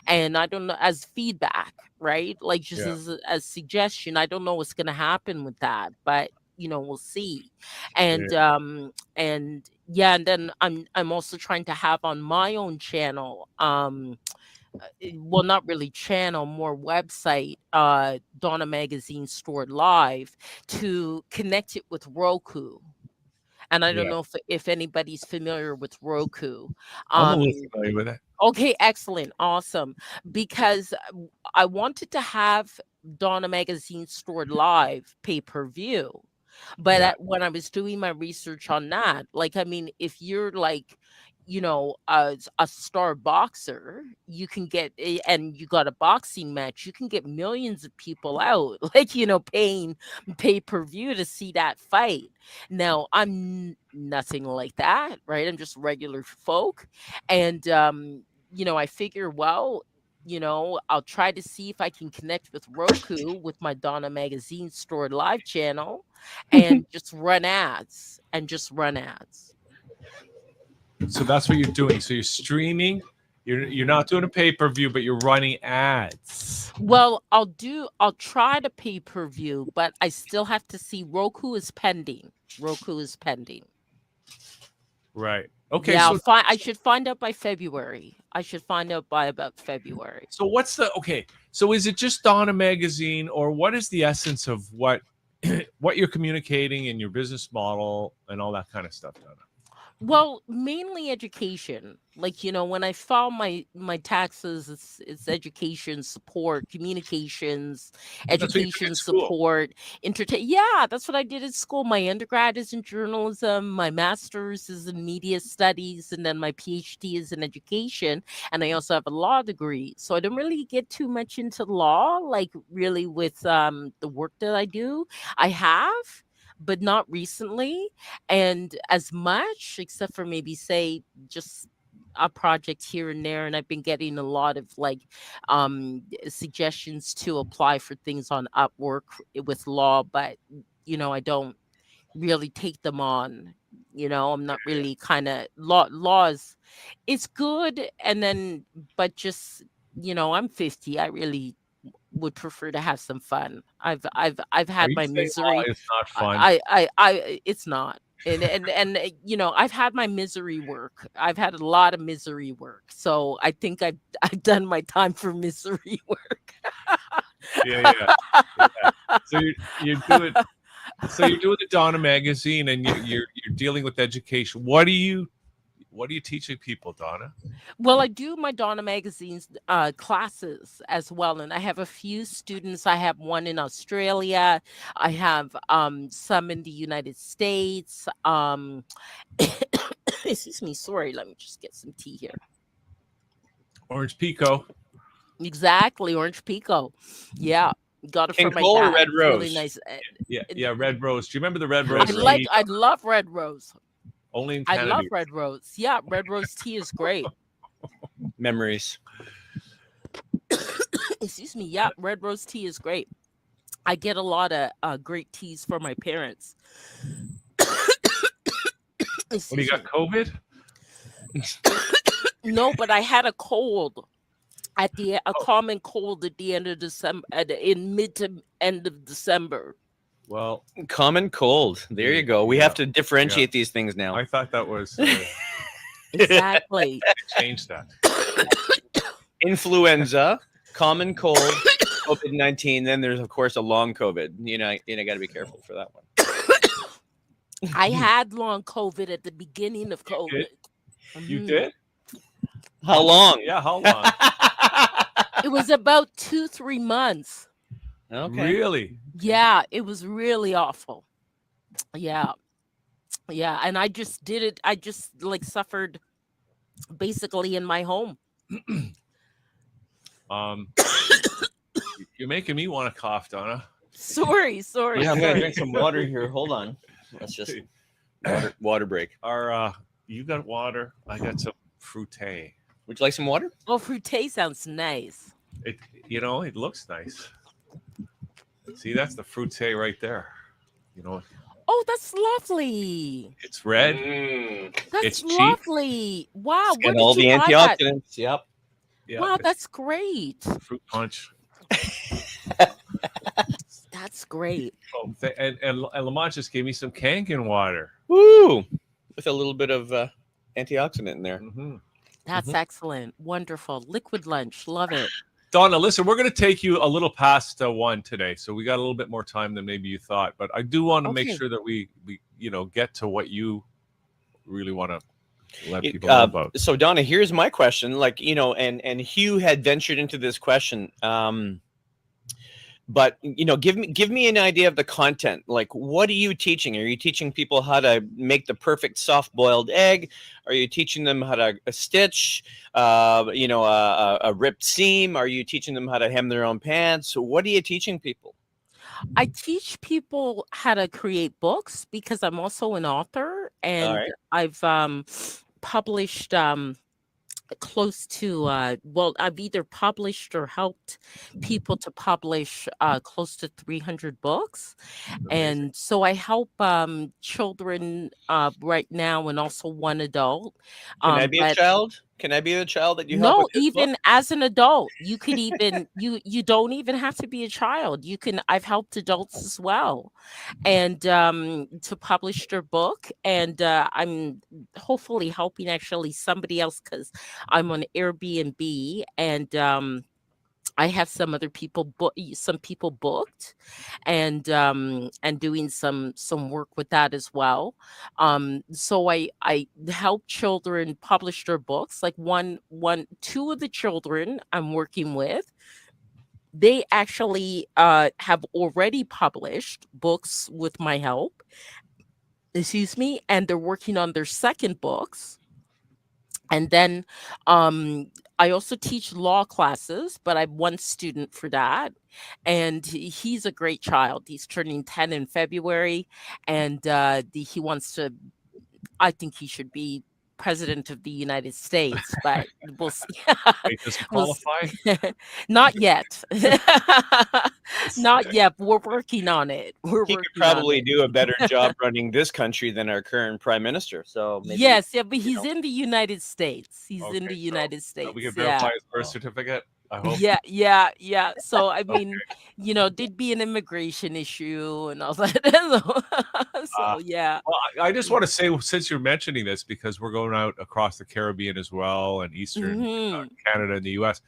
And I don't know, as feedback, right? Like just Yeah. as suggestion. I don't know what's gonna happen with that, but we'll see. Yeah. And yeah, and then I'm also trying to have on my own channel, well, not really channel, more website, Donna Magazine Stored Live, to connect it with Roku. And I don't Yeah. know if anybody's familiar with Roku. I'm a Um, little familiar with it. okay, excellent, awesome. Because I wanted to have Donna Magazine Stored Live pay-per-view. But Yeah. when I was doing my research on that, like, I mean, if you're like, a star boxer, you can and you got a boxing match, you can get millions of people out, like, paying pay-per-view to see that fight. Now, I'm nothing like that, right? I'm just regular folk. And, I figure, well, I'll try to see if I can connect with Roku with my Donna Magazine Stored Live channel and just run ads So that's what you're doing. So you're streaming. You're not doing a pay-per-view, but you're running ads. Well, I'll try to pay-per-view, but I still have to see. Roku is pending. Right. Okay. Yeah, So I should find out by February. I should find out by about February. so what's the okay? So is it just Donna Magazine, or what is the essence of what what you're communicating in your business model and all that kind of stuff, Donna? Well, mainly education. Like, when I file my taxes, it's education support, communications, That's what you did education at school. support, entertain. Yeah, that's what I did at school. My undergrad is in journalism, my master's is in media studies, and then my PhD is in education. And I also have a law degree. So I don't really get too much into law, like really with the work that I do. I have, but not recently, and as much, except for maybe say just a project here and there. And I've been getting a lot of suggestions to apply for things on Upwork with law, but I don't really take them on. I'm not really kind of laws. It's good, and then but just I'm 50. I really would prefer to have some fun. I've Are had you my saying law misery. is not fun? It's not. And I've had my misery work. I've had a lot of misery work. So I think I've done my time for misery work. Yeah. So you're doing the Donna Magazine, and you're dealing with education. What are you teaching people, Donna? Well, I do my Donna Magazine's classes as well, and I have a few students. I have one in Australia. I have some in the United States. Excuse me, sorry. Let me just get some tea here. Orange Pico. Exactly, Orange Pico. Yeah, got it King from my Cole or dad. Red It's really Rose? nice. Yeah, Red Rose. Do you remember the Red Rose tea? I love Red Rose. Only in I Canada. love Red Rose. Yeah, Red Rose tea is great. Memories. Excuse me. Yeah, Red Rose tea is great. I get a lot of great teas from my parents. When you got COVID? No, but I had a cold a common cold at the end of December, in mid to end of December. Well, common cold. There you go. We have to differentiate these things now. I thought that was Exactly. change that. Influenza, common cold, COVID-19. Then there's of course a long COVID. You know, got to be careful for that one. I had long COVID at the beginning of COVID. You did? How long? Yeah, how long? It was about 2-3 months. Okay. Really? Yeah, it was really awful. Yeah. Yeah, and I just did it. I just like suffered basically in my home. You're making me want to cough, Donna. Sorry. Yeah, I'm gonna drink some water here. Hold on. Let's just water break. You got water. I got some fruité. Would you like some water? Oh, fruité sounds nice. It looks nice. See, that's the fruité right there. You know. Oh, that's lovely. It's red. That's it's cheap. lovely. Wow. And all the antioxidants. Yep. Yeah, wow, that's great. Fruit punch. That's great. Oh, and Lamont just gave me some Kangen water. Woo! With a little bit of antioxidant in there. Mm-hmm. That's excellent. Wonderful. Liquid lunch. Love it. Donna, listen, we're going to take you a little past 1 today, so we got a little bit more time than maybe you thought. But I do want to make sure that we get to what you really want to let people know about. So Donna, here's my question. Like, and Hugh had ventured into this question. But give me an idea of the content. Like, what are you teaching? Are you teaching people how to make the perfect soft-boiled egg? Are you teaching them how to stitch? A ripped seam? Are you teaching them how to hem their own pants? What are you teaching people? I teach people how to create books because I'm also an author, and I've published close to I've either published or helped people to publish close to 300 books. And so I help children right now, and also one adult. Can I be a child? Can I be the child that you help? No, with this even book? as an adult, you could even you don't even have to be a child. I've helped adults as well, and to publish their book, and I'm hopefully helping actually somebody else because I'm on Airbnb, and I have some other people booked, and doing some work with that as well. So I help children publish their books. Like two of the children I'm working with, they actually have already published books with my help. Excuse me, and they're working on their second books. And then I also teach law classes, but I'm one student for that. And he's a great child. He's turning 10 in February. And he wants to, I think he should be president of the United States, but we'll see. Does he qualify? Not yet. Not yet. We're working on it. He could probably do a better job running this country than our current prime minister. So maybe, yes, but he's in the United States. He's in the United States. We can verify his birth certificate. I hope. Yeah. So I mean, there'd be an immigration issue and all that. So yeah. Well, I just want to say, since you're mentioning this, because we're going out across the Caribbean as well, and Eastern Canada and the U.S.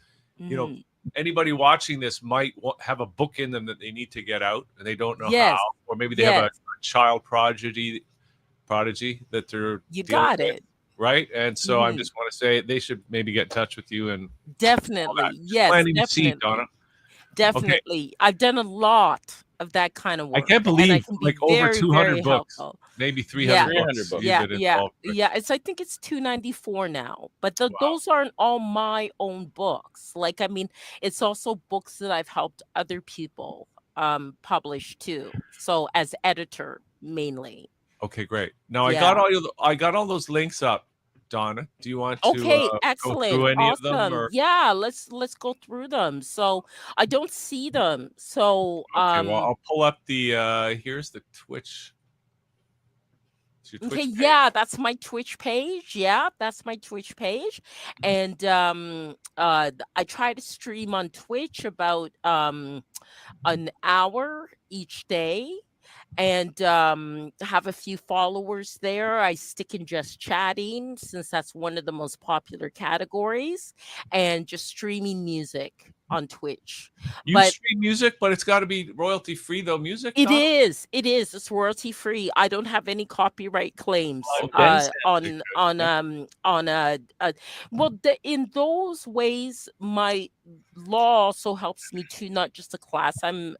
Anybody watching this might have a book in them that they need to get out, and they don't know how, or maybe they have a child prodigy that they're got with. it. Right. And so I just want to say they should maybe get in touch with you and definitely. Yes, planting the definitely. seed, Donna. Definitely. Okay. I've done a lot of that kind of work. I can't believe over 200 books, helpful. Maybe 300 books. Yeah. I think it's 294 now, but those aren't all my own books. Like, I mean, it's also books that I've helped other people publish too. So as editor mainly. Okay, great. Now I got all those links up. Donna, do you want to excellent. go through any Awesome. of them? Or? Yeah, let's go through them. So I don't see them. So well, I'll pull up the here's the Twitch. Okay, yeah, that's my Twitch page. Yeah, that's my Twitch page. And I try to stream on Twitch about an hour each day. and have a few followers there. I stick in just chatting since that's one of the most popular categories, and just streaming music on Twitch. You But stream music, but it's got to be royalty free though. Music, it Donna? is. It is. It's royalty free. I don't have any copyright claims Oh, then sounds well, in those ways, my law also helps me to not just a class I'm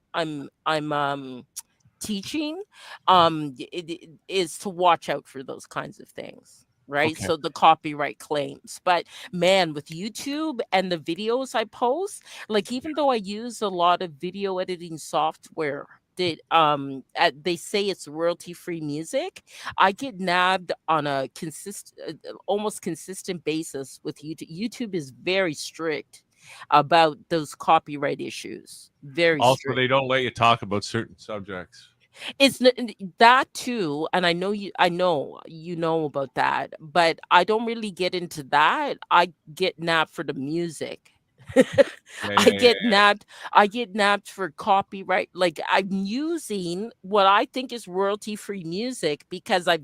teaching, it is to watch out for those kinds of things, right? Okay. So the copyright claims. But man, with YouTube and the videos I post, like even though I use a lot of video editing software that they say it's royalty free music, I get nabbed on a almost consistent basis with YouTube. YouTube is very strict about those copyright issues. Very Also, strict. they don't let you talk about certain subjects. It's that too, and I know you know about that, but I don't really get into that. I get nabbed for the music. I get nabbed for copyright. Like I'm using what I think is royalty free music because I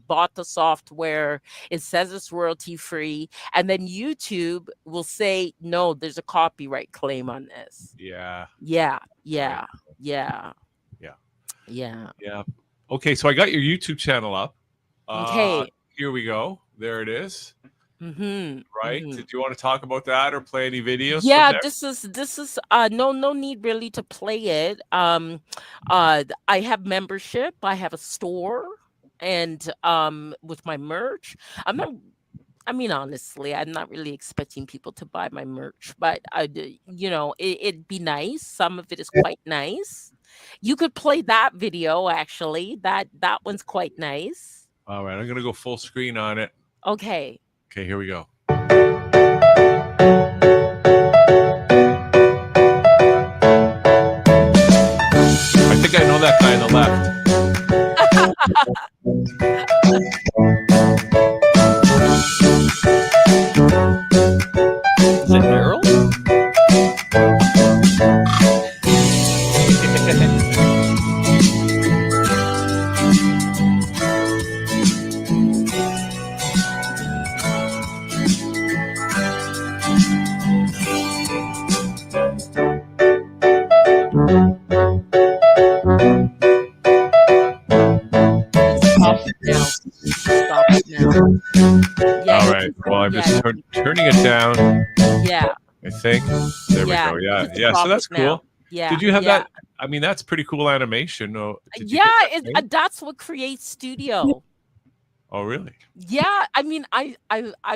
bought the software. It says it's royalty free, and then YouTube will say no, there's a copyright claim on this. Yeah. Yeah. Yeah. Okay, so I got your YouTube channel up. Okay. Here we go. There it is. Mm-hmm. Right. Mm-hmm. Did you want to talk about that or play any videos? Yeah, from there? this is no need really to play it. I have membership, I have a store, and with my merch. Honestly, I'm not really expecting people to buy my merch, but it'd be nice. Some of it is quite nice. You could play that video actually. That one's quite nice. All right, I'm gonna go full screen on it. Okay. Okay, here we go. I think I know that guy on the left. Is it Earl? Stop it now. Yeah, All right. Well, I'm just turning it down. Yeah. I think. There we go. Yeah. So that's cool. Now. Yeah. Did you have yeah. that? I mean, that's pretty cool animation. Oh, That's what creates studio. Oh, really? Yeah, I mean, I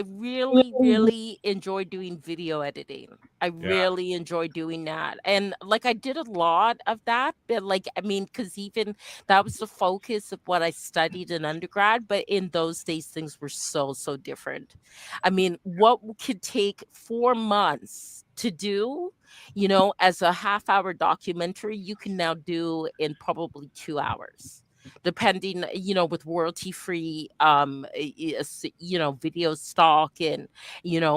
really enjoy doing video editing. I really enjoy doing that, and like I did a lot of that, but because even that was the focus of what I studied in undergrad. But in those days, things were so different. I mean, what could take 4 months to do, as a half-hour documentary, you can now do in probably 2 hours. Depending, with royalty free, video stock, and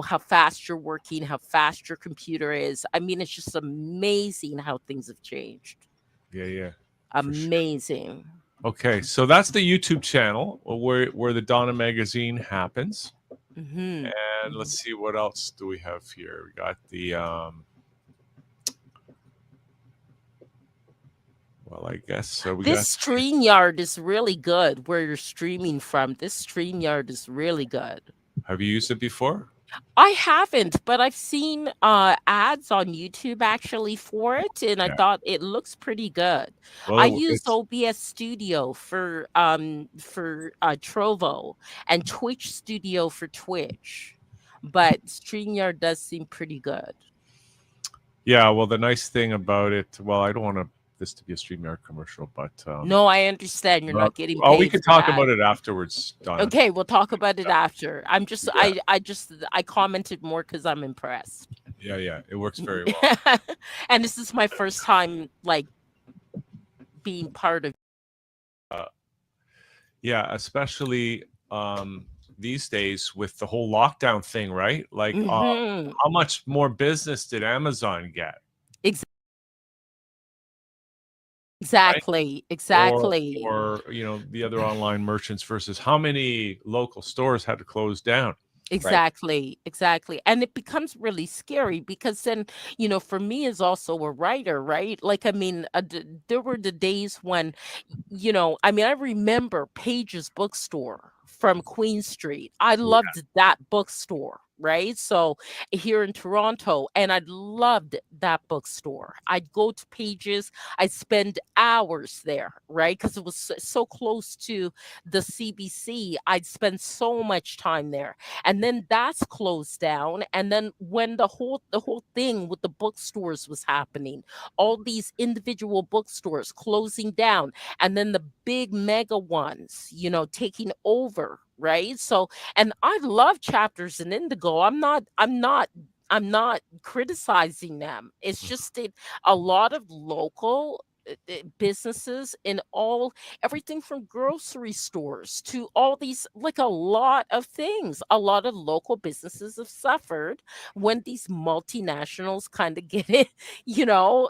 how fast you're working, how fast your computer is. I mean, it's just amazing how things have changed. Yeah. Amazing. Sure. Okay, so that's the YouTube channel where the Donna magazine happens. Mm-hmm. And let's see, what else do we have here? We got the well, I guess so. This StreamYard is really good. Where you're streaming from, this StreamYard is really good. Have you used it before? I haven't, but I've seen ads on YouTube actually for it, and I thought it looks pretty good. Well, I use OBS Studio for Trovo, and Twitch Studio for Twitch, but StreamYard does seem pretty good. Yeah, well, the nice thing about it, well, I don't want this to be a StreamYard commercial, but no, I understand you're not getting paid. Oh, we can talk about it afterwards, Donna. Okay, we'll talk about it after. I commented more because I'm impressed. Yeah, it works very well. And this is my first time being part of. Yeah, especially these days with the whole lockdown thing, right? Like, how much more business did Amazon get? Exactly. Or the other online merchants versus how many local stores had to close down. Exactly. And it becomes really scary because then, for me as also a writer, right? Like, I mean, there were the days when, I remember Page's bookstore from Queen Street. I loved that bookstore, right? So here in Toronto, and I loved that bookstore. I'd go to Page's, I'd spend hours there, right? Because it was so close to the CBC. I'd spend so much time there. And then that's closed down. And then when the whole thing with the bookstores was happening, all these individual bookstores closing down, and then the big mega ones, taking over, right? So, and I love Chapters in Indigo. I'm not criticizing them. It's just that a lot of local businesses in everything from grocery stores to all these, like, a lot of things, a lot of local businesses have suffered when these multinationals kind of get it,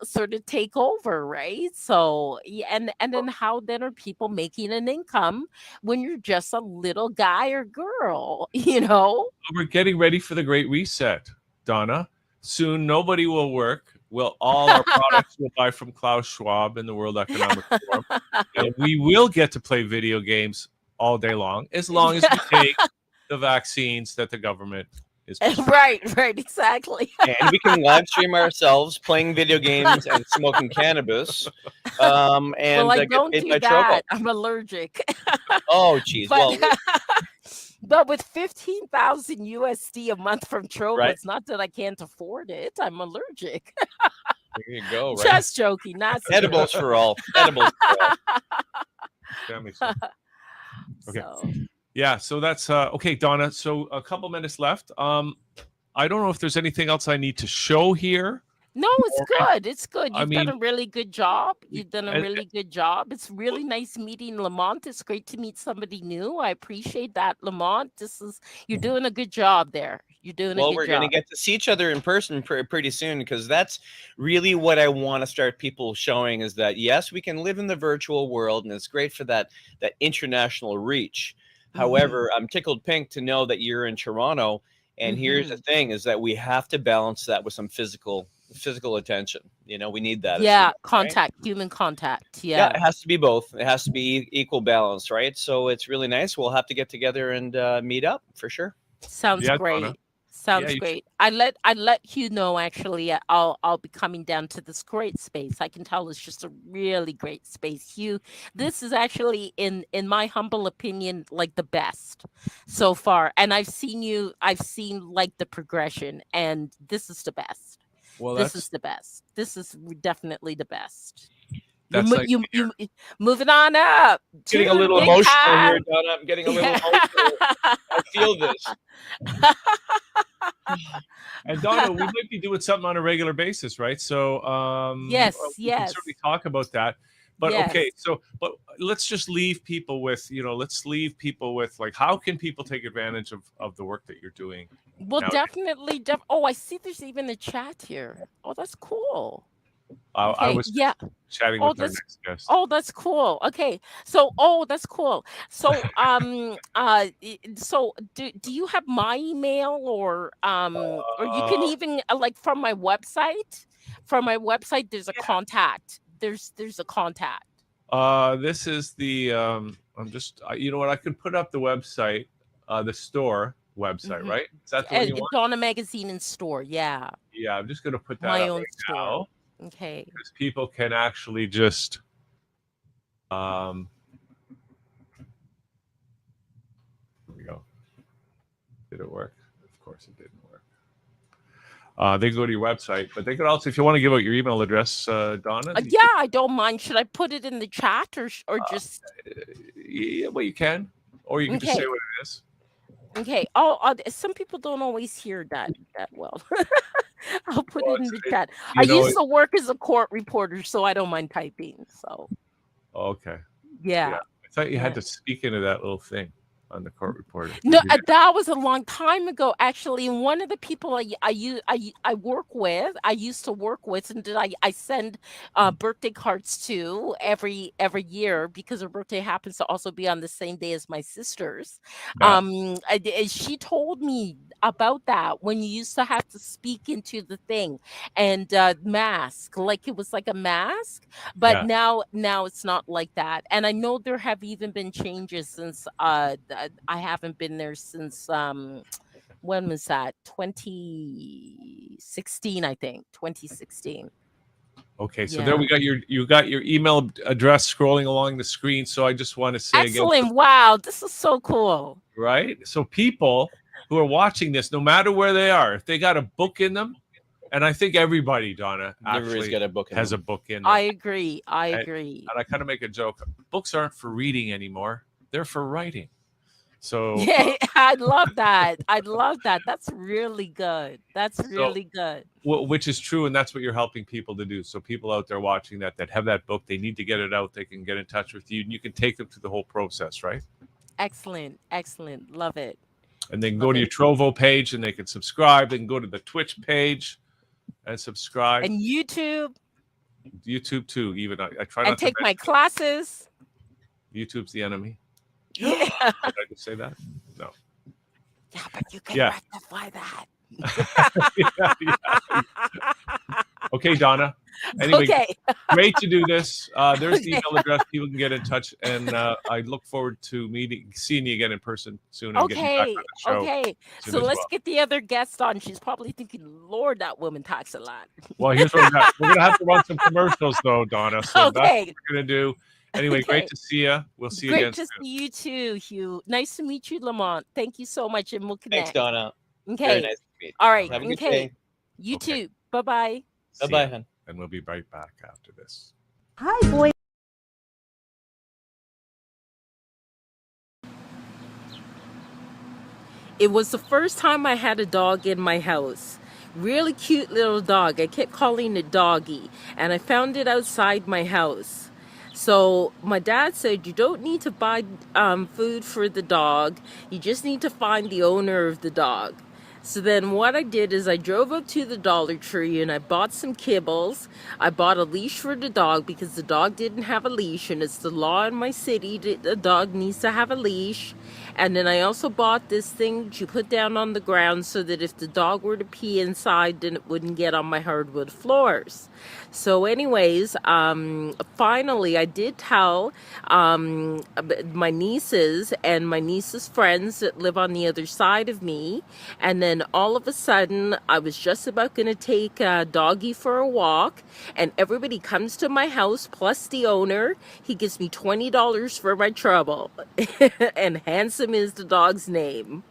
sort of take over, right? So and then how then are people making an income when you're just a little guy or girl? We're getting ready for the Great Reset, Donna. Soon nobody will work. All our products will buy from Klaus Schwab in the World Economic Forum. And we will get to play video games all day long as we take the vaccines that the government is right, exactly. And we can live stream ourselves playing video games and smoking cannabis. And I don't do that. I'm allergic. Oh, geez. But with 15,000 USD a month from Trovo, right. It's not that I can't afford it. I'm allergic. There you go. Right? Just joking. Not edibles for all. Edibles for all. Okay. Yeah. So that's okay, Donna. So a couple minutes left. I don't know if there's anything else I need to show here. No, it's good. It's good. You've done a really good job. It's really nice meeting Lamont. It's great to meet somebody new. I appreciate that, Lamont. You're doing a good job there. You're doing a good job. Well, we're going to get to see each other in person pretty soon, because that's really what I want to start people showing, is that, yes, we can live in the virtual world, and it's great for that international reach. However, I'm tickled pink to know that you're in Toronto. And here's the thing, is that we have to balance that with some physical attention. We need that. Yeah, contact, right? Human contact. Yeah, it has to be both. It has to be equal balance, right? So it's really nice. We'll have to get together and meet up for sure. Sounds great. Donna. Sounds great. I let Hugh know, actually. I'll be coming down to this great space. I can tell it's just a really great space. Hugh, this is actually, in my humble opinion, like the best so far. And I've seen like the progression, and this is the best. Well, this is the best. This is definitely the best. That's you moving on up. Getting a little emotional here, Donna. I'm getting a little emotional. I feel this. And Donna, we might be doing something on a regular basis, right? So yes, we can certainly talk about that. But okay, but let's just leave people with, like, how can people take advantage of the work that you're doing? Well, definitely. I see there's even a chat here. Oh, that's cool. I was chatting with our next guest. Oh, that's cool. Okay. So, that's cool. So, do you have my email, or you can even, like, from my website? From my website, there's a contact. There's a contact. This is the I'm just you know what, I can put up the website, the store website, right? Is that the one you want? Donna Magazine and Store, yeah. Yeah, I'm just gonna put that my up own right store. Now, okay. Because people can actually just here we go. Did it work? Of course it didn't work. They go to your website, but they could also, if you want to give out your email address, Donna. I don't mind. Should I put it in the chat or just? Yeah, well, you can, or you can just say what it is. Okay. Some people don't always hear that well. I'll put it in the chat. I used to work as a court reporter, so I don't mind typing. So. Okay. Yeah. I thought you had to speak into that little thing. on the court reporter? No, Did you- that was a long time ago, actually. And one of the people I work with, I used to work with, and I send birthday cards to every year because her birthday happens to also be on the same day as my sister's. Yeah. She told me about that when you used to have to speak into the thing and mask, like it was like a mask, but Yeah. now it's not like that. And I know there have even been changes since I haven't been there since when was that? 2016, I think. 2016. Okay, so there Yeah. we got you got your email address scrolling along the screen. So I just want to say again, Excellent. Wow, this is so cool. right? So people who are watching this, no matter where they are, if they got a book in them, and I think everybody, Donna, Everybody's actually got a book in has them. a book in them. I agree. I And- agree. And I kind of make a joke. Books aren't for reading anymore; they're for writing. So Yeah, I love that. I love that. That's really good. That's really good. which is true, and that's what you're helping people to do. So people out there watching that have that book, they need to get it out. They can get in touch with you, and you can take them through the whole process, right? Excellent. Excellent. Love it. And they can Love go to your it. Trovo page, and they can subscribe. They can go to the Twitch page and subscribe. And YouTube YouTube too. Even I try and not to take my mention classes. YouTube's the enemy. Yeah. Did I just say that? No. Yeah, but you can Yeah. rectify that. Okay, Donna. Anyway, Okay. great to do this. There's the Okay. email address. People can get in touch, and I look forward to seeing you again in person soon, and getting you back on Okay. the show. Okay. soon So as let's well. get the other guest on. She's probably thinking, Lord, that woman talks a lot. Well, here's what we got. We're gonna have to run some commercials though, Donna. So that's Okay. what we're gonna do. Anyway, Okay. great to see you. We'll see you Great again to soon. see you too, Hugh. Nice to meet you, Lamont. Thank you so much, and we'll Thanks, connect. Donna. Okay. Very nice to meet you. All right. Have a good Okay. day. You Okay. too. Bye-bye. See Bye-bye, ya. hon. And we'll be right back after this. Hi, boy. It was the first time I had a dog in my house. Really cute little dog. I kept calling it Doggy, and I found it outside my house. So my dad said, you don't need to buy food for the dog. You just need to find the owner of the dog. So then what I did is I drove up to the Dollar Tree and I bought some kibbles. I bought a leash for the dog because the dog didn't have a leash, and it's the law in my city that the dog needs to have a leash. And then I also bought this thing that you put down on the ground so that if the dog were to pee inside, then it wouldn't get on my hardwood floors. So anyways, finally I did tell my nieces and my niece's friends that live on the other side of me. And then all of a sudden, I was just about going to take Doggy for a walk, and everybody comes to my house, plus the owner. He gives me $20 for my trouble. And Handsome is the dog's name.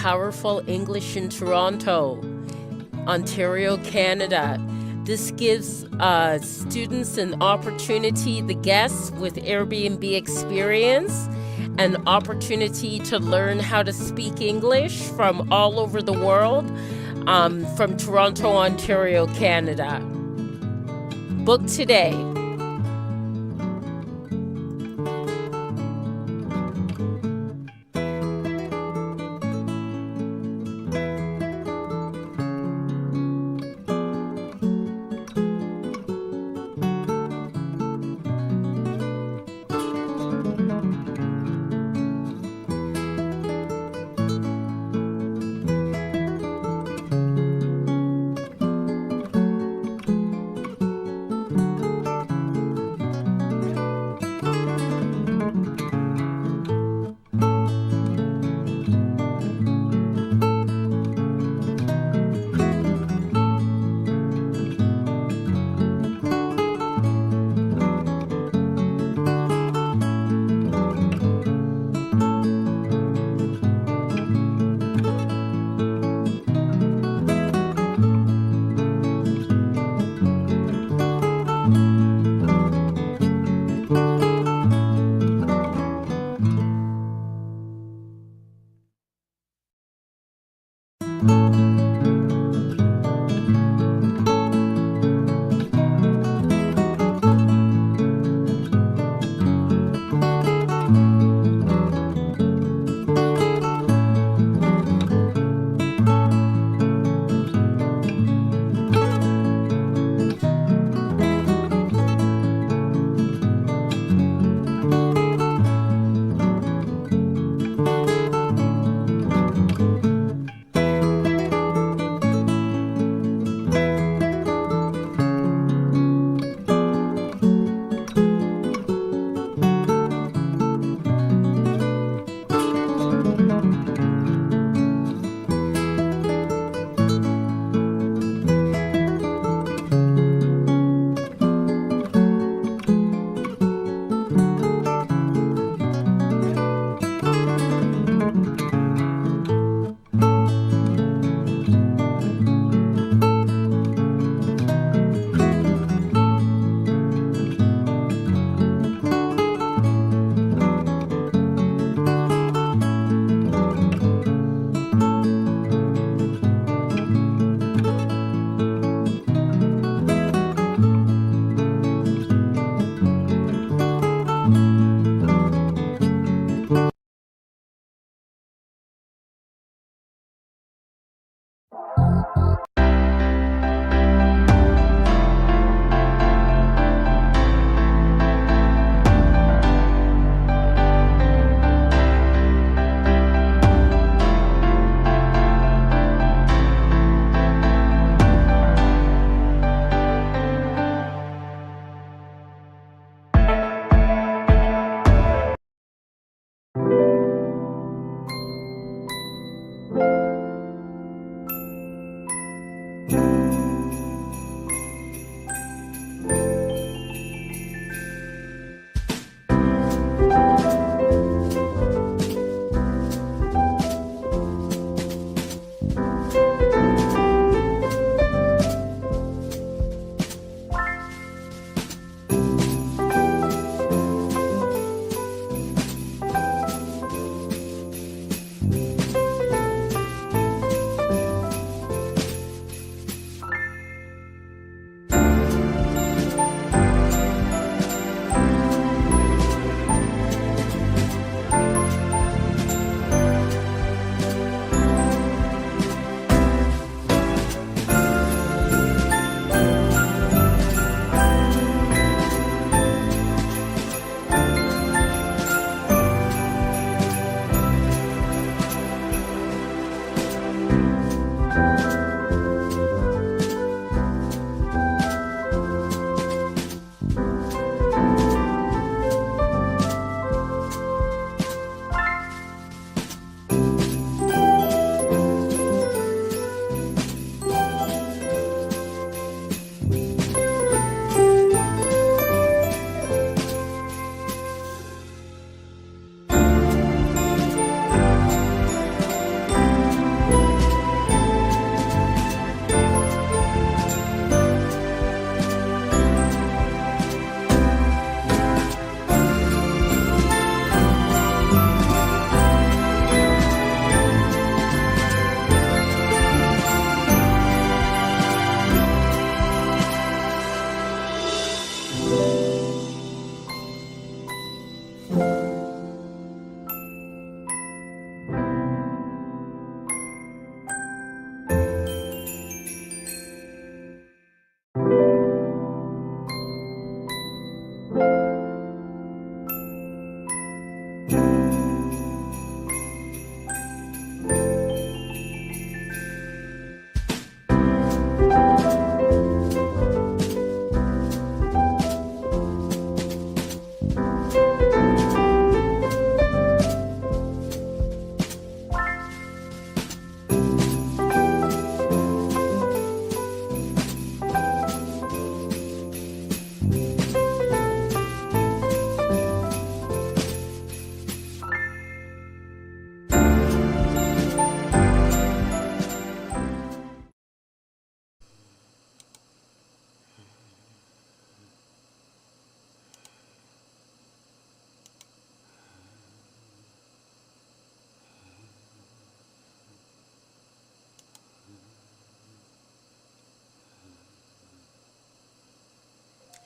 Powerful English in Toronto, Ontario, Canada. This gives students an opportunity, the guests with Airbnb experience, an opportunity to learn how to speak English from all over the world, from Toronto, Ontario, Canada. Book today.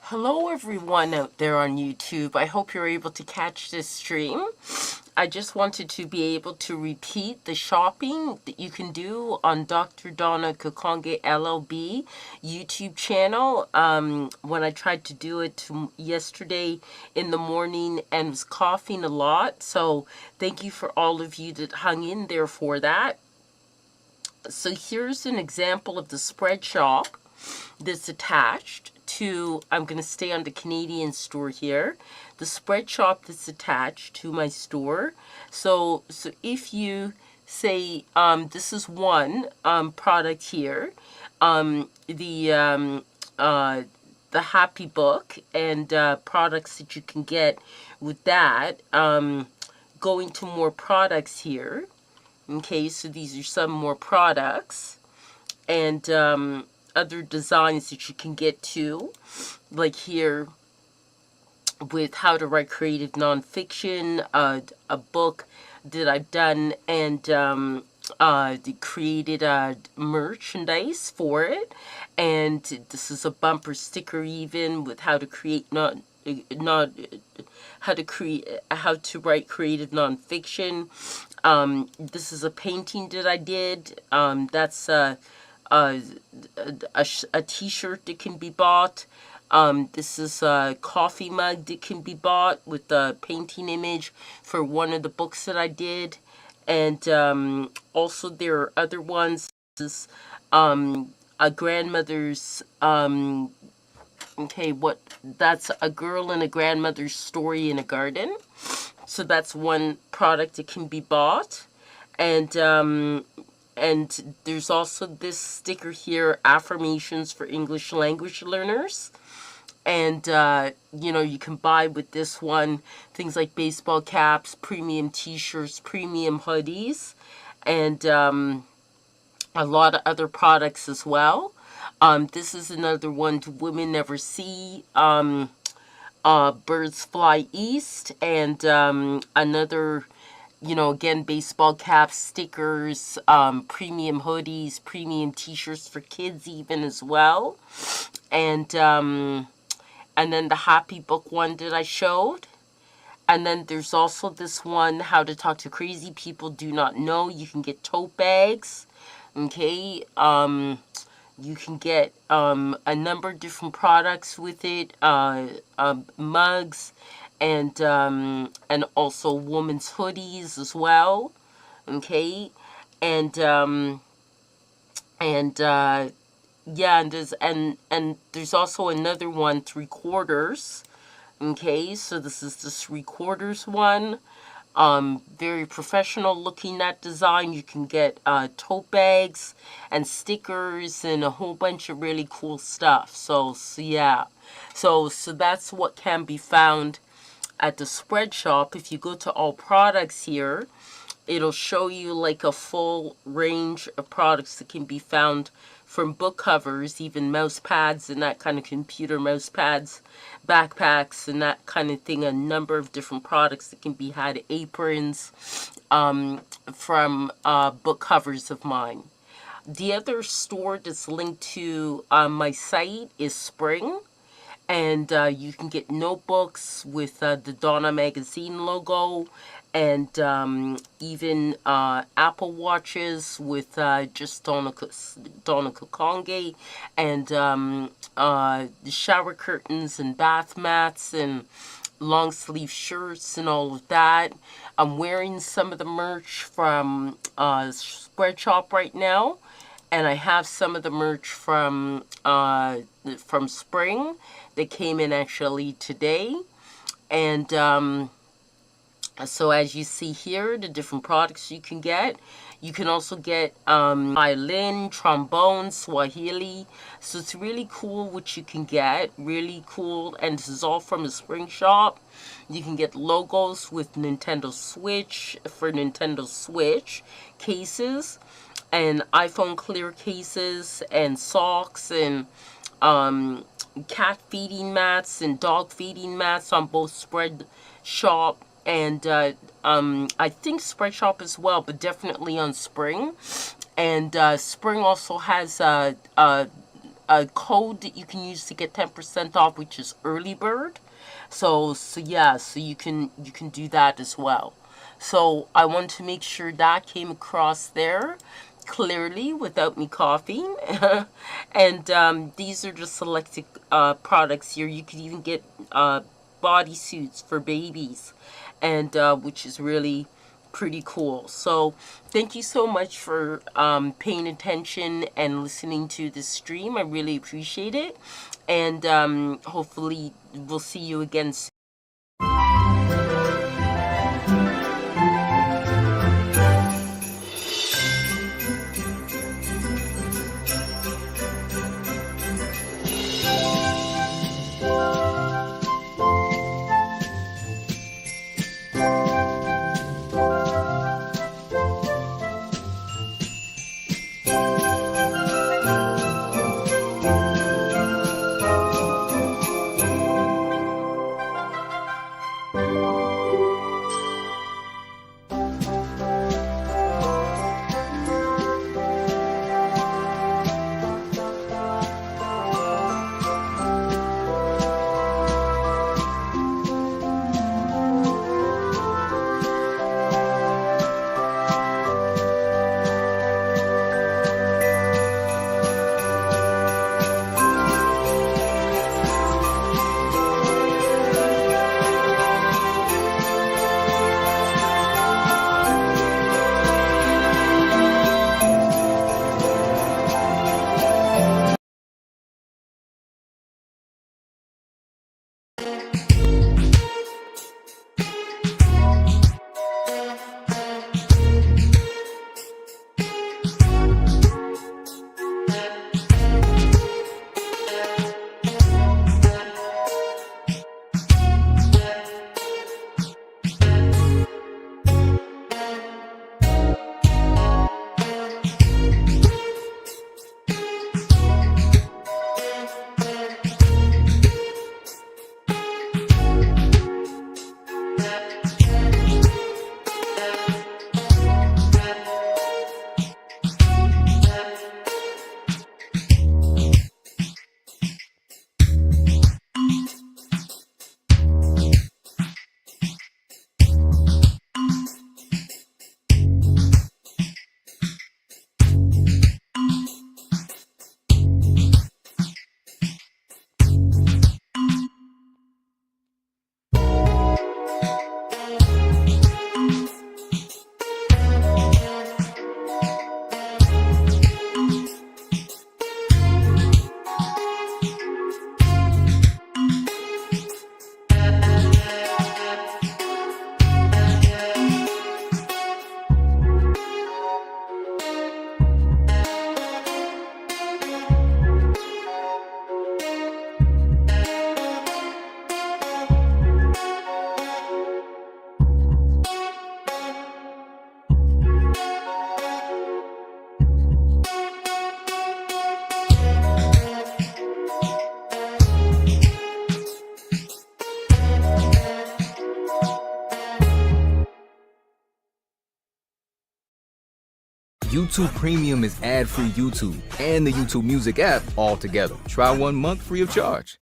Hello everyone out there on YouTube. I hope you're able to catch this stream. I just wanted to be able to repeat the shopping that you can do on Dr. Donna Kakonge LLB YouTube channel. When I tried to do it yesterday in the morning and was coughing a lot. So thank you for all of you that hung in there for that. So here's an example of the spread shop that's attached to, I'm going to stay on the Canadian store here, the spread shop that's attached to my store. So if you say, this is one product here, the Happy Book and products that you can get with that. Going to more products here. Okay, so these are some more products. And other designs that you can get to, like here with How to Write Creative Nonfiction, a book that I've done, and created merchandise for it. And this is a bumper sticker even with how to create how to write creative nonfiction. This is a painting that I did. That's a t-shirt that can be bought. This is a coffee mug that can be bought with the painting image for one of the books that I did. And also there are other ones. This is a grandmother's, that's a girl and a grandmother's story in a garden. So that's one product that can be bought. And there's also this sticker here, Affirmations for English Language Learners. And, you can buy with this one things like baseball caps, premium t-shirts, premium hoodies, and a lot of other products as well. This is another one, Do Women Never See? Birds Fly East, and another... again, baseball caps, stickers, premium hoodies, premium t-shirts for kids even as well. And then the Happy Book one that I showed. And then there's also this one, How to Talk to Crazy People Do Not Know. You can get tote bags. Okay. You can get a number of different products with it. Mugs. And also women's hoodies as well, okay, and there's also another one, 3/4, okay. So this is the 3/4 one, very professional looking, that design. You can get tote bags and stickers and a whole bunch of really cool stuff. So yeah, so that's what can be found at the spread shop. If you go to all products here, it'll show you like a full range of products that can be found, from book covers, even mouse pads and that kind of computer mouse pads, backpacks and that kind of thing, a number of different products that can be had, aprons, from book covers of mine. The other store that's linked to my site is Spring. And you can get notebooks with the Donna magazine logo, and even Apple watches with just Donna Kakonge, and shower curtains and bath mats and long sleeve shirts and all of that. I'm wearing some of the merch from Spread Shop right now. And I have some of the merch from Spring that came in actually today. And so as you see here, the different products you can get. You can also get violin, trombone, Swahili. So it's really cool what you can get. Really cool. And this is all from the Spring Shop. You can get logos with Nintendo Switch, for Nintendo Switch cases, and iPhone clear cases, and socks, and cat feeding mats and dog feeding mats on both Spread Shop and I think Spread Shop as well, but definitely on Spring. And Spring also has code that you can use to get 10% off, which is early bird. So yeah, so you can do that as well. So I want to make sure that came across there clearly without me coughing. And these are just selected products here. You could even get bodysuits for babies, and which is really pretty cool. So thank you so much for paying attention and listening to this stream. I really appreciate it, and hopefully we'll see you again soon. YouTube Premium is ad-free YouTube and the YouTube Music app all together. Try 1 month free of charge.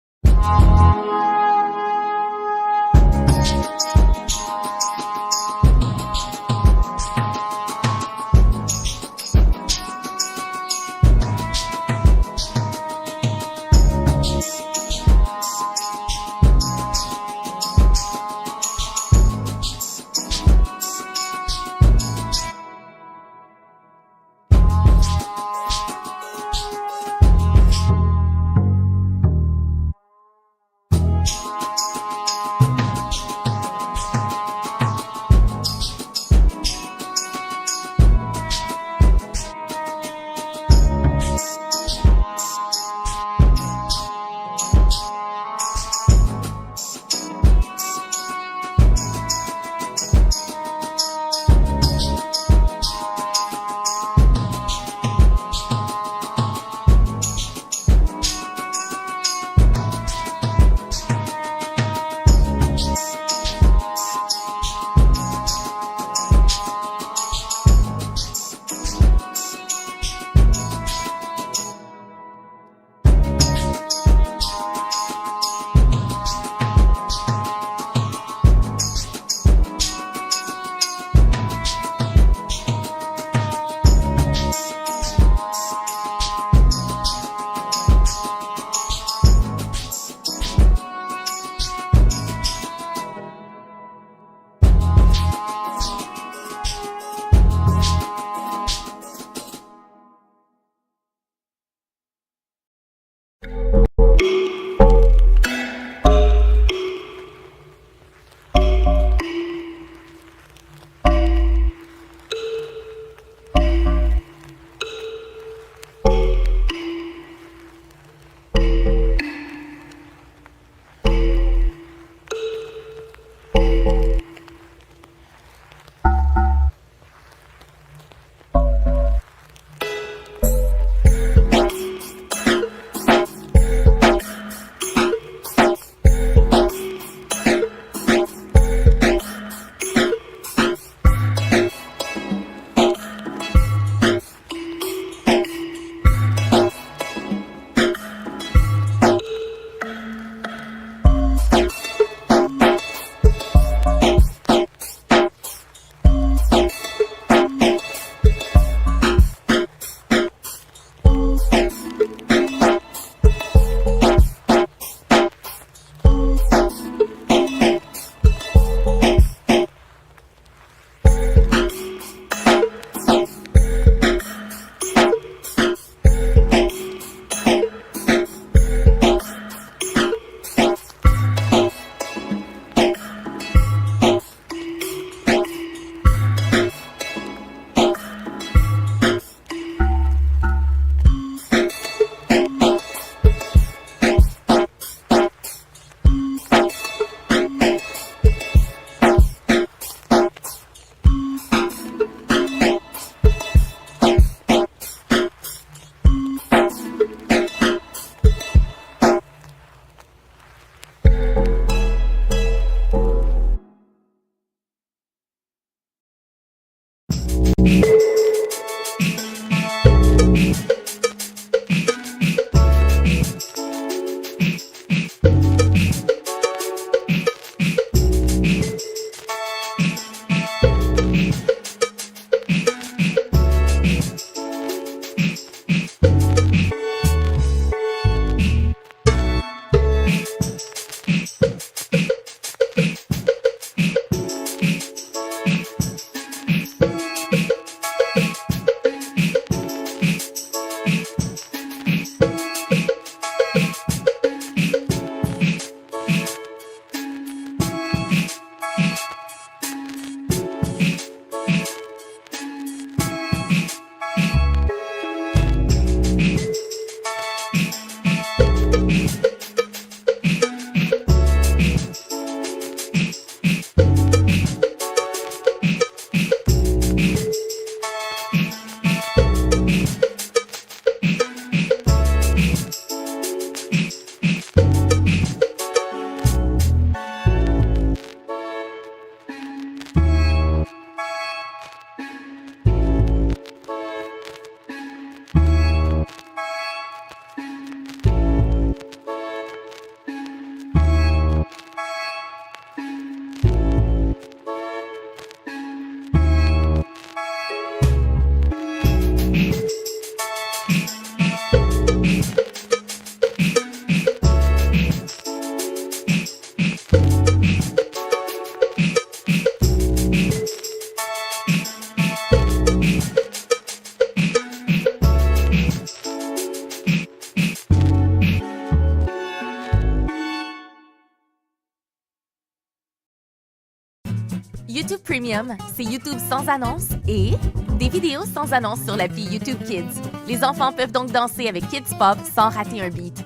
YouTube Premium, c'est YouTube sans annonce et des vidéos sans annonce sur l'appli YouTube Kids. Les enfants peuvent donc danser avec Kids Pop sans rater un beat.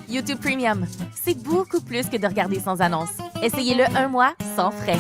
YouTube Premium, c'est beaucoup plus que de regarder sans annonce. Essayez-le un mois sans frais.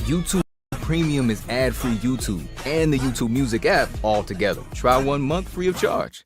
YouTube Premium is ad-free YouTube and the YouTube Music app all together. Try 1 month free of charge.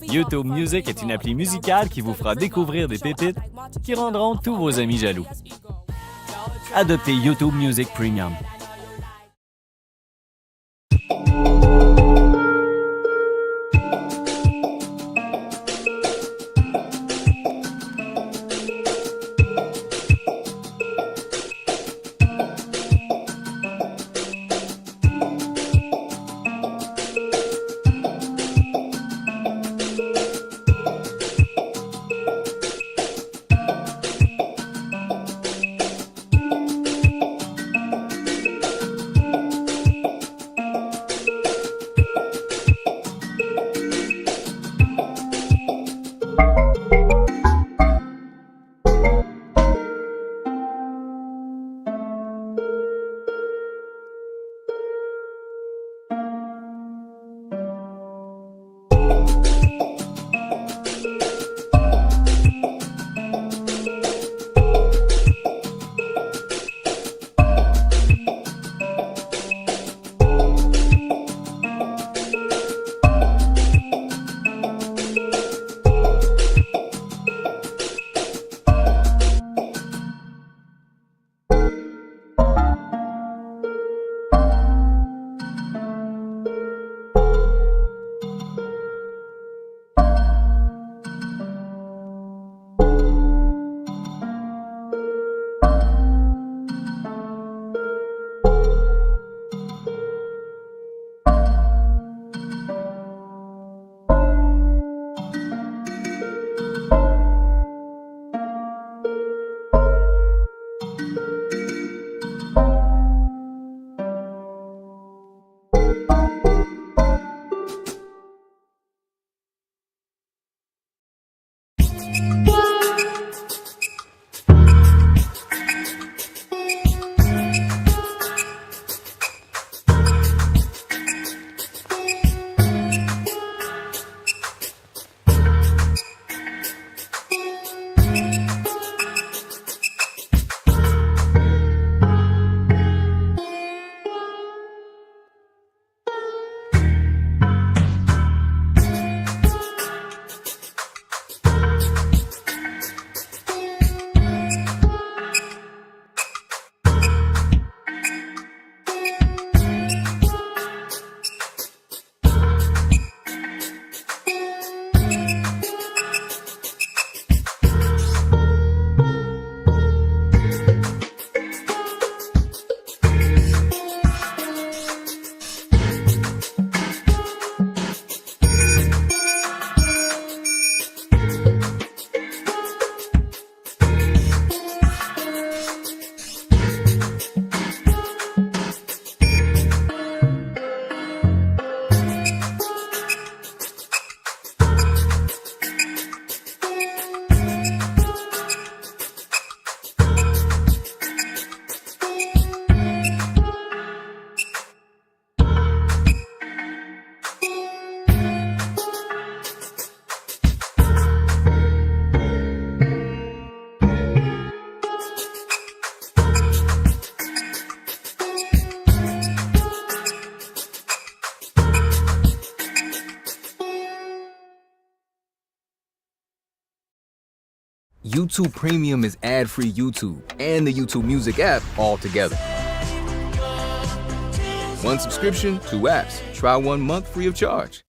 YouTube Music est une appli musicale qui vous fera découvrir des pépites qui rendront tous vos amis jaloux. Adoptez YouTube Music Premium. YouTube Premium is ad-free YouTube and the YouTube Music app all together. One subscription, 2 apps. Try 1 month free of charge.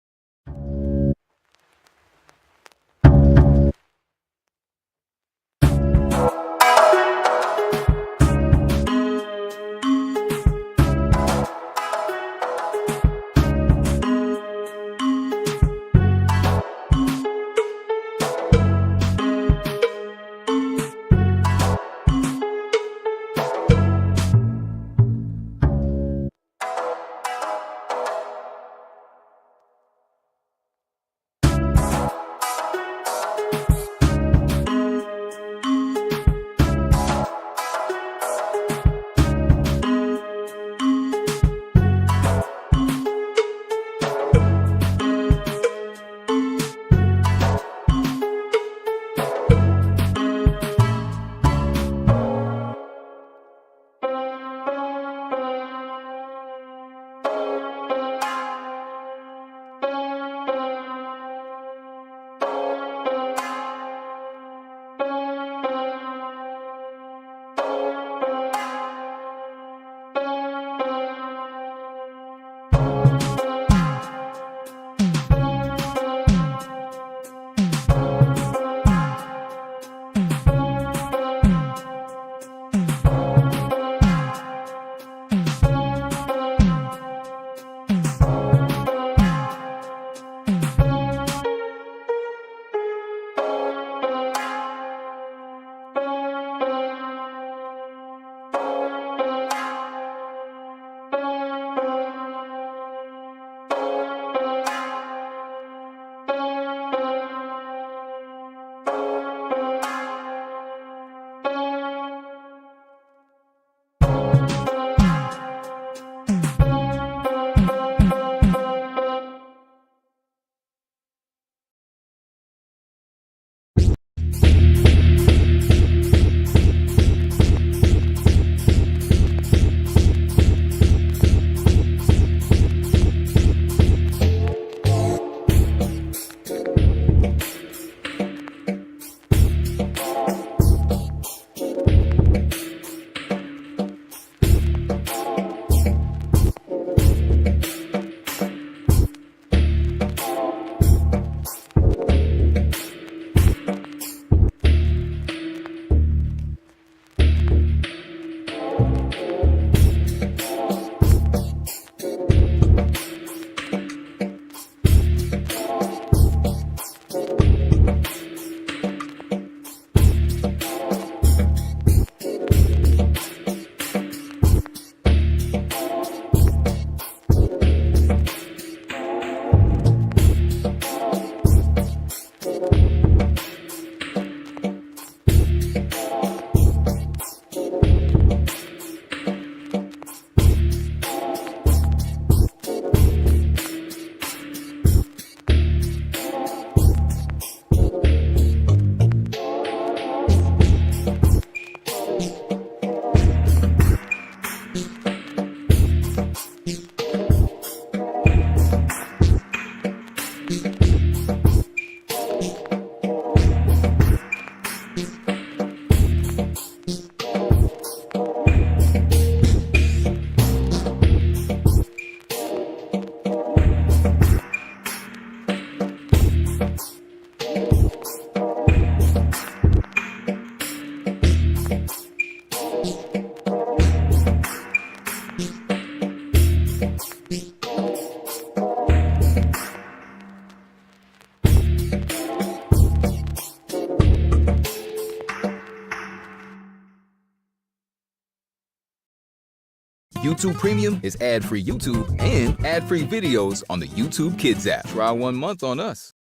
YouTube Premium is ad-free YouTube and ad-free videos on the YouTube Kids app. Try 1 month on us.